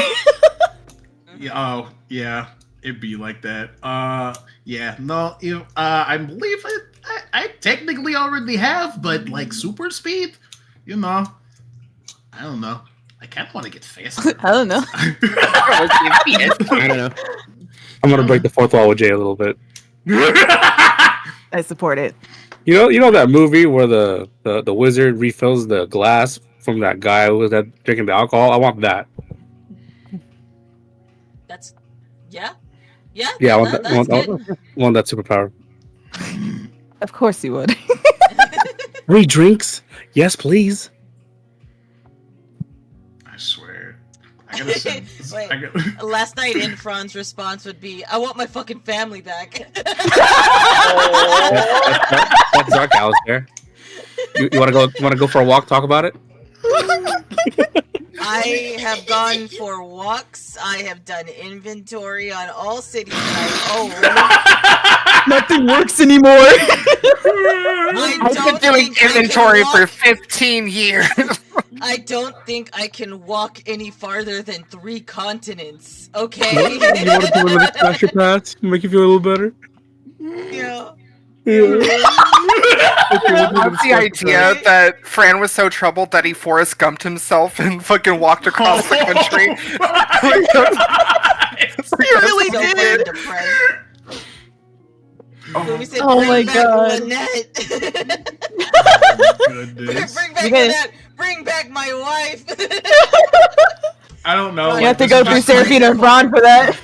Yeah, yeah, it'd be like that. Yeah, no, I believe I technically already have, but like super speed, I don't know. I kind of want to get faster. I don't know. I don't know. I'm gonna break the fourth wall with Jay a little bit. I support it. You know that movie where the wizard refills the glass from that guy who was drinking the alcohol? I want that. That's yeah. Yeah, I that's want that superpower. Of course you would. Free drinks? Yes, please. I swear. I gotta send. Wait. I gotta, Last night, Infron's response would be, "I want my fucking family back." That's dark, Alistair. You want to go? Want to go for a walk? Talk about it. I have gone for walks. I have done inventory on all cities that Nothing works anymore. I own. I've been doing inventory for 15 years. I don't think I can walk any farther than 3 continents. Okay. You want to do another pressure pass? Make you feel a little better? Yeah. That's the idea that Fran was so troubled that he Forrest Gumped himself and fucking walked across the country. He really So did. fucking depressed. So we said, Oh bring my back God. Lynette. Goodness. Bring back You gotta- Lynette. Bring back my wife. I don't know. You have to this go is through just- Seraphina and Braun for that.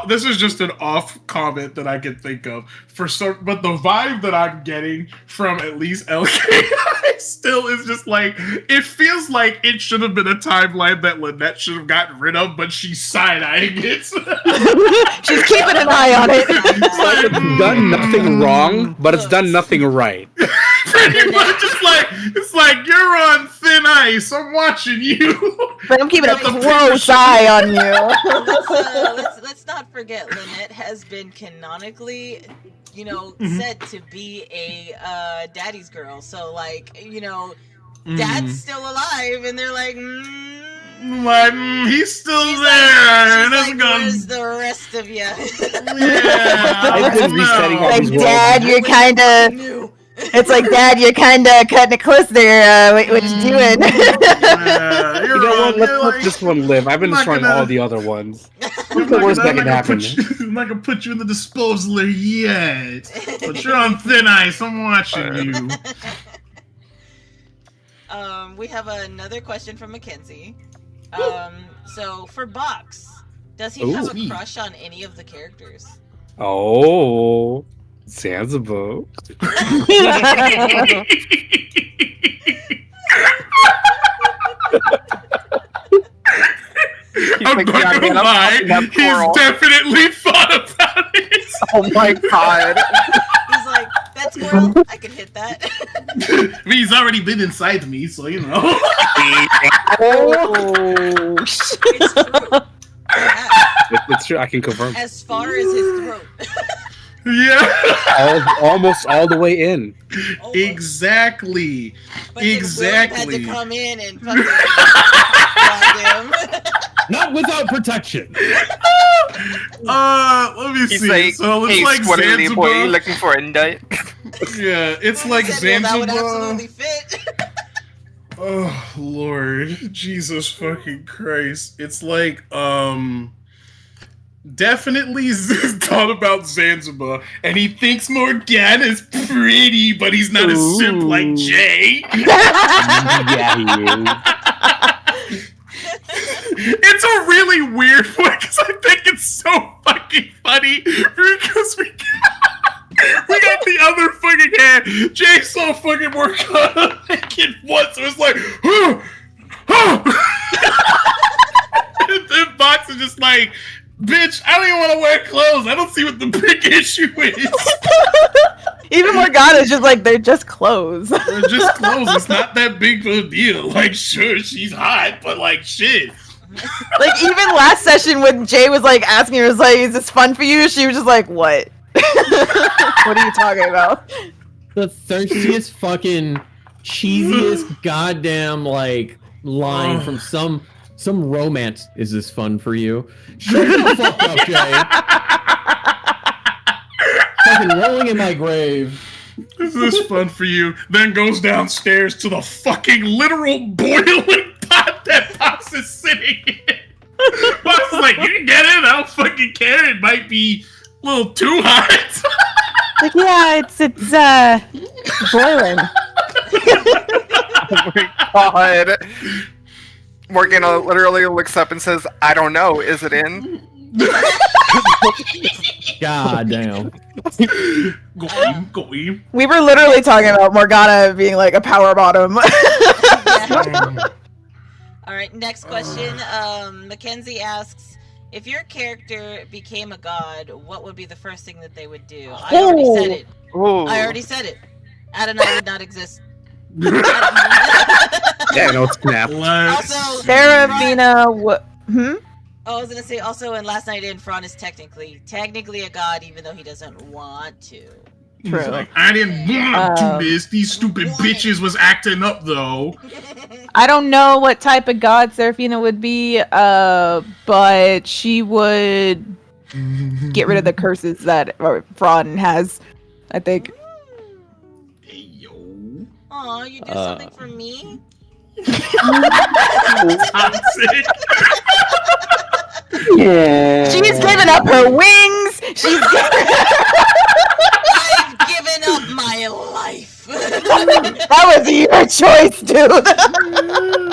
this is just an off comment that I can think of for some, but the vibe that I'm getting from at least LK still is just like, it feels like it should have been a timeline that Lynette should have gotten rid of, but she's side-eyeing it. She's keeping an eye on it. It's done nothing wrong, but it's done nothing right. Pretty much, it's like you're on thin ice. I'm watching you. But I'm keeping a Got the close picture. eye on you. Let's not forget Lynette has been canonically, Mm-hmm. said to be a daddy's girl. So like, Mm-hmm. dad's still alive, and they're like, Like, he's still she's there. like, That's she's like, gonna- where's the rest of you? Yeah, I I've been don't resetting know. all Like, these worlds. Dad, you're kind of. New. It's like, Dad, you're kind of cutting it close there. What you doing? Yeah, You you're know right. what? Let's You're let like, this one live. I've been I'm not destroying gonna- all the other ones. I'm What's the not worst gonna- that can happen? I'm not gonna put you in the disposaler yet, but you're on thin ice. I'm watching you. We have another question from Mackenzie. So for Box, does he have a Ooh. crush on any of the characters? Oh, Zanzibar. I'm not gonna lie, he's definitely thought about it. Oh my god. He's like, that squirrel, I can hit that. I mean, he's already been inside me, so you know. Oh, It's true. Yeah, It's true. I can confirm. as far as his throat. Yeah, Almost all the way in. Oh, exactly. but then exactly. William had to come in and fucking grab him. Not without protection. Let me He's see. like, So it's hey, like squirrely boy, Zanzibar. looking for a nut? Yeah, it's like He said, well, that would Zanzibar. absolutely fit. Oh Lord, Jesus fucking Christ! It's like definitely thought about Zanzibar, and he thinks Morgana's pretty, but he's not a simp like Ooh. Jay. Yeah, he is. It's a really weird one because I think it's so fucking funny because we got the other fucking hand. Jay saw fucking Morgana naked once. It was like, and then Box is just like, bitch, I don't even want to wear clothes. I don't see what the big issue is. even Morgana's just like, they're just clothes. They're just clothes. It's not that big of a deal. Like, sure, she's hot, but like, shit. Like, even last session when Jay was like asking her, was like, is this fun for you? She was just like, what? What are you talking about? The thirstiest fucking cheesiest goddamn like line from some romance. Is this fun for you? Shut the fuck up, Jay. Fucking rolling in my grave. Is this fun for you? Then goes downstairs to the fucking literal boiling pot that Pops is sitting in. Pops is like, you can get it. I don't fucking care. It might be a little too hot. Like, yeah, it's boiling. Oh my god. Morgana literally looks up and says, I don't know, is it in? God damn. Go in. We were literally talking about Morgana being like a power bottom. All right, next question. Mackenzie asks, if your character became a god, what would be the first thing that they would do? I already said it. Ooh. I already said it. Adonai would not exist. Yeah, no snap. Let's Also, see. Serafina, what? I was gonna say also, and last night in Fron is technically a god, even though he doesn't want to. He's True. like, I didn't want to do this. These stupid Want it. bitches was acting up though. I don't know what type of god Serafina would be, but she would get rid of the curses that Fron has, I think. Hey yo. Aw, you do something for me? Toxic. Yeah. She's given up her wings! I've given up my life. That was your choice, dude!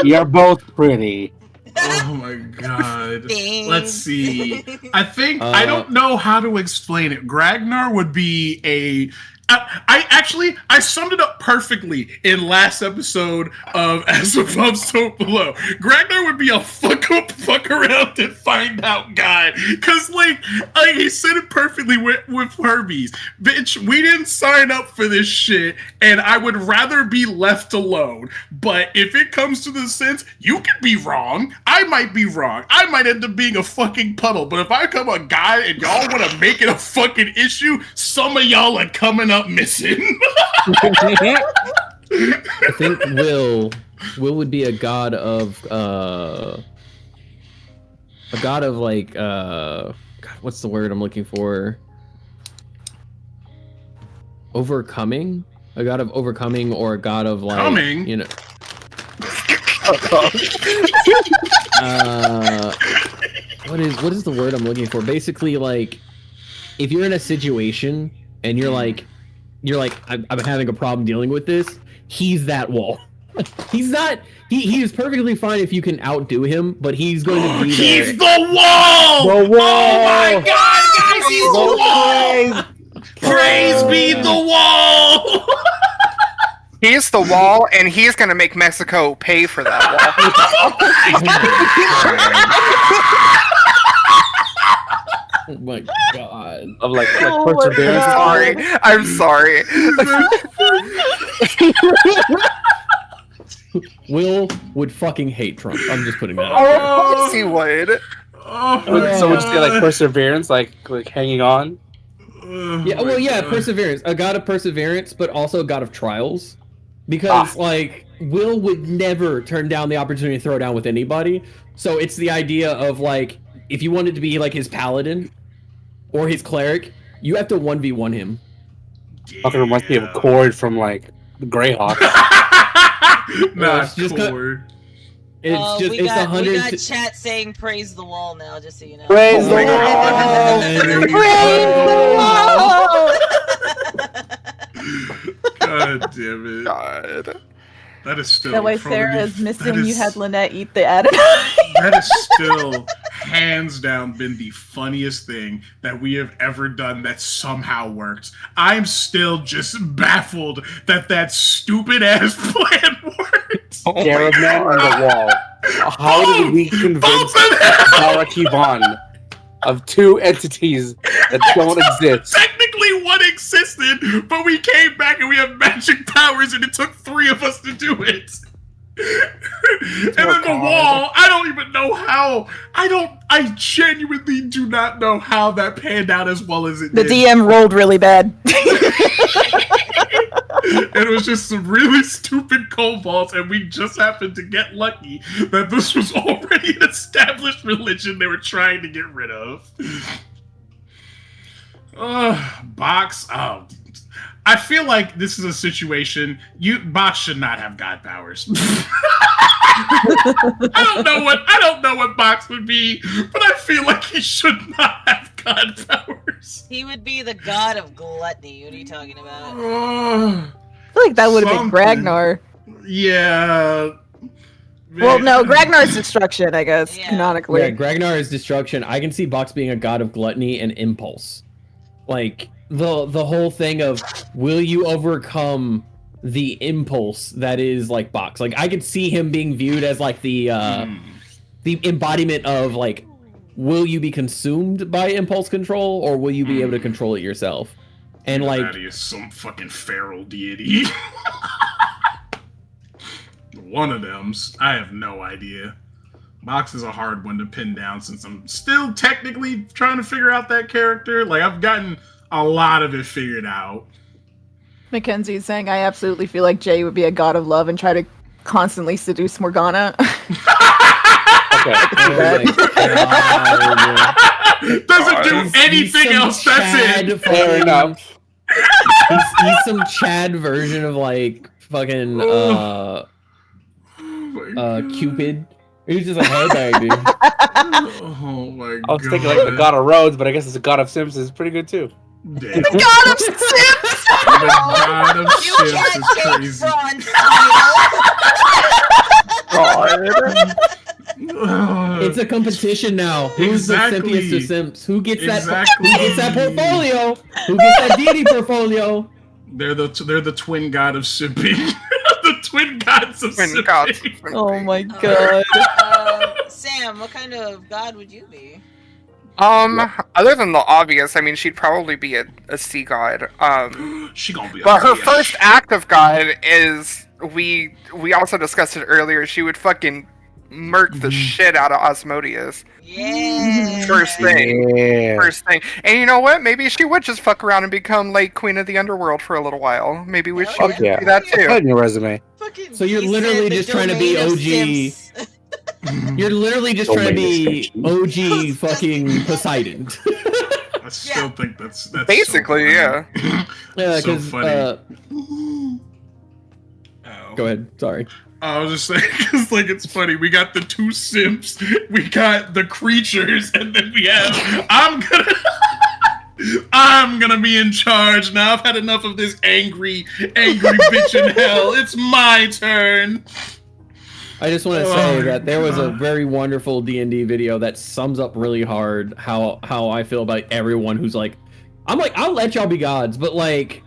You're both pretty. Oh my god. Thanks. Let's see. I think I don't know how to explain it. Gragnar would be a. I summed it up perfectly in last episode of As Above, So Below. Gragnar would be a fuck around and find out guy. Cause like he said it perfectly with Hermes. Bitch, we didn't sign up for this shit, and I would rather be left alone. But if it comes to the sense, you could be wrong. I might be wrong. I might end up being a fucking puddle. But if I come a guy and y'all want to make it a fucking issue, some of y'all are coming up missing. I think Will would be a god of like God, what's the word I'm looking for? Overcoming? A god of overcoming, or a god of like Coming? you know. What is the word I'm looking for? Basically, like, if you're in a situation and you're like I'm having a problem dealing with this, he's that wall. He's not. He is perfectly fine if you can outdo him, but he's going to be there. He's the wall! The wall! Oh my god, guys, he's the wall! Praise be the wall! He's the wall, and he's gonna make Mexico pay for that wall. Oh my god. Of like Oh perseverance. I'm sorry. Will would fucking hate Trump. I'm just putting that out Of course he would. Oh, So would you say like perseverance, like hanging on? oh there. Yeah, well, my yeah, God. perseverance. A god of perseverance, but also a god of trials. Because, like, Will would never turn down the opportunity to throw down with anybody. So it's the idea of, like, if you wanted to be, like, his paladin or his cleric, you have to 1v1 him. Fucking reminds me of Cord from like the Greyhawk. Not it's just got- Cord. It's just, we it's got, 100. we got chat saying praise the wall now, just so you know. Praise Oh the my God damn it. God. That is still That way probably- Sarah is that missing. You is- had Lynette eat the Adonai. That has still, hands down, been the funniest thing that we have ever done that somehow worked. I'm still just baffled that stupid ass plan worked. Oh my Caravan God. and the wall. How did we convince Both of them! Barakivan of two entities that don't exist? Technically one existed, but we came back and we have magic powers and it took 3 of us to do it. And then the God. wall, I don't even know how. I genuinely do not know how that panned out as well as it The did. DM rolled really bad. It was just some really stupid kobolds, and we just happened to get lucky that this was already an established religion they were trying to get rid of. Box. Oh, I feel like this is a situation. Box should not have god powers. I don't know what Box would be, but I feel like he should not have god powers. He would be the god of gluttony. What are you talking about? I feel like that would have been Something. Ragnar. Yeah. Well, no, Ragnar's destruction, I guess, Yeah. canonically. Yeah, Gragnar is destruction. I can see Box being a god of gluttony and impulse. Like, the whole thing of, will you overcome the impulse that is, like, Box? Like, I could see him being viewed as, like, the embodiment of, like, will you be consumed by impulse control, or will you be able to control it yourself? And, like, That is some fucking feral deity. one of them. I have no idea. Box is a hard one to pin down since I'm still technically trying to figure out that character. Like, I've gotten a lot of it figured out. Mackenzie's saying, I absolutely feel like Jay would be a god of love and try to constantly seduce Morgana. Okay. Doesn't do anything else. That's it. Fair enough. He's some Chad version of like fucking Cupid. He's just like, hey baby. Oh my god. I was thinking like the god of roads, but I guess it's the god of Sims is pretty good too. Damn. The god of Sims! The god of You Sims can't is take crazy. bronze title. It's a competition now. Who's Exactly. the simpiest of simps? Who gets that? Exactly. Who gets that portfolio? Who gets that deity portfolio? They're the twin god of simping. The twin gods of Twin simping. gods. Oh my god. Sam, what kind of god would you be? Other than the obvious, I mean, she'd probably be a sea god. She gonna be. But her bitch. first act of god is we also discussed it earlier. She would fucking murk the shit out of Osmodius. Yeah. First thing. Yeah. First thing. And you know what? Maybe she would just fuck around and become like queen of the underworld for a little while. Maybe we Hell should Fuck yeah. do that Put too. it in your resume. Fucking So you're he literally said the just trying to be domain of OG. Sims. You're literally just trying to be OG fucking Poseidon. I still think that's Basically, so funny. yeah. Yeah, So because funny. go ahead. Sorry. I was just saying, because like it's funny. We got the two simps, we got the creatures, and then we have I'm gonna be in charge now. I've had enough of this angry bitch in hell. It's my turn. I just want to Oh say my that there was a God. very wonderful D&D video that sums up really hard how I feel about everyone who's like, I'm like, I'll let y'all be gods, but like,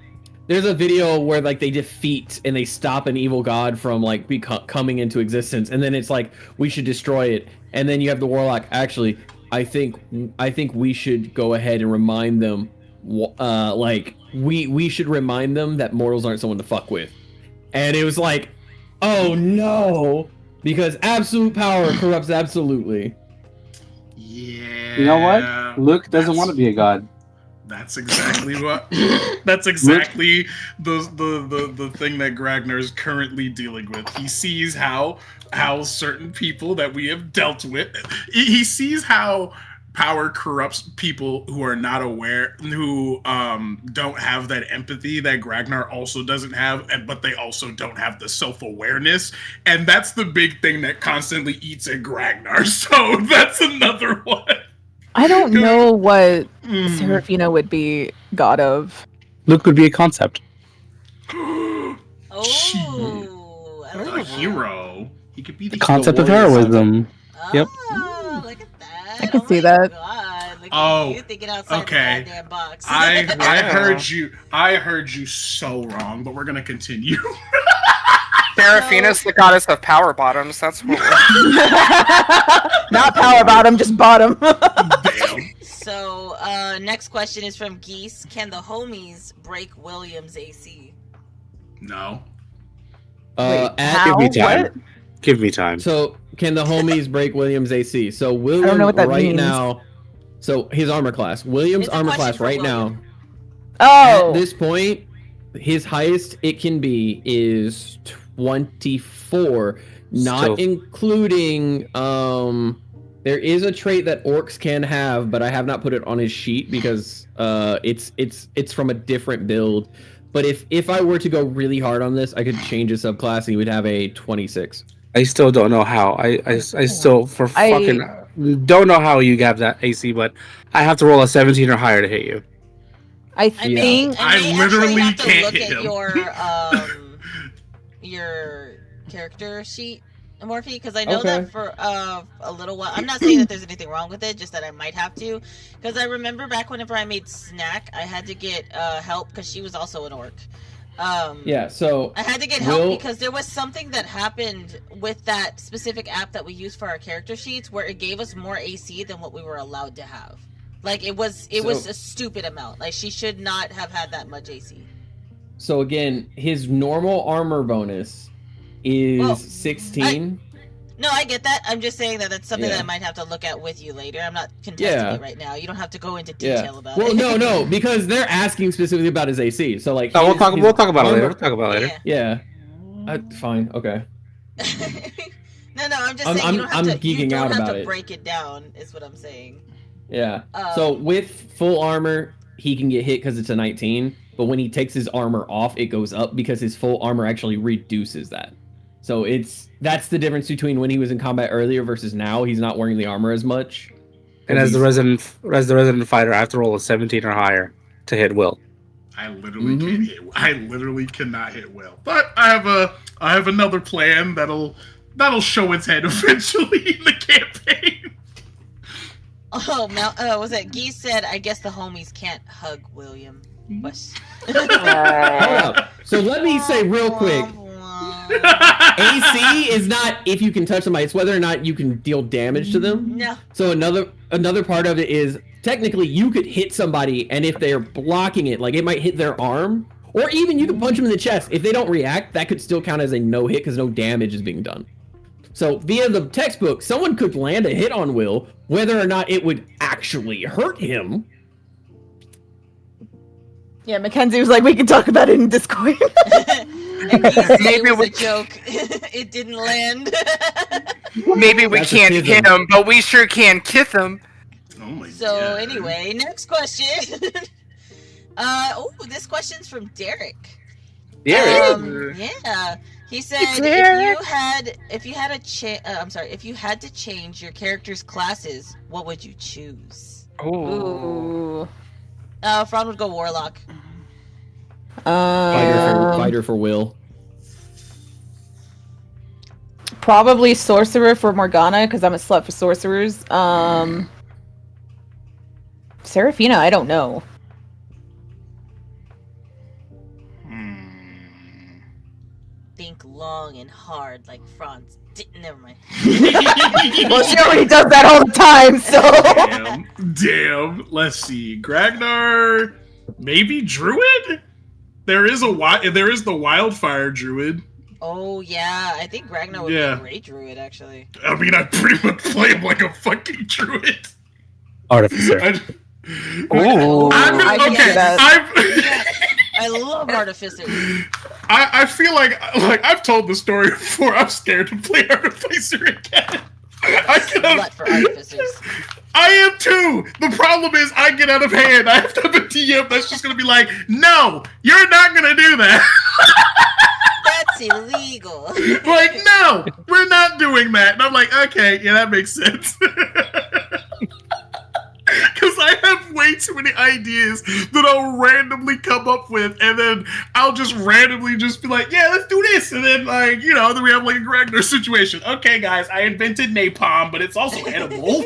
there's a video where like they defeat and they stop an evil god from like coming into existence, and then it's like we should destroy it, and then you have the warlock. Actually, I think we should go ahead and remind them, like we should remind them that mortals aren't someone to fuck with, and it was like, oh no. Because absolute power corrupts absolutely. Yeah. You know what? Luke doesn't want to be a god. That's exactly what. That's exactly the thing that Gragnar is currently dealing with. He sees how certain people that we have dealt with. He sees how power corrupts people who are not aware, who don't have that empathy that Gragnar also doesn't have, but they also don't have the self-awareness, and that's the big thing that constantly eats at Gragnar. So that's another one. I don't know what Mm. Serafina would be god of. Luke would be a concept. Oh, I Like like a that. hero. He could be the Concept of warrior. heroism. Yep. Oh, look at that. I can Oh see my that. God. Look Oh, at you thinking outside okay. the goddamn box. I Yeah. I heard you so wrong, but we're gonna continue. Seraphina's the goddess of power bottoms. That's what we're... Not power bottom, just bottom. Damn. So, next question is from Geese. Can the homies break Williams' AC? No. Wait, At how? Give me time. What? Give me time. So, can the homies break William's AC? So, William know what that right means. now. So, his armor class. William's It's a armor question class for right William. now. Oh, At this point, his highest it can be is 24, not Still- including. There is a trait that orcs can have, but I have not put it on his sheet because it's from a different build. But if I were to go really hard on this, I could change a subclass and he would have a 26. I still don't know how. I still I- fucking don't know how you have that AC, but I have to roll a 17 or higher to hit you. I I think I may literally actually have to can't look hit at him. your character sheet, Morphe, because I know Okay. that for a little while. I'm not saying that there's anything wrong with it, just that I might have to. Because I remember back whenever I made Snack, I had to get help because she was also an orc. Yeah. So I had to get help Will- because there was something that happened with that specific app that we used for our character sheets where it gave us more AC than what we were allowed to have. Like it was a stupid amount. Like she should not have had that much AC. So again, his normal armor bonus is Well, 16. No, I get that. I'm just saying that that's something Yeah. that I might have to look at with you later. I'm not contesting Yeah. it right now. You don't have to go into detail about Well, it. no, because they're asking specifically about his AC. So like, Oh, we'll his talk about it armor- later. We'll talk about it later. Yeah. Fine. Okay. No, I'm just I'm- saying you don't have I'm to. You geeking don't out have about to it. break it down. Is what I'm saying. Yeah. So with full armor, he can get hit because it's a 19. But when he takes his armor off, it goes up because his full armor actually reduces that. So that's the difference between when he was in combat earlier versus now. He's not wearing the armor as much. And as the resident fighter, I have to roll a 17 or higher to hit Will. I literally can't hit. I literally cannot hit Will. But I have another plan that'll show its head eventually in the campaign. Oh, was that Geese said? I guess the homies can't hug William. Hold up. So let me say real quick. AC is not if you can touch somebody, it's whether or not you can deal damage to them. No. So another part of it is technically you could hit somebody, and if they're blocking it, like it might hit their arm, or even you can punch them in the chest. If they don't react, that could still count as a no hit because no damage is being done. So via the textbook, someone could land a hit on Will, whether or not it would actually hurt him. Yeah, Mackenzie was like, we can talk about it in Discord. And Geese said Maybe it was we- a joke. It didn't land. Maybe we That's a can't tism. hit him, but we sure can kiss him. Oh my So god. anyway, next question. This question's from Derek. Yeah. Yeah. He said if you had to change your character's classes, what would you choose? Oh. Ooh. Fran would go warlock. Fighter for Will. Probably sorcerer for Morgana because I'm a slut for sorcerers. Seraphina, I don't know. Think long and hard like Franz. Never mind. Well, she already does that all the time, so. Damn. Let's see. Gragnar, maybe Druid? There is the Wildfire Druid. Oh yeah, I think Ragnar would be Yeah. a great druid actually. I mean, I pretty much play him like a fucking druid. Artificer. Oh. I can see that. I love artificers. I feel like I've told the story before. I'm scared to play Artificer again. Slut for artificers. I am too. The problem is I get out of hand. I have to have a DM that's just gonna be like, no, you're not gonna do that. That's illegal. Like, no, we're not doing that. And I'm like, okay, yeah, that makes sense. Because I have way too many ideas that I'll randomly come up with, and then I'll just randomly just be like, yeah, let's do this. And then, like, you know, then we have like a Ragnar situation. Okay, guys, I invented napalm, but it's also edible.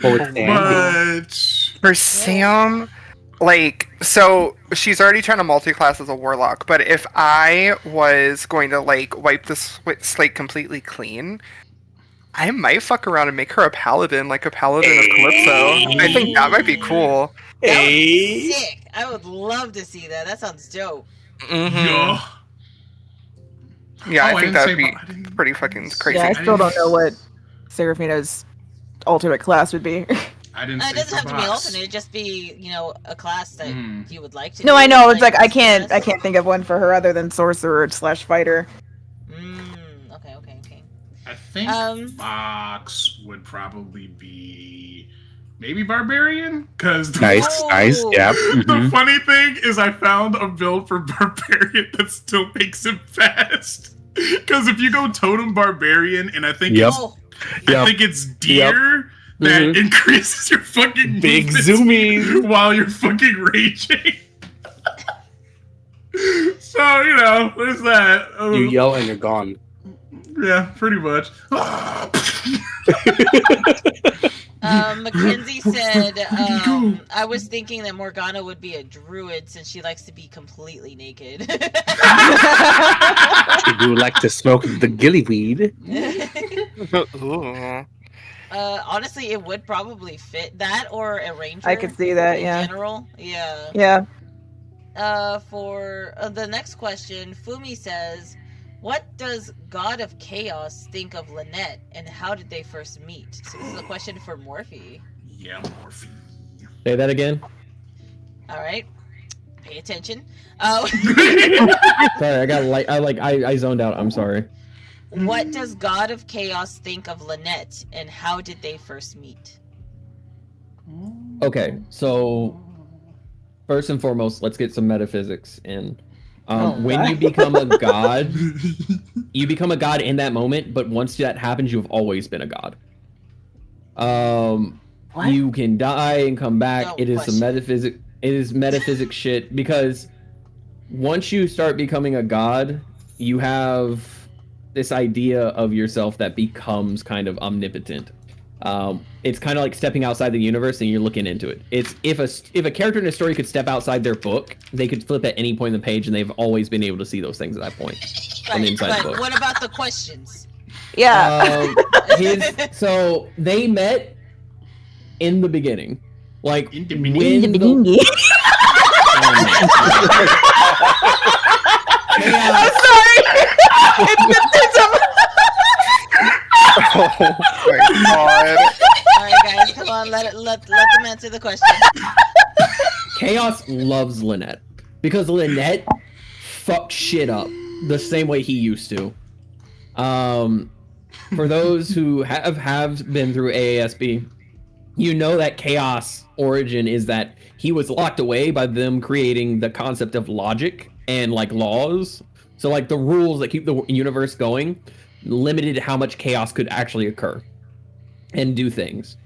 But For Sam, like, so she's already trying to multi-class as a warlock, but if I was going to, like, wipe the slate completely clean, I might fuck around and make her a paladin, like a paladin of Calypso. I think that might be cool. That would be sick. I would love to see that. That sounds dope. yeah. Yeah, Oh, I think didn't that say would be I didn't- pretty fucking crazy. Yeah, I still don't know what Seraphina's alternate class would be. I didn't It say doesn't have to be box. alternate. It'd just be, you know, a class that you would like to. No, do, I know. It's like I this can't class. think of one for her other than sorcerer / fighter. Okay. I think Fox would probably be maybe Barbarian, because Nice, nice, yeah. The Mhm. funny thing is, I found a build for Barbarian that still makes him fast. Because if you go Totem Barbarian, and I think Yep. Oh, I think it's Deer that increases your fucking Big movement zoomies. speed while you're fucking raging. So you know, there's that. You yell and you're gone. Yeah, pretty much. Mackenzie said, I was thinking that Morgana would be a druid since she likes to be completely naked. She do like to smoke the gillyweed. Ooh. Honestly, it would probably fit that or a ranger. I could see that, in yeah. general, yeah. Yeah. for the next question, Fumi says, "What does God of Chaos think of Lynette, and how did they first meet?" So this is a question for Morphe. Yeah, Morphe. Say that again. All right, pay attention. Sorry, I got I zoned out. I'm sorry. What does God of Chaos think of Lynette, and how did they first meet? Okay, so first and foremost, let's get some metaphysics in. When you become a god, you become a god in that moment, but once that happens, you've always been a god. You can die and come back. No It is some metaphysic. It is metaphysics shit, because once you start becoming a god, you have this idea of yourself that becomes kind of omnipotent. It's kind of like stepping outside the universe and you're looking into it. It's if a character in a story could step outside their book, they could flip at any point in the page, and they've always been able to see those things at that point on the inside the book. What about the questions? Yeah. So they met in the beginning, like In the when beginning. I'm sorry. It's Oh my god. All right, guys, come on, let them answer the question. Chaos loves Lynette because Lynette fucked shit up the same way he used to. For those who have been through AASB, you know that Chaos origin is that he was locked away by them creating the concept of logic and like laws. So like the rules that keep the universe going limited how much chaos could actually occur and do things.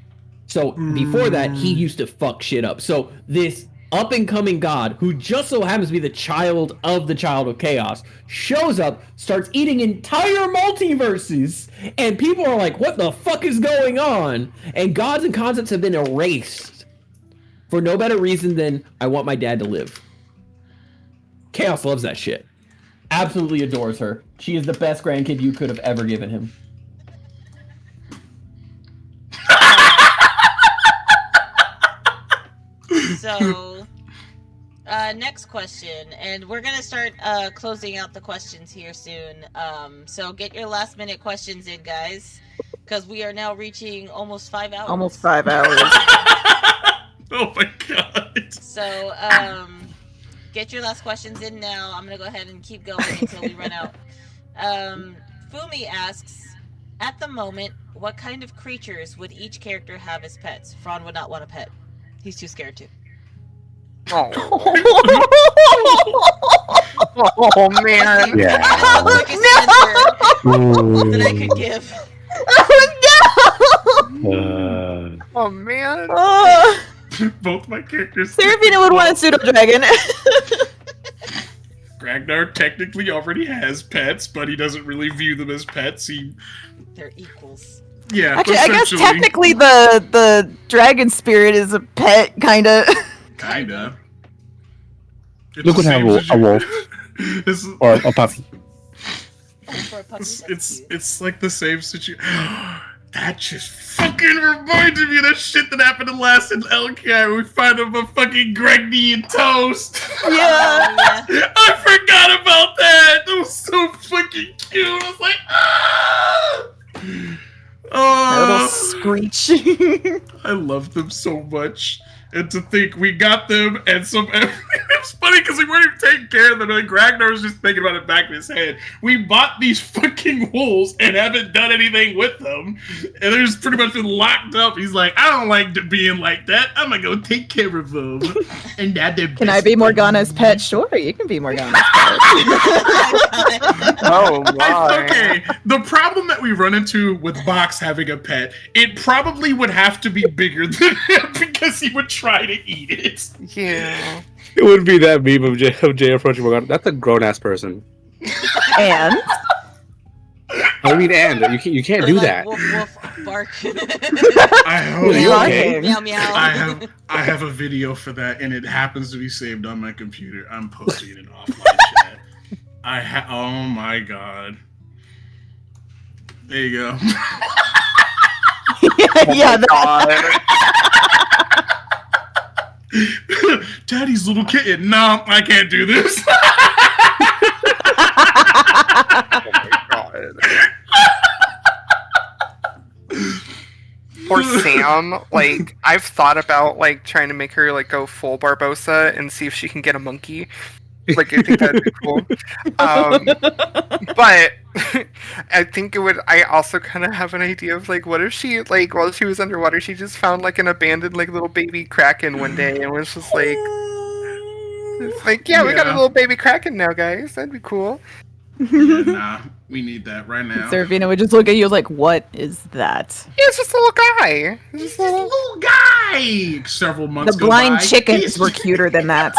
So before that, he used to fuck shit up. So this up and coming god, who just so happens to be the child of chaos, shows up, starts eating entire multiverses, and people are like, what the fuck is going on? And gods and concepts have been erased for no better reason than I want my dad to live. Chaos loves that shit. Absolutely adores her. She is the best grandkid you could have ever given him. So, next question, and we're gonna start closing out the questions here soon. So get your last minute questions in, guys, because we are now reaching almost 5 hours. almost 5 hours. Oh my god. So, get your last questions in now. I'm gonna go ahead and keep going until we run out. Fumi asks, at the moment, what kind of creatures would each character have as pets? Fran would not want a pet. He's too scared to. Oh. Oh man. Yeah. That's the quickest answer that I could give. Oh man. Both my characters. Seraphina would want a pseudo dragon. Ragnar technically already has pets, but he doesn't really view them as pets. They're equals. Yeah, Actually, I guess essentially. technically the dragon spirit is a pet, kinda. Kinda. It's Luke the would have same a wolf This is- or a puppy. For a puppy, that's it's cute. it's like the same situation. That just fucking reminded me of the shit that happened in last in LK where we find him a fucking Gregny and toast. Yeah. Oh, yeah. I forgot about that. That was so fucking cute. I was like, ah. Little Oh, screech. I love them so much. And to think we got them and some. It's funny because we weren't even taking care of them. Like Ragnar was just thinking about it back in his head. We bought these fucking wolves and haven't done anything with them. And they're just pretty much been locked up. He's like, I don't like being like that. I'm gonna go take care of them. And now they're Can I be Morgana's pet? Sure, you can be Morgana's pet. Oh my. Okay, the problem that we run into with Box having a pet, it probably would have to be bigger than him because he would try to eat it. Yeah. It would be that meme of Jay approaching Morgana. That's a grown ass person. And I mean, and you can't do Like, that. Woof, woof, bark. I hope. You okay? Meow, meow. I have a video for that, and it happens to be saved on my computer. I'm posting it in offline chat. Oh my god. There you go. yeah, God. Daddy's little kitten. No, I can't do this. Oh my god. Or Sam, like, I've thought about, like, trying to make her, like, go full Barbosa and see if she can get a monkey. Like, I think that'd be cool. But I think it would. I also kind of have an idea of, like, what if she, like, while she was underwater, she just found, like, an abandoned, like, little baby kraken one day and was just like, yeah, we got a little baby kraken now, guys. That'd be cool. Yeah, nah, we need that right now. Serafina would just look at you like, what is that? Yeah, it's just a little guy. It's He's just a little guy. Several months The go blind by. chickens were cuter than that.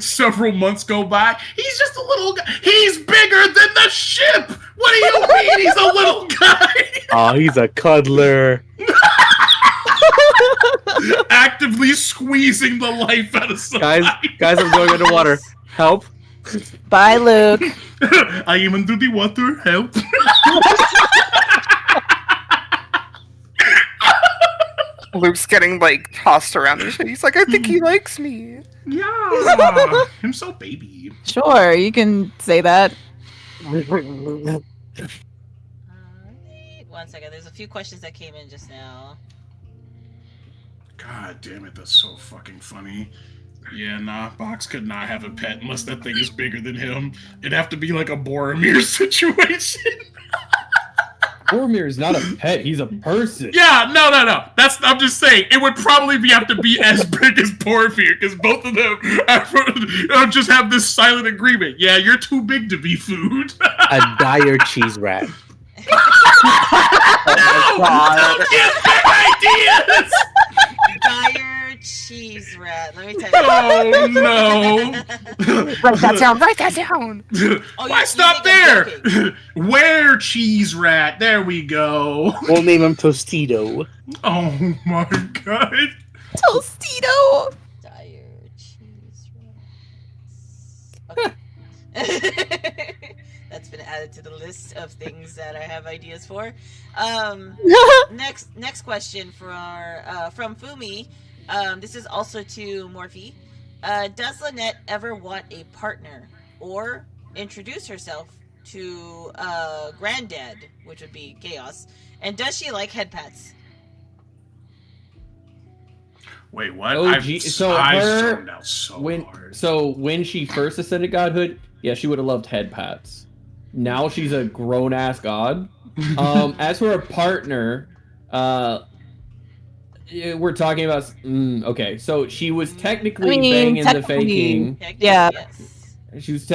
Several months go by. He's just a little guy. He's bigger than the ship. What do you mean he's a little guy? Oh, he's a cuddler. Actively squeezing the life out of somebody. Guys, I'm going underwater. Help. Bye, Luke. I am under the water. Help. Luke's getting, like, tossed around and shit. He's like, I think he likes me. Yeah. I'm so baby. Sure, you can say that. Alright, 1 second. There's a few questions that came in just now. God damn it, that's so fucking funny. Yeah, nah, Box could not have a pet unless that thing is bigger than him. It'd have to be like a Boromir situation. Boromir's not a pet, he's a person. Yeah, no. I'm just saying, it would probably have to be as big as Boromir, because both of them just have this silent agreement. Yeah, you're too big to be food. A dire cheese rat. Don't get big ideas! Dire cheese rat. Let me tell you. Oh no! Write that down. Write that down. Oh, Why you stop think I'm there? joking. Where cheese rat? There we go. We'll name him Tostito. Oh my god! Tostito! Dire cheese rat. Okay. That's been added to the list of things that I have ideas for. Next question from Fumi. This is also to Morphe. Does Lynette ever want a partner or introduce herself to Granddad, which would be Chaos? And does she like head pats? Wait, what? Oh, I've so zoned out so hard. So when she first ascended godhood, yeah, she would have loved head pats. Now she's a grown ass god. As for a partner, we're talking about. Okay, so she was technically banging the Fae King. Yeah. Yes. She's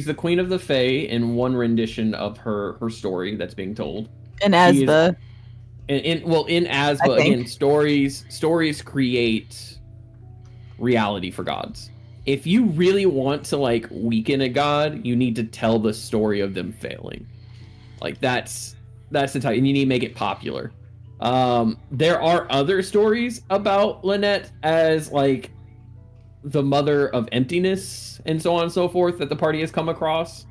the queen of the Fae in one rendition of her story that's being told. And Asba. In Asba, again, stories create reality for gods. If you really want to, like, weaken a god, you need to tell the story of them failing. Like, that's the type, and you need to make it popular. There are other stories about Lynette as, like, the mother of emptiness and so on and so forth that the party has come across.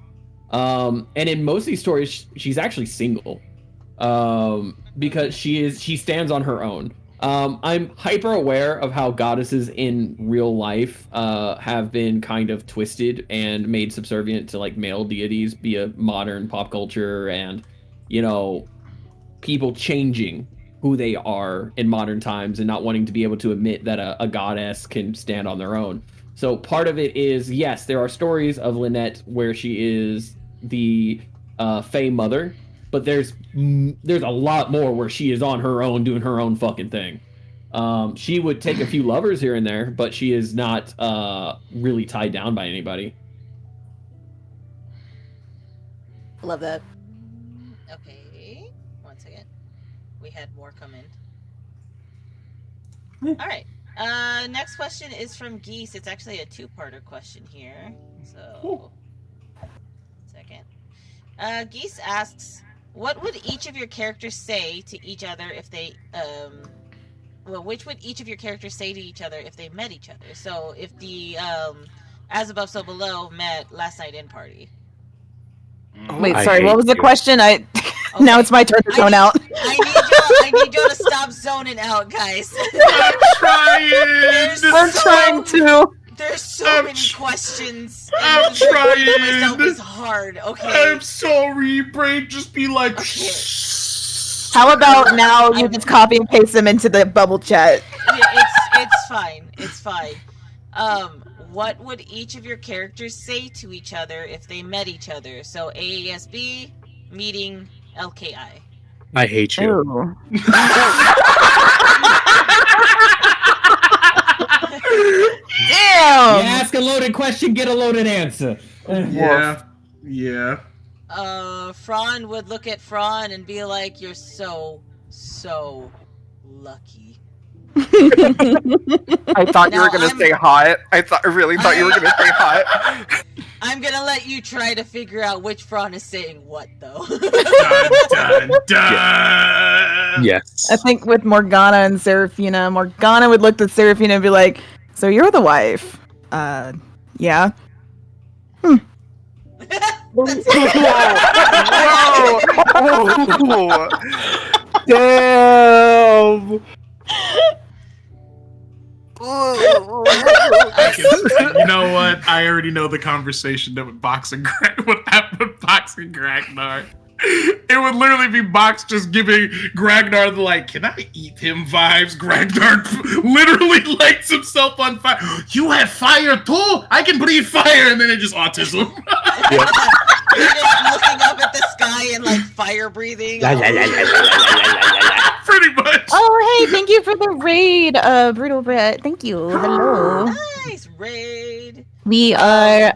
And in most of these stories, she's actually single. Because she stands on her own. I'm hyper aware of how goddesses in real life have been kind of twisted and made subservient to, like, male deities via modern pop culture and, you know, people changing who they are in modern times and not wanting to be able to admit that a goddess can stand on their own. So part of it is, yes, there are stories of Lynette where she is the Fae mother, but there's a lot more where she is on her own doing her own fucking thing. She would take a few lovers here and there, but she is not really tied down by anybody. Love that. Okay. 1 second. We had more come in. All right. Next question is from Geese. It's actually a two-parter question here. So, 1 second. Geese asks, what would each of your characters say to each other if they, which would each of your characters say to each other if they met each other? So if the, As Above, So Below met last night in party. Wait, I sorry, hate what was the you. question? Now Okay. it's my turn to zone out. I need you I need you to stop zoning out, guys. I'm trying. We're trying to. There's so I'm many questions. I'm and trying. Myself trying. is hard. Okay. I'm sorry, brain. Just be like. How about now you just copy and paste them into the bubble chat? Yeah, it's fine. It's fine. What would each of your characters say to each other if they met each other? So AASB meeting LKI. I hate you. Ooh. Damn! You ask a loaded question, get a loaded answer. Yeah. Yeah. Fran would look at Fran and be like, "You're so lucky." I thought you Now were gonna I'm- say hot. I really thought you were gonna say hot. I'm gonna let you try to figure out which Fran is saying what, though. Dun, dun, dun. Yes. I think with Morgana and Serafina, Morgana would look at Serafina and be like, "So you're the wife?" Yeah. Whoa! Damn. You know what? I already know the conversation that would happen with Box and Gragnar. It would literally be Box just giving Gragnar the like, "Can I eat him?" vibes. Gragnar literally lights himself on fire. "You have fire too? I can breathe fire," and then it just autism. You're just looking up at the sky and like fire breathing. Pretty much. Oh, hey, thank you for the raid, Brutal Brett. Thank you. Hello. Nice raid. We are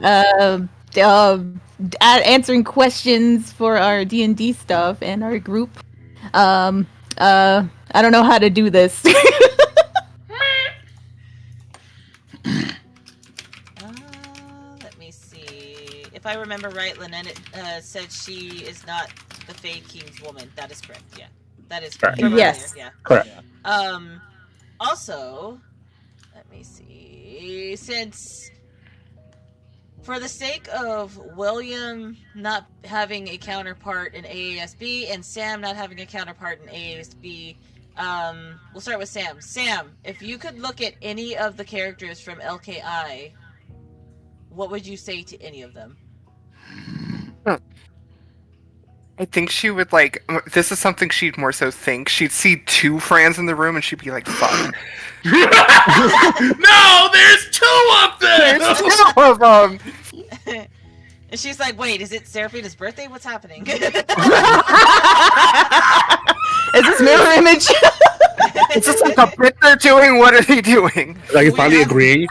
answering questions for our D&D stuff and our group. I don't know how to do this. Let me see. If I remember right, Lynette said she is not the Fae King's woman. That is correct. Yeah, that is correct. From Yes. earlier, Correct. Yeah. Also, let me see. Since, for the sake of William not having a counterpart in AASB and Sam not having a counterpart in AASB, we'll start with Sam. Sam, if you could look at any of the characters from LKI, what would you say to any of them? I think she would like. This is something she'd more so think. She'd see two Frans in the room and she'd be like, "Fuck." No, there's two of them. There's two of them. And she's like, "Wait, is it Seraphina's birthday? What's happening?" Is this mirror image? Is this like a bit they're doing? What are they doing? Like, We finally have- agreeing.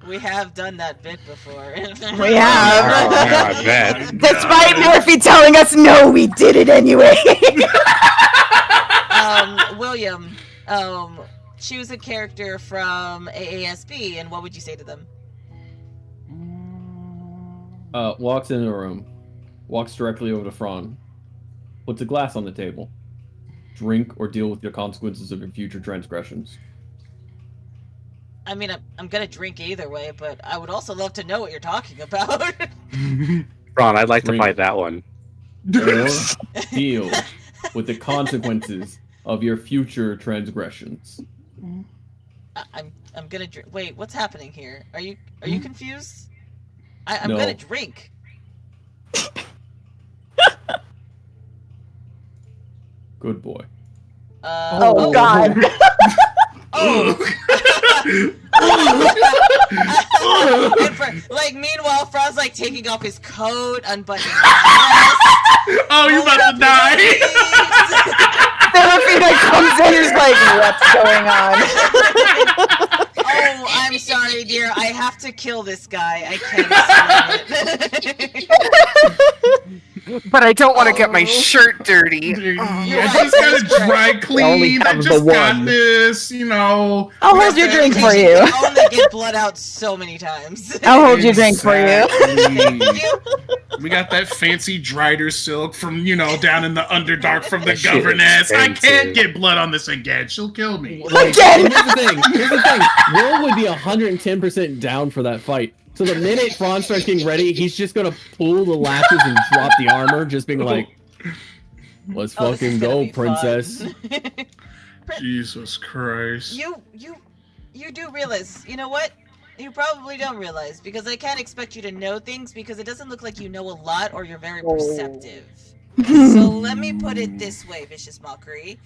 We have done that bit before. We have. Oh, I bet. Despite Murphy telling us no, we did it anyway. William, choose a character from AASB, and what would you say to them? Walks into the room, walks directly over to Fran, puts a glass on the table. Drink or deal with the consequences of your future transgressions. I mean, I'm gonna drink either way, but I would also love to know what you're talking about. Ron, I'd like to Drink. fight that one. Or deal with the consequences of your future transgressions. I'm gonna drink. Wait, what's happening here? Are you confused? I'm No. gonna drink. Good boy. Oh, God. Oh. Meanwhile, Fran's like taking off his coat, unbuttoning his vest. Oh, you about to die. Serafina comes in and is like, what's going on? Oh, I'm sorry, dear. I have to kill this guy. I can't explain it. But I don't want to get my shirt dirty. I just gotta dry only clean. I have just the got one. this, you know. I'll hold your drink for you. I only get blood out so many times. I'll hold your drink for you. Exactly. We got that fancy Drider silk from, you know, down in the Underdark from the That shit is governess. I expensive. can't get blood on this again. She'll kill me. Like, Again! and here's the thing. Will would be 110% down for that fight. So the minute Fran starts getting ready, he's just gonna pull the latches and drop the armor, just being like, Let's Oh, this is fucking gonna go, be princess. fun. Jesus Christ. You do realize, you know what? You probably don't realize, because I can't expect you to know things, because it doesn't look like you know a lot or you're very perceptive. So let me put it this way, Vicious Mockery.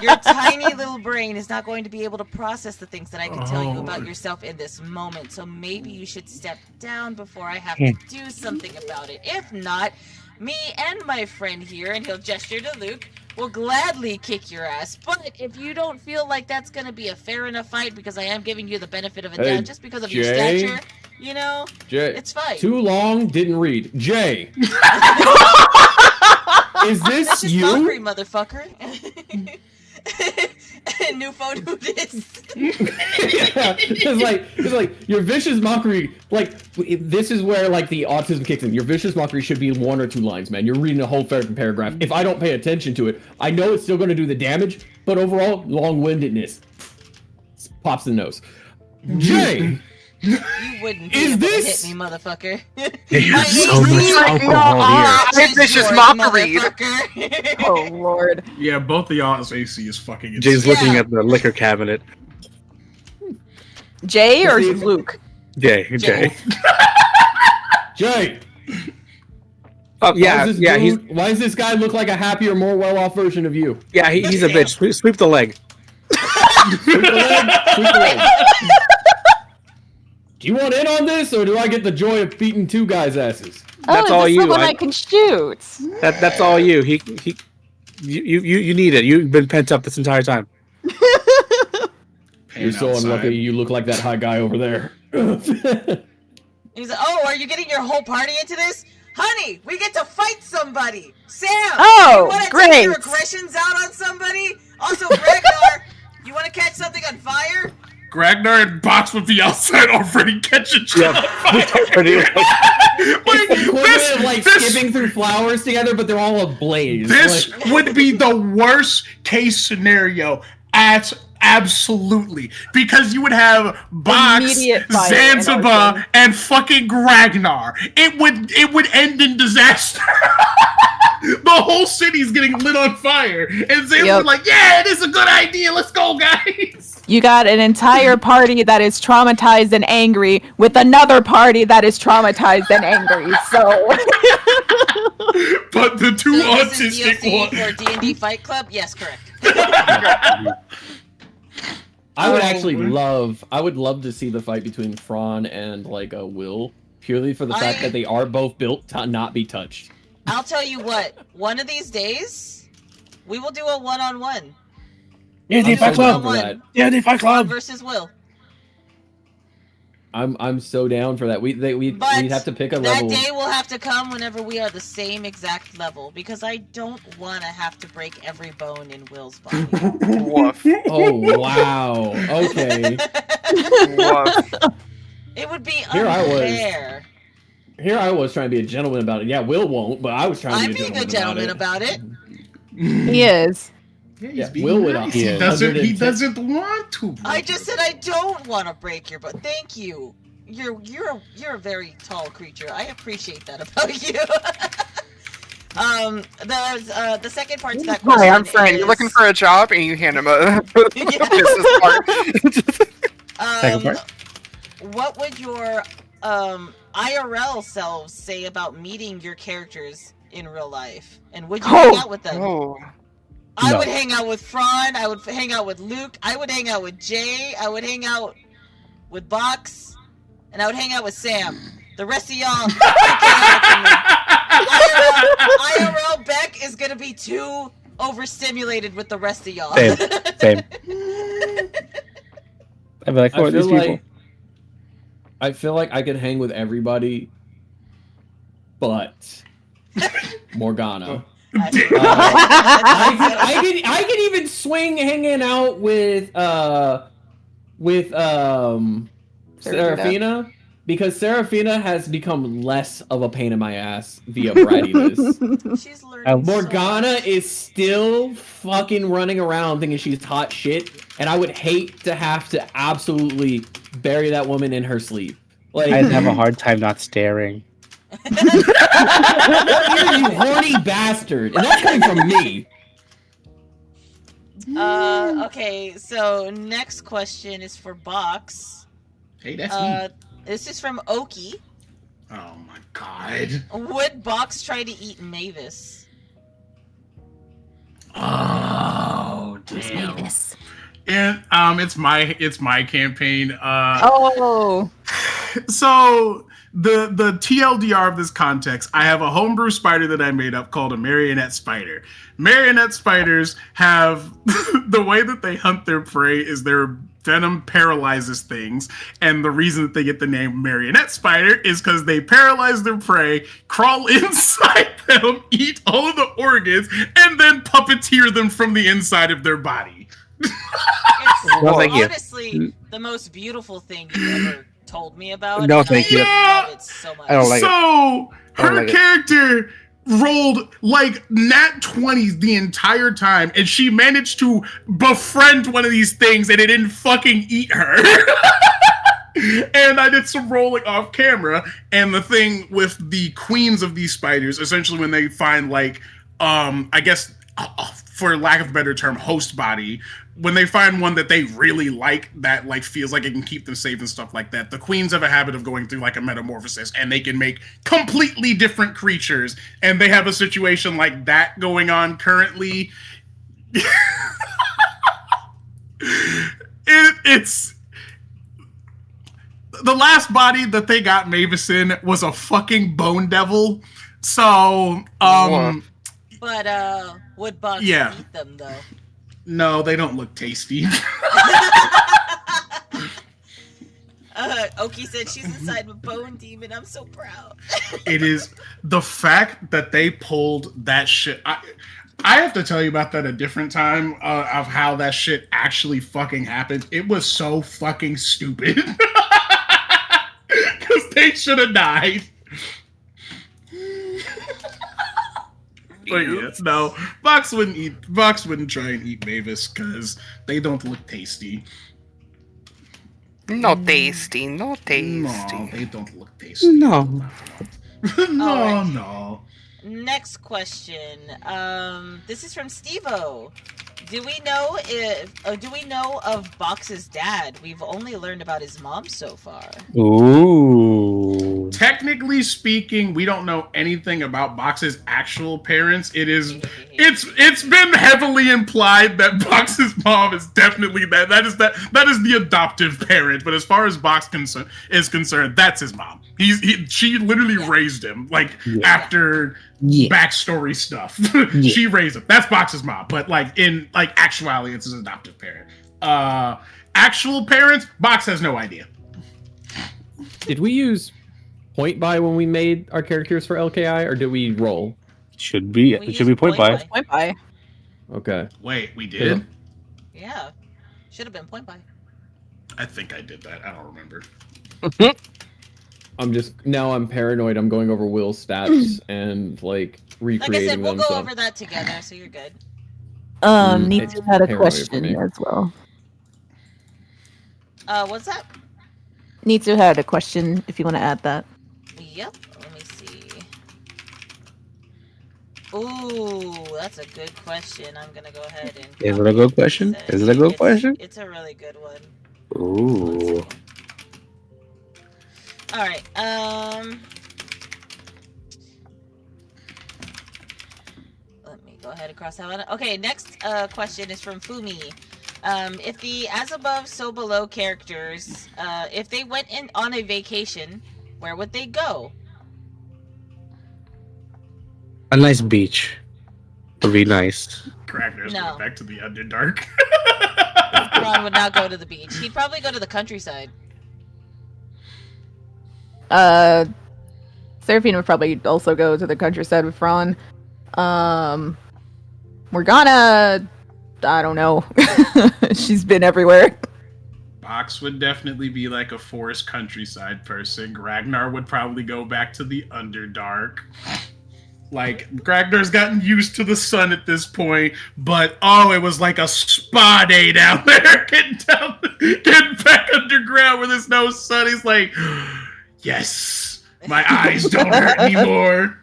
Your tiny little brain is not going to be able to process the things that I can tell you about yourself in this moment. So maybe you should step down before I have to do something about it. If not, me and my friend here, and he'll gesture to Luke, will gladly kick your ass. But if you don't feel like that's going to be a fair enough fight, because I am giving you the benefit of a doubt just because of your Jay? stature, you know, Jay, it's fine. too long, didn't read. Jay. Is this That's just you? mockery, motherfucker. New phone, who this? Yeah, it's like your vicious mockery. Like this is where like the autism kicks in. Your vicious mockery should be 1 or 2 lines, man. You're reading a whole fucking paragraph. If I don't pay attention to it, I know it's still going to do the damage, but overall, long-windedness pops the nose. Jay. You wouldn't be Is able this- to hit me, motherfucker. They have My so AC much alcohol here. matches Vicious yours, mockery. motherfucker. Oh lord. Yeah, both of y'all's AC is fucking insane. Jay's looking at the liquor cabinet. Jay or Luke? Jay. Jay. Oh, yeah, Why does this yeah, dude- Why does this guy look like a happier, more well-off version of you? he's a bitch. Sweep the leg. Sweep the leg. Sweep the leg. Do you want in on this, or do I get the joy of beating 2 guys' asses? That's oh, all is this you. the one I can shoot? That's all you. You need it. You've been pent up this entire time. You're so outside. unlucky. You look like that high guy over there. He's like, oh, are you getting your whole party into this? Honey, we get to fight somebody. Sam, Oh, you want to great. take your aggressions out on somebody? Also, Ragnar, you want to catch something on fire? Ragnar and Box would be outside already catching shit on fire. Like, Equivalent of like skipping through flowers together, but they're all ablaze. This Like, would be the worst case scenario at absolutely, because you would have Box, Immediate fire and Zanzibar, arson. and fucking Ragnar. It would end in disaster. The whole city's getting lit on fire, and Zanzibar's like, "Yeah, it is a good idea. Let's go, guys." You got an entire party that is traumatized and angry with another party that is traumatized and angry. So But the two So this is autistic DLC ones. for D&D Fight Club? Yes, correct. I would actually love to see the fight between Fran and like a Will, purely for the fact that they are both built to not be touched. I'll tell you what, one of these days, we will do a one-on-one. Yeah, I'm Fight so down Club. for that. Yeah, Fight Fran Club. versus Will. I'm so down for that. We'd have to pick a that level. day will have to come whenever we are the same exact level, because I don't want to have to break every bone in Will's body. Woof. Oh wow. Okay. Woof. It would be Here I was. unfair. Here I was trying to be a gentleman about it. Yeah, Will won't, but I was trying to I'm be being a a gentleman about it. he is. Yeah, Yeah, he's being Will would nice. he He doesn't. He 110. doesn't want to. I just said I don't want to break your bone. Thank you. You're a very tall creature. I appreciate that about you. The second part to that question. Hi, I'm Fran. is, You're looking for a job, and you hand him a business card. Second part. What would your IRL selves say about meeting your characters in real life? And would you hang out with them? Oh. I No. would hang out with Fran. I would hang out with Luke. I would hang out with Jay. I would hang out with Box. And I would hang out with Sam. The rest of y'all, IRL Beck is gonna be too overstimulated with the rest of y'all. Same. I'd be like, who are these people? I feel like I could hang with everybody, but Morgana. I could even swing hanging out with Serafina, because Serafina has become less of a pain in my ass via brattiness. She's learning. so Morgana much. is still fucking running around thinking she's hot shit, and I would hate to have to absolutely bury that woman in her sleep. Like, I'd have a hard time not staring. You horny bastard! And that's coming from me. Okay, so next question is for Box. Hey, that's me. This is from Oki. Oh my god. Would Box try to eat Mavis? Oh, damn. Mavis? And it's my campaign. Oh. So the TLDR of this context, I have a homebrew spider that I made up called a marionette spider. Marionette spiders have the way that they hunt their prey is their venom paralyzes things, and the reason that they get the name marionette spider is because they paralyze their prey, crawl inside them, eat all of the organs, and then puppeteer them from the inside of their body. It's No, thank you. honestly the most beautiful thing you've ever told me about. No, and thank I you. love it so much. I don't like it. So I don't her like it. character rolled like nat 20s the entire time, and she managed to befriend one of these things, and it didn't fucking eat her. And I did some rolling off camera, and the thing with the queens of these spiders, essentially when they find like, I guess, for lack of a better term, host body, when they find one that they really like, that like feels like it can keep them safe and stuff like that, the queens have a habit of going through like a metamorphosis, and they can make completely different creatures, and they have a situation like that going on currently. It's the last body that they got Mavis in was a fucking bone devil. So But would Box Yeah. eat them though? no, they don't look tasty. Oki said she's inside a bone demon. I'm so proud. It is the fact that they pulled that shit. I have to tell you about that a different time of how that shit actually fucking happened. It was so fucking stupid. Because they should have died. But yes, no, Box wouldn't try and eat Mavis because they don't look tasty. No tasty, no No, tasty. they don't look tasty. No. No, Alright. no. Next question. This is from Stevo. Do we know of Box's dad? We've only learned about his mom so far. Ooh. Technically speaking, we don't know anything about Box's actual parents. It's been heavily implied that Box's mom is definitely that is the adoptive parent. But as far as Box is concerned, that's his mom. She literally raised him after backstory stuff. She raised him. That's Box's mom. But in actuality, it's his adoptive parent. Actual parents, Box has no idea. Did we use point buy when we made our characters for LKI, or did we roll? Should be. We It should be use point by. Point by. Okay. Wait, we did? Yeah. Should have been point by. I think I did that. I don't remember. I'm paranoid. I'm going over Will's stats and Like I recreating said, we'll them. go So over that together, so you're good. Needs it's had a paranoid for question me. as well. What's that? Needs had a question if you want to add that. Yep. Let me see. Ooh, that's a good question. I'm gonna go ahead and. Is it a good question? Is it a good question? It's a really good one. Ooh. All right. Let me go ahead and cross that one. Okay, next question is from Fumi. If the as above, so below characters, if they went on a vacation, where would they go? A nice beach. Would be nice. Crackers No. going back to the Underdark. Ron would not go to the beach. He'd probably go to the countryside. Seraphine would probably also go to the countryside with Ron. Morgana, I don't know. She's been everywhere. Box would definitely be like a forest countryside person. Ragnar would probably go back to the Underdark. Like, Ragnar's gotten used to the sun at this point, but it was like a spa day down there, getting back underground where there's no sun. He's like, yes, My eyes don't hurt anymore.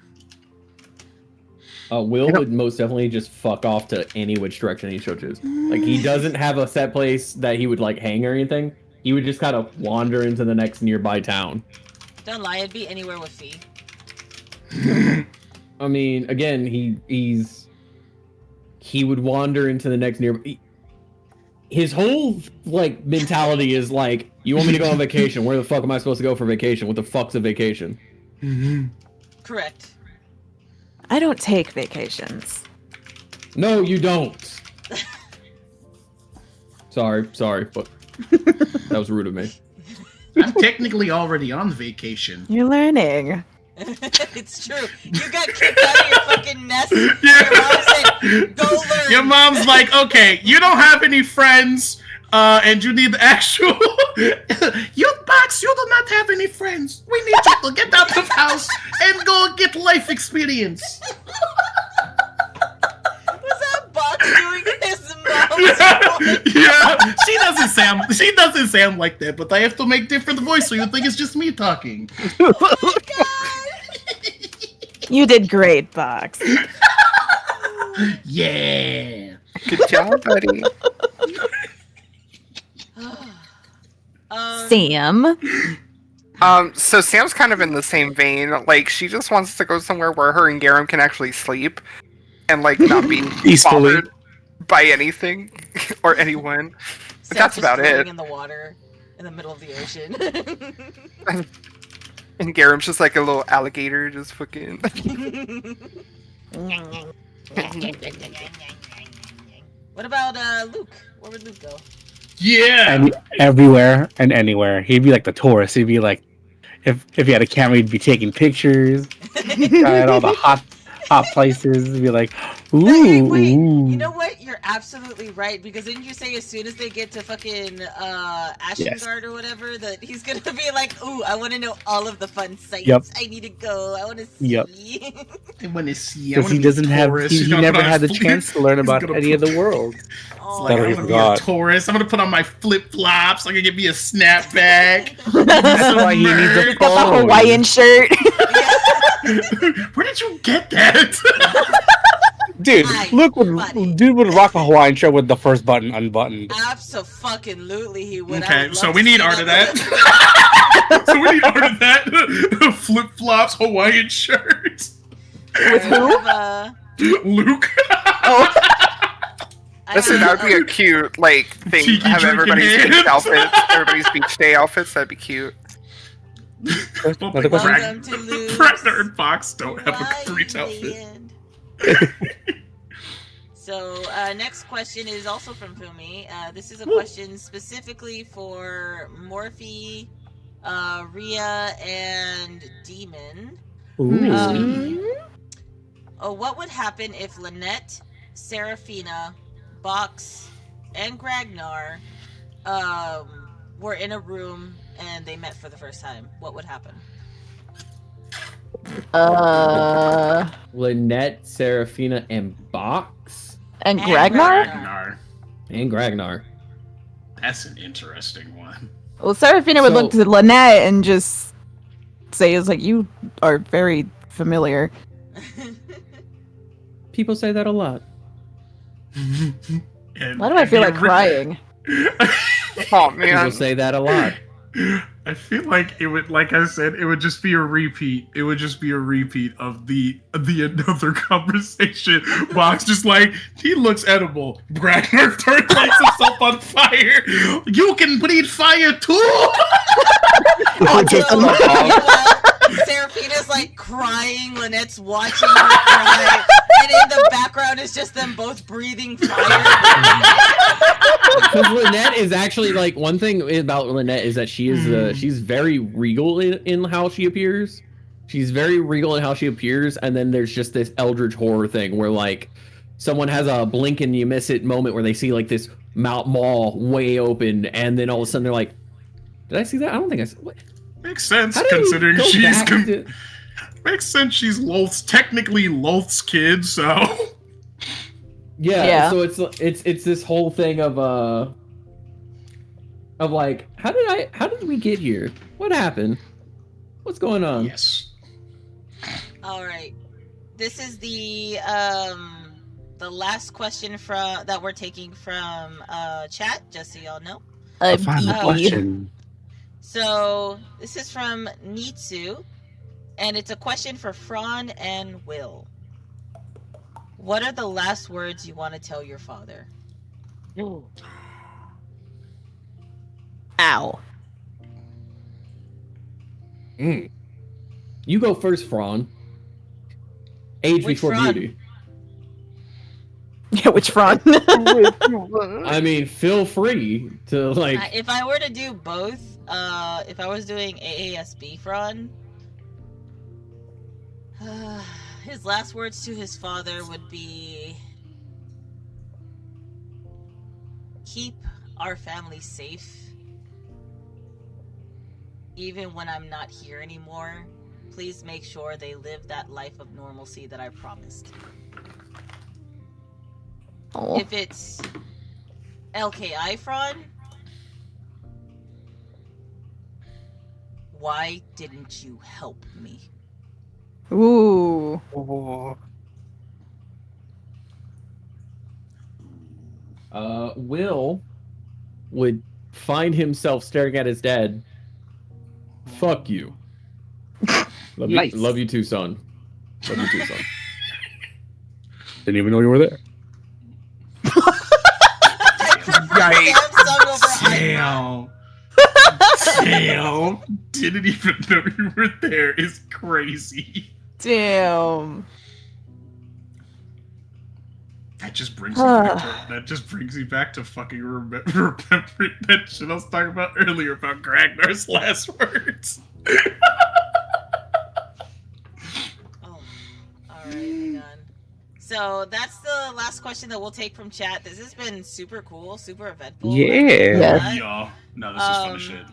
Will would most definitely just fuck off to any which direction he chooses. Like, he doesn't have a set place that he would like hang or anything. He would just kind of wander into the next nearby town. Don't lie, it'd be anywhere with Fee. I mean, again, he would wander into the next nearby. His whole like mentality is like, you want me to go on vacation? Where the fuck am I supposed to go for vacation? What the fuck's a vacation? Correct. I don't take vacations. No, you don't. sorry, but that was rude of me. I'm technically already on vacation. You're learning. It's true. You got kicked out of your fucking nest. Yeah. Your mom said, "Go learn." Your mom's like, okay, you don't have any friends, and you need the actual. You Box, you do not have any friends. We need you to get out of the house and go get life experience. Was that Box doing his mom's voice? Yeah, she doesn't sound like that, but I have to make different voice so you think it's just me talking. Oh my god. You did great, Box. Yeah. Good job, buddy. Sam. So Sam's kind of in the same vein. Like, she just wants to go somewhere where her and Garam can actually sleep and like not be Peacefully. bothered by anything or anyone. But Sam's that's just about floating it. in the water, in the middle of the ocean. And Garam's just like a little alligator, just fucking. What about Luke? Where would Luke go? Yeah. And everywhere and anywhere. He'd be like the tourist. He'd be like, if he had a camera, he'd be taking pictures at all the hot places. He'd be like, ooh, Hey, wait, ooh. you know what? You're absolutely right, because didn't you say as soon as they get to fucking Ashengard or whatever that he's gonna be like, ooh, I want to know all of the fun sites. Yep. I need to go. I want to see. Yep. I want to see. Because he doesn't have, he never had the chance to learn about any of the world. Oh, Like, That I'm he gonna be a forgot. tourist. I'm gonna put on my flip flops. I'm gonna get me a snapback. That's why he needs a Got the phone. Hawaiian shirt. Where did you get that? Dude, Hi, look, buddy. dude would rock a Hawaiian shirt with the first button unbuttoned. Absolutely, he would. I Okay, would so love we to need see art of that. So we need art of that. Flip flops, Hawaiian shirt. With who? Luke. Listen, that would be a cute like thing. Cheeky Have drinking everybody's beach hands. outfits, everybody's beach day outfits. That'd be cute. Another question? Welcome to Luke's Predator and Fox don't have a breach outfit. Land. So, next question is also from Fumi. This is a question specifically for Morphe, Rhea, and Demon. Ooh. What would happen if Lynette, Seraphina, Box, and Gragnar were in a room and they met for the first time? What would happen? Lynette, Seraphina, and Box? And And Ragnar? Ragnar. And Gragnar. That's an interesting one. Well, Seraphina would look to Lynette and just say, "It's like you are very familiar." People say that a lot. And Why do I feel like you're- crying? Oh People man. say that a lot. I feel like it would, like I said, it would just be a repeat. It would just be a repeat of the another conversation. Box just like, he looks edible. Ragnar lights himself on fire. You can breathe fire too. Seraphina's like crying, Lynette's watching her cry, and in the background is just them both breathing fire. Because Lynette is actually like, one thing about Lynette is that she is she's very regal in how she appears. She's very regal in how she appears, and then there's just this eldritch horror thing where like someone has a blink and you miss it moment where they see like this maw way open, and then all of a sudden they're like, "Did I see that? I don't think I saw." What? Makes sense How did we considering go she's back to- makes sense. She's Loth's technically Loth's kid, so Yeah, so it's this whole thing of like, how did we get here? What happened? What's going on? Yes. All right. This is the last question that we're taking from chat, just so y'all know. A final Oh. question. So this is from Nitsu, and it's a question for Fran and Will. What are the last words you want to tell your father? Ow. You go first, Fran. Age Which before Fran? beauty. Yeah, which front? I mean, feel free to like. If I were to do both, if I was doing AASB Fran, his last words to his father would be, keep our family safe. Even when I'm not here anymore, please make sure they live that life of normalcy that I promised. Oh. If it's LKI Fran, why didn't you help me? Ooh. Will would find himself staring at his dad. Fuck you. Nice. Love you too, son. Love you too, son. Didn't even know you were there. Damn. Damn. Didn't even know you were there is crazy. Damn. That just brings me back to fucking remembering that shit I was talking about earlier about Gragnar's last words. Oh, alright, hang on. So that's the last question that we'll take from chat. This has been super cool, super eventful. Yeah. Yes. Yeah. No, this is fun as shit.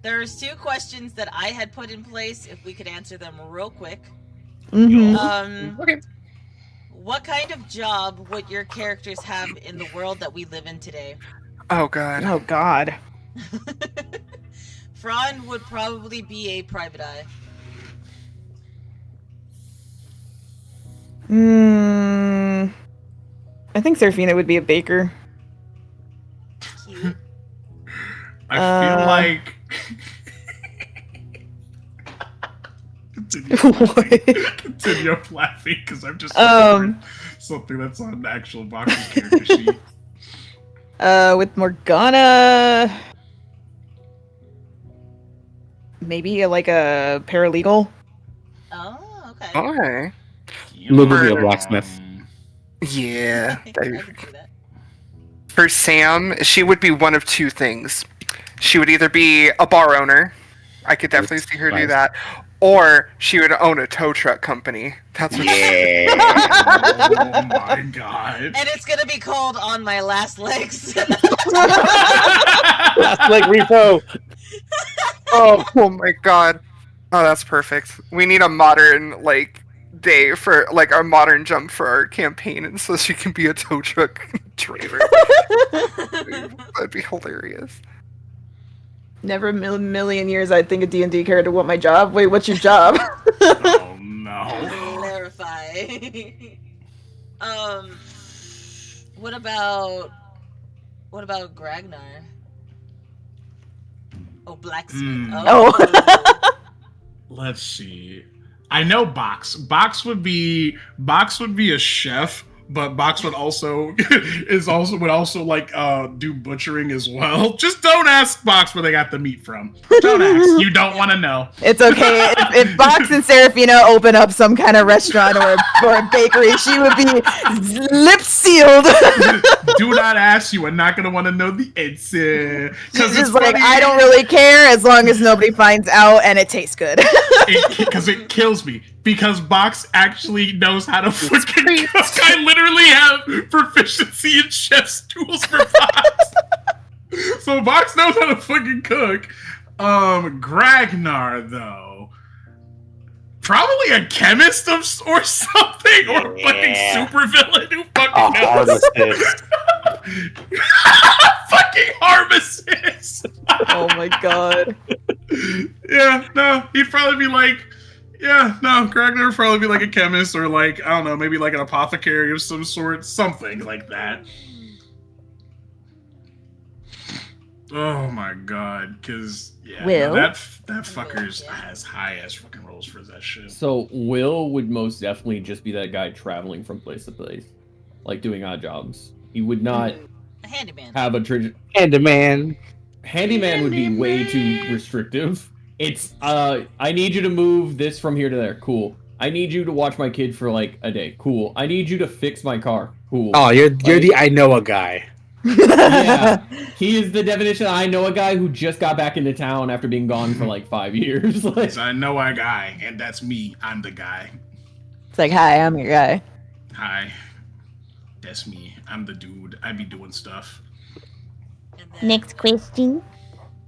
There's 2 questions that I had put in place, if we could answer them real quick. Mm-hmm. Okay. What kind of job would your characters have in the world that we live in today? Oh god. Oh God. Fran would probably be a private eye. I think Serafina would be a baker. Cute. I feel like continue laughing because I'm just something that's on the actual Box's character sheet. With Morgana, maybe like a paralegal. Oh, okay. Okay. Luke would be a blacksmith. Yeah. I can see that. For Sam, she would be one of 2 things. She would either be a bar owner. I could definitely see her do that. Or she would own a tow truck company. That's what Oh my god. And it's gonna be called On My Last Legs. Last leg repo. oh my god. Oh, that's perfect. We need a modern, day for, a modern jump for our campaign, and so she can be a tow truck driver. That'd be hilarious. Never in a million years I'd think a D&D character want my job. Wait, what's your job? Oh no. Clarify. What about Gragnar? Oh, blacksmith. Oh. Let's see. I know Box. Box would be a chef, but Box would also would also do butchering as well. Just don't ask Box where they got the meat from. Don't ask. You don't want to know. It's okay. If Box and Serafina open up some kind of restaurant or a bakery, she would be lips sealed. Do not ask. You are not gonna want to know the answer. She's just like, I don't really care as long as nobody finds out and it tastes good. Because it kills me. Because Box actually knows how to fucking cook. I literally have proficiency in chef's tools for Box. So Box knows how to fucking cook. Gragnar, though. Probably a chemist or something. Or a fucking supervillain who fucking knows. Fucking Harvestus. Oh my god. Yeah, no, he'd probably be like, yeah, no, Ragnar would probably be like a chemist or like, I don't know, maybe like an apothecary of some sort, something like that. Oh my god, because, yeah, Will? no, that fucker's has high-ass fucking rolls for that shit. So Will would most definitely just be that guy traveling from place to place, like doing odd jobs. He would not A handyman. have a Handyman. handyman would be way too restrictive. It's I need you to move this from here to there. Cool. I need you to watch my kid for like a day. Cool. I need you to fix my car. Cool. Oh, you're the I know a guy. Yeah, he is the definition. I know a guy who just got back into town after being gone for like 5 years. Like, I know a guy, and that's me. I'm the guy. It's like, hi, I'm your guy. Hi. That's me. I'm the dude. I be doing stuff. And then Next question.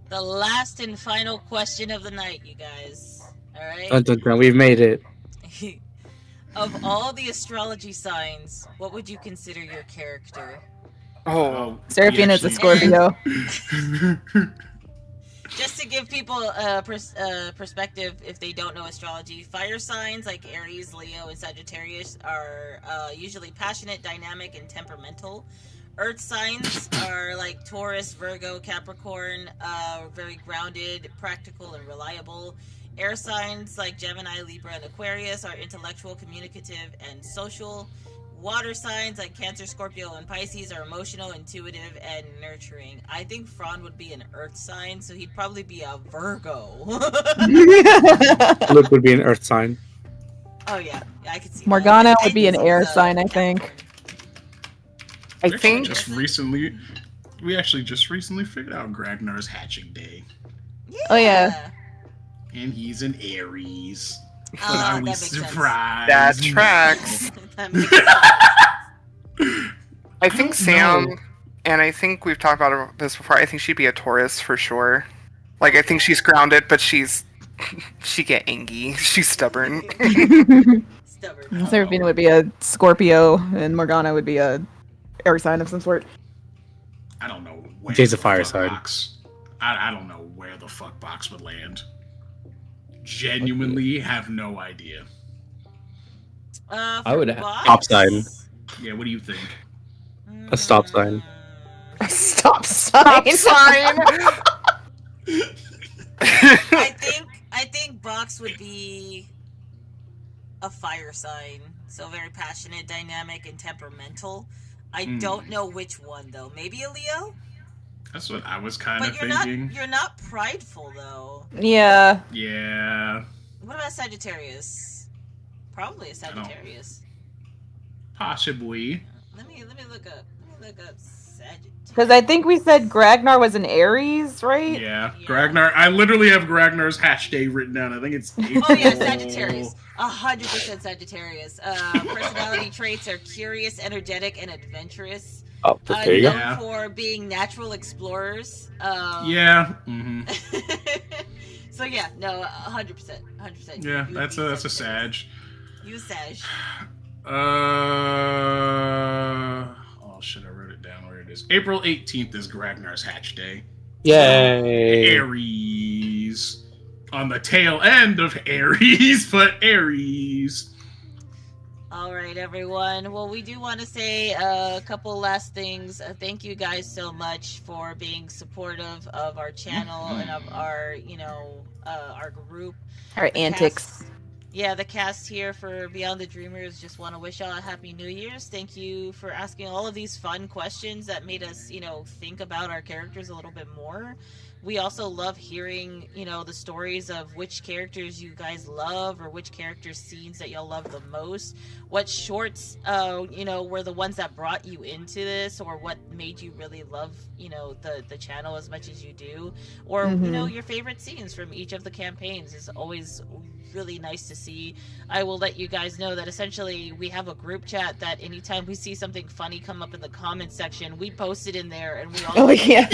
the last and final question of the night, you guys. All right. Dun, dun, dun, we've made it. Of all the astrology signs, what would you consider your character? Oh, Seraphine is a Scorpio. Just to give people a perspective, if they don't know astrology, fire signs like Aries, Leo, and Sagittarius are usually passionate, dynamic, and temperamental. Earth signs are like Taurus, Virgo, Capricorn, very grounded, practical, and reliable. Air signs like Gemini, Libra, and Aquarius are intellectual, communicative, and social. Water signs like Cancer, Scorpio, and Pisces are emotional, intuitive, and nurturing. I think Fron would be an Earth sign, so he'd probably be a Virgo. Luke would be an earth sign. Oh yeah, I could see. Morgana that. would be an Titans air is, sign, I think. I We think actually just recently figured out Ragnar's hatching day. Yeah. Oh, yeah. And he's an Aries. But Oh, are that we makes sense. surprised? that tracks. That makes sense. I think No. Sam, and I think we've talked about this before. I think she'd be a Taurus for sure. Like I think she's grounded, but she get angy. She's stubborn. Stubborn. Seraphine would be a Scorpio, and Morgana would be a air sign of some sort. I don't know where Jay's a the fire fuck sign. Box. I don't know where the fuck Box would land. Genuinely have no idea. I would Box? Stop sign. Yeah, what do you think? A stop sign. Stop sign. I think Box would be a fire sign. So very passionate, dynamic, and temperamental. I don't know which one though. Maybe a Leo? That's what I was kind But of you're thinking. you're not prideful though. Yeah. Yeah, What about Sagittarius? Probably a Sagittarius. possibly. Let me look up. Sagittarius. Because I think we said Ragnar was an Aries, right? Yeah, Yeah. Gragnar. I literally have Ragnar's hatch day written down. I think it's April. Oh yeah, Sagittarius. 100% Sagittarius. Personality traits are curious, energetic, and adventurous. Oh, there you go. Known Yeah. for being natural explorers. Yeah. Mm-hmm. So yeah, no, 100%, 100%. Yeah, You would that's be a Sag. Sagittarius. You Sag. Oh shit! I wrote it down. Where it is? April 18th is Ragnar's hatch day. Yay. Aries. On the tail end of Aries, but Aries. All right, everyone. Well, we do want to say a couple last things. Thank you guys so much for being supportive of our channel and of our, our group. Our The antics. cast- Yeah, the cast here for Beyond the Dreamers just want to wish y'all a happy New Year's. Thank you for asking all of these fun questions that made us, think about our characters a little bit more. We also love hearing, the stories of which characters you guys love or which character scenes that y'all love the most. What shorts, were the ones that brought you into this, or what made you really love, the channel as much as you do, or your favorite scenes from each of the campaigns is always really nice to see. I will let you guys know that essentially we have a group chat that anytime we see something funny come up in the comments section, we post it in there and we all Oh, yeah.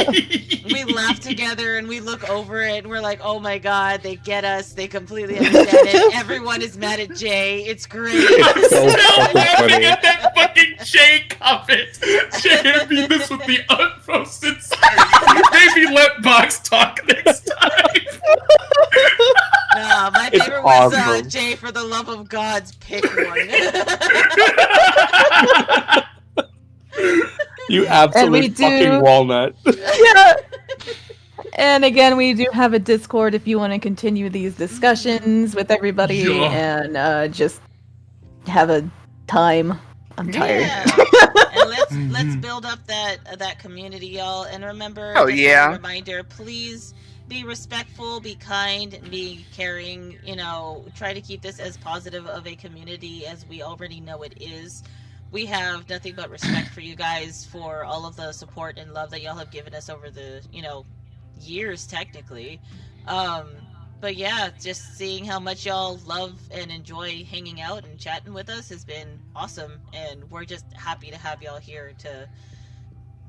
we laugh together and we look over it and we're like, oh my god, they get us, they completely understand it. Everyone is mad at Jay. It's great. It's so Still fucking laughing funny. at that fucking Jay comment. Jay be this with the utmost sincerity. Maybe let Box talk next time. Nah, my It's favorite was awesome. Jay, for the love of God's, pick one. You absolute do- fucking walnut. Yeah. And again, we do have a Discord if you want to continue these discussions with everybody Yeah. and just have a time. I'm tired. Yeah. And let's build up that community, y'all. And remember, Oh, just yeah. a reminder, please be respectful, be kind, be caring. You know, try to keep this as positive of a community as we already know it is. We have nothing but respect for you guys, for all of the support and love that y'all have given us over the, years technically. But yeah, just seeing how much y'all love and enjoy hanging out and chatting with us has been awesome, and we're just happy to have y'all here to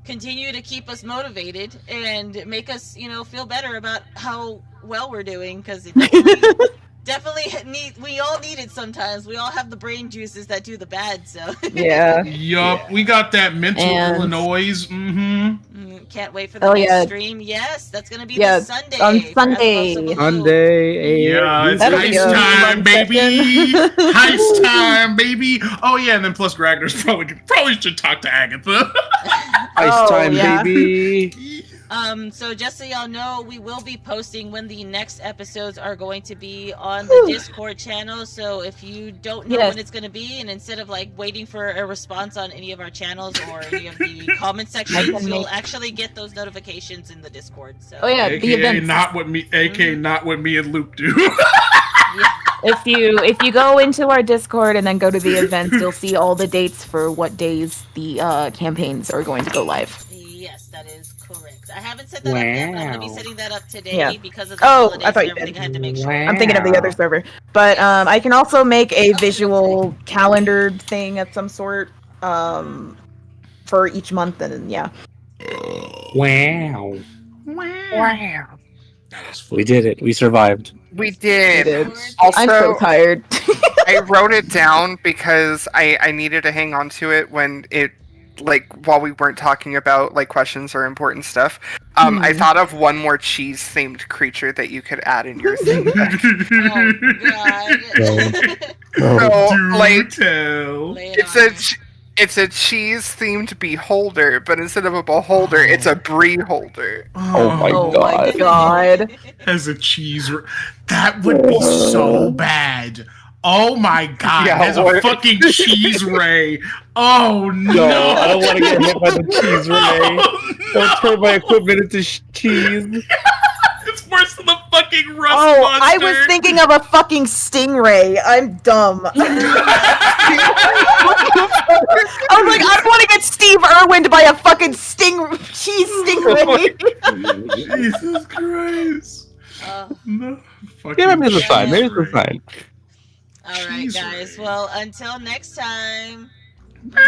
continue to keep us motivated and make us, feel better about how well we're doing, because it definitely we all need it sometimes. We all have the brain juices that do the bad, so Yeah. Yup, we got that mental And- Illinois. can't wait for the next stream. Yes, that's gonna be this Sunday. on for Sunday. As Above So Below. Sunday, Yeah, it's That'll be heist a time, fun baby. session. Heist time, baby. Oh yeah, and then plus Ragnar's probably should talk to Agatha. Ice Oh, time, yeah. baby. So just so y'all know, we will be posting when the next episodes are going to be on the Discord channel. So if you don't know when it's going to be, and instead of like waiting for a response on any of our channels or any of the comment sections, you'll actually get those notifications in the Discord. So Oh yeah, the AKA events. not what me, not what me and Luke do. If you go into our Discord and then go to the events, you'll see all the dates for what days the campaigns are going to go live. Yes, that is correct. I haven't set that up yet, but I'm going to be setting that up today Yeah. because of the Oh, holidays I thought and you everything. did. I had to make sure. I'm thinking of the other server, but I can also make a visual calendar thing of some sort for each month, and yeah. Wow. Wow. We did it. We survived. We did. Also, I'm so tired. I wrote it down because I needed to hang on to it when it, like, while we weren't talking about like questions or important stuff. I thought of one more cheese themed creature that you could add in your thing. Oh god. So, Do like, tell. Lay it it's on a me. it's a cheese themed beholder, but instead of a beholder, it's a brie holder. Oh my Oh god. my god. As a cheese, that would be so bad. Oh my god, Yeah, as a what? fucking cheese ray. Oh no! No, I don't want to get hit by the cheese ray. Oh, Don't turn my equipment into cheese. It's worse than the fucking rust Oh, monster. I was thinking of a fucking stingray. I'm dumb. I was like, I don't want to get Steve Irwined by a fucking cheese stingray. Jesus Christ. No. Yeah, maybe it's Yeah. fine. Maybe it's fine. All right, Cheese guys. ray. Well, until next time. Bye.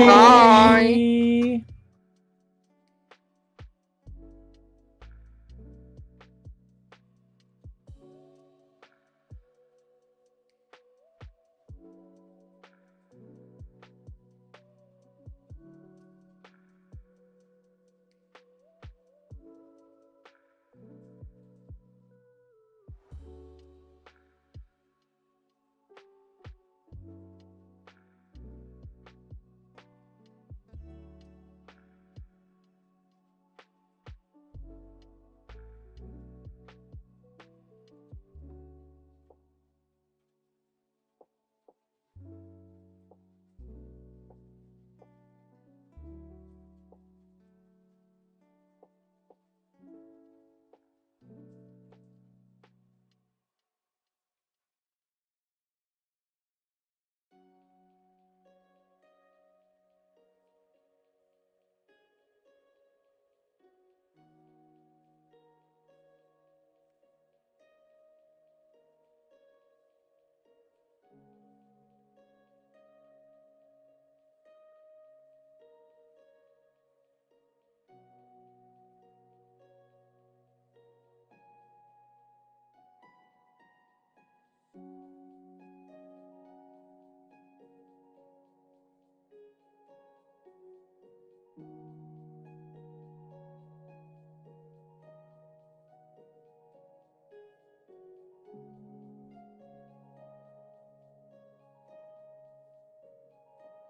Bye.